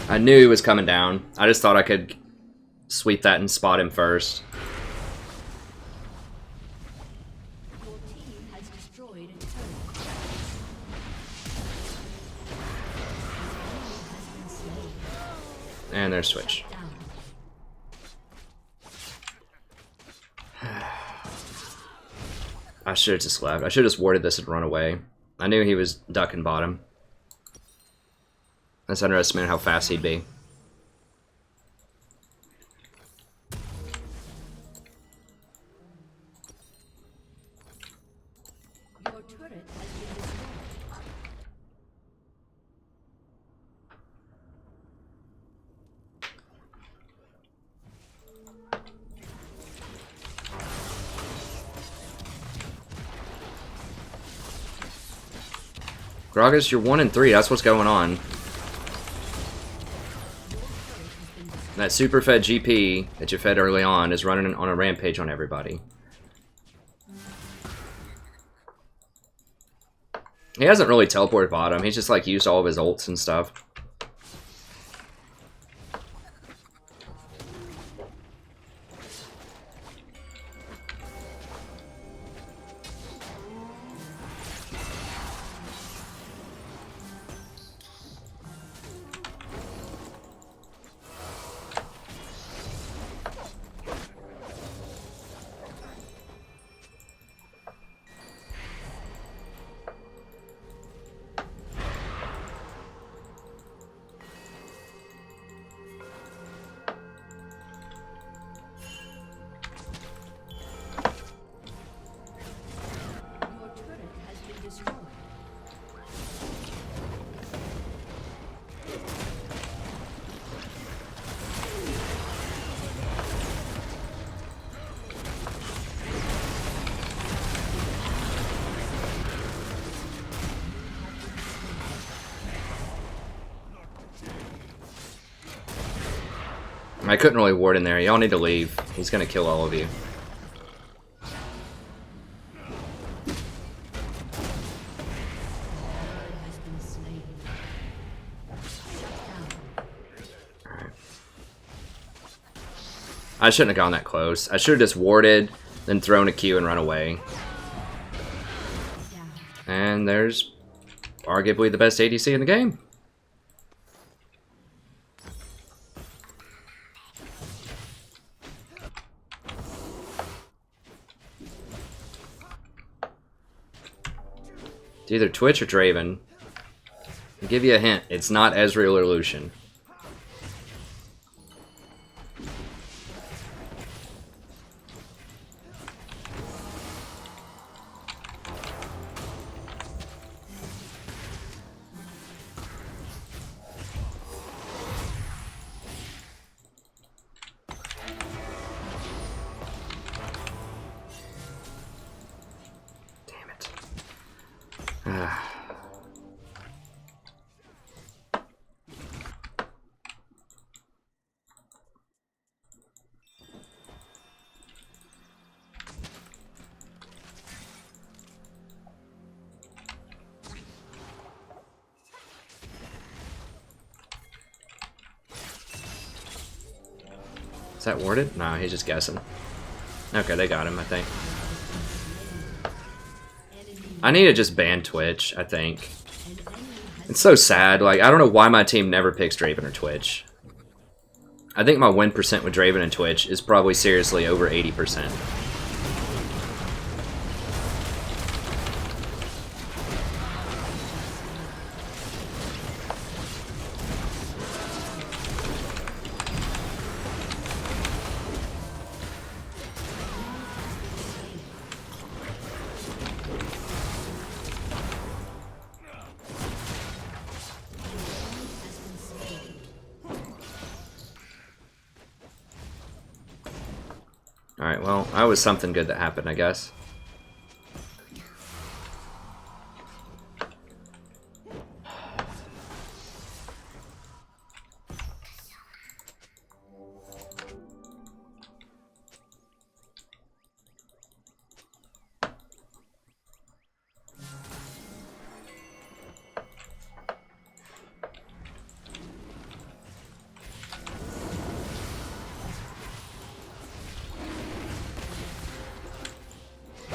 I knew he was coming down. I just thought I could sweep that and spot him first. Your team has destroyed a turret. And there's Switch. I should have just left. I should have just warded this and run away. I knew he was ducking bottom. I just underestimated how fast he'd be. Your turret has been destroyed. Gragas, you're 1 and 3. That's what's going on. That super fed GP that you fed early on is running on a rampage on everybody. He hasn't really teleported bottom. He's just like used all of his ults and stuff. Your turret has been destroyed. I couldn't really ward in there. Y'all need to leave. He's gonna kill all of you. Has been slain. Alright. I shouldn't have gone that close. I should have just warded, then thrown a Q and run away. And there's arguably the best ADC in the game. It's either Twitch or Draven. I'll give you a hint. It's not Ezreal or Lucian. Is that warded? No, he's just guessing. Okay, they got him, I think. I need to just ban Twitch, I think. It's so sad. Like, I don't know why my team never picks Draven or Twitch. I think my win percent with Draven and Twitch is probably seriously over 80%. Alright, well, that was something good that happened, I guess.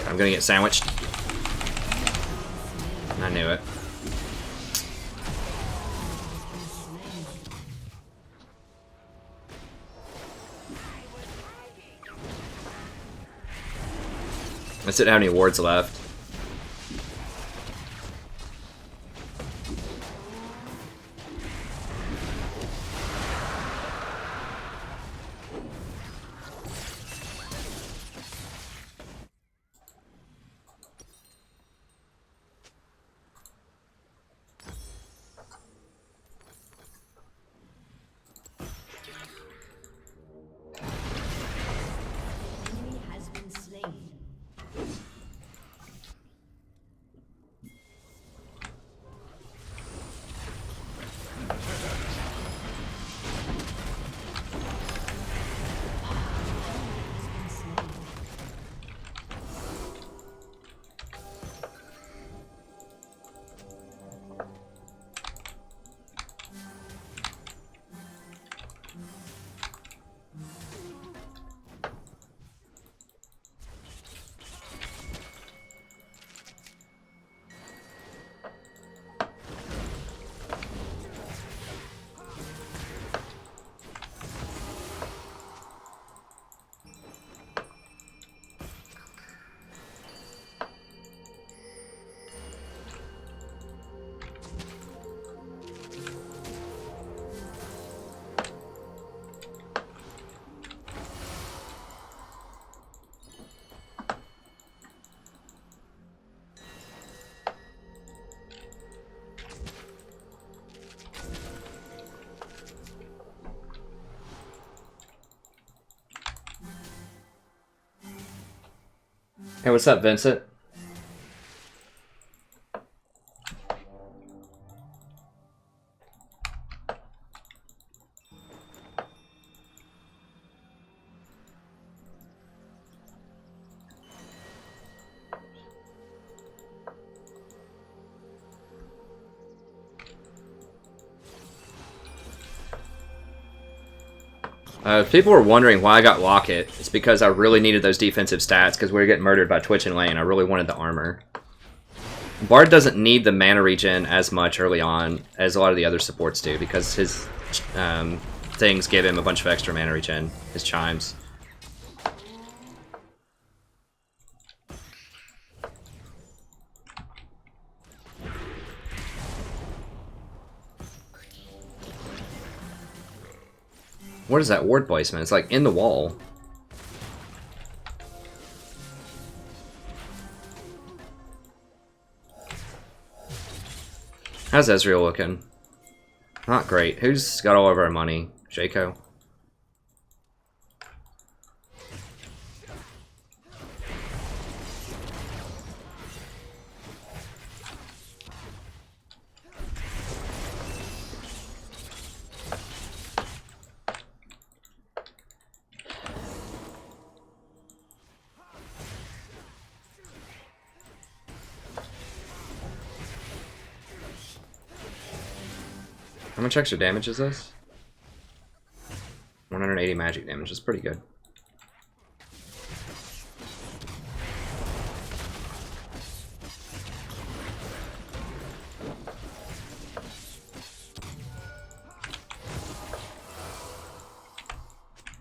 I'm gonna get sandwiched. I knew it. I didn't have any wards left. Hey, what's up, Vincent? People were wondering why I got Locket. It's because I really needed those defensive stats because we were getting murdered by Twitch and lane. I really wanted the armor. Bard doesn't need the mana regen as much early on as a lot of the other supports do because his things give him a bunch of extra mana regen, his chimes. What is that ward placement? It's like in the wall. How's Ezreal looking? Not great. Who's got all of our money? Jaco? How much extra damage is this? 180 magic damage is pretty good.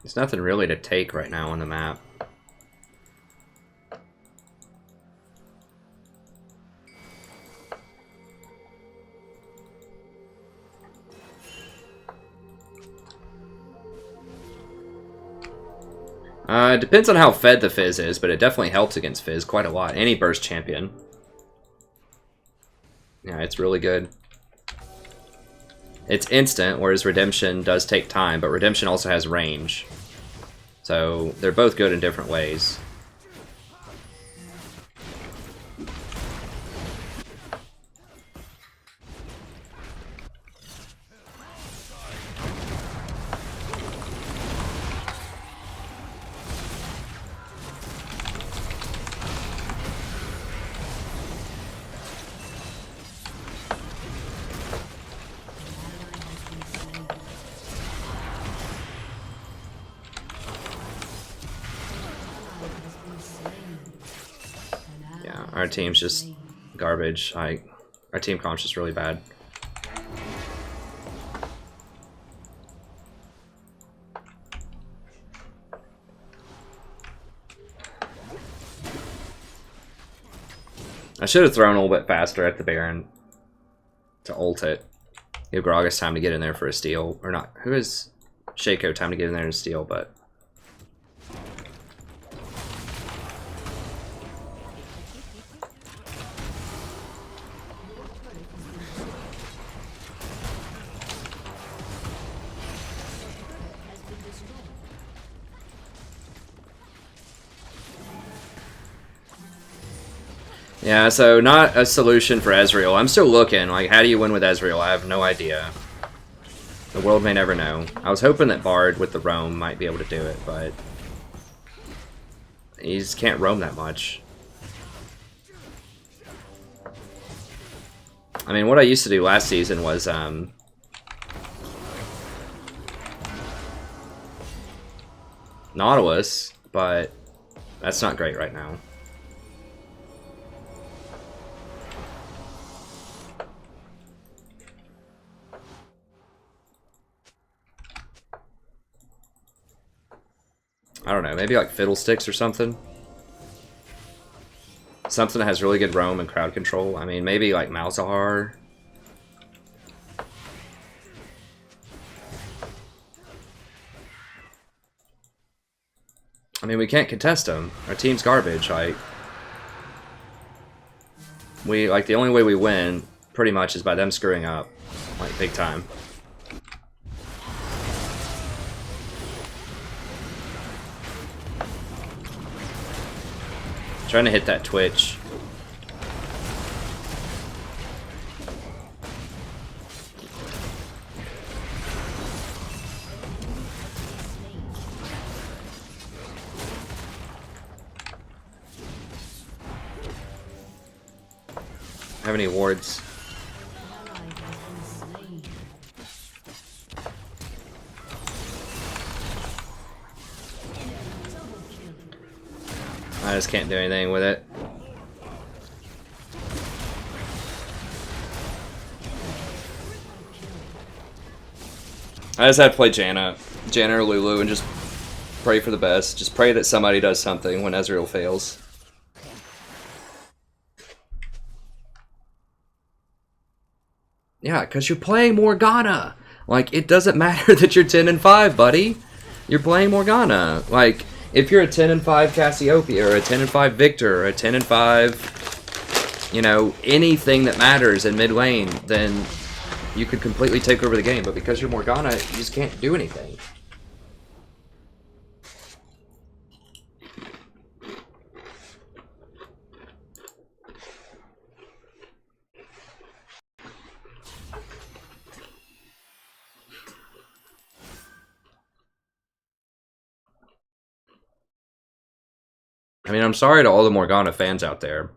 There's nothing really to take right now on the map. It depends on how fed the Fizz is, but it definitely helps against Fizz quite a lot. Any burst champion. Yeah, it's really good. It's instant, whereas Redemption does take time, but Redemption also has range. So they're both good in different ways. Our team's just garbage. Our team comp's just really bad. I should have thrown a little bit faster at the Baron to ult it. Give Gragas time to get in there for a steal. Or not. Who is Shaco time to get in there and steal, but... Yeah, so not a solution for Ezreal. I'm still looking. Like, how do you win with Ezreal? I have no idea. The world may never know. I was hoping that Bard with the roam might be able to do it, but... he just can't roam that much. I mean, what I used to do last season was, Nautilus, but that's not great right now. I don't know, maybe like Fiddlesticks or something? Something that has really good roam and crowd control. I mean, maybe like Malzahar. I mean, we can't contest them. Our team's garbage. Like, the only way we win, pretty much, is by them screwing up. Like, big time. Trying to hit that Twitch. Have any wards? I just can't do anything with it. I just have to play Janna or Lulu and just pray for the best. Just pray that somebody does something when Ezreal fails. Yeah, because you're playing Morgana. Like, it doesn't matter that you're 10 and 5, buddy. You're playing Morgana. Like, if you're a 10 and 5 Cassiopeia, or a 10 and 5 Victor, or a 10 and 5, you know, anything that matters in mid lane, then you could completely take over the game. But because you're Morgana, you just can't do anything. I mean, I'm sorry to all the Morgana fans out there.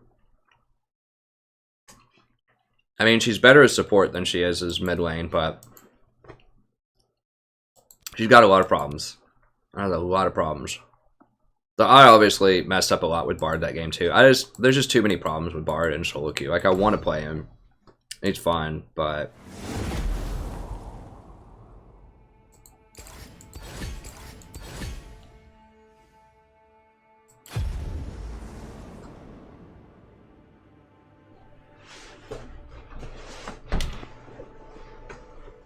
I mean, she's better as support than she is as mid lane, but She's got a lot of problems. Has a lot of problems. So I obviously messed up a lot with Bard that game too. There's just too many problems with Bard and solo queue. Like I want to play him. He's fine, but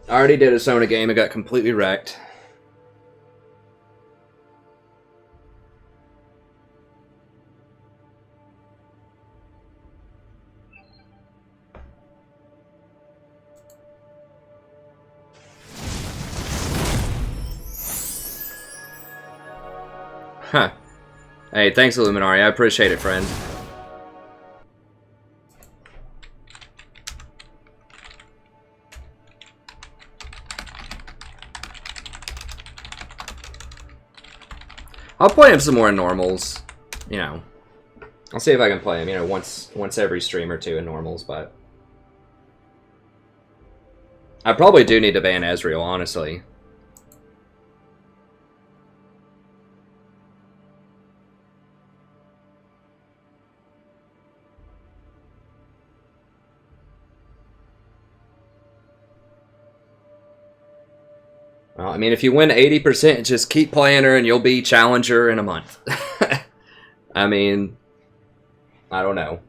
I already did a Sona game and got completely wrecked. Huh. Hey, thanks, Illuminari. I appreciate it, friend. I'll play him some more in normals. You know, I'll see if I can play him. You know, once every stream or two in normals. But I probably do need to ban Ezreal, honestly. Well, I mean, if you win 80%, just keep playing her and you'll be challenger in a month. I mean, I don't know.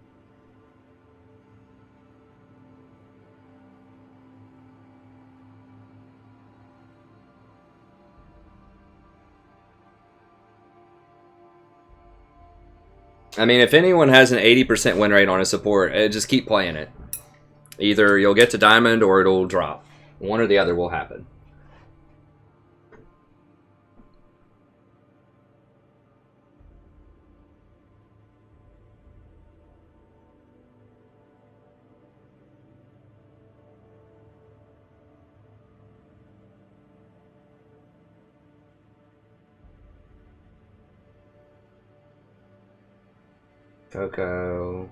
I mean, if anyone has an 80% win rate on a support, just keep playing it. Either you'll get to Diamond or it'll drop. One or the other will happen. Coco.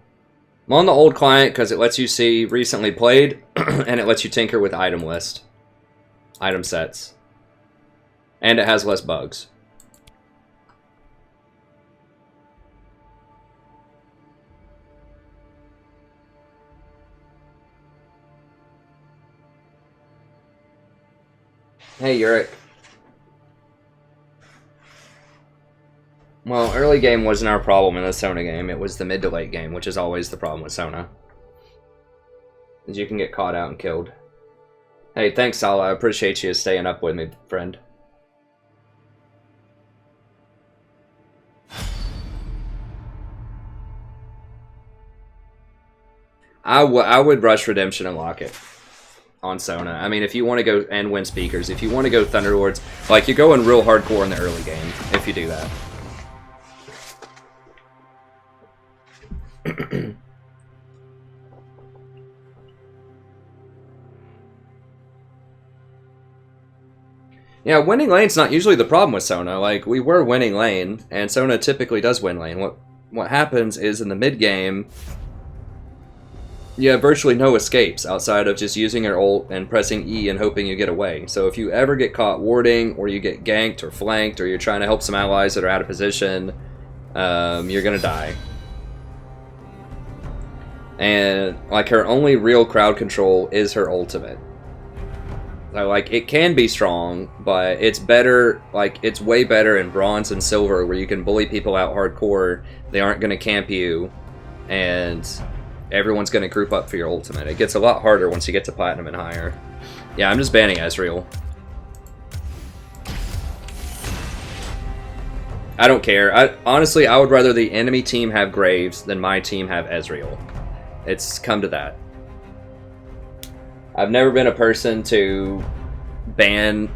I'm on the old client because it lets you see recently played and it lets you tinker with item list. Item sets. And it has less bugs. Hey, Yurik. Well, early game wasn't our problem in the Sona game. It was the mid to late game, which is always the problem with Sona. Is you can get caught out and killed. Hey, thanks, Sala. I appreciate you staying up with me, friend. I would rush Redemption and lock it on Sona. I mean, if you want to go and win speakers, if you want to go Thunderlords, like, you're going real hardcore in the early game if you do that. Yeah, winning lane's not usually the problem with Sona. Like, we were winning lane, and Sona typically does win lane. What happens is in the mid game, you have virtually no escapes outside of just using your ult and pressing E and hoping you get away. So if you ever get caught warding, or you get ganked or flanked, or you're trying to help some allies that are out of position, you're gonna die. And like, her only real crowd control is her ultimate. So, like, it can be strong, but it's better, like, it's way better in bronze and silver where you can bully people out hardcore, they aren't going to camp you, and everyone's going to group up for your ultimate. It gets a lot harder once you get to platinum and higher. Yeah, I'm just banning Ezreal. I don't care. Honestly, I would rather the enemy team have Graves than my team have Ezreal. It's come to that. I've never been a person to ban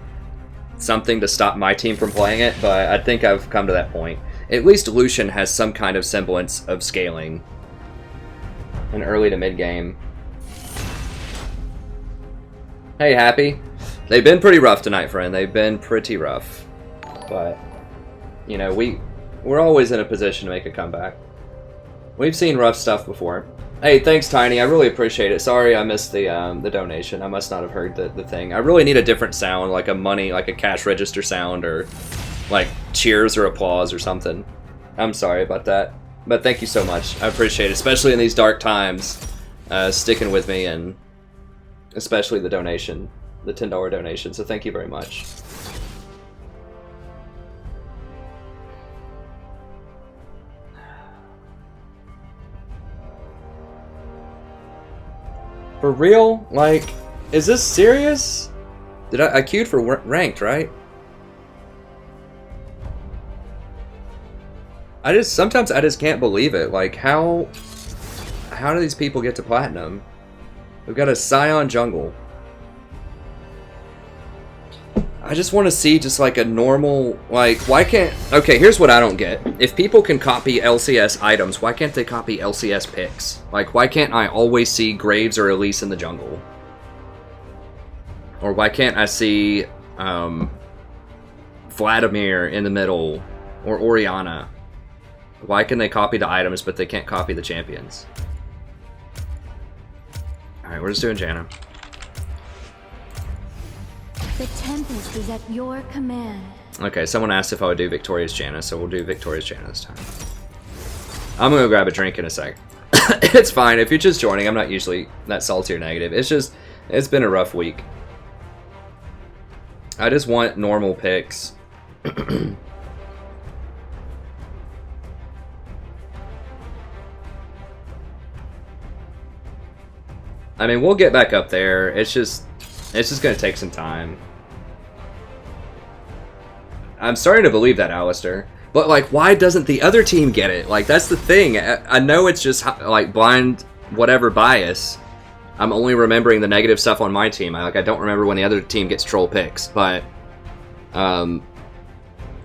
something to stop my team from playing it, but I think I've come to that point. At least Lucian has some kind of semblance of scaling in early to mid game. Hey, Happy. They've been pretty rough tonight, friend. They've been pretty rough. But, you know, we're always in a position to make a comeback. We've seen rough stuff before. Hey, thanks, Tiny. I really appreciate it. Sorry I missed the donation. I must not have heard the thing. I really need a different sound, like a cash register sound, or like cheers or applause or something. I'm sorry about that. But thank you so much. I appreciate it, especially in these dark times, sticking with me, and especially the donation, the $10 donation. So thank you very much. For real? Like, is this serious? I queued for ranked, right? Sometimes I just can't believe it. Like, how do these people get to platinum? We've got a Scion jungle. I just want to see just like a normal, like, why can't, okay, here's what I don't get. If people can copy LCS items, why can't they copy LCS picks? Like, why can't I always see Graves or Elise in the jungle? Or why can't I see Vladimir in the middle, or Orianna? Why can they copy the items but they can't copy the champions? Alright, we're just doing Janna. The Tempest is at your command. Okay, someone asked if I would do Victoria's Janna, so we'll do Victoria's Janna this time. I'm gonna go grab a drink in a sec. It's fine, if you're just joining, I'm not usually that salty or negative. It's just, it's been a rough week. I just want normal picks. I mean, we'll get back up there. It's just gonna take some time. I'm starting to believe that, Alistair. But, like, why doesn't the other team get it? Like, that's the thing. I know it's just, like, blind whatever bias. I'm only remembering the negative stuff on my team. I don't remember when the other team gets troll picks. But,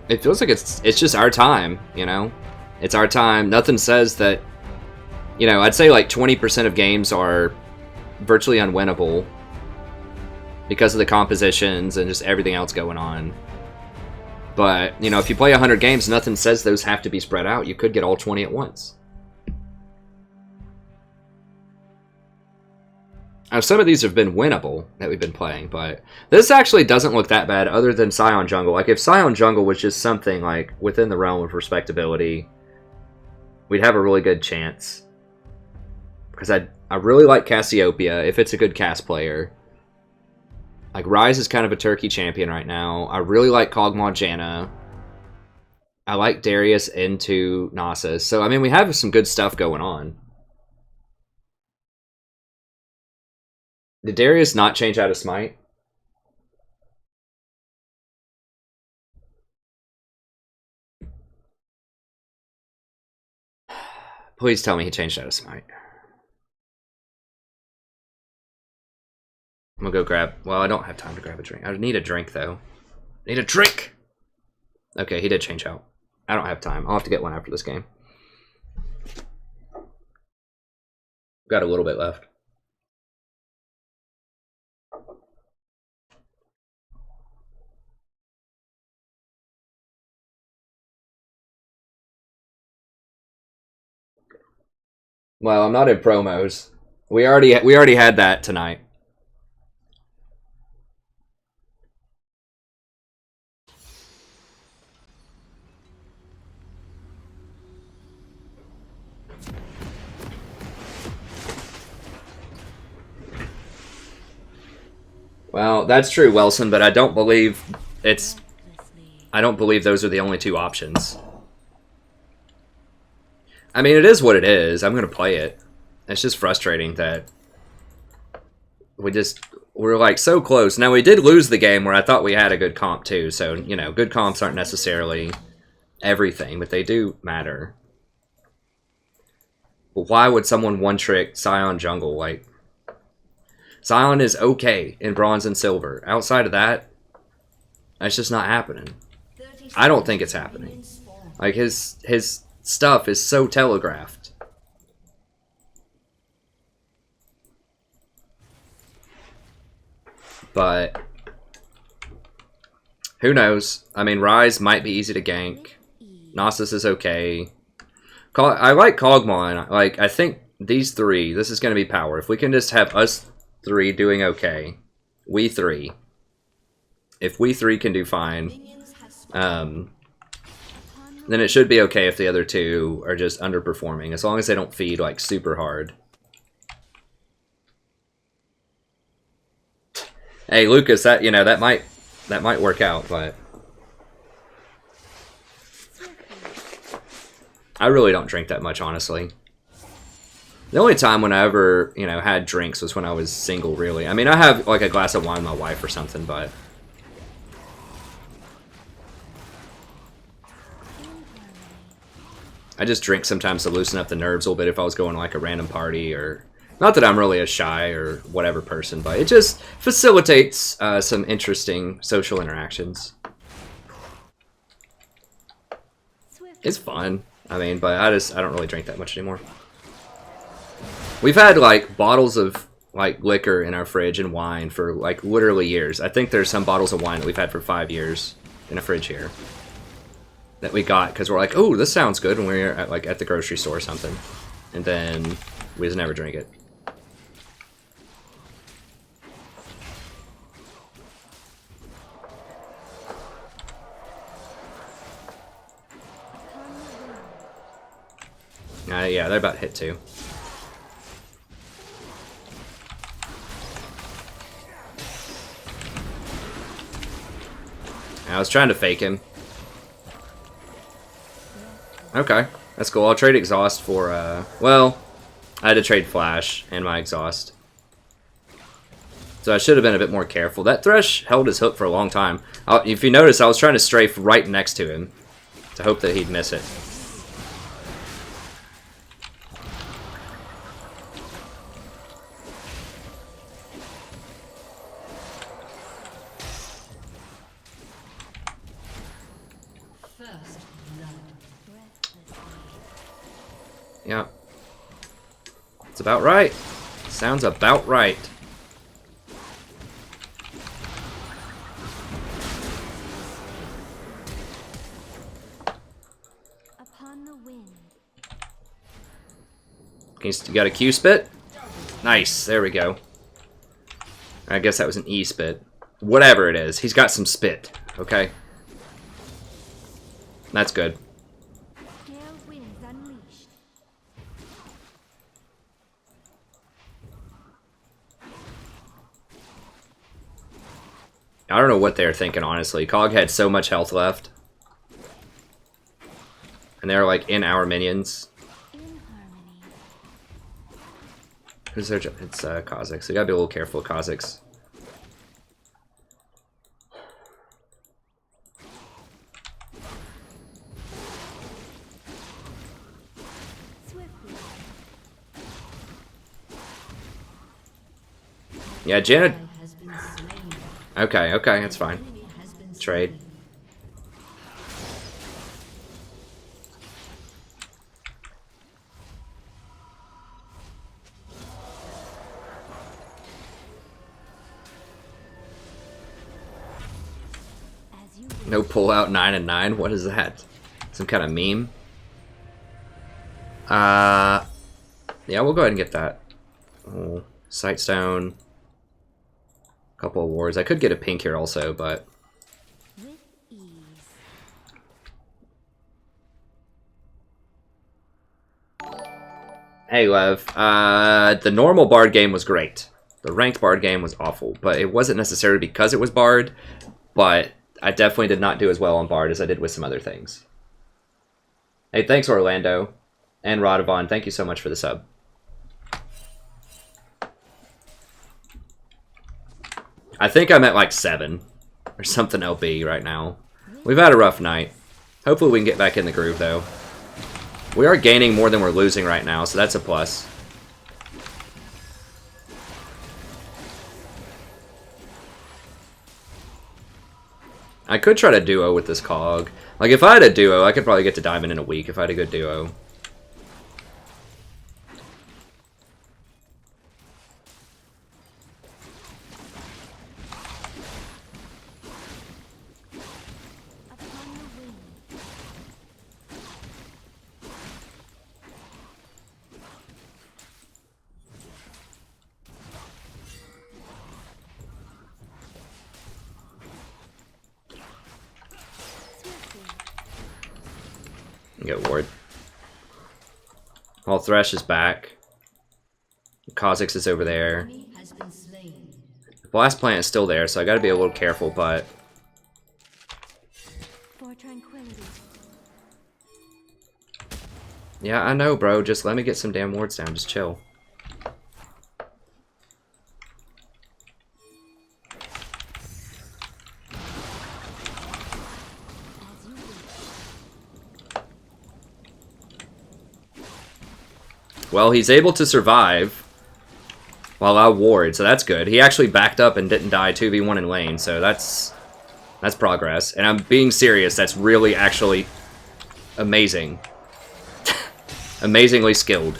it feels like it's just our time, you know? It's our time. Nothing says that, you know, I'd say, like, 20% of games are virtually unwinnable because of the compositions and just everything else going on. But, you know, if you play 100 games, nothing says those have to be spread out. You could get all 20 at once. Now, some of these have been winnable that we've been playing, but this actually doesn't look that bad other than Scion Jungle. Like, if Scion Jungle was just something, like, within the realm of respectability, we'd have a really good chance. Because I really like Cassiopeia, if it's a good cast player. Like, Ryze is kind of a turkey champion right now. I really like Kog'Maw Janna. I like Darius into Nasus. So, I mean, we have some good stuff going on. Did Darius not change out of Smite? Please tell me he changed out of Smite. I'm gonna go grab... Well, I don't have time to grab a drink. I need a drink, though. I need a drink! Okay, he did change out. I don't have time. I'll have to get one after this game. Got a little bit left. Well, I'm not in promos. We already had that tonight. Well, that's true, Wilson, but I don't believe it's... I don't believe those are the only two options. I mean, it is what it is. I'm going to play it. It's just frustrating that we're like so close. Now, we did lose the game where I thought we had a good comp too, so, you know, good comps aren't necessarily everything, but they do matter. But why would someone one-trick Scion Jungle? Like, Scion is okay in Bronze and Silver. Outside of that, that's just not happening. I don't think it's happening. Like, his stuff is so telegraphed. But who knows? I mean, Ryze might be easy to gank. Nasus is okay. I like Kog'Maw, and I think these three, this is going to be power. If we can just have us three doing okay, we three. If we three can do fine, then it should be okay if the other two are just underperforming, as long as they don't feed like super hard. Hey Lucas, that that might work out, but I really don't drink that much, honestly. The only time when I ever, had drinks was when I was single, really. I mean, I have, like, a glass of wine with my wife or something, but... I just drink sometimes to loosen up the nerves a little bit if I was going to, like, a random party, or... Not that I'm really a shy or whatever person, but it just facilitates some interesting social interactions. It's fun. I mean, but I don't really drink that much anymore. We've had, like, bottles of, like, liquor in our fridge and wine for, like, literally years. I think there's some bottles of wine that we've had for 5 years in a fridge here that we got because we're like, oh, this sounds good when we're at, like, at the grocery store or something. And then we just never drink it. Yeah, they're about hit too. I was trying to fake him. Okay, that's cool. I'll trade exhaust for, well, I had to trade flash and my exhaust. So I should have been a bit more careful. That Thresh held his hook for a long time. If you notice, I was trying to strafe right next to him to hope that he'd miss it. Yeah. It's about right. Sounds about right. Upon the wind. You got a Q spit? Nice. There we go. I guess that was an E spit. Whatever it is. He's got some spit. Okay? That's good. I don't know what they were thinking, honestly. Cog had so much health left. And they're like in our minions. Who's their job? It's Kha'Zix. So you gotta be a little careful of Kha'Zix. Yeah, Janna. Okay, that's fine. Trade. No pull out 9 and 9. What is that? Some kind of meme? Yeah, we'll go ahead and get that. Oh, Sightstone. Couple of wards. I could get a pink here also, but With ease. Hey Lev, the normal Bard game was great. The ranked Bard game was awful, but it wasn't necessarily because it was Bard, but I definitely did not do as well on Bard as I did with some other things. Hey, thanks Orlando and Radovon. Thank you so much for the sub. I think I'm at like 7 or something LB right now. We've had a rough night. Hopefully we can get back in the groove though. We are gaining more than we're losing right now, so that's a plus. I could try to duo with this Cog. Like if I had a duo, I could probably get to Diamond in a week if I had a good duo. Get ward. All Thresh is back. Kha'Zix is over there. Enemy has been slain. The Blast Plant is still there, so I gotta be a little careful, but... For tranquility. Yeah, I know, bro. Just let me get some damn wards down. Just chill. Well, he's able to survive while I ward, so that's good. He actually backed up and didn't die 2v1 in lane, so that's progress. And I'm being serious, that's really actually amazing. Amazingly skilled.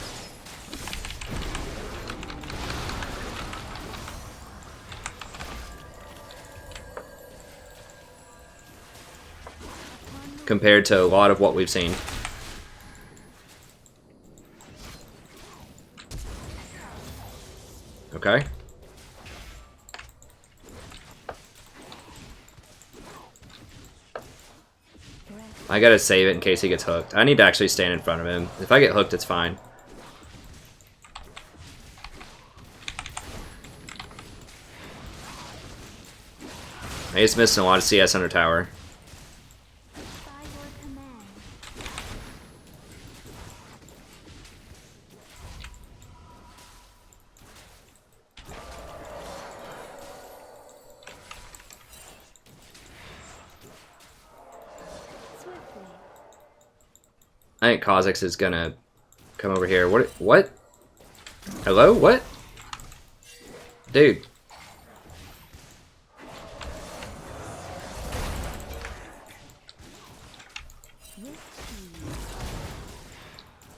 Compared to a lot of what we've seen. Okay. I gotta save it in case he gets hooked. I need to actually stand in front of him. If I get hooked, it's fine. He's missing a lot of CS under tower. By your command. Swiftly. I think Kha'Zix is gonna come over here. What? Hello? What? Dude.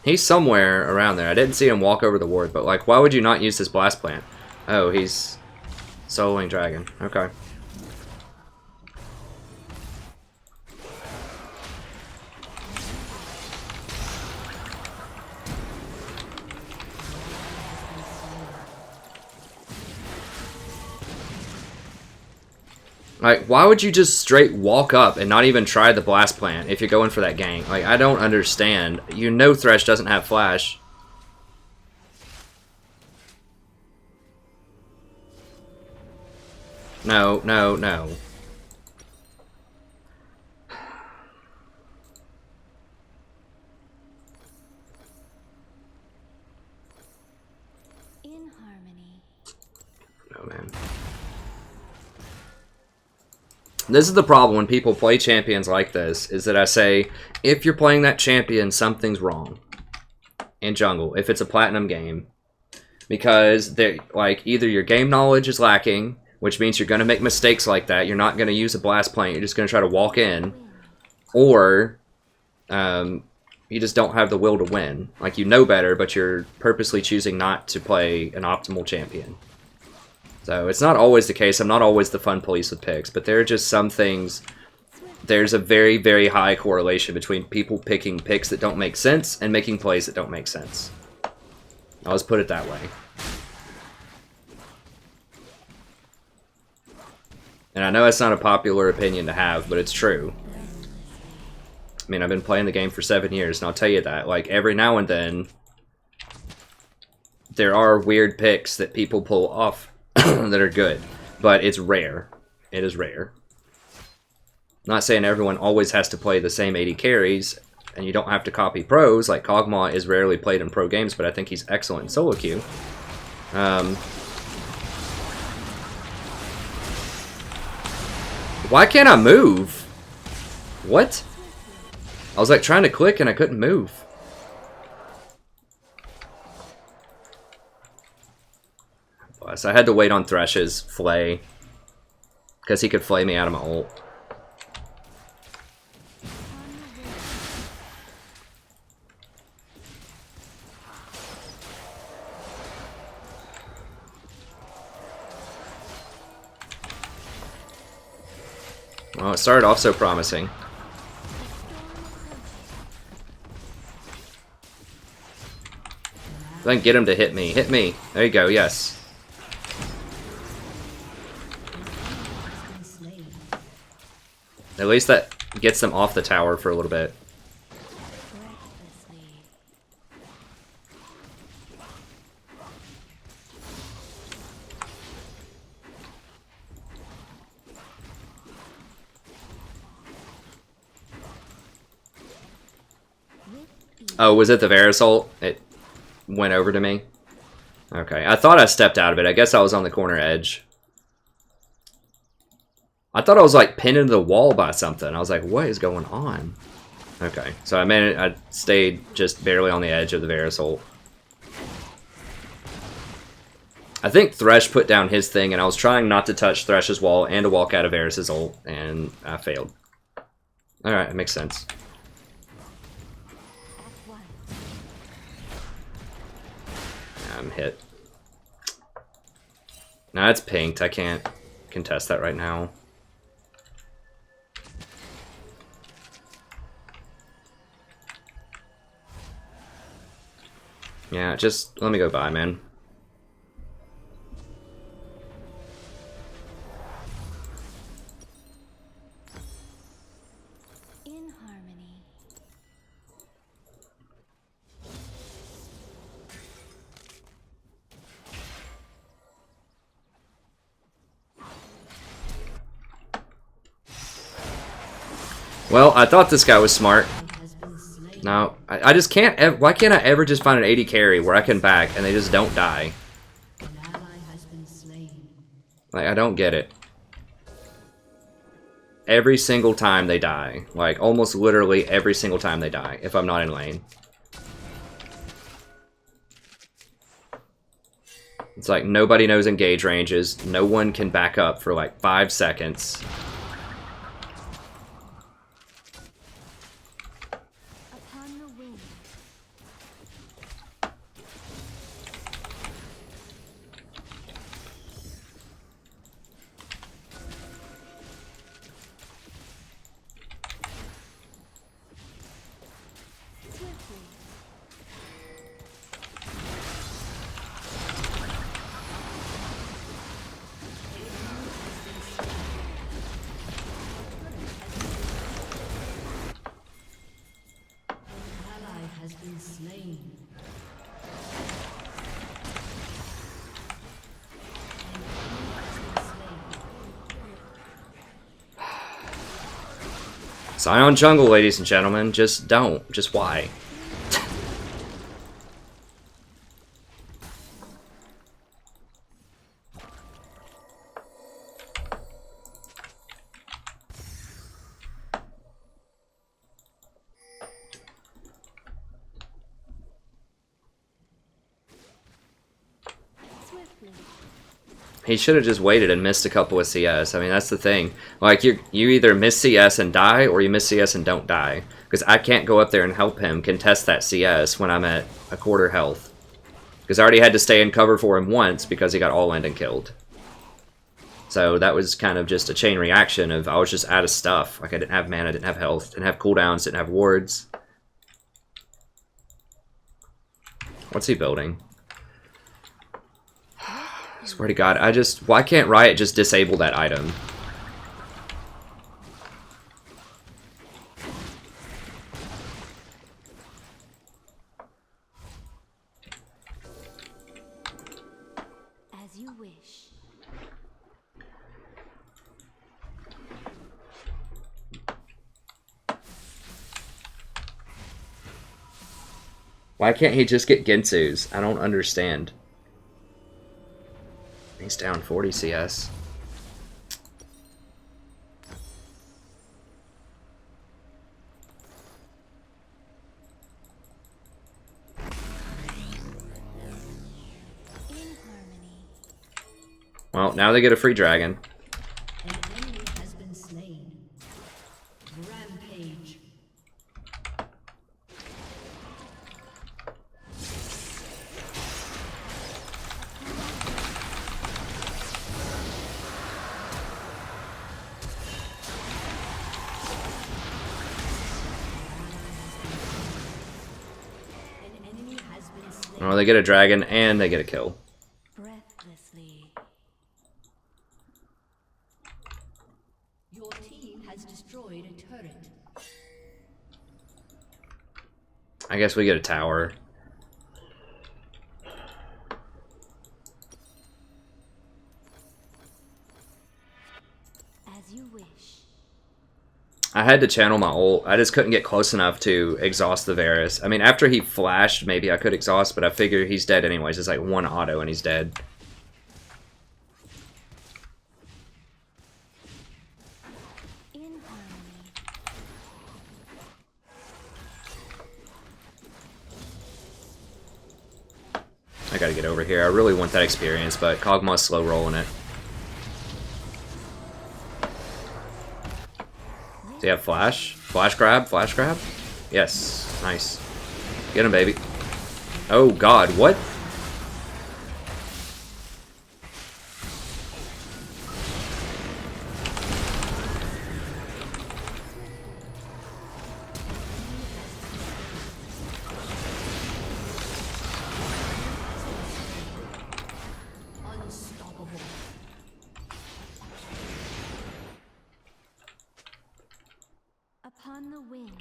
He's somewhere around there. I didn't see him walk over the ward, but like, why would you not use this blast plant? Oh, he's soloing dragon. Okay. Like, why would you just straight walk up and not even try the blast plant if you're going for that gank? Like, I don't understand. You know Thresh doesn't have flash. No, no, no. In harmony. No, man. This is the problem when people play champions like this, is that I say, if you're playing that champion, something's wrong in jungle, if it's a platinum game. Because they're like, either your game knowledge is lacking, which means you're going to make mistakes like that, you're not going to use a blast plant, you're just going to try to walk in, or you just don't have the will to win. Like, you know better, but you're purposely choosing not to play an optimal champion. So it's not always the case. I'm not always the fun police with picks, but there are just some things. There's a very, very high correlation between people picking picks that don't make sense and making plays that don't make sense. I'll just put it that way. And I know that's not a popular opinion to have, but it's true. I mean, I've been playing the game for 7 years, and I'll tell you that. Like, every now and then, there are weird picks that people pull off that are good, but it's rare. It is rare. I'm not saying everyone always has to play the same 80 carries, and you don't have to copy pros. Like, Kog'Maw is rarely played in pro games, but I think he's excellent in solo queue. Why can't I move? What? I was like trying to click and I couldn't move. So I had to wait on Thresh's flay, because he could flay me out of my ult. Well, it started off so promising. Then get him to hit me. Hit me. There you go, yes. At least that gets them off the tower for a little bit. Oh, was it the Verisol? It went over to me? Okay, I thought I stepped out of it. I guess I was on the corner edge. I thought I was like pinned into the wall by something. I was like, what is going on? Okay, so I stayed just barely on the edge of the Verisol. I think Thresh put down his thing, and I was trying not to touch Thresh's wall and to walk out of Varys' ult, and I failed. Alright, it makes sense. I'm hit. Nah, it's pinked. I can't contest that right now. Yeah, just let me go by, man. In harmony. Well, I thought this guy was smart. No, I just can't. Why can't I ever just find an 80 carry where I can back and they just don't die? Like, I don't get it. Every single time they die. Like, almost literally every single time they die if I'm not in lane. It's like nobody knows engage ranges. No one can back up for like 5 seconds. Sion jungle, ladies and gentlemen. Just don't. Just why? He should have just waited and missed a couple of CS. I mean, that's the thing. Like, you either miss CS and die, or you miss CS and don't die. Because I can't go up there and help him contest that CS when I'm at a quarter health. Because I already had to stay in cover for him once because he got all-in and killed. So that was kind of just a chain reaction of I was just out of stuff. Like, I didn't have mana, didn't have health, didn't have cooldowns, didn't have wards. What's he building? Swear to God, why can't Riot just disable that item? As you wish. Why can't he just get Gensu's? I don't understand. He's down 40 CS. Well, now they get a free dragon. An enemy has been slain. Rampage. Oh, they get a dragon and they get a kill. Breathlessly. Your team has destroyed a turret. I guess we get a tower. As you wish. I had to channel my ult. I just couldn't get close enough to exhaust the Varus. I mean, after he flashed, maybe I could exhaust, but I figured he's dead anyways. It's like one auto and he's dead. I gotta get over here. I really want that experience, but Kog'Maw's slow rolling it. Does he have flash? Flash grab? Flash grab? Yes. Nice. Get him, baby. Oh god, what? Upon the wind.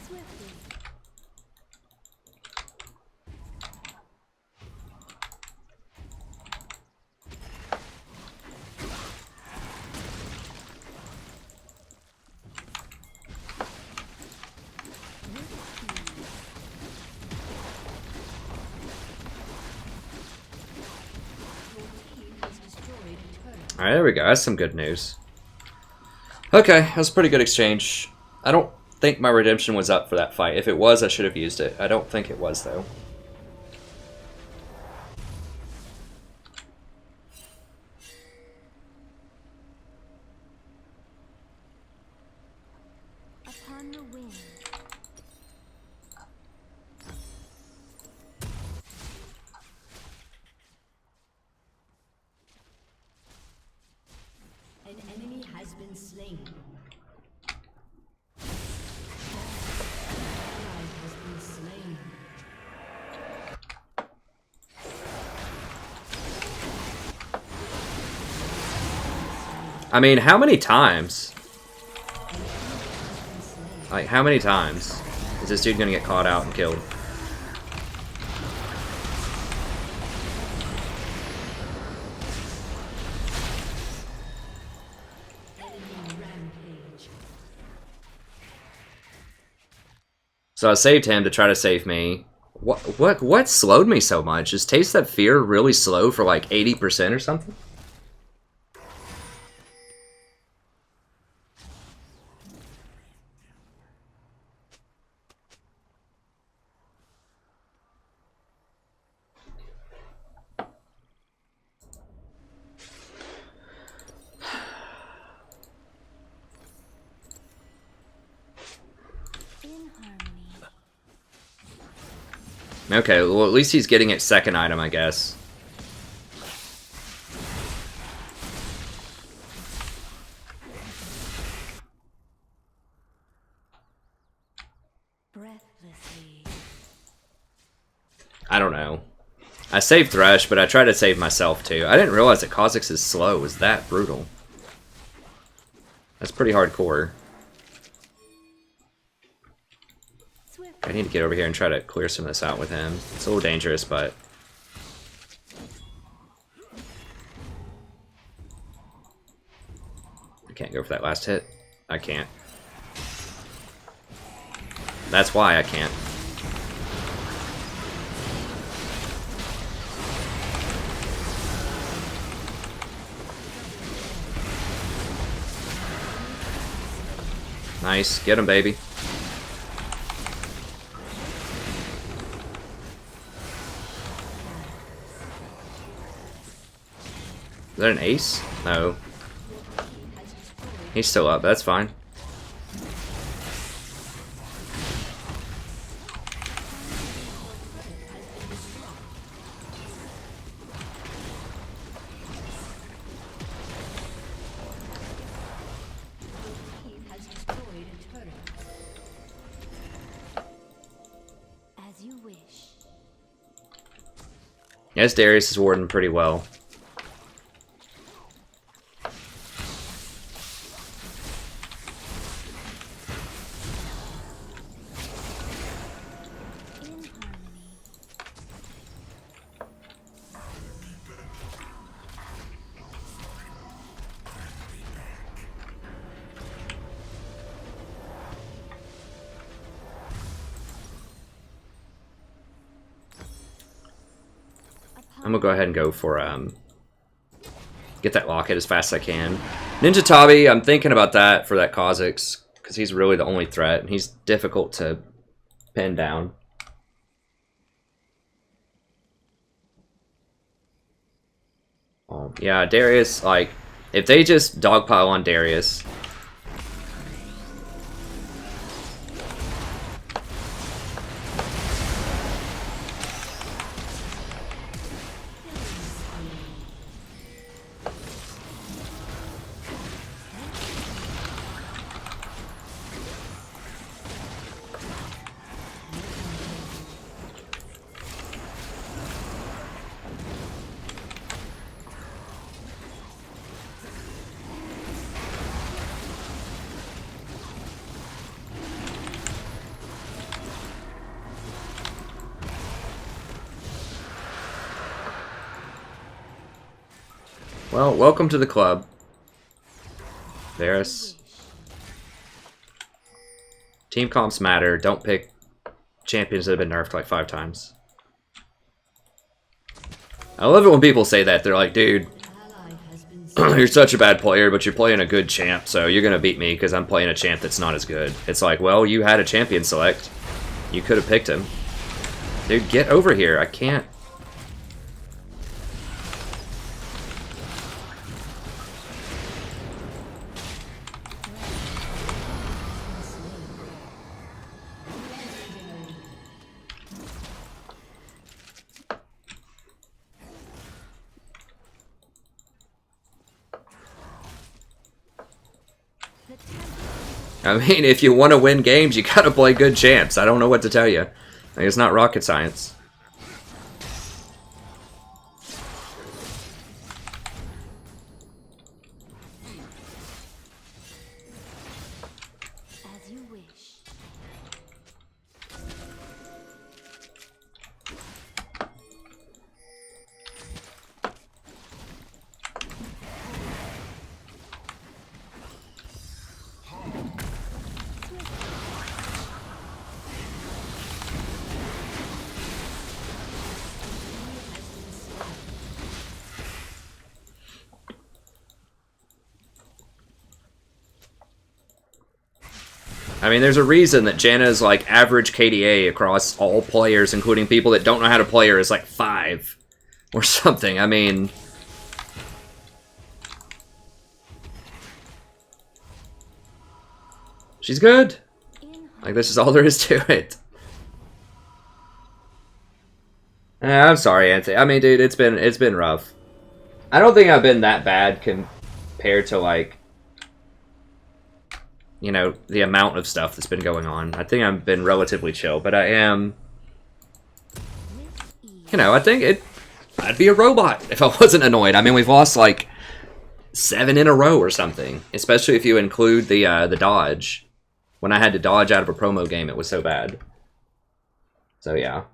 Swiftly. Alright, there we go. That's some good news. Okay, that was a pretty good exchange. I don't think my redemption was up for that fight. If it was, I should have used it. I don't think it was, though. Upon the wind. An enemy has been slain. Ally has been slain. I mean, how many times? Like, how many times is this dude gonna get caught out and killed? So I saved him to try to save me. What slowed me so much? Is Taste That Fear really slow for like 80% or something? Okay, well at least he's getting its second item, I guess. Breathlessly. I don't know. I saved Thresh, but I tried to save myself too. I didn't realize that Kha'Zix's slow was that brutal. That's pretty hardcore. I need to get over here and try to clear some of this out with him. It's a little dangerous, but... I can't go for that last hit. I can't. That's why I can't. Nice. Get him, baby. Is that an ace? No. He's still up, that's fine. As you wish. Yes, Darius is warding pretty well. I'm gonna go ahead and go for get that locket as fast as I can. Ninja Tabi, I'm thinking about that for that Kha'Zix, because he's really the only threat, and he's difficult to pin down. Yeah, Darius, like, if they just dogpile on Darius... Well, welcome to the club, Varus. Team comps matter. Don't pick champions that have been nerfed like 5 times. I love it when people say that. They're like, dude, you're such a bad player, but you're playing a good champ, so you're going to beat me because I'm playing a champ that's not as good. It's like, well, you had a champion select. You could have picked him. Dude, get over here. I can't. I mean, if you want to win games, you gotta play good champs. I don't know what to tell you. Like, it's not rocket science. As you wish. I mean, there's a reason that Janna's like average KDA across all players, including people that don't know how to play her, is like 5 or something. I mean, she's good. Like, this is all there is to it. I'm sorry, Anthony. I mean, dude, it's been rough. I don't think I've been that bad compared to, like, you know, the amount of stuff that's been going on. I think I've been relatively chill, but I am, you know, I think I'd be a robot if I wasn't annoyed. I mean, we've lost like 7 in a row or something, especially if you include the dodge. When I had to dodge out of a promo game, it was so bad. So yeah.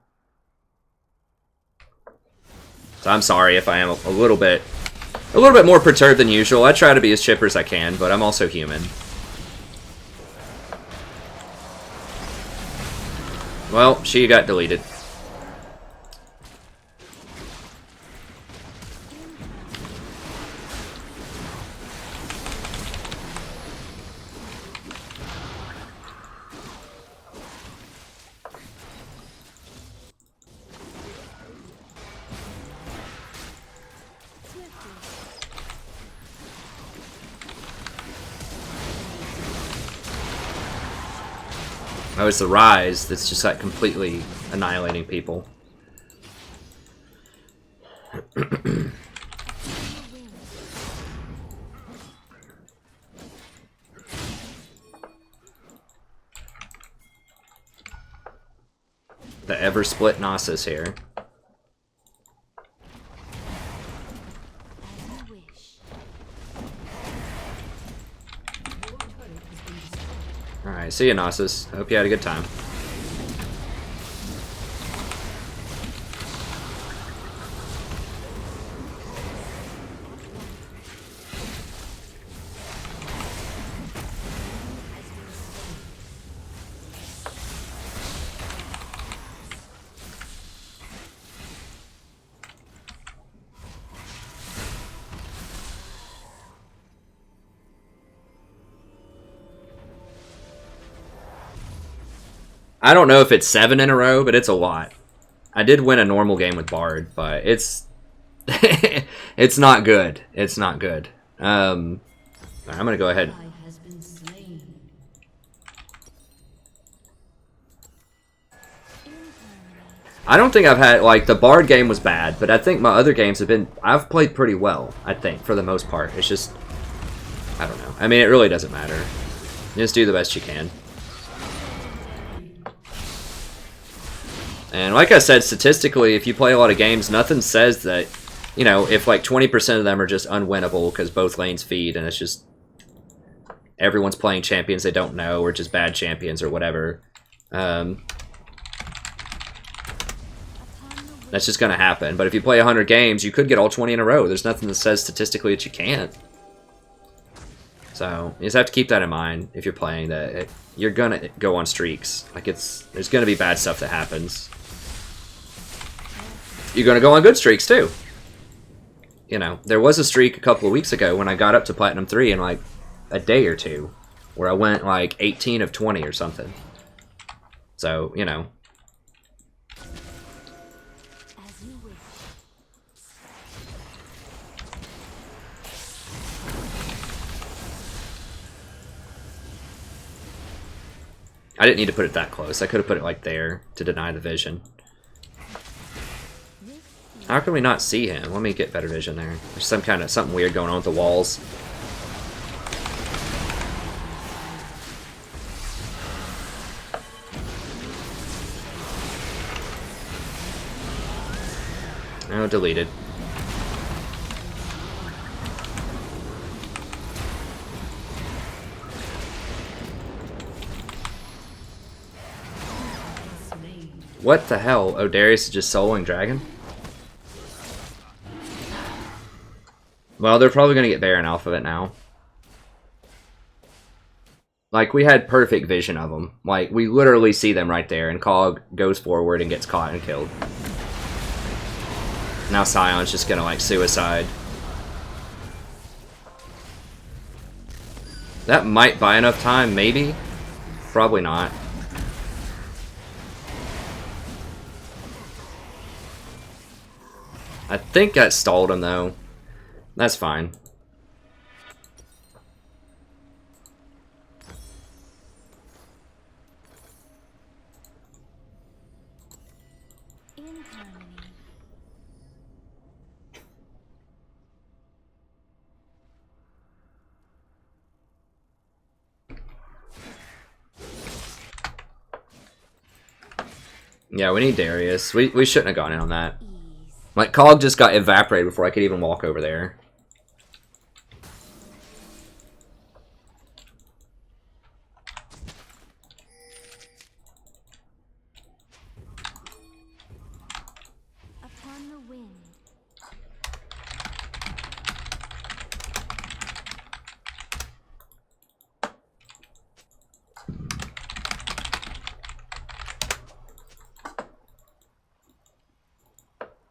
So I'm sorry if I am a little bit more perturbed than usual. I try to be as chipper as I can, but I'm also human. Well, she got deleted. Oh, it's the Rise that's just like completely annihilating people. The ever-split Nasus here. Alright, see ya, Nasus. Hope you had a good time. I don't know if it's 7 in a row, but it's a lot. I did win a normal game with Bard, but it's it's not good. It's not good. I'm gonna go ahead. I don't think I've had, like, the Bard game was bad, but I think my other games have been, I've played pretty well, I think, for the most part. It's just, I don't know. I mean, it really doesn't matter. You just do the best you can. And like I said, statistically, if you play a lot of games, nothing says that, you know, if like 20% of them are just unwinnable because both lanes feed and it's just everyone's playing champions they don't know or just bad champions or whatever. That's just going to happen. But if you play 100 games, you could get all 20 in a row. There's nothing that says statistically that you can't. So, you just have to keep that in mind if you're playing that. You're going to go on streaks. Like, there's going to be bad stuff that happens. You're going to go on good streaks, too. You know, there was a streak a couple of weeks ago when I got up to Platinum 3 in, like, a day or two. Where I went, like, 18 of 20 or something. So, you know. I didn't need to put it that close. I could have put it like there to deny the vision. How can we not see him? Let me get better vision there. There's something weird going on with the walls. Oh, deleted. What the hell? Oh, Darius is just soloing Dragon? Well, they're probably going to get Baron off of it now. Like, we had perfect vision of them. Like, we literally see them right there, and Cog goes forward and gets caught and killed. Now Sion's just going to, like, suicide. That might buy enough time, maybe? Probably not. I think that stalled him, though. That's fine. Yeah, we need Darius. We shouldn't have gone in on that. Like, Cog just got evaporated before I could even walk over there. Upon the wind.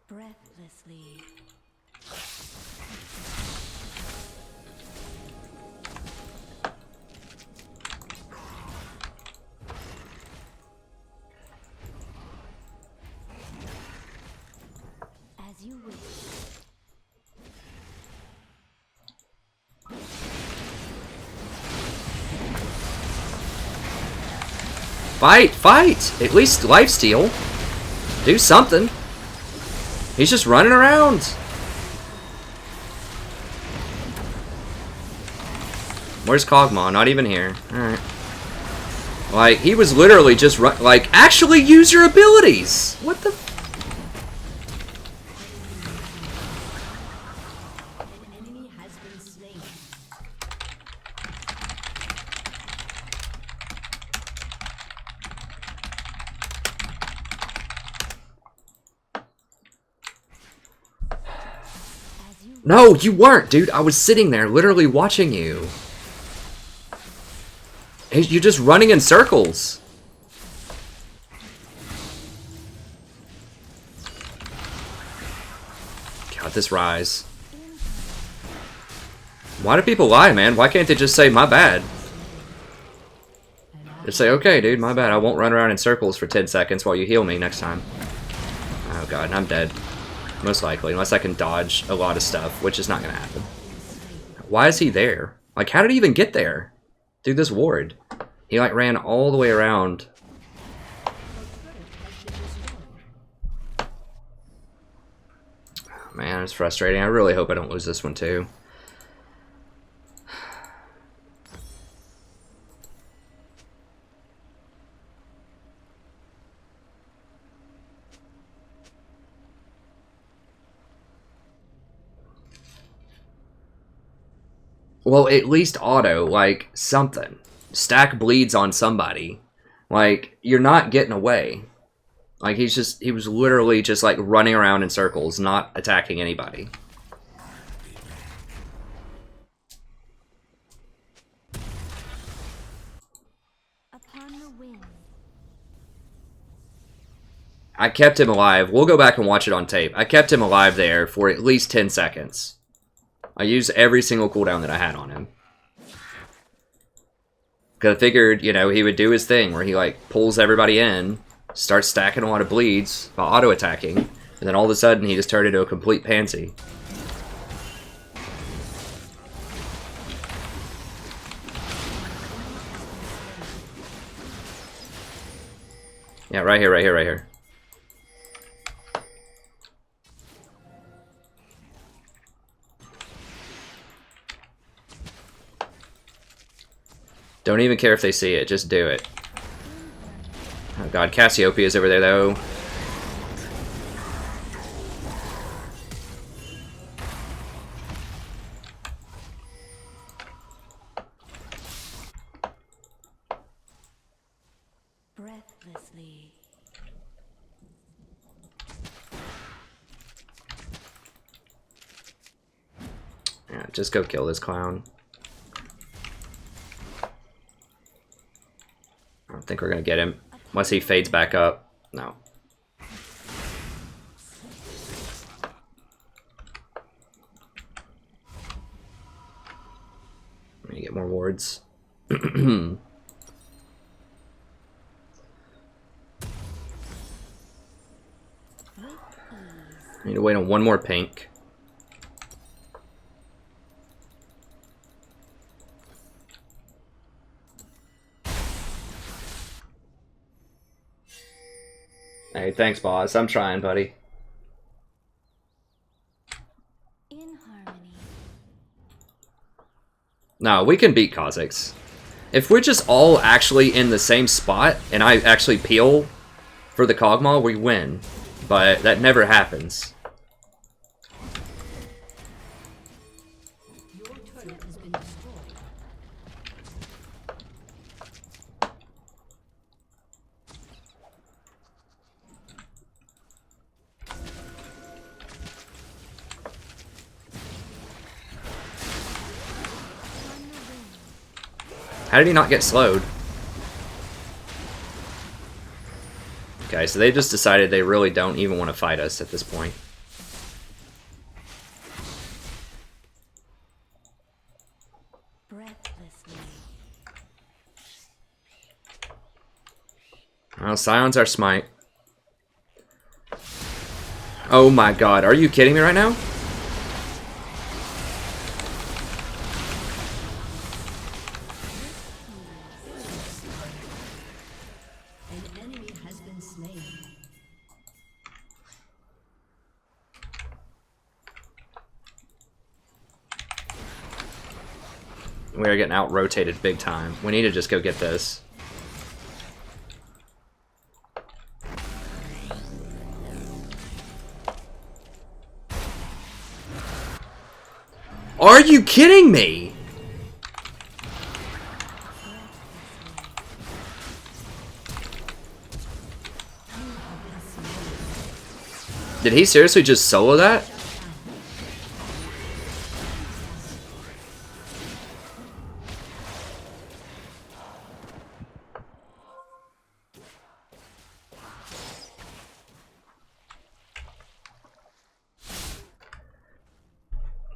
Breathlessly. As you wish. Fight! Fight! At least lifesteal. Do something. He's just running around. Where's Kog'Maw? Not even here. Alright. Like, he was literally just like, actually use your abilities! What the... No, you weren't, dude. I was sitting there, literally watching you. You're just running in circles. God, this Rise. Why do people lie, man? Why can't they just say, my bad? An Just say, okay, dude, my bad. I won't run around in circles for 10 seconds while you heal me next time. Oh god, I'm dead. Most likely, unless I can dodge a lot of stuff, which is not going to happen. Why is he there? Like, how did he even get there? Through this ward. He, like, ran all the way around. Oh, man, it's frustrating. I really hope I don't lose this one, too. Well, at least auto, like, something. Stack bleeds on somebody. Like, you're not getting away. Like, he was literally just, like, running around in circles, not attacking anybody. Upon the wind. I kept him alive. We'll go back and watch it on tape. I kept him alive there for at least 10 seconds. I used every single cooldown that I had on him. Because I figured, you know, he would do his thing where he, like, pulls everybody in, starts stacking a lot of bleeds while auto-attacking, and then all of a sudden he just turned into a complete pansy. Yeah, right here, right here, right here. Don't even care if they see it, just do it. Oh god, Cassiopeia's over there though. Breathlessly. Yeah, just go kill this clown. I don't think we're gonna get him. Unless he fades back up. No. Let me get more wards. I need to wait on one more pink. Hey, thanks, boss. I'm trying, buddy. In harmony. No, we can beat Kha'Zix. If we're just all actually in the same spot, and I actually peel for the Kog'Maw, we win. But that never happens. Your turret has been destroyed. How did he not get slowed? Okay, so they just decided they really don't even want to fight us at this point. Breathlessly. Well, Scion's our smite. Oh my god, are you kidding me right now? An enemy has been slain. We are getting out-rotated big time. We need to just go get this. Are you kidding me? Did he seriously just solo that?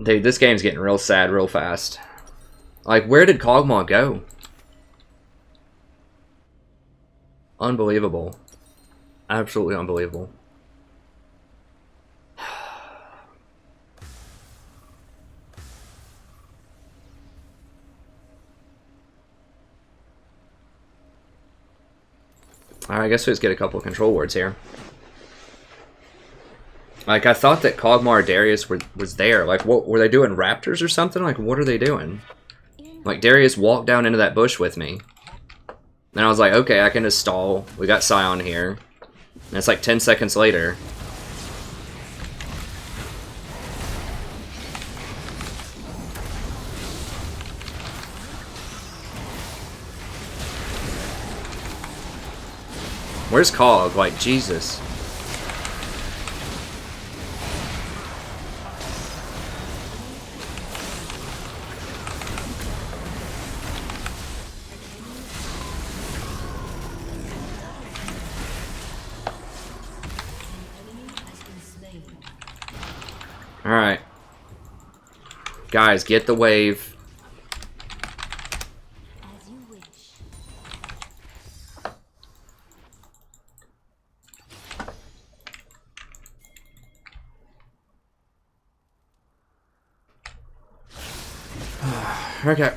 Dude, this game's getting real sad real fast. Like, where did Kog'Maw go? Unbelievable. Absolutely unbelievable. Alright, I guess we just get a couple of control words here. Like, I thought that Kog'Maw or Darius was there. Like, what were they doing? Raptors or something? Like, what are they doing? Like, Darius walked down into that bush with me. And I was like, okay, I can just stall. We got Scion here. And it's like 10 seconds later. Where's Cog? Like, Jesus. Alright. Guys, get the wave. As you wish. Okay.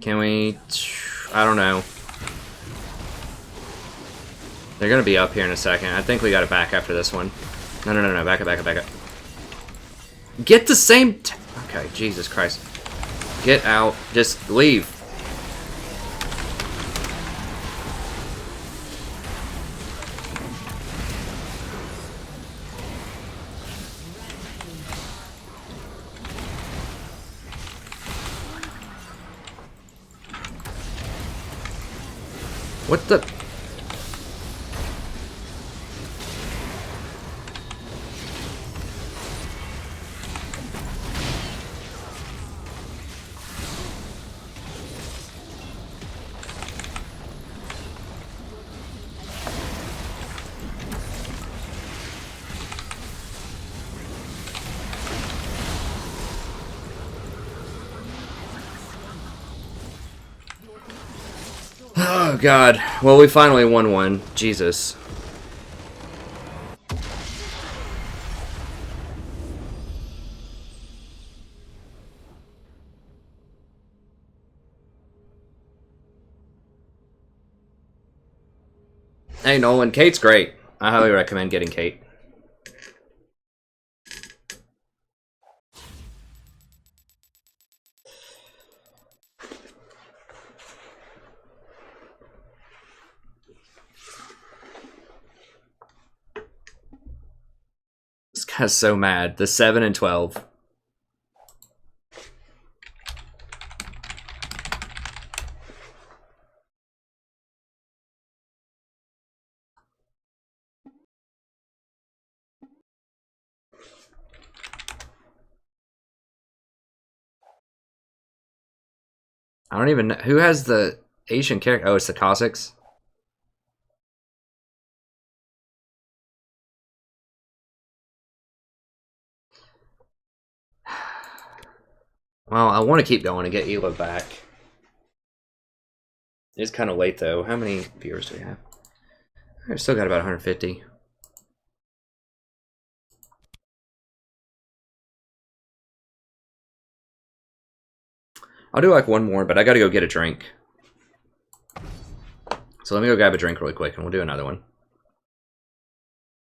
Can we... I don't know. They're gonna be up here in a second. I think we gotta back after this one. No, no, no, no. Back up, back up, back up. Get the same... Okay, Jesus Christ. Get out. Just leave. What the... Oh, God. Well, we finally won one. Jesus. Hey, Nolan. Kate's great. I highly recommend getting Kate. This guy's so mad. The 7 and 12. I don't even know. Who has the Asian character? Oh, it's the Cossacks. Well, I want to keep going and get Elo back. It's kind of late, though. How many viewers do we have? I've still got about 150. I'll do like one more, but I gotta go get a drink. So let me go grab a drink really quick, and we'll do another one.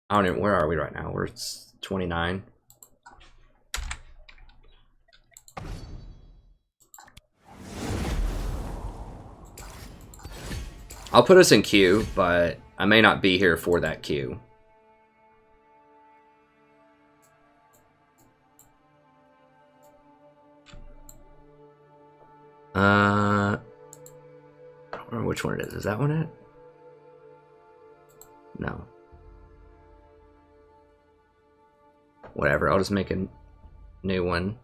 I don't even... Where are we right now? We're 29. I'll put us in queue, but I may not be here for that queue. I don't remember which one it is. Is that one it? No. Whatever, I'll just make a new one.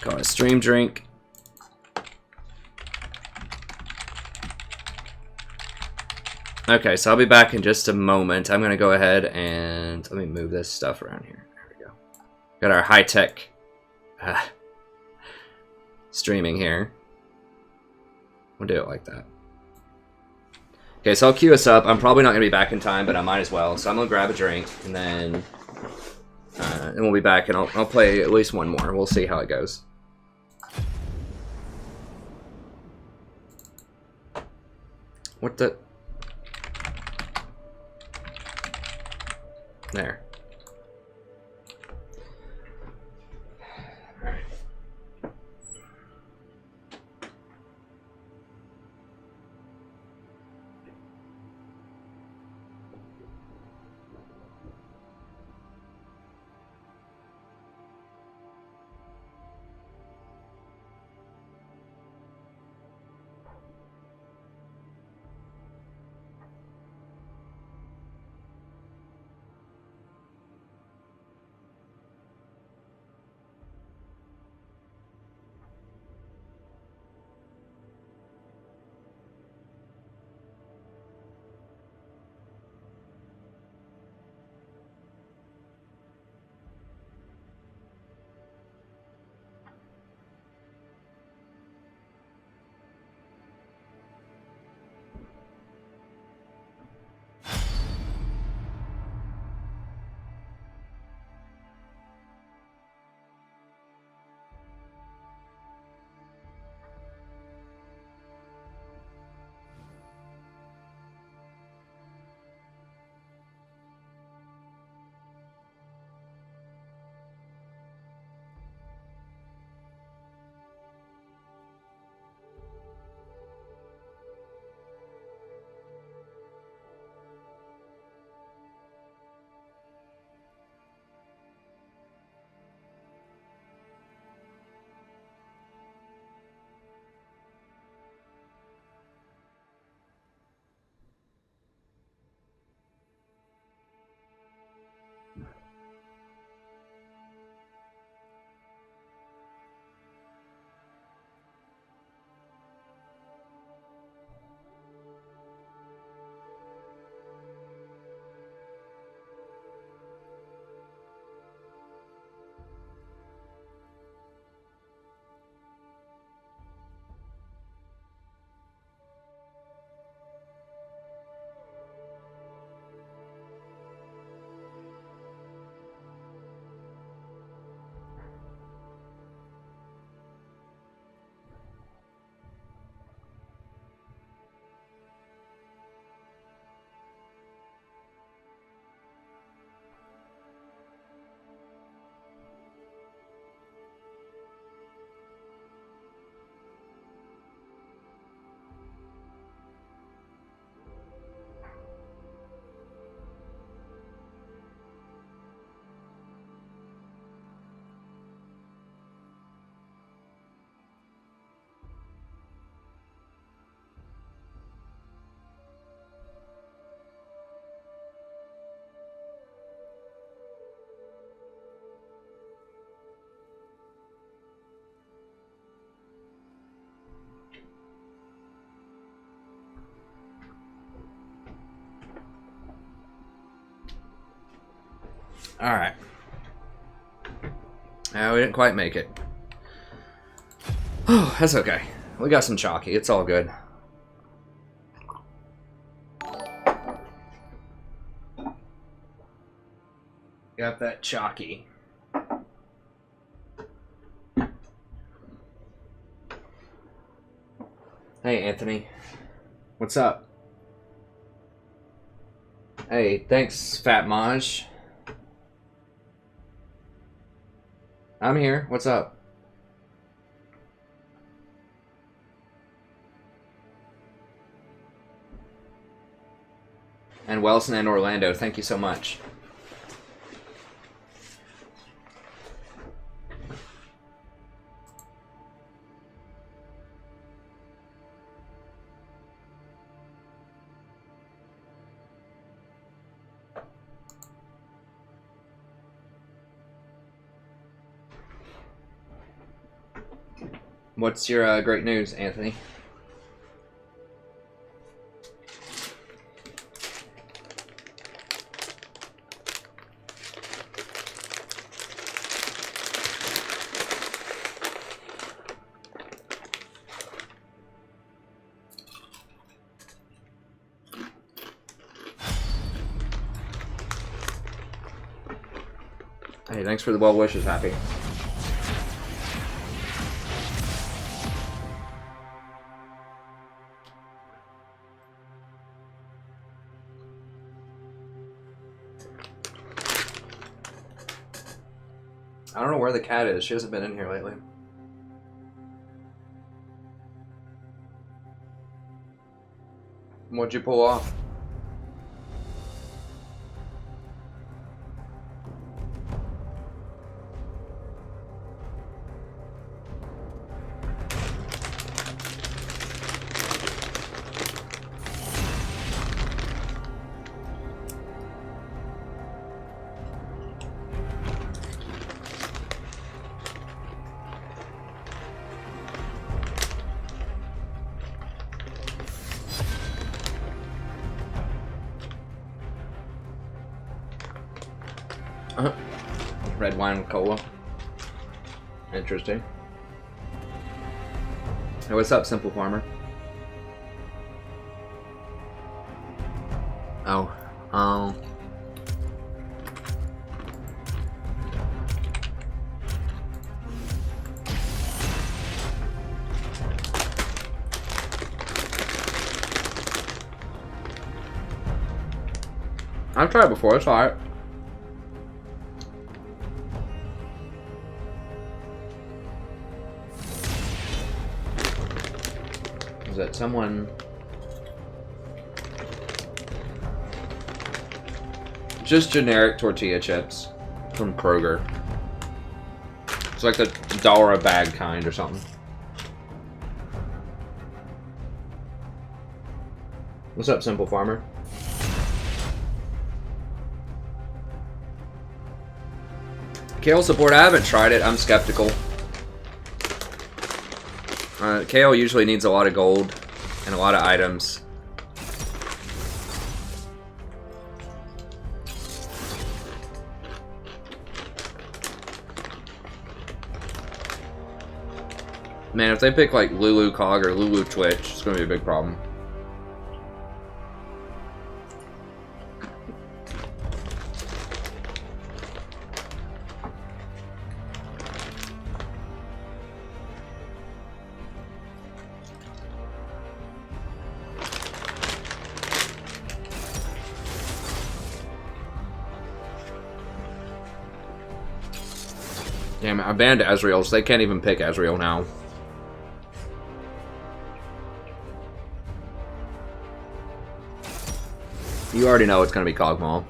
Call it a stream drink. Okay, so I'll be back in just a moment. I'm going to go ahead and let me move this stuff around here. There we go. Got our high-tech streaming here. We'll do it like that. Okay, so I'll queue us up. I'm probably not going to be back in time, but I might as well. So I'm going to grab a drink, and then we'll be back, and I'll play at least one more. We'll see how it goes. What the... There. All right. Alright. We didn't quite make it. Oh, that's okay. We got some chalky. It's all good. Got that chalky. Hey, Anthony. What's up? Hey, thanks, Fat Maj. I'm here. What's up? And Wilson and Orlando, thank you so much. What's your great news, Anthony? Hey, thanks for the well wishes, Happy. I don't know where the cat is. She hasn't been in here lately. What'd you pull off? Red wine with cola. Interesting. Hey, what's up, Simple Farmer? Oh, I've tried it before. It's alright. Is that someone? Just generic tortilla chips from Kroger. It's like the $1 a bag kind or something. What's up, Simple Farmer? Kale support, I haven't tried it. I'm skeptical. Kale usually needs a lot of gold and a lot of items. Man, if they pick like Lulu Cog or Lulu Twitch, it's going to be a big problem. Damn it, I banned Ezreal, so they can't even pick Ezreal now. You already know it's going to be Kog'Maw.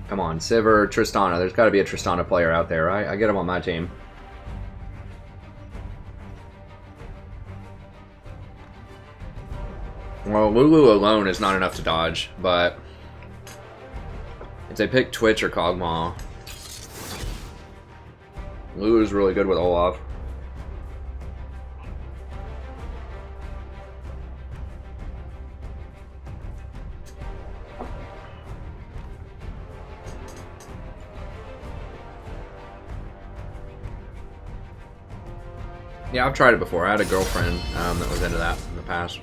Come on, Sivir, Tristana. There's got to be a Tristana player out there, right? I get him on my team. Well, Lulu alone is not enough to dodge, but if they pick Twitch or Kog'Maw, Lulu's really good with Olaf. Yeah, I've tried it before. I had a girlfriend that was into that in the past.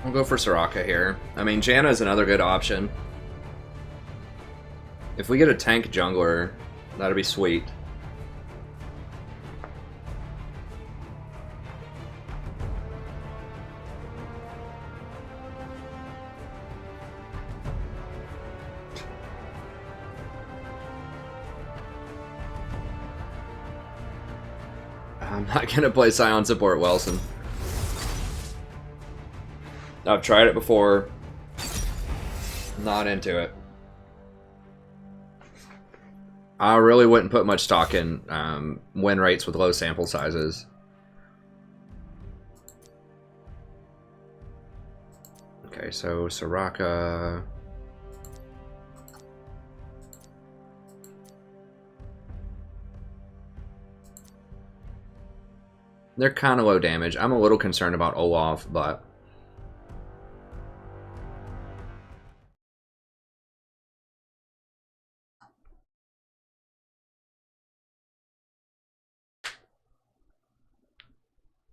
We'll go for Soraka here. I mean, Janna is another good option. If we get a tank jungler, that'd be sweet. I'm not gonna play Scion support, Wilson. I've tried it before. Not into it. I really wouldn't put much stock in win rates with low sample sizes. Okay, so Soraka. They're kind of low damage. I'm a little concerned about Olaf, but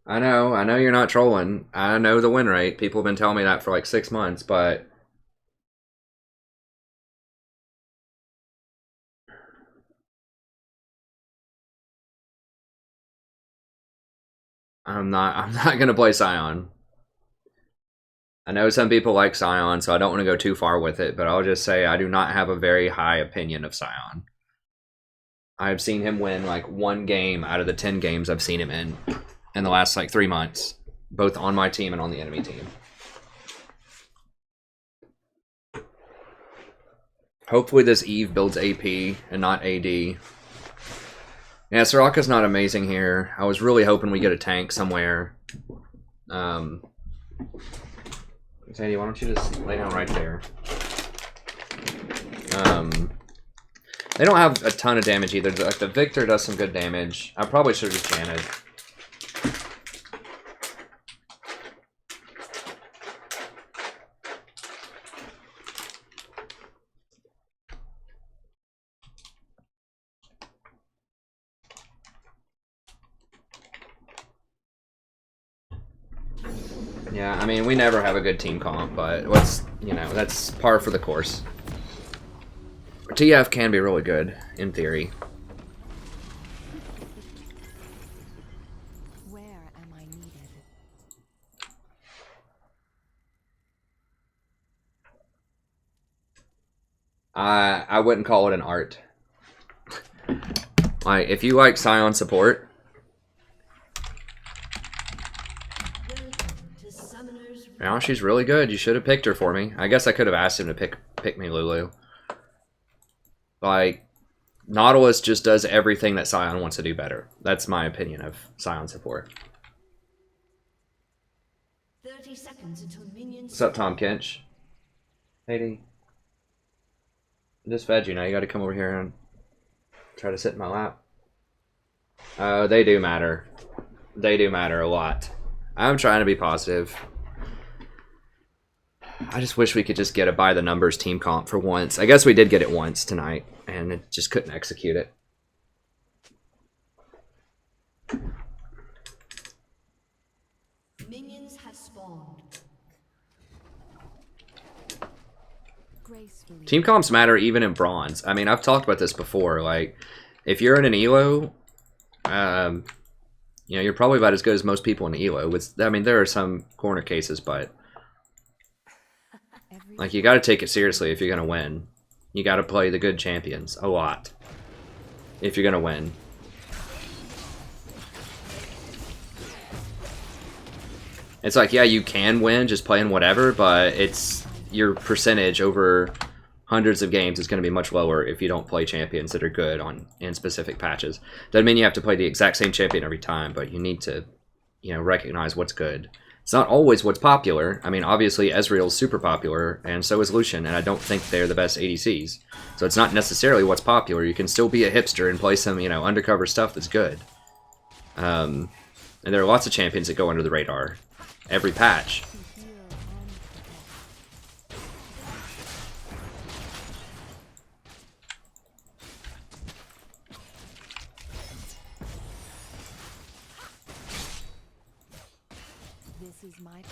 I know you're not trolling. I know the win rate. People have been telling me that for like 6 months, but I'm not gonna play Scion. I know some people like Scion, so I don't want to go too far with it, but I'll just say I do not have a very high opinion of Scion. I've seen him win like 1 game out of the 10 games I've seen him in the last like 3 months, both on my team and on the enemy team. Hopefully this Eve builds AP and not AD. Yeah, Soraka's not amazing here. I was really hoping we get a tank somewhere. Sadie, why don't you just lay down right there? They don't have a ton of damage either. Like the Victor does some good damage. I probably should have just Janted. Yeah, I mean, we never have a good team comp, but that's par for the course. TF can be really good, in theory. Where am I needed? I wouldn't call it an art. Like, if you like Scion support, now she's really good. You should have picked her for me. I guess I could have asked him to pick me Lulu. Like, Nautilus just does everything that Scion wants to do better. That's my opinion of Scion support. 30 seconds until minions. What's up, Tom Kinch? Hey, I just fed you. Now you got to come over here and try to sit in my lap. They do matter. They do matter a lot. I'm trying to be positive. I just wish we could just get a by the numbers team comp for once. I guess we did get it once tonight, and it just couldn't execute it. Minions have spawned. Gracefully. Team comps matter even in bronze. I mean, I've talked about this before. Like, if you're in an ELO, you know, you're probably about as good as most people in ELO. I mean, there are some corner cases, but like, you got to take it seriously if you're going to win. You got to play the good champions a lot if you're going to win. It's like, yeah, you can win just playing whatever, but it's your percentage over hundreds of games is going to be much lower if you don't play champions that are good in specific patches. Doesn't mean you have to play the exact same champion every time, but you need to, you know, recognize what's good. It's not always what's popular. I mean, obviously, Ezreal's super popular, and so is Lucian, and I don't think they're the best ADCs. So it's not necessarily what's popular. You can still be a hipster and play some, you know, undercover stuff that's good. And there are lots of champions that go under the radar every patch. This is my headshot.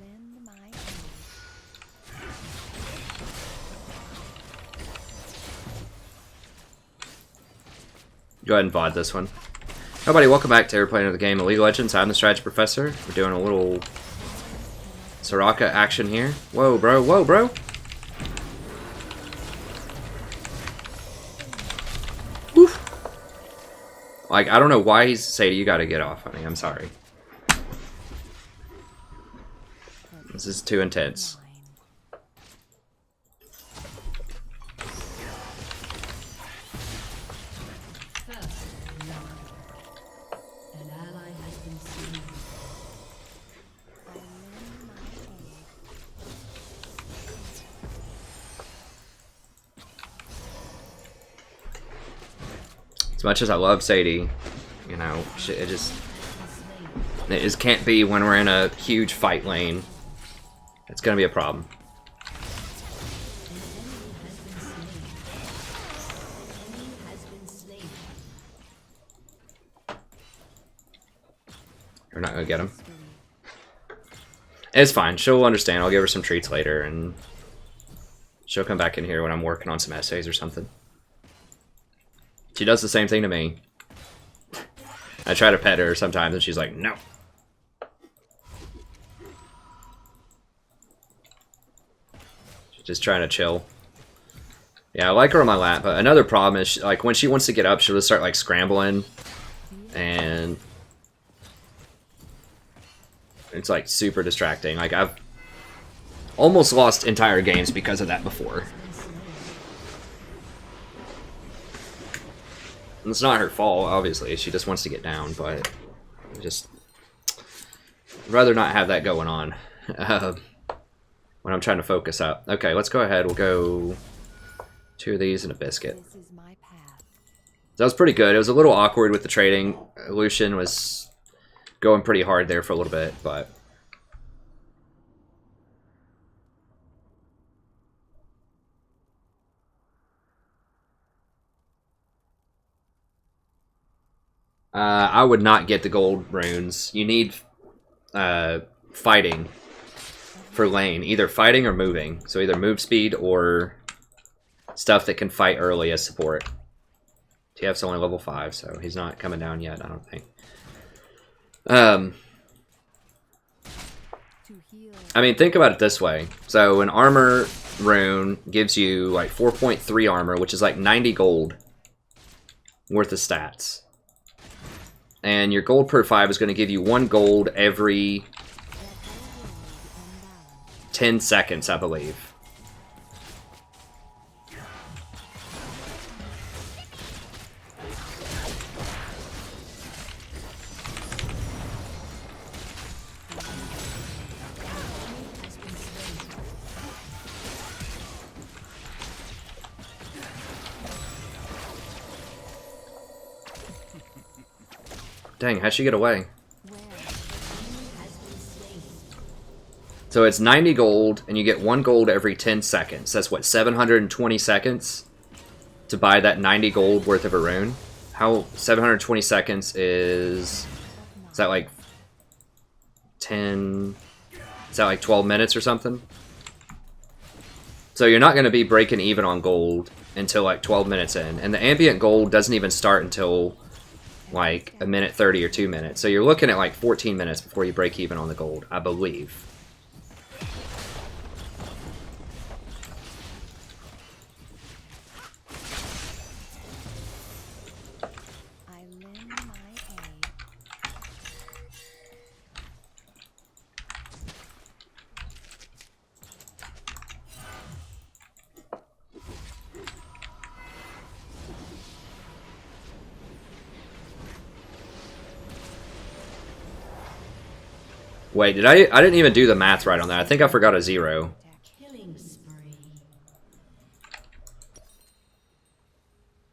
Lend my aid. Go ahead and VOD this one. Hi buddy, welcome back to We're playing the game of League of Legends. I'm the Strategy Professor. We're doing a little Soraka action here. Whoa, bro. Whoa, bro. Woof. Like, I don't know why he's saying you gotta get off. I mean, I'm sorry. This is too intense. As much as I love Sadie, you know, it just can't be when we're in a huge fight lane. It's gonna be a problem. We're not gonna get him. It's fine. She'll understand. I'll give her some treats later, and she'll come back in here when I'm working on some essays or something. She does the same thing to me. I try to pet her sometimes, and she's like, no. She's just trying to chill. Yeah, I like her on my lap, but another problem is, like, when she wants to get up, she'll just start, like, scrambling. And it's, like, super distracting. Like, I've almost lost entire games because of that before. And it's not her fault, obviously. She just wants to get down, but just I'd rather not have that going on when I'm trying to focus up. Okay, let's go ahead. We'll go 2 of these and a biscuit. That was pretty good. It was a little awkward with the trading. Lucian was going pretty hard there for a little bit, but I would not get the gold runes. You need fighting for lane. Either fighting or moving. So either move speed or stuff that can fight early as support. TF's only level 5, so he's not coming down yet, I don't think. I mean, think about it this way. So an armor rune gives you like 4.3 armor, which is like 90 gold worth of stats. And your gold per 5 is going to give you 1 gold every 10 seconds, I believe. Dang, how'd she get away? So it's 90 gold, and you get 1 gold every 10 seconds. That's what, 720 seconds to buy that 90 gold worth of a rune? How 720 seconds is that like 10, is that like 12 minutes or something? So you're not going to be breaking even on gold until like 12 minutes in. And the ambient gold doesn't even start until like a minute 30 or 2 minutes. So you're looking at like 14 minutes before you break even on the gold, I believe. I lend my aid. Wait, did I didn't even do the math right on that. I think I forgot a 0. Killing spree.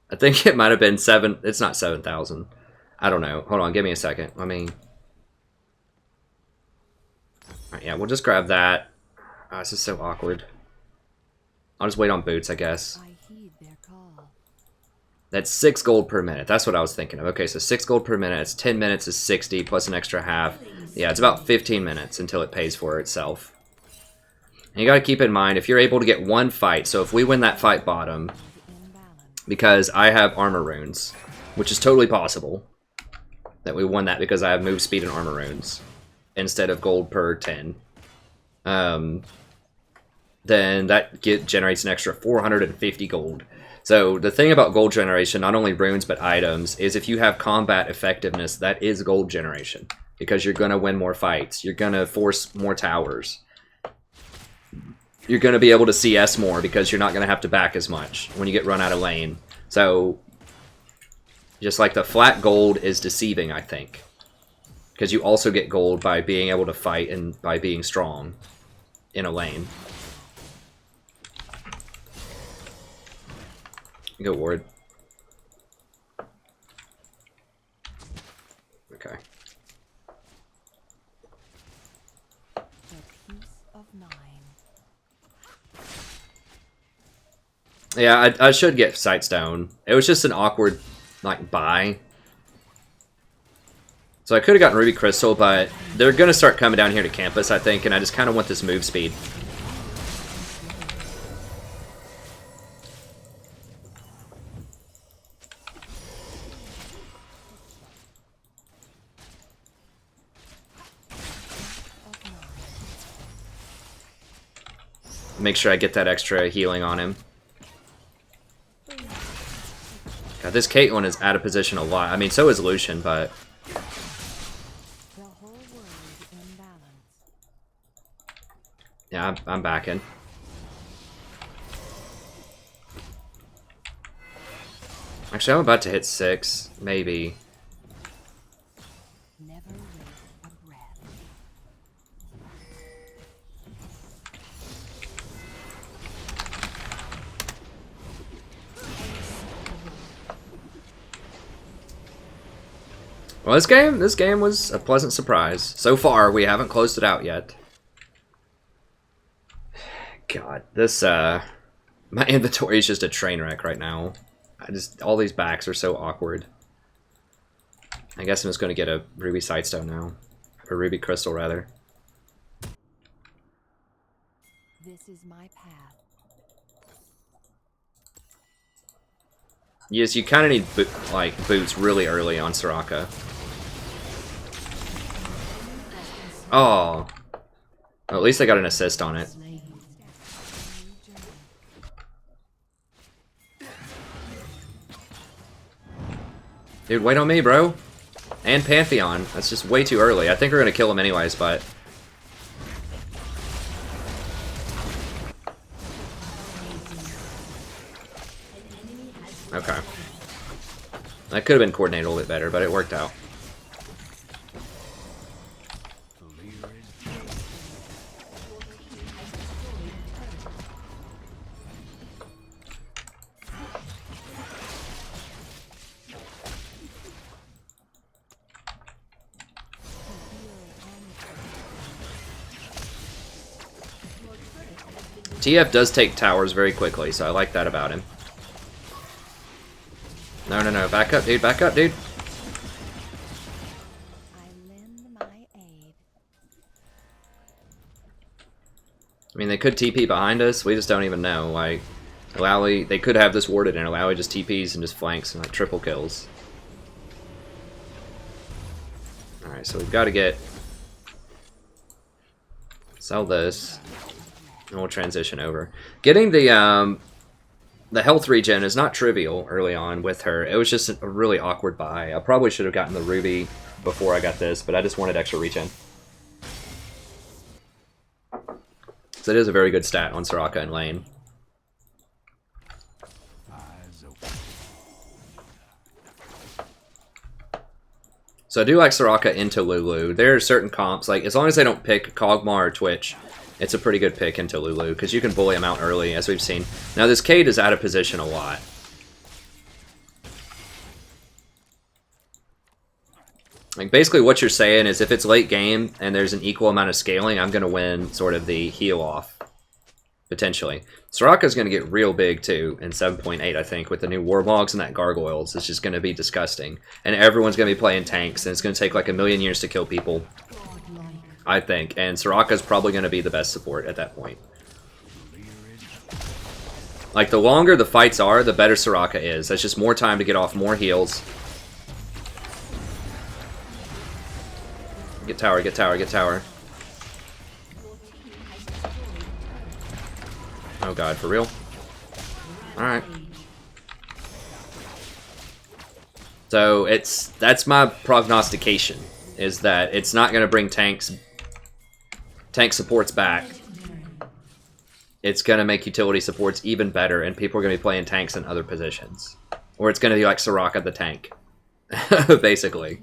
I think it might have been 7. It's not 7,000. I don't know. Hold on, give me a second. Let me. Alright, yeah, we'll just grab that. Oh, this is so awkward. I'll just wait on boots, I guess. I heed their call. That's 6 gold per minute. That's what I was thinking of. Okay, so 6 gold per minute. It's 10 minutes is 60 plus an extra half. Yeah, it's about 15 minutes until it pays for itself. And you got to keep in mind, if you're able to get 1 fight, so if we win that fight bottom, because I have armor runes, which is totally possible, that we won that because I have move speed and armor runes instead of gold per 10. Then that generates an extra 450 gold. So the thing about gold generation, not only runes but items, is if you have combat effectiveness, that is gold generation. Because you're going to win more fights. You're going to force more towers. You're going to be able to CS more because you're not going to have to back as much when you get run out of lane. So, just like the flat gold is deceiving, I think. Because you also get gold by being able to fight and by being strong in a lane. Go ward. Okay. Yeah, I should get Sightstone. It was just an awkward, like, buy. So I could have gotten Ruby Crystal, but they're going to start coming down here to campus, I think, and I just kind of want this move speed. Make sure I get that extra healing on him. God, this Caitlyn is out of position a lot. I mean, so is Lucian, but... yeah, I'm backing. Actually, I'm about to hit 6, maybe. Well, this game was a pleasant surprise. So far, we haven't closed it out yet. God, this, my inventory is just a train wreck right now. All these backs are so awkward. I guess I'm just going to get a Ruby Sightstone now. Or Ruby Crystal, rather. This is my path. Yes, you kind of need boots really early on Soraka. Oh. Well, at least I got an assist on it. Dude, wait on me, bro. And Pantheon. That's just way too early. I think we're going to kill him anyways, but... okay. That could have been coordinated a little bit better, but it worked out. TF does take towers very quickly, so I like that about him. No, no, no. Back up, dude. Back up, dude. I mean, they could TP behind us. We just don't even know. Like, Alawi, they could have this warded, and Alawi just TPs and just flanks and, like, triple kills. Alright, so we've got to get... sell this. And we'll transition over. Getting the health regen is not trivial early on with her. It was just a really awkward buy. I probably should have gotten the Ruby before I got this, but I just wanted extra regen. So it is a very good stat on Soraka and lane. So I do like Soraka into Lulu. There are certain comps, like as long as they don't pick Kog'Maw or Twitch, it's a pretty good pick into Lulu, because you can bully him out early, as we've seen. Now, this Cade is out of position a lot. Like, basically what you're saying is if it's late game and there's an equal amount of scaling, I'm going to win sort of the heal off, potentially. Soraka's going to get real big, too, in 7.8, I think, with the new Warmogs and that Gargoyles. It's just going to be disgusting. And everyone's going to be playing tanks, and it's going to take like a million years to kill people. I think, and Soraka's probably going to be the best support at that point. Like, the longer the fights are, the better Soraka is. That's just more time to get off more heals. Get tower, get tower, get tower. Oh god, for real? Alright. So that's my prognostication, is that it's not going to bring tank supports back. It's going to make utility supports even better, and people are going to be playing tanks in other positions. Or it's going to be like Soraka the tank, basically.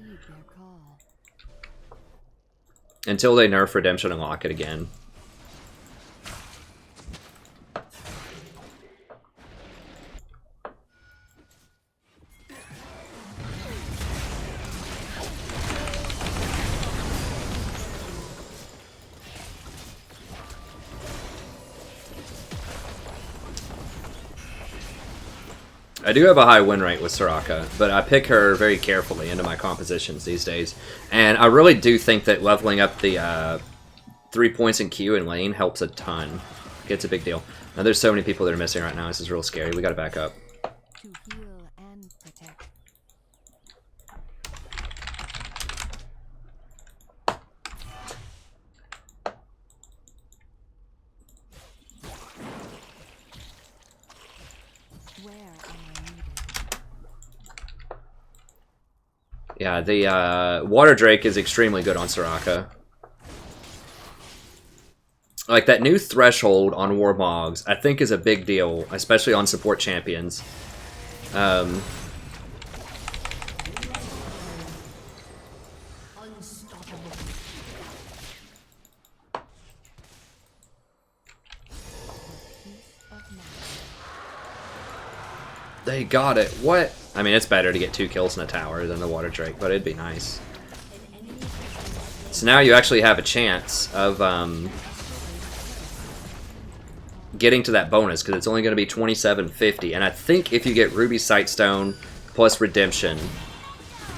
Until they nerf Redemption and lock it again. I do have a high win rate with Soraka, but I pick her very carefully into my compositions these days. And I really do think that leveling up the 3 points in Q and lane helps a ton. It's a big deal. Now there's so many people that are missing right now. This is real scary. We gotta back up. To heal and protect. Yeah, the Water Drake is extremely good on Soraka. Like, that new threshold on Warmogs, I think is a big deal, especially on support champions. They got it. What? I mean, it's better to get 2 kills in a tower than the Water Drake, but it'd be nice. So now you actually have a chance of getting to that bonus, because it's only going to be 2750. And I think if you get Ruby Sightstone plus Redemption,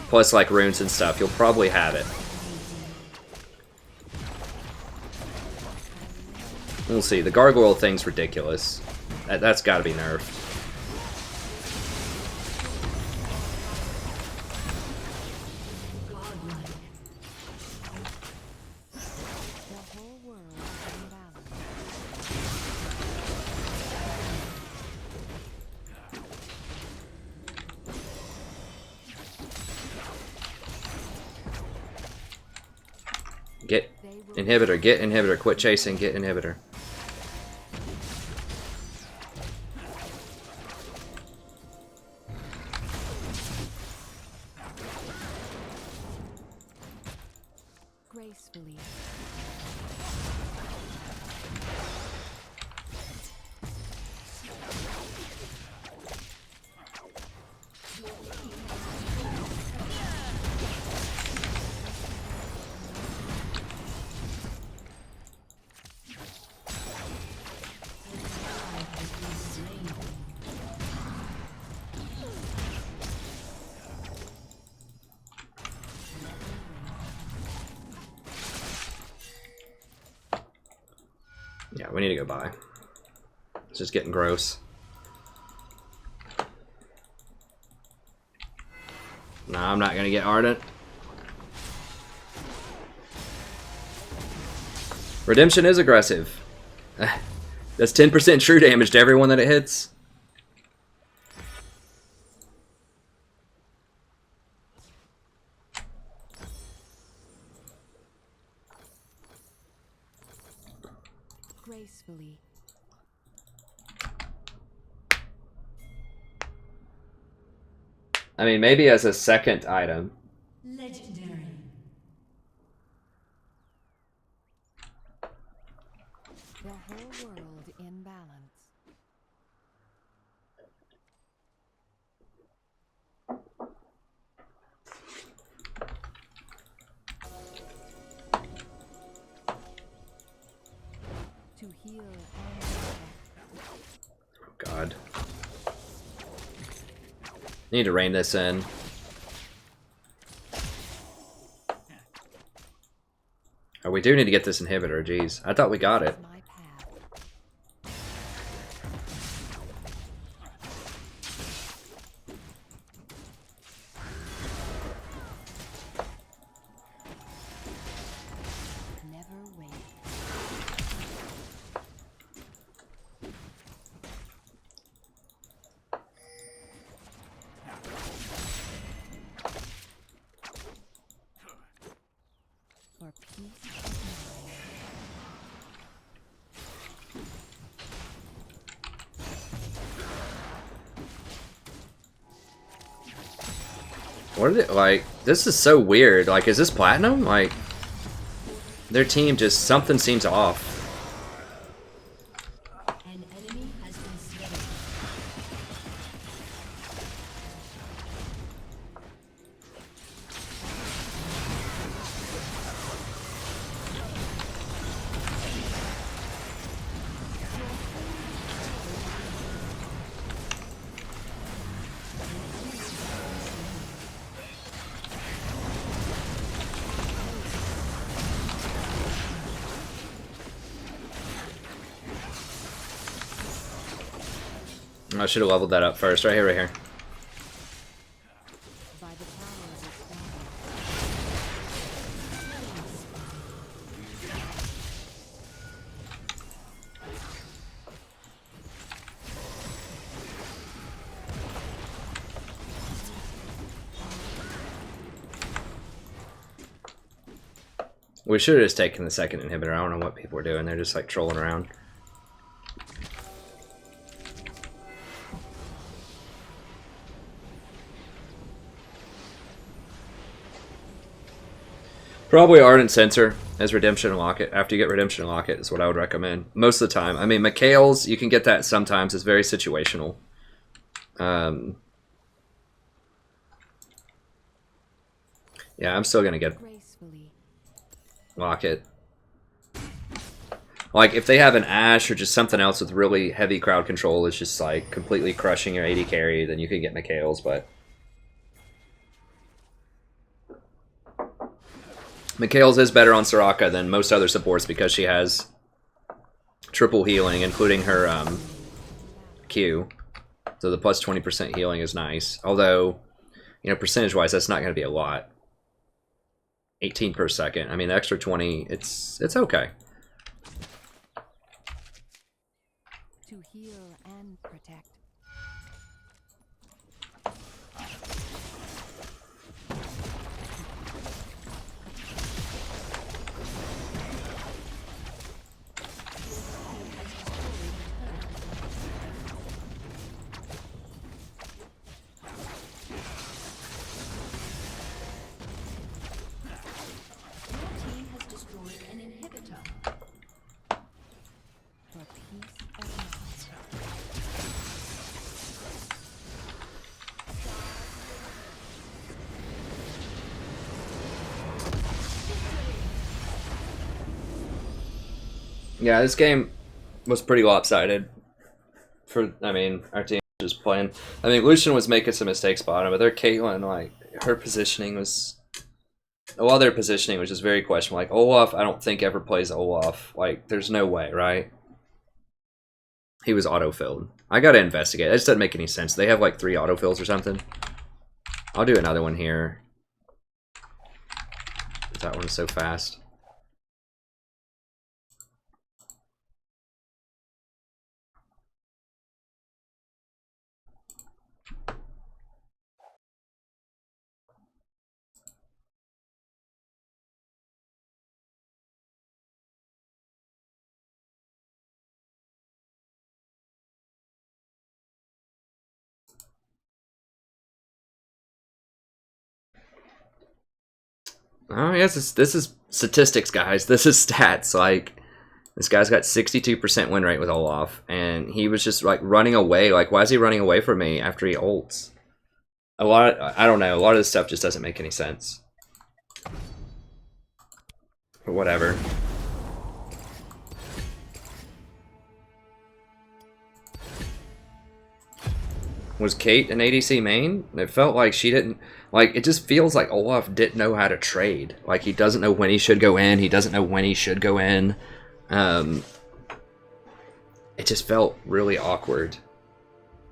plus like runes and stuff, you'll probably have it. We'll see. The gargoyle thing's ridiculous. That's got to be nerfed. Get inhibitor, quit chasing, get inhibitor. Gracefully. Yeah, we need to go by. It's just getting gross. Nah, I'm not gonna get Ardent. Redemption is aggressive. That's 10% true damage to everyone that it hits. Gracefully. I mean, maybe as a second item. Legendary. The whole world in balance. To heal and protect. Oh god. Need to rein this in. Oh, we do need to get this inhibitor, jeez. I thought we got it. My path. never wait. For peace of mind. What are they, like, this is so weird. Like, is this platinum? Like, their team just, something seems off. An enemy has been slain. I should have leveled that up first. Right here, right here. By the power of its battle. We should have just taken the second inhibitor. I don't know what people are doing. They're just like trolling around. Probably Ardent Sensor as Redemption and Locket. After you get Redemption and Locket is what I would recommend. Most of the time. I mean, Mikhail's, you can get that sometimes. It's very situational. Yeah, I'm still going to get Gracefully. Locket. Like, if they have an Ashe or just something else with really heavy crowd control, it's just like completely crushing your AD carry, then you can get Mikhail's, but Mikhail's is better on Soraka than most other supports because she has triple healing, including her Q. So the plus 20% healing is nice. Although, you know, percentage-wise, that's not going to be a lot. 18 per second. I mean, the extra 20, it's okay. To heal and protect. Your team has destroyed an inhibitor. For peace of mind. Yeah, this game was pretty lopsided. For, I mean, our team was just playing. I mean, Lucian was making some mistakes bottom, but their Caitlyn, like, her positioning was... A lot of their positioning was just very questionable. Like, Olaf, I don't think ever plays Olaf. Like, there's no way, right? He was auto-filled. I gotta investigate. That just doesn't make any sense. They have, like, 3 autofills or something. I'll do another one here. That one's so fast. Oh, yes, this is statistics, guys. This is stats. Like, this guy's got 62% win rate with Olaf, and he was just, like, running away. Like, why is he running away from me after he ults? I don't know. A lot of this stuff just doesn't make any sense. But whatever. Was Kate an ADC main? It felt like she didn't... Like, it just feels like Olaf didn't know how to trade. Like, he doesn't know when he should go in. He doesn't know when he should go in. It just felt really awkward.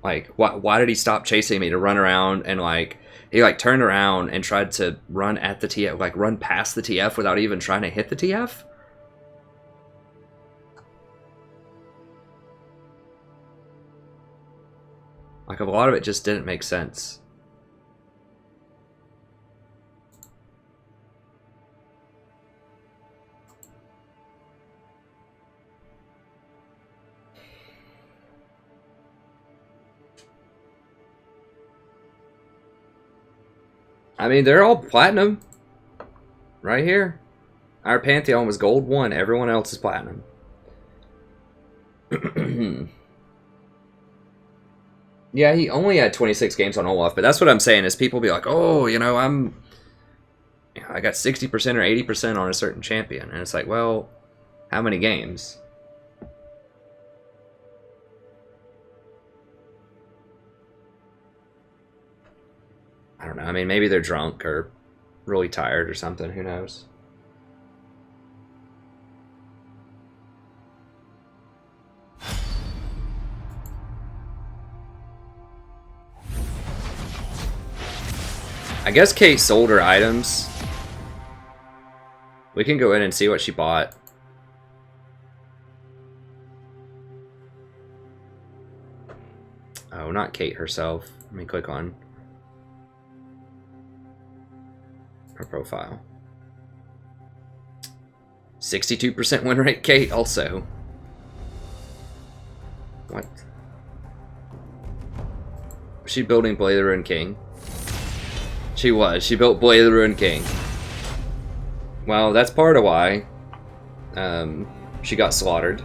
Like, why did he stop chasing me to run around and, like... He, like, turned around and tried to run at the TF... Like, run past the TF without even trying to hit the TF? Like, a lot of it just didn't make sense. I mean, they're all platinum. Right here. Our Pantheon was gold 1. Everyone else is platinum. Yeah, he only had 26 games on Olaf, but that's what I'm saying is people be like, oh, you know, I got 60% or 80% on a certain champion. And it's like, well, how many games? I don't know. I mean, maybe they're drunk or really tired or something. Who knows? I guess Kate sold her items. We can go in and see what she bought. Oh, not Kate herself. Let me click on her profile. 62% win rate, Kate, also. What? Was she building Blade of the Ruined King? She was. She built Blade of the Ruined King. Well, that's part of why she got slaughtered.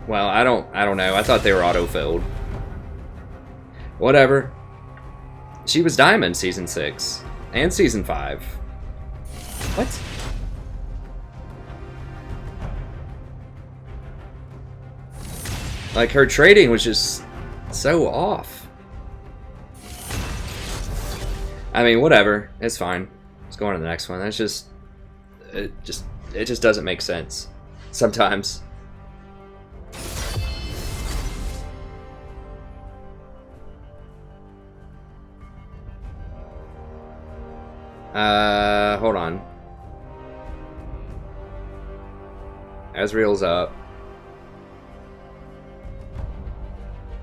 Well, I don't know. I thought they were auto-filled. Whatever. She was Diamond Season 6. And Season 5. What? Like, her trading was just so off. I mean, whatever. It's fine. Let's go on to the next one. That's just... It just doesn't make sense. Sometimes. Hold on. Ezreal's up.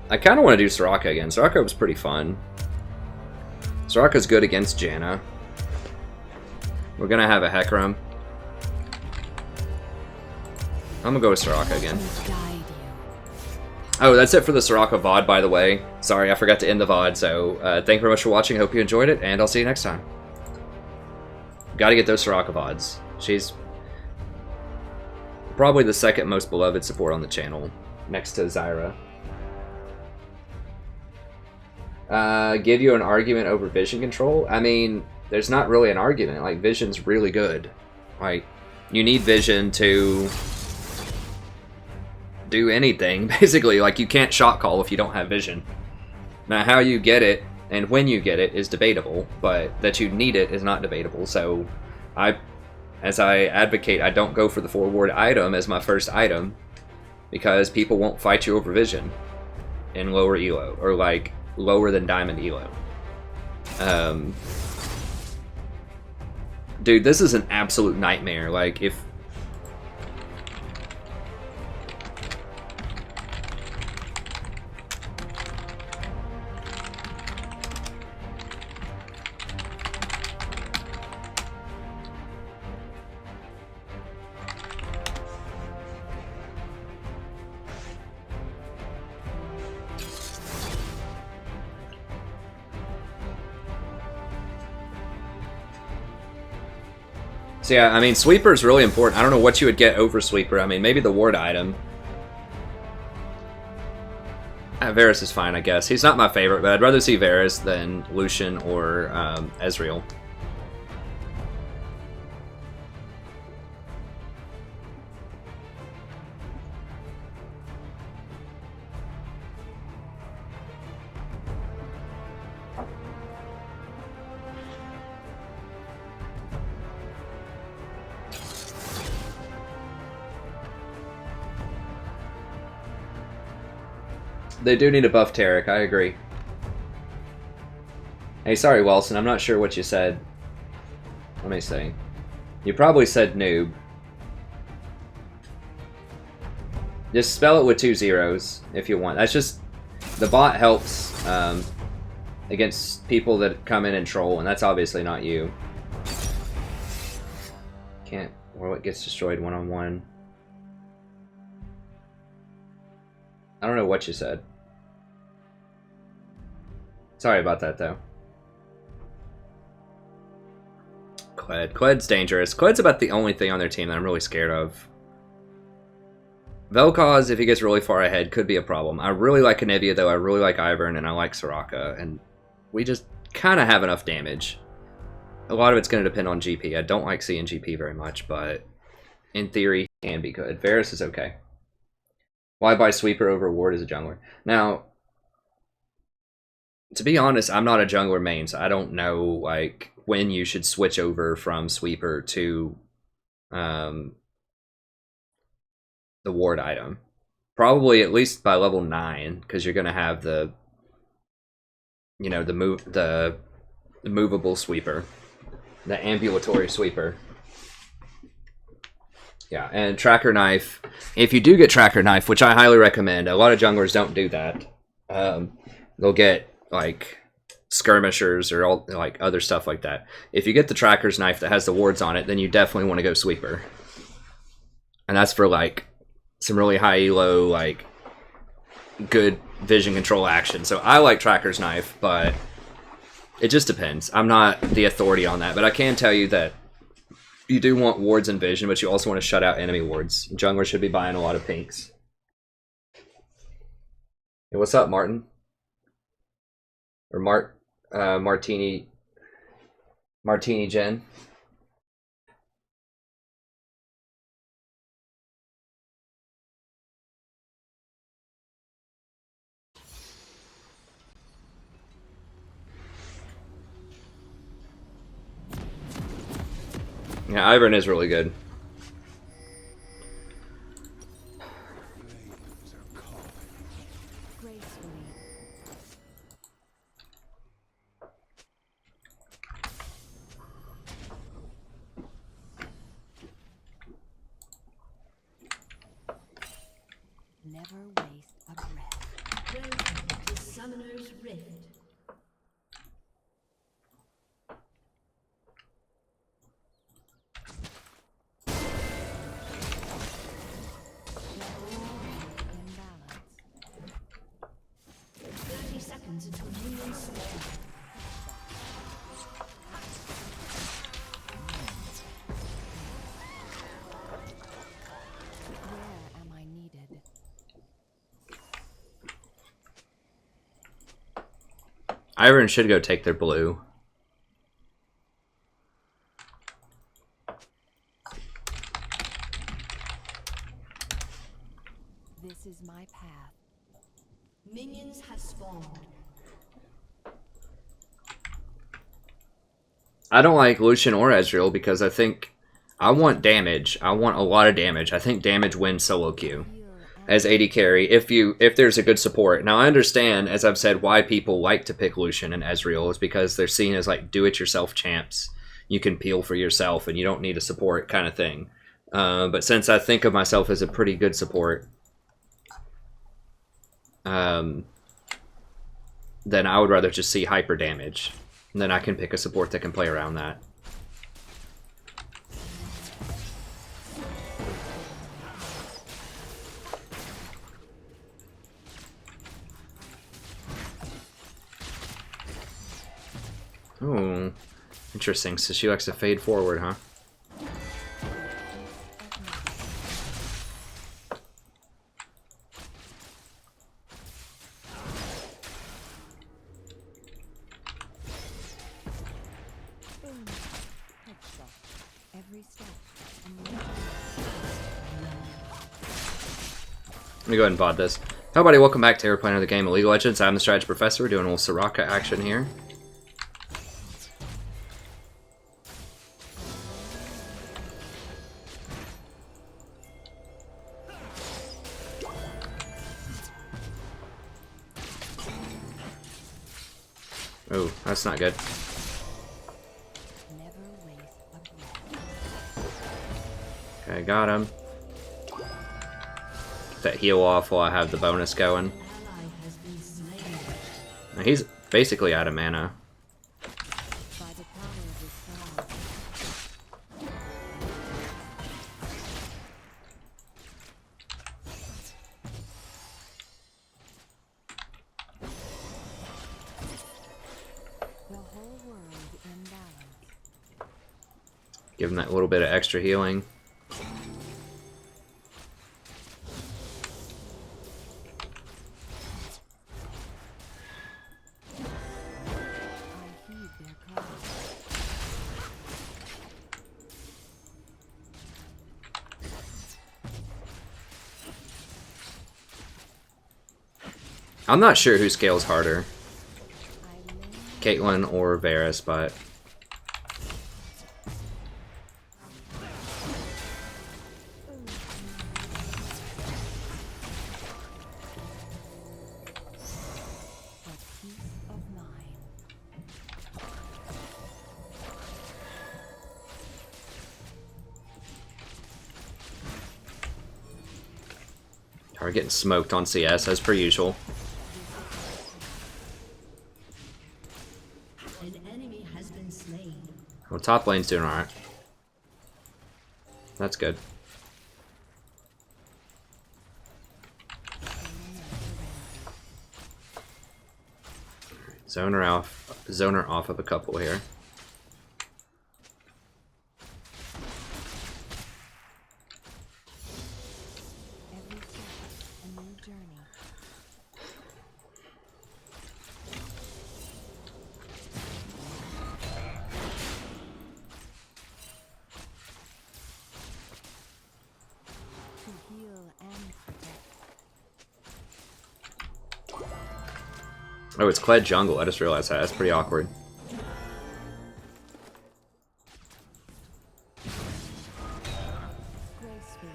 I kind of want to do Soraka again. Soraka was pretty fun. Soraka's good against Janna. We're gonna have a Hecarim. I'm gonna go with Soraka again. Oh, that's it for the Soraka VOD, by the way. Sorry, I forgot to end the VOD, so thank you very much for watching. Hope you enjoyed it, and I'll see you next time. Gotta get those Soraka VODs. She's probably the second most beloved support on the channel, next to Zyra. Give you an argument over vision control? I mean, there's not really an argument. Like, vision's really good. Like, you need vision to do anything, basically. Like, you can't shot call if you don't have vision. Now, how you get it and when you get it is debatable, but that you need it is not debatable. So, as I advocate, I don't go for the forward item as my first item because people won't fight you over vision in lower elo, or like lower than diamond elo. Dude, this is an absolute nightmare. Like, if so yeah, I mean, Sweeper is really important. I don't know what you would get over Sweeper. I mean, maybe the ward item. Varus is fine, I guess. He's not my favorite, but I'd rather see Varus than Lucian or Ezreal. They do need to buff Taric, I agree. Hey, sorry, Wilson, I'm not sure what you said. Let me see. You probably said noob. Just spell it with 2 zeros if you want. That's just... The bot helps against people that come in and troll, and that's obviously not you. Can't. Or it gets destroyed one-on-one. I don't know what you said. Sorry about that, though. Kled. Kled's dangerous. Kled's about the only thing on their team that I'm really scared of. Vel'Koz, if he gets really far ahead, could be a problem. I really like Anivia, though. I really like Ivern, and I like Soraka. And we just kind of have enough damage. A lot of it's going to depend on GP. I don't like seeing GP very much, but in theory, he can be good. Varus is okay. Why buy Sweeper over Ward as a jungler? Now, to be honest, I'm not a jungler main, so I don't know like when you should switch over from Sweeper to the Ward item. Probably at least by level 9, because you're going to have the, you know, the movable Sweeper, the ambulatory Sweeper. Yeah, and Tracker Knife. If you do get Tracker Knife, which I highly recommend, a lot of junglers don't do that. They'll get like skirmishers or all like other stuff like that. If you get the Tracker's Knife that has the wards on it, then you definitely want to go Sweeper. And that's for like some really high elo, like good vision control action. So I like Tracker's Knife, but it just depends. I'm not the authority on that, but I can tell you that you do want wards and vision, but you also want to shut out enemy wards. Junglers should be buying a lot of pinks. Hey, what's up, Martin? Or Martini Jen. Yeah, Ivern is really good. Gracefully. Never waste a breath. Welcome to Summoner's Rift. In balance. 30 seconds until minions spawn. Where am I needed? Ivern should go take their blue. This is my path. Minions have spawned. I don't like Lucian or Ezreal because I think I want damage. I want a lot of damage. I think damage wins solo queue as AD carry if there's a good support. Now I understand, as I've said, why people like to pick Lucian and Ezreal is because they're seen as like do-it-yourself champs. You can peel for yourself and you don't need a support kind of thing. But since I think of myself as a pretty good support, then I would rather just see hyper damage. And then I can pick a support that can play around that. Oh, interesting. So she likes to fade forward, huh? Boom. Headshot. Every step. Let me go ahead and VOD this. Hello, everybody. Welcome back to Airplane of the Game of League of Legends. I'm the Strategy Professor. We're doing a little Soraka action here. Oh, that's not good. Never waste a breath. Okay, got him. Get that heal off while I have the bonus going. Ally has been slain. He's basically out of mana. By the power of the stars. The whole world in balance. Give him that little bit of extra healing. I heed their call. I'm not sure who scales harder, I lay Caitlyn or Varus, but a peace of mind. we're getting smoked on CS as per usual. An enemy has been slain. Well, top lane's doing alright. That's good. Zoner off of a couple here. Every step, a new journey. To heal and protect. Oh, it's Kled jungle. I just realized that. That's pretty awkward. Gracefully.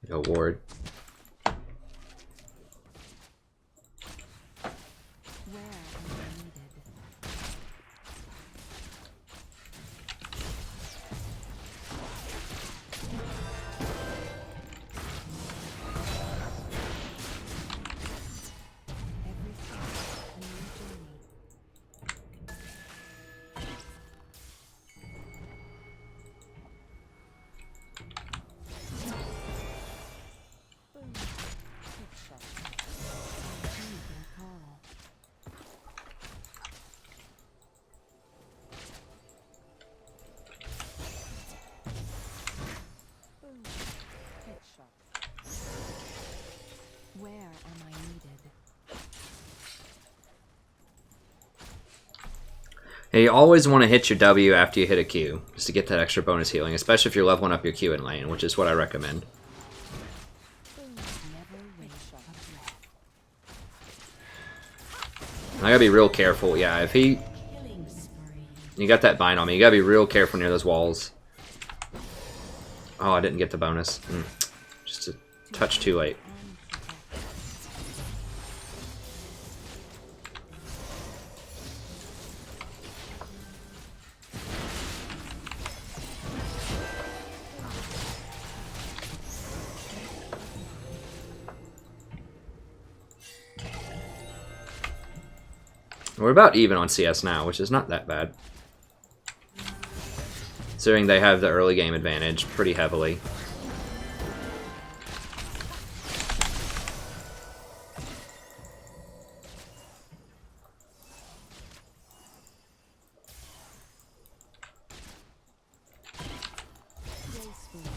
Go ward. Where am I needed? Every step, a new journey. Boom. Headshot. I heed their call. Boom. Headshot. Where am I needed? Now, you always want to hit your W after you hit a Q, just to get that extra bonus healing, especially if you're leveling up your Q in lane, which is what I recommend. Boom. Never waste a breath. I gotta be real careful. Yeah, if he... Killing spree. You got that bind on me. You gotta be real careful near those walls. Oh, I didn't get the bonus. Just a touch too late. And protect. We're about even on CS now, which is not that bad. Considering they have the early game advantage pretty heavily. Gracefully.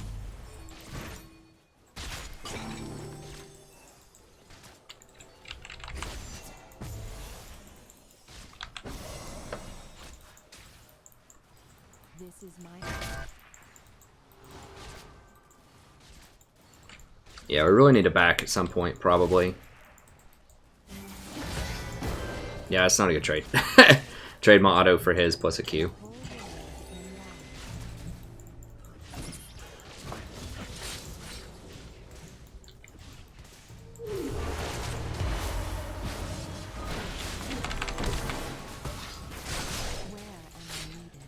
This is my path. Yeah, we really need to back at some point, probably. Yeah, it's not a good trade. Trade my auto for his plus a Q. Whole world in balance. Where am I needed?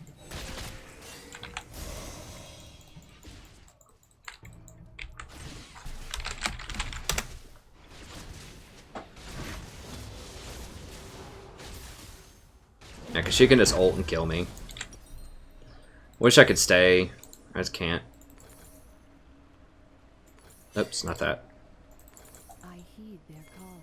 Yeah, because she can just ult and kill me. Wish I could stay. I just can't. Oops, not that. I heed their call.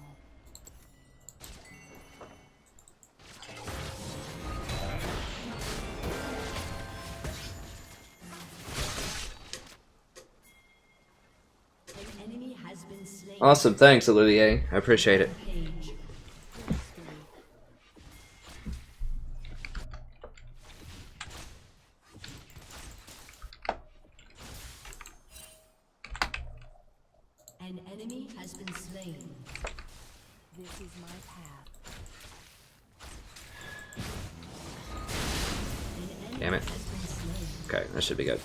An enemy has been slain. Awesome, thanks, Olivier. I appreciate it. Page. An enemy has been slain. This is my path. An enemy Damn it. has been slain. Okay, that should be good.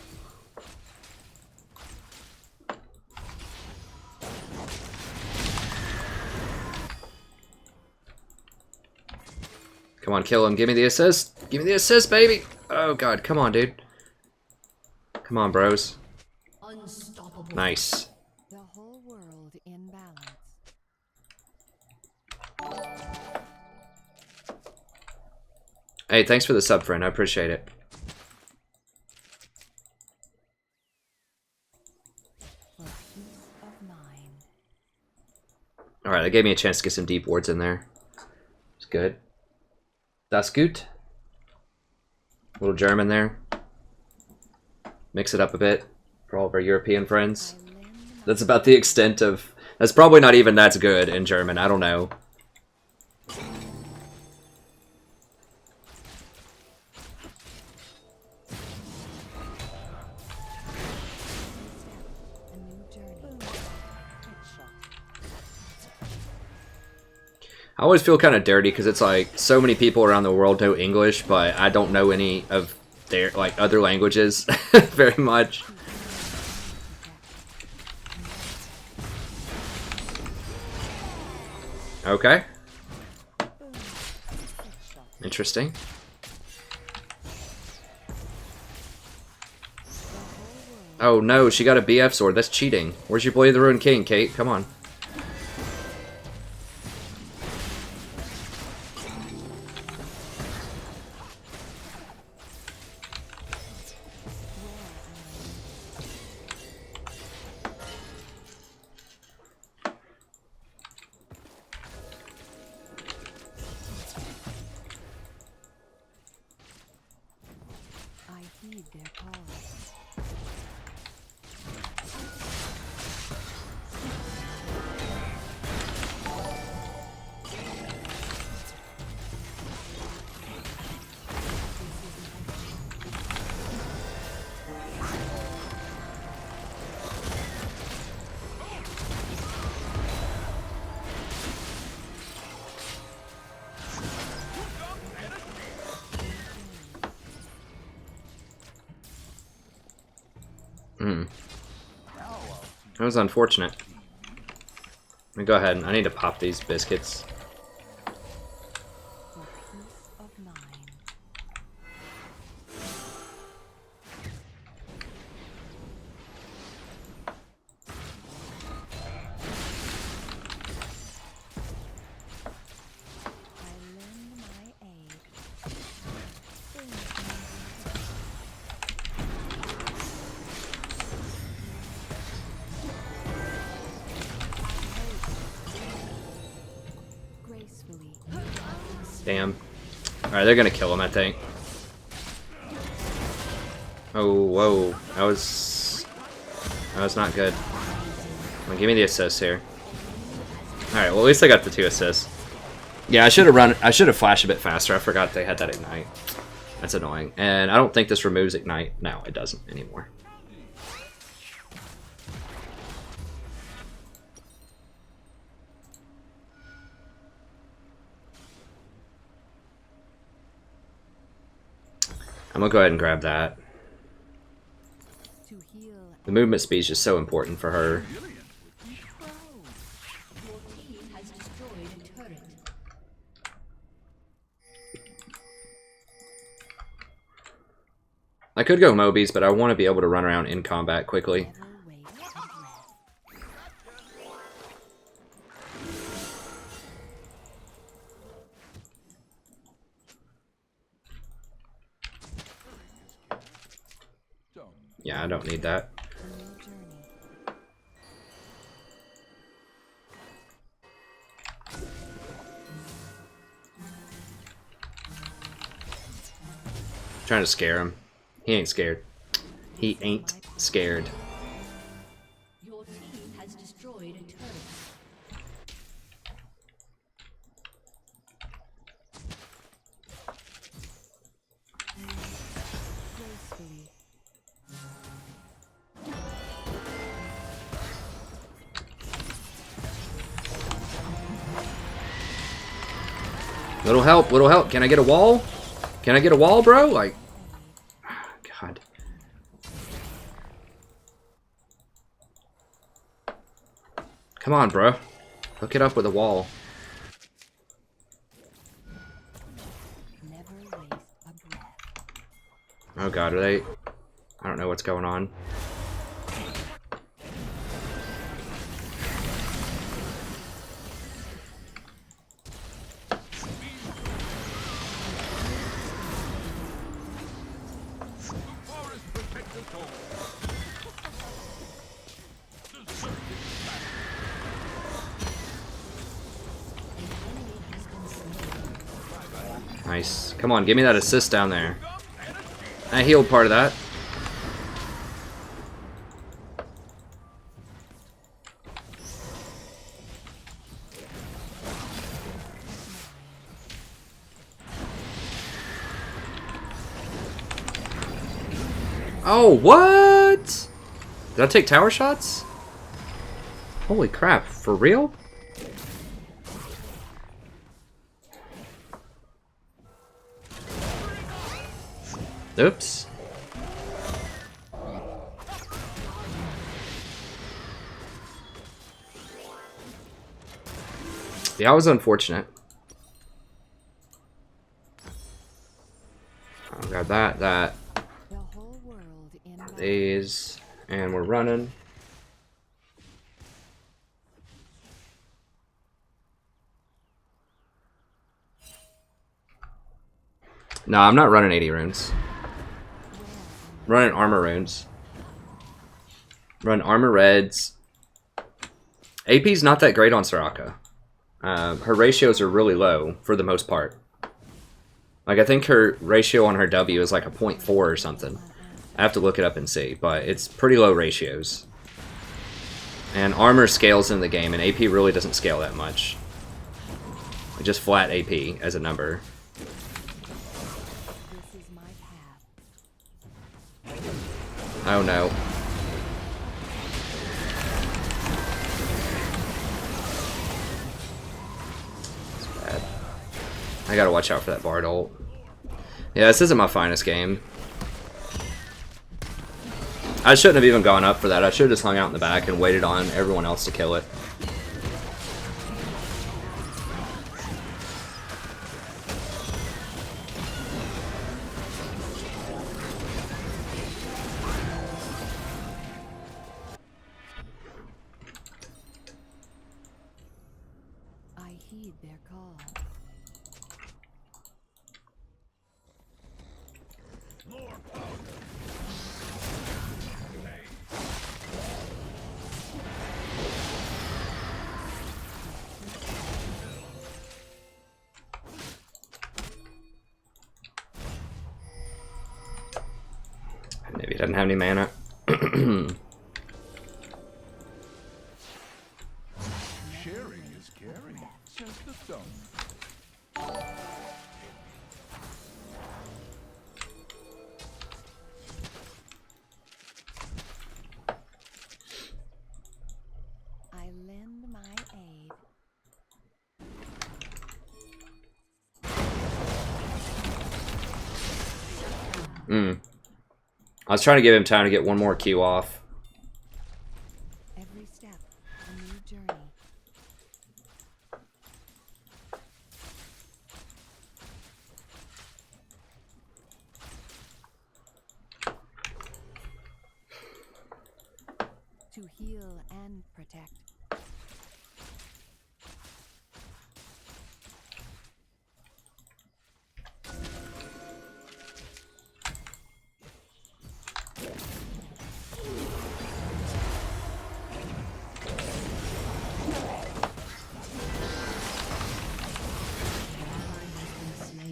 Come on, kill him. Give me the assist. Give me the assist, baby. Oh, God. Come on, dude. Come on, bros. Unstoppable. Nice. The whole world in balance. Hey, thanks for the sub, friend. I appreciate it. For peace of mind. Alright, that gave me a chance to get some deep wards in there. It's good. Das gut. Little German there. Mix it up a bit for all of our European friends. That's about the extent of... That's probably not even that's good in German. I don't know. A new journey. Headshot. I always feel kind of dirty because it's like so many people around the world know English, but I don't know any of their like other languages very much. Okay. Interesting. Oh no, she got a BF sword. That's cheating. Where's your Blade of the Ruined King, Kate? Come on. I heed their call. That was unfortunate. Let me go ahead and I need to pop these biscuits. For peace of mind. I lend my aid. Gracefully. Damn. Alright, they're gonna kill him, I think. Oh, whoa. That was not good. Well, give me the assist here. Alright, well at least I got the 2 assists. Yeah, I should have flashed a bit faster. I forgot they had that ignite. That's annoying. And I don't think this removes ignite. No, it doesn't anymore. I'm gonna go ahead and grab that. To heal. The movement speed is just so important for her. Your team has destroyed a turret. I could go Mobies, but I want to be able to run around in combat quickly. Never wait to rest. Yeah, I don't need that. A new journey. Trying to scare him. He ain't scared. He ain't scared. Your team has destroyed a turret. Gracefully. Little help, little help. Can I get a wall? Can I get a wall, bro? Like, God. Come on, bro. Hook it up with a wall. Never waste a breath. Oh God, are they? I don't know what's going on. Nice. Come on, give me that assist down there. I healed part of that. Oh, what? Did I take tower shots? Holy crap, for real? Oops. Yeah, I was unfortunate. Oh, got that. The whole world in balance. These. And we're running. No, I'm not running 80 runes. Running armor runes. Run armor reds. AP's not that great on Soraka. Her ratios are really low for the most part. Like, I think her ratio on her W is like a 0.4 or something. I have to look it up and see, but it's pretty low ratios. And armor scales in the game, and AP really doesn't scale that much. Just flat AP as a number. This is my path. Oh no. It's bad. I gotta watch out for that Bard ult. Yeah, this isn't my finest game. I shouldn't have even gone up for that. I should have just hung out in the back and waited on everyone else to kill it. I heed their call. Maybe he doesn't have any mana. Sharing is caring. Just a stone. I lend my aid. I was trying to give him time to get one more Q off. Every step, a new journey. To heal and protect.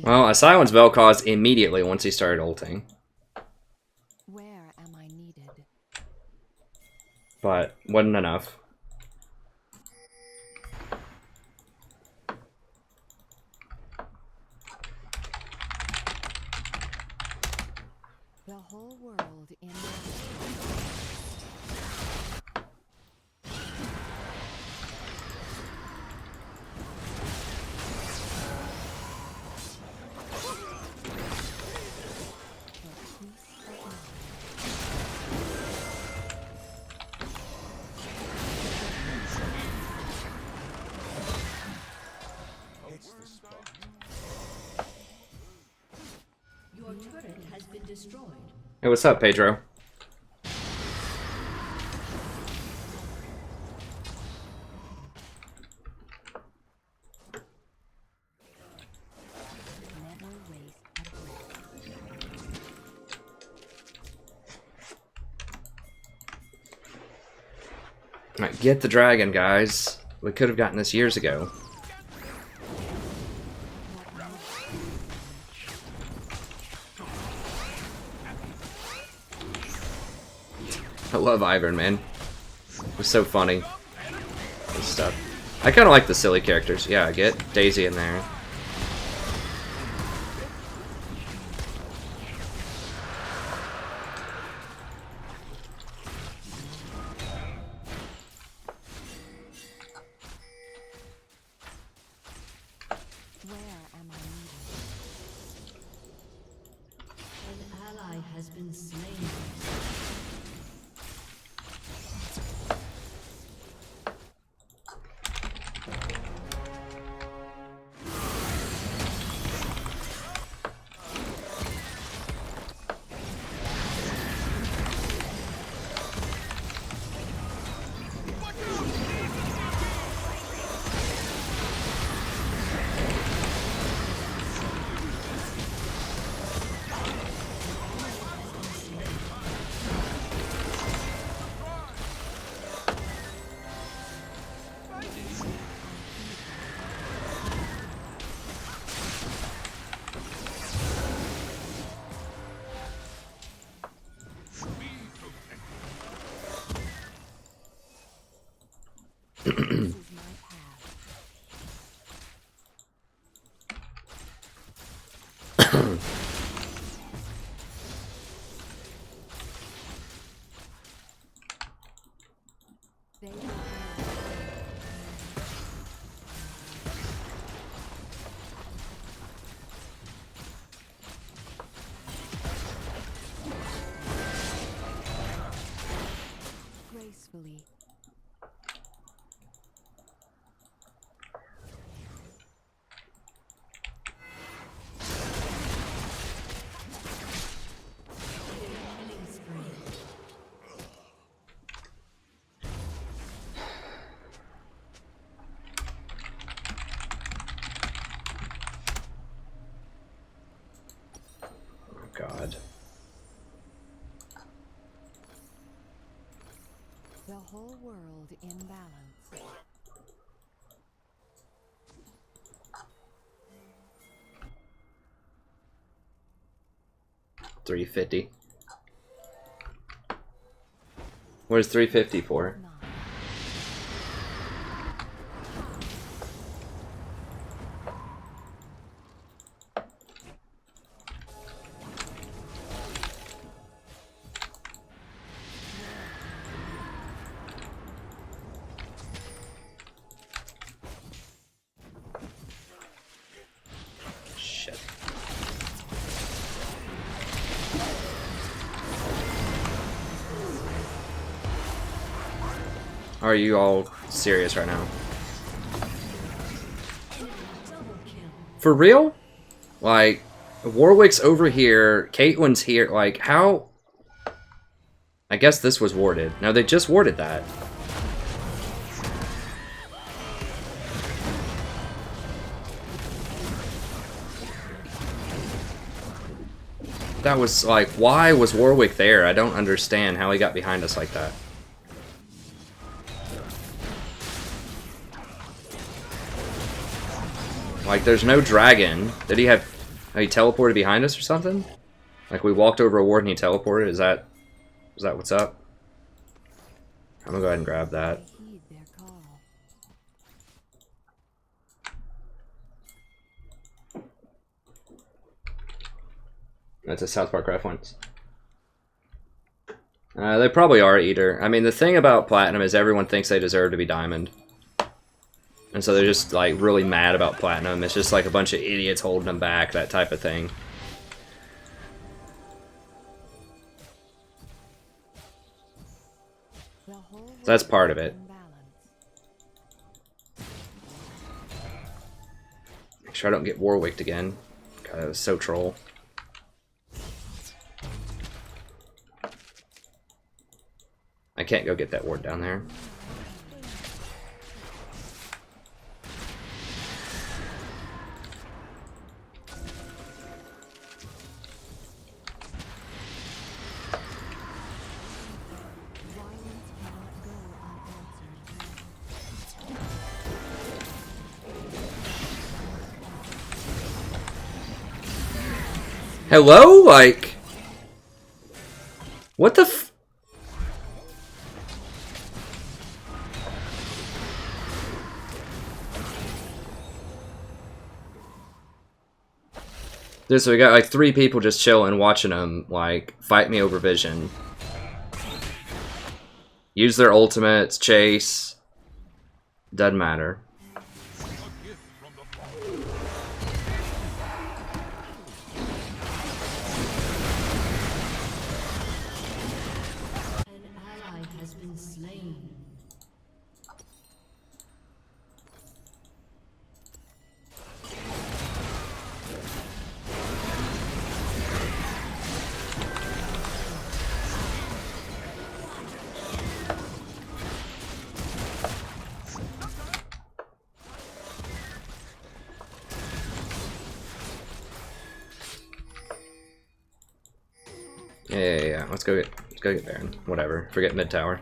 Well, I silenced Vel'Koz immediately once he started ulting. Where am I needed? But wasn't enough. The whole world in Your turret has been destroyed. Hey, what's up, Pedro? never waste a breath. Alright, get the dragon, guys. We could have gotten this years ago. I love Ivern, man. It's so funny. This stuff. I kind of like the silly characters. Yeah, get Daisy in there. Where am I needed? An ally has been slain. This is my path. They will gracefully. Killing spree. Oh, God. The whole world in balance. 350. Where's 350 for? Nine. Shit. Are you all serious right now? Double kill. For real? Like, Warwick's over here, Caitlyn's here, like, how? I guess this was warded. No, they just warded that. That was, like, why was Warwick there? I don't understand how he got behind us like that. Like, there's no dragon. Did he have Oh, he teleported behind us or something? Like we walked over a ward and he teleported? Is that what's up? I'm gonna go ahead and grab that. Heed their call. That's a South Park reference. They probably are Eater. I mean, the thing about Platinum is everyone thinks they deserve to be Diamond. And so they're just, like, really mad about Platinum. It's just like a bunch of idiots holding them back, that type of thing. The whole So that's world part of is it. in balance. Make sure I don't get Warwicked again. God, that was so troll. I can't go get that ward down there. Violence cannot go unanswered. Hello? Like... What the f... Dude, so we got like 3 people just chilling, watching them, like, fight me over vision. Use their ultimates, chase. Doesn't matter. An ally has been slain. Yeah. Let's go get Baron. Whatever. Forget mid tower.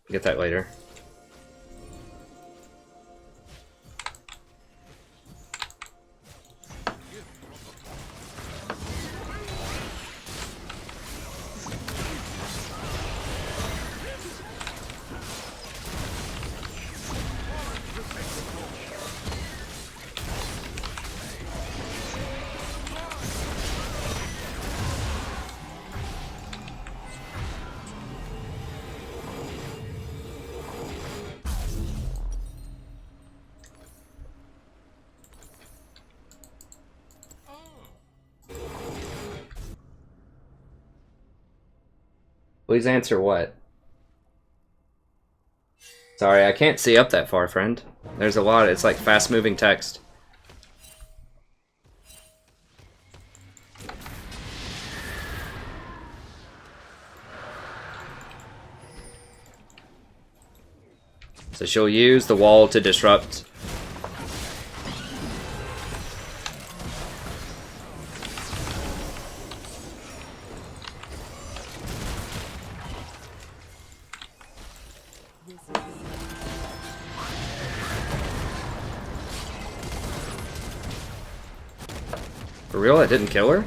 Get that later. Please answer what? Sorry, I can't see up that far, friend. There's a lot. It's like fast-moving text. So she'll use the wall to disrupt. For real? It didn't kill her?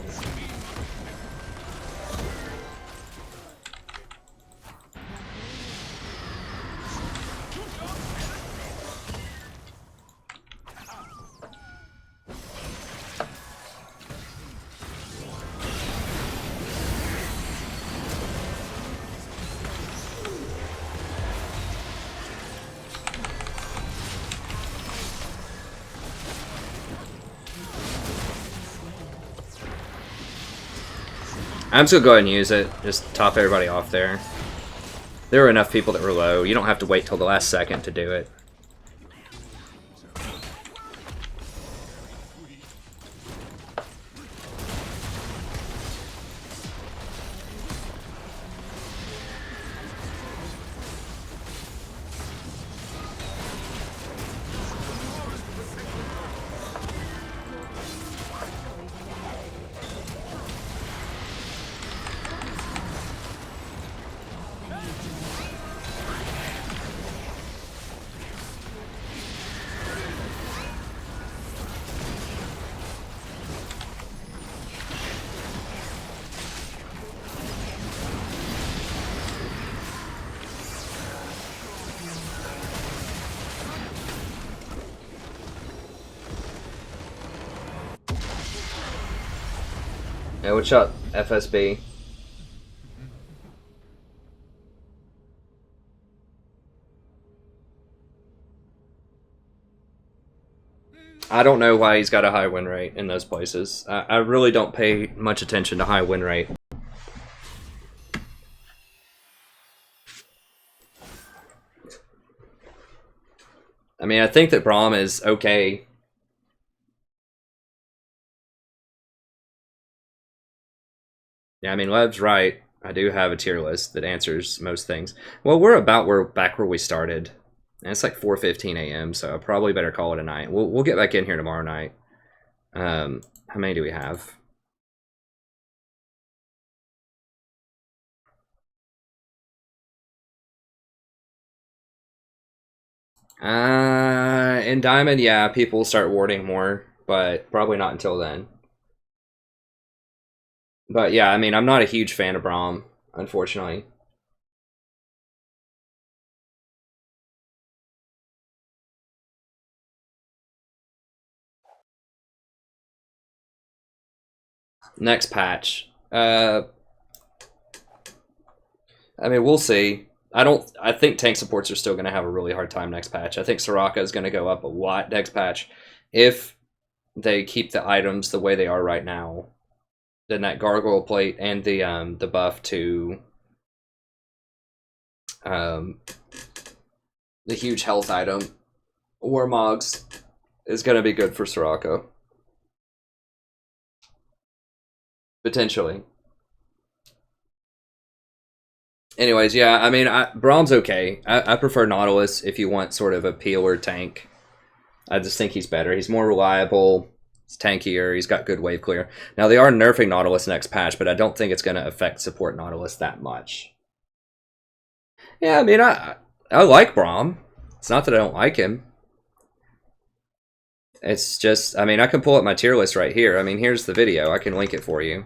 I'm just gonna go ahead and use it. Just top everybody off there. There were enough people that were low. You don't have to wait till the last second to do it. Yeah, what's up, FSB? I don't know why he's got a high win rate in those places. I really don't pay much attention to high win rate. I mean, I think that Braum is okay. Yeah, I mean, Lev's right. I do have a tier list that answers most things. Well, we're about back where we started. And it's like 4:15 a.m., so I probably better call it a night. We'll get back in here tomorrow night. How many do we have? In Diamond, yeah, people start warding more, but probably not until then. But yeah, I mean, I'm not a huge fan of Braum, unfortunately. Next patch. I mean, we'll see. I think tank supports are still going to have a really hard time next patch. I think Soraka is going to go up a lot next patch. If they keep the items the way they are right now, then that gargoyle plate and the buff to the huge health item, Warmogs, is going to be good for Soraka. Potentially. Anyways, yeah, I mean, Braum's okay. I prefer Nautilus if you want sort of a peeler tank. I just think he's better. He's more reliable. He's tankier. He's got good wave clear. Now, they are nerfing Nautilus next patch, but I don't think it's going to affect support Nautilus that much. Yeah, I mean, I like Braum. It's not that I don't like him. It's just, I mean, I can pull up my tier list right here. I mean, here's the video. I can link it for you.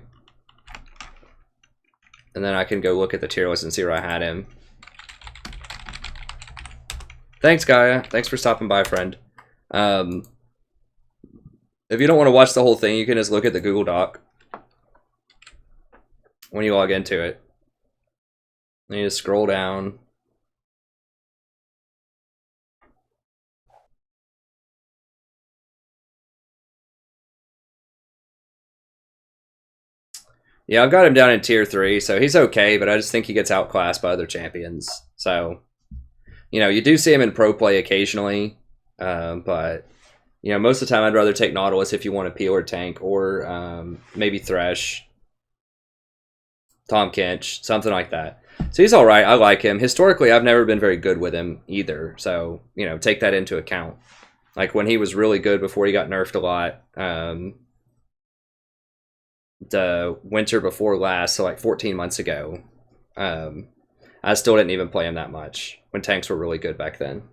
And then I can go look at the tier list and see where I had him. Thanks, Gaia. Thanks for stopping by, friend. If you don't want to watch the whole thing, you can just look at the Google Doc when you log into it. And you just scroll down. Yeah, I've got him down in tier 3, so he's okay, but I just think he gets outclassed by other champions. So, you know, you do see him in pro play occasionally, but, you know, most of the time I'd rather take Nautilus if you want a peeler tank, or maybe Thresh, Tom Kench, something like that. So he's alright, I like him. Historically, I've never been very good with him either, so, you know, take that into account. Like, when he was really good before he got nerfed a lot, the winter before last, so like 14 months ago, I still didn't even play him that much when tanks were really good back then.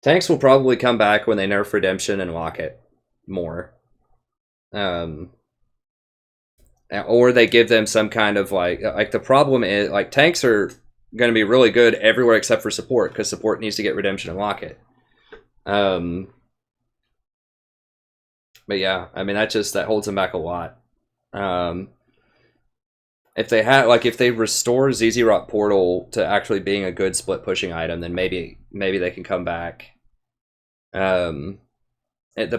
Tanks will probably come back when they nerf Redemption and lock it more. Or they give them some kind of like the problem is, like, tanks are going to be really good everywhere except for support, because support needs to get Redemption and lock it. But yeah, I mean, that holds them back a lot. If they restore ZZ Rock Portal to actually being a good split pushing item, then maybe they can come back. The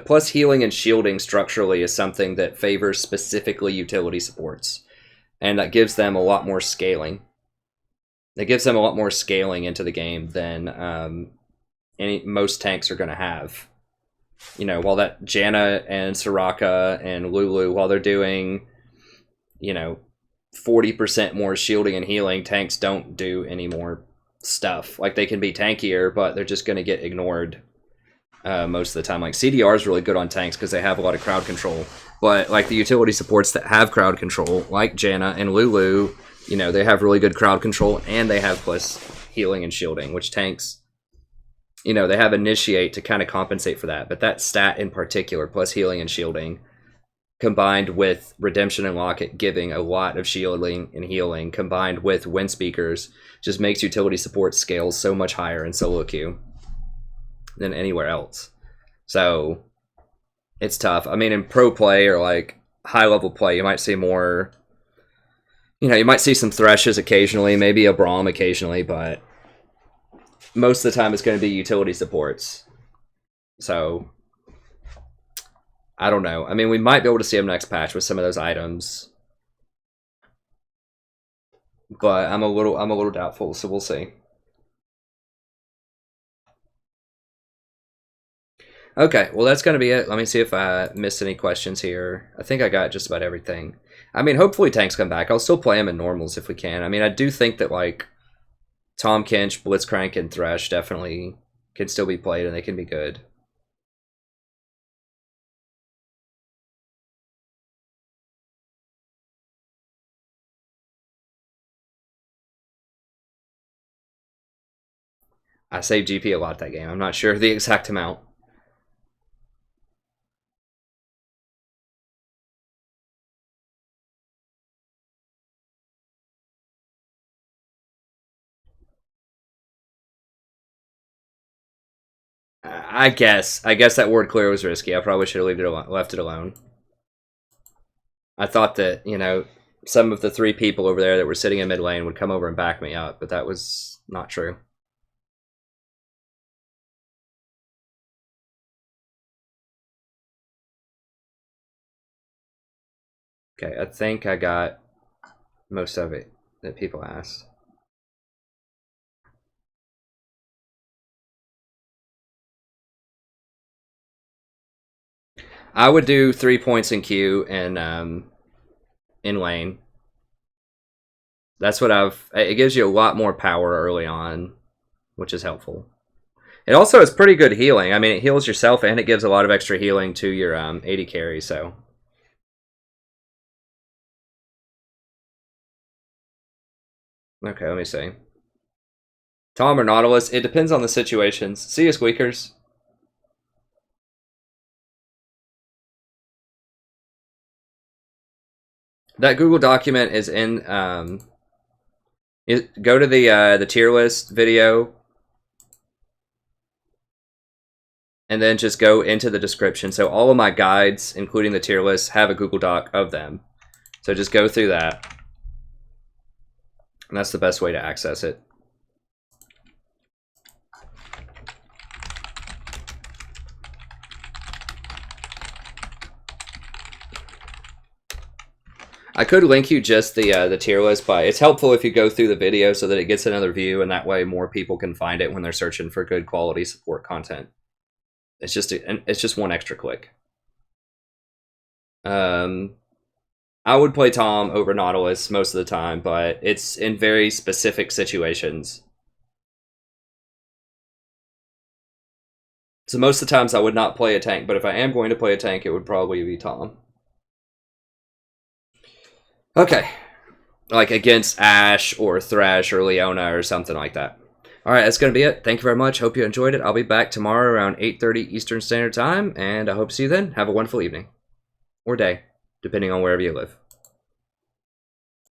plus healing and shielding structurally is something that favors specifically utility supports, and that gives them a lot more scaling. It gives them a lot more scaling into the game than most tanks are going to have. You know, while that Janna and Soraka and Lulu, while they're doing, you know, 40% more shielding and healing, tanks don't do any more stuff. Like, they can be tankier, but they're just going to get ignored most of the time. Like, CDR is really good on tanks because they have a lot of crowd control. But, like, the utility supports that have crowd control, like Janna and Lulu, you know, they have really good crowd control, and they have plus healing and shielding, which tanks, you know, they have initiate to kind of compensate for that. But that stat in particular, plus healing and shielding, combined with Redemption and Locket giving a lot of shielding and healing, combined with Wind Speakers, just makes utility support scales so much higher in solo queue than anywhere else. So it's tough. I mean, in pro play or like high level play, you might see more. You know, you might see some Threshes occasionally, maybe a Braum occasionally, but most of the time it's going to be utility supports. So, I don't know. I mean, we might be able to see him next patch with some of those items, but I'm a little doubtful. So we'll see. Okay, well that's gonna be it. Let me see if I missed any questions here. I think I got just about everything. I mean, hopefully tanks come back. I'll still play him in normals if we can. I mean, I do think that like Tom Kinch, Blitzcrank, and Thresh definitely can still be played and they can be good. I saved GP a lot that game. I'm not sure the exact amount. I guess that word clear was risky. I probably should have left it alone. I thought that, you know, some of the 3 people over there that were sitting in mid lane would come over and back me up, but that was not true. Okay, I think I got most of it that people asked. I would do 3 points in queue and in lane. That's what it gives you a lot more power early on, which is helpful. It also is pretty good healing. I mean, it heals yourself and it gives a lot of extra healing to your AD carry, so. Okay, let me see. Tom or Nautilus? It depends on the situations. See you, Squeakers. That Google document is in. Go to the tier list video, and then just go into the description. So all of my guides, including the tier list, have a Google Doc of them. So just go through that, and that's the best way to access it. I could link you just the tier list, but it's helpful if you go through the video so that it gets another view, and that way more people can find it when they're searching for good quality support content. It's just one extra click. I would play Tom over Nautilus most of the time, but it's in very specific situations. So most of the times I would not play a tank, but if I am going to play a tank, it would probably be Tom. Okay, like against Ashe or Thresh or Leona or something like that. All right, that's going to be it. Thank you very much. Hope you enjoyed it. I'll be back tomorrow around 8:30 Eastern Standard Time, and I hope to see you then. Have a wonderful evening or day, depending on wherever you live.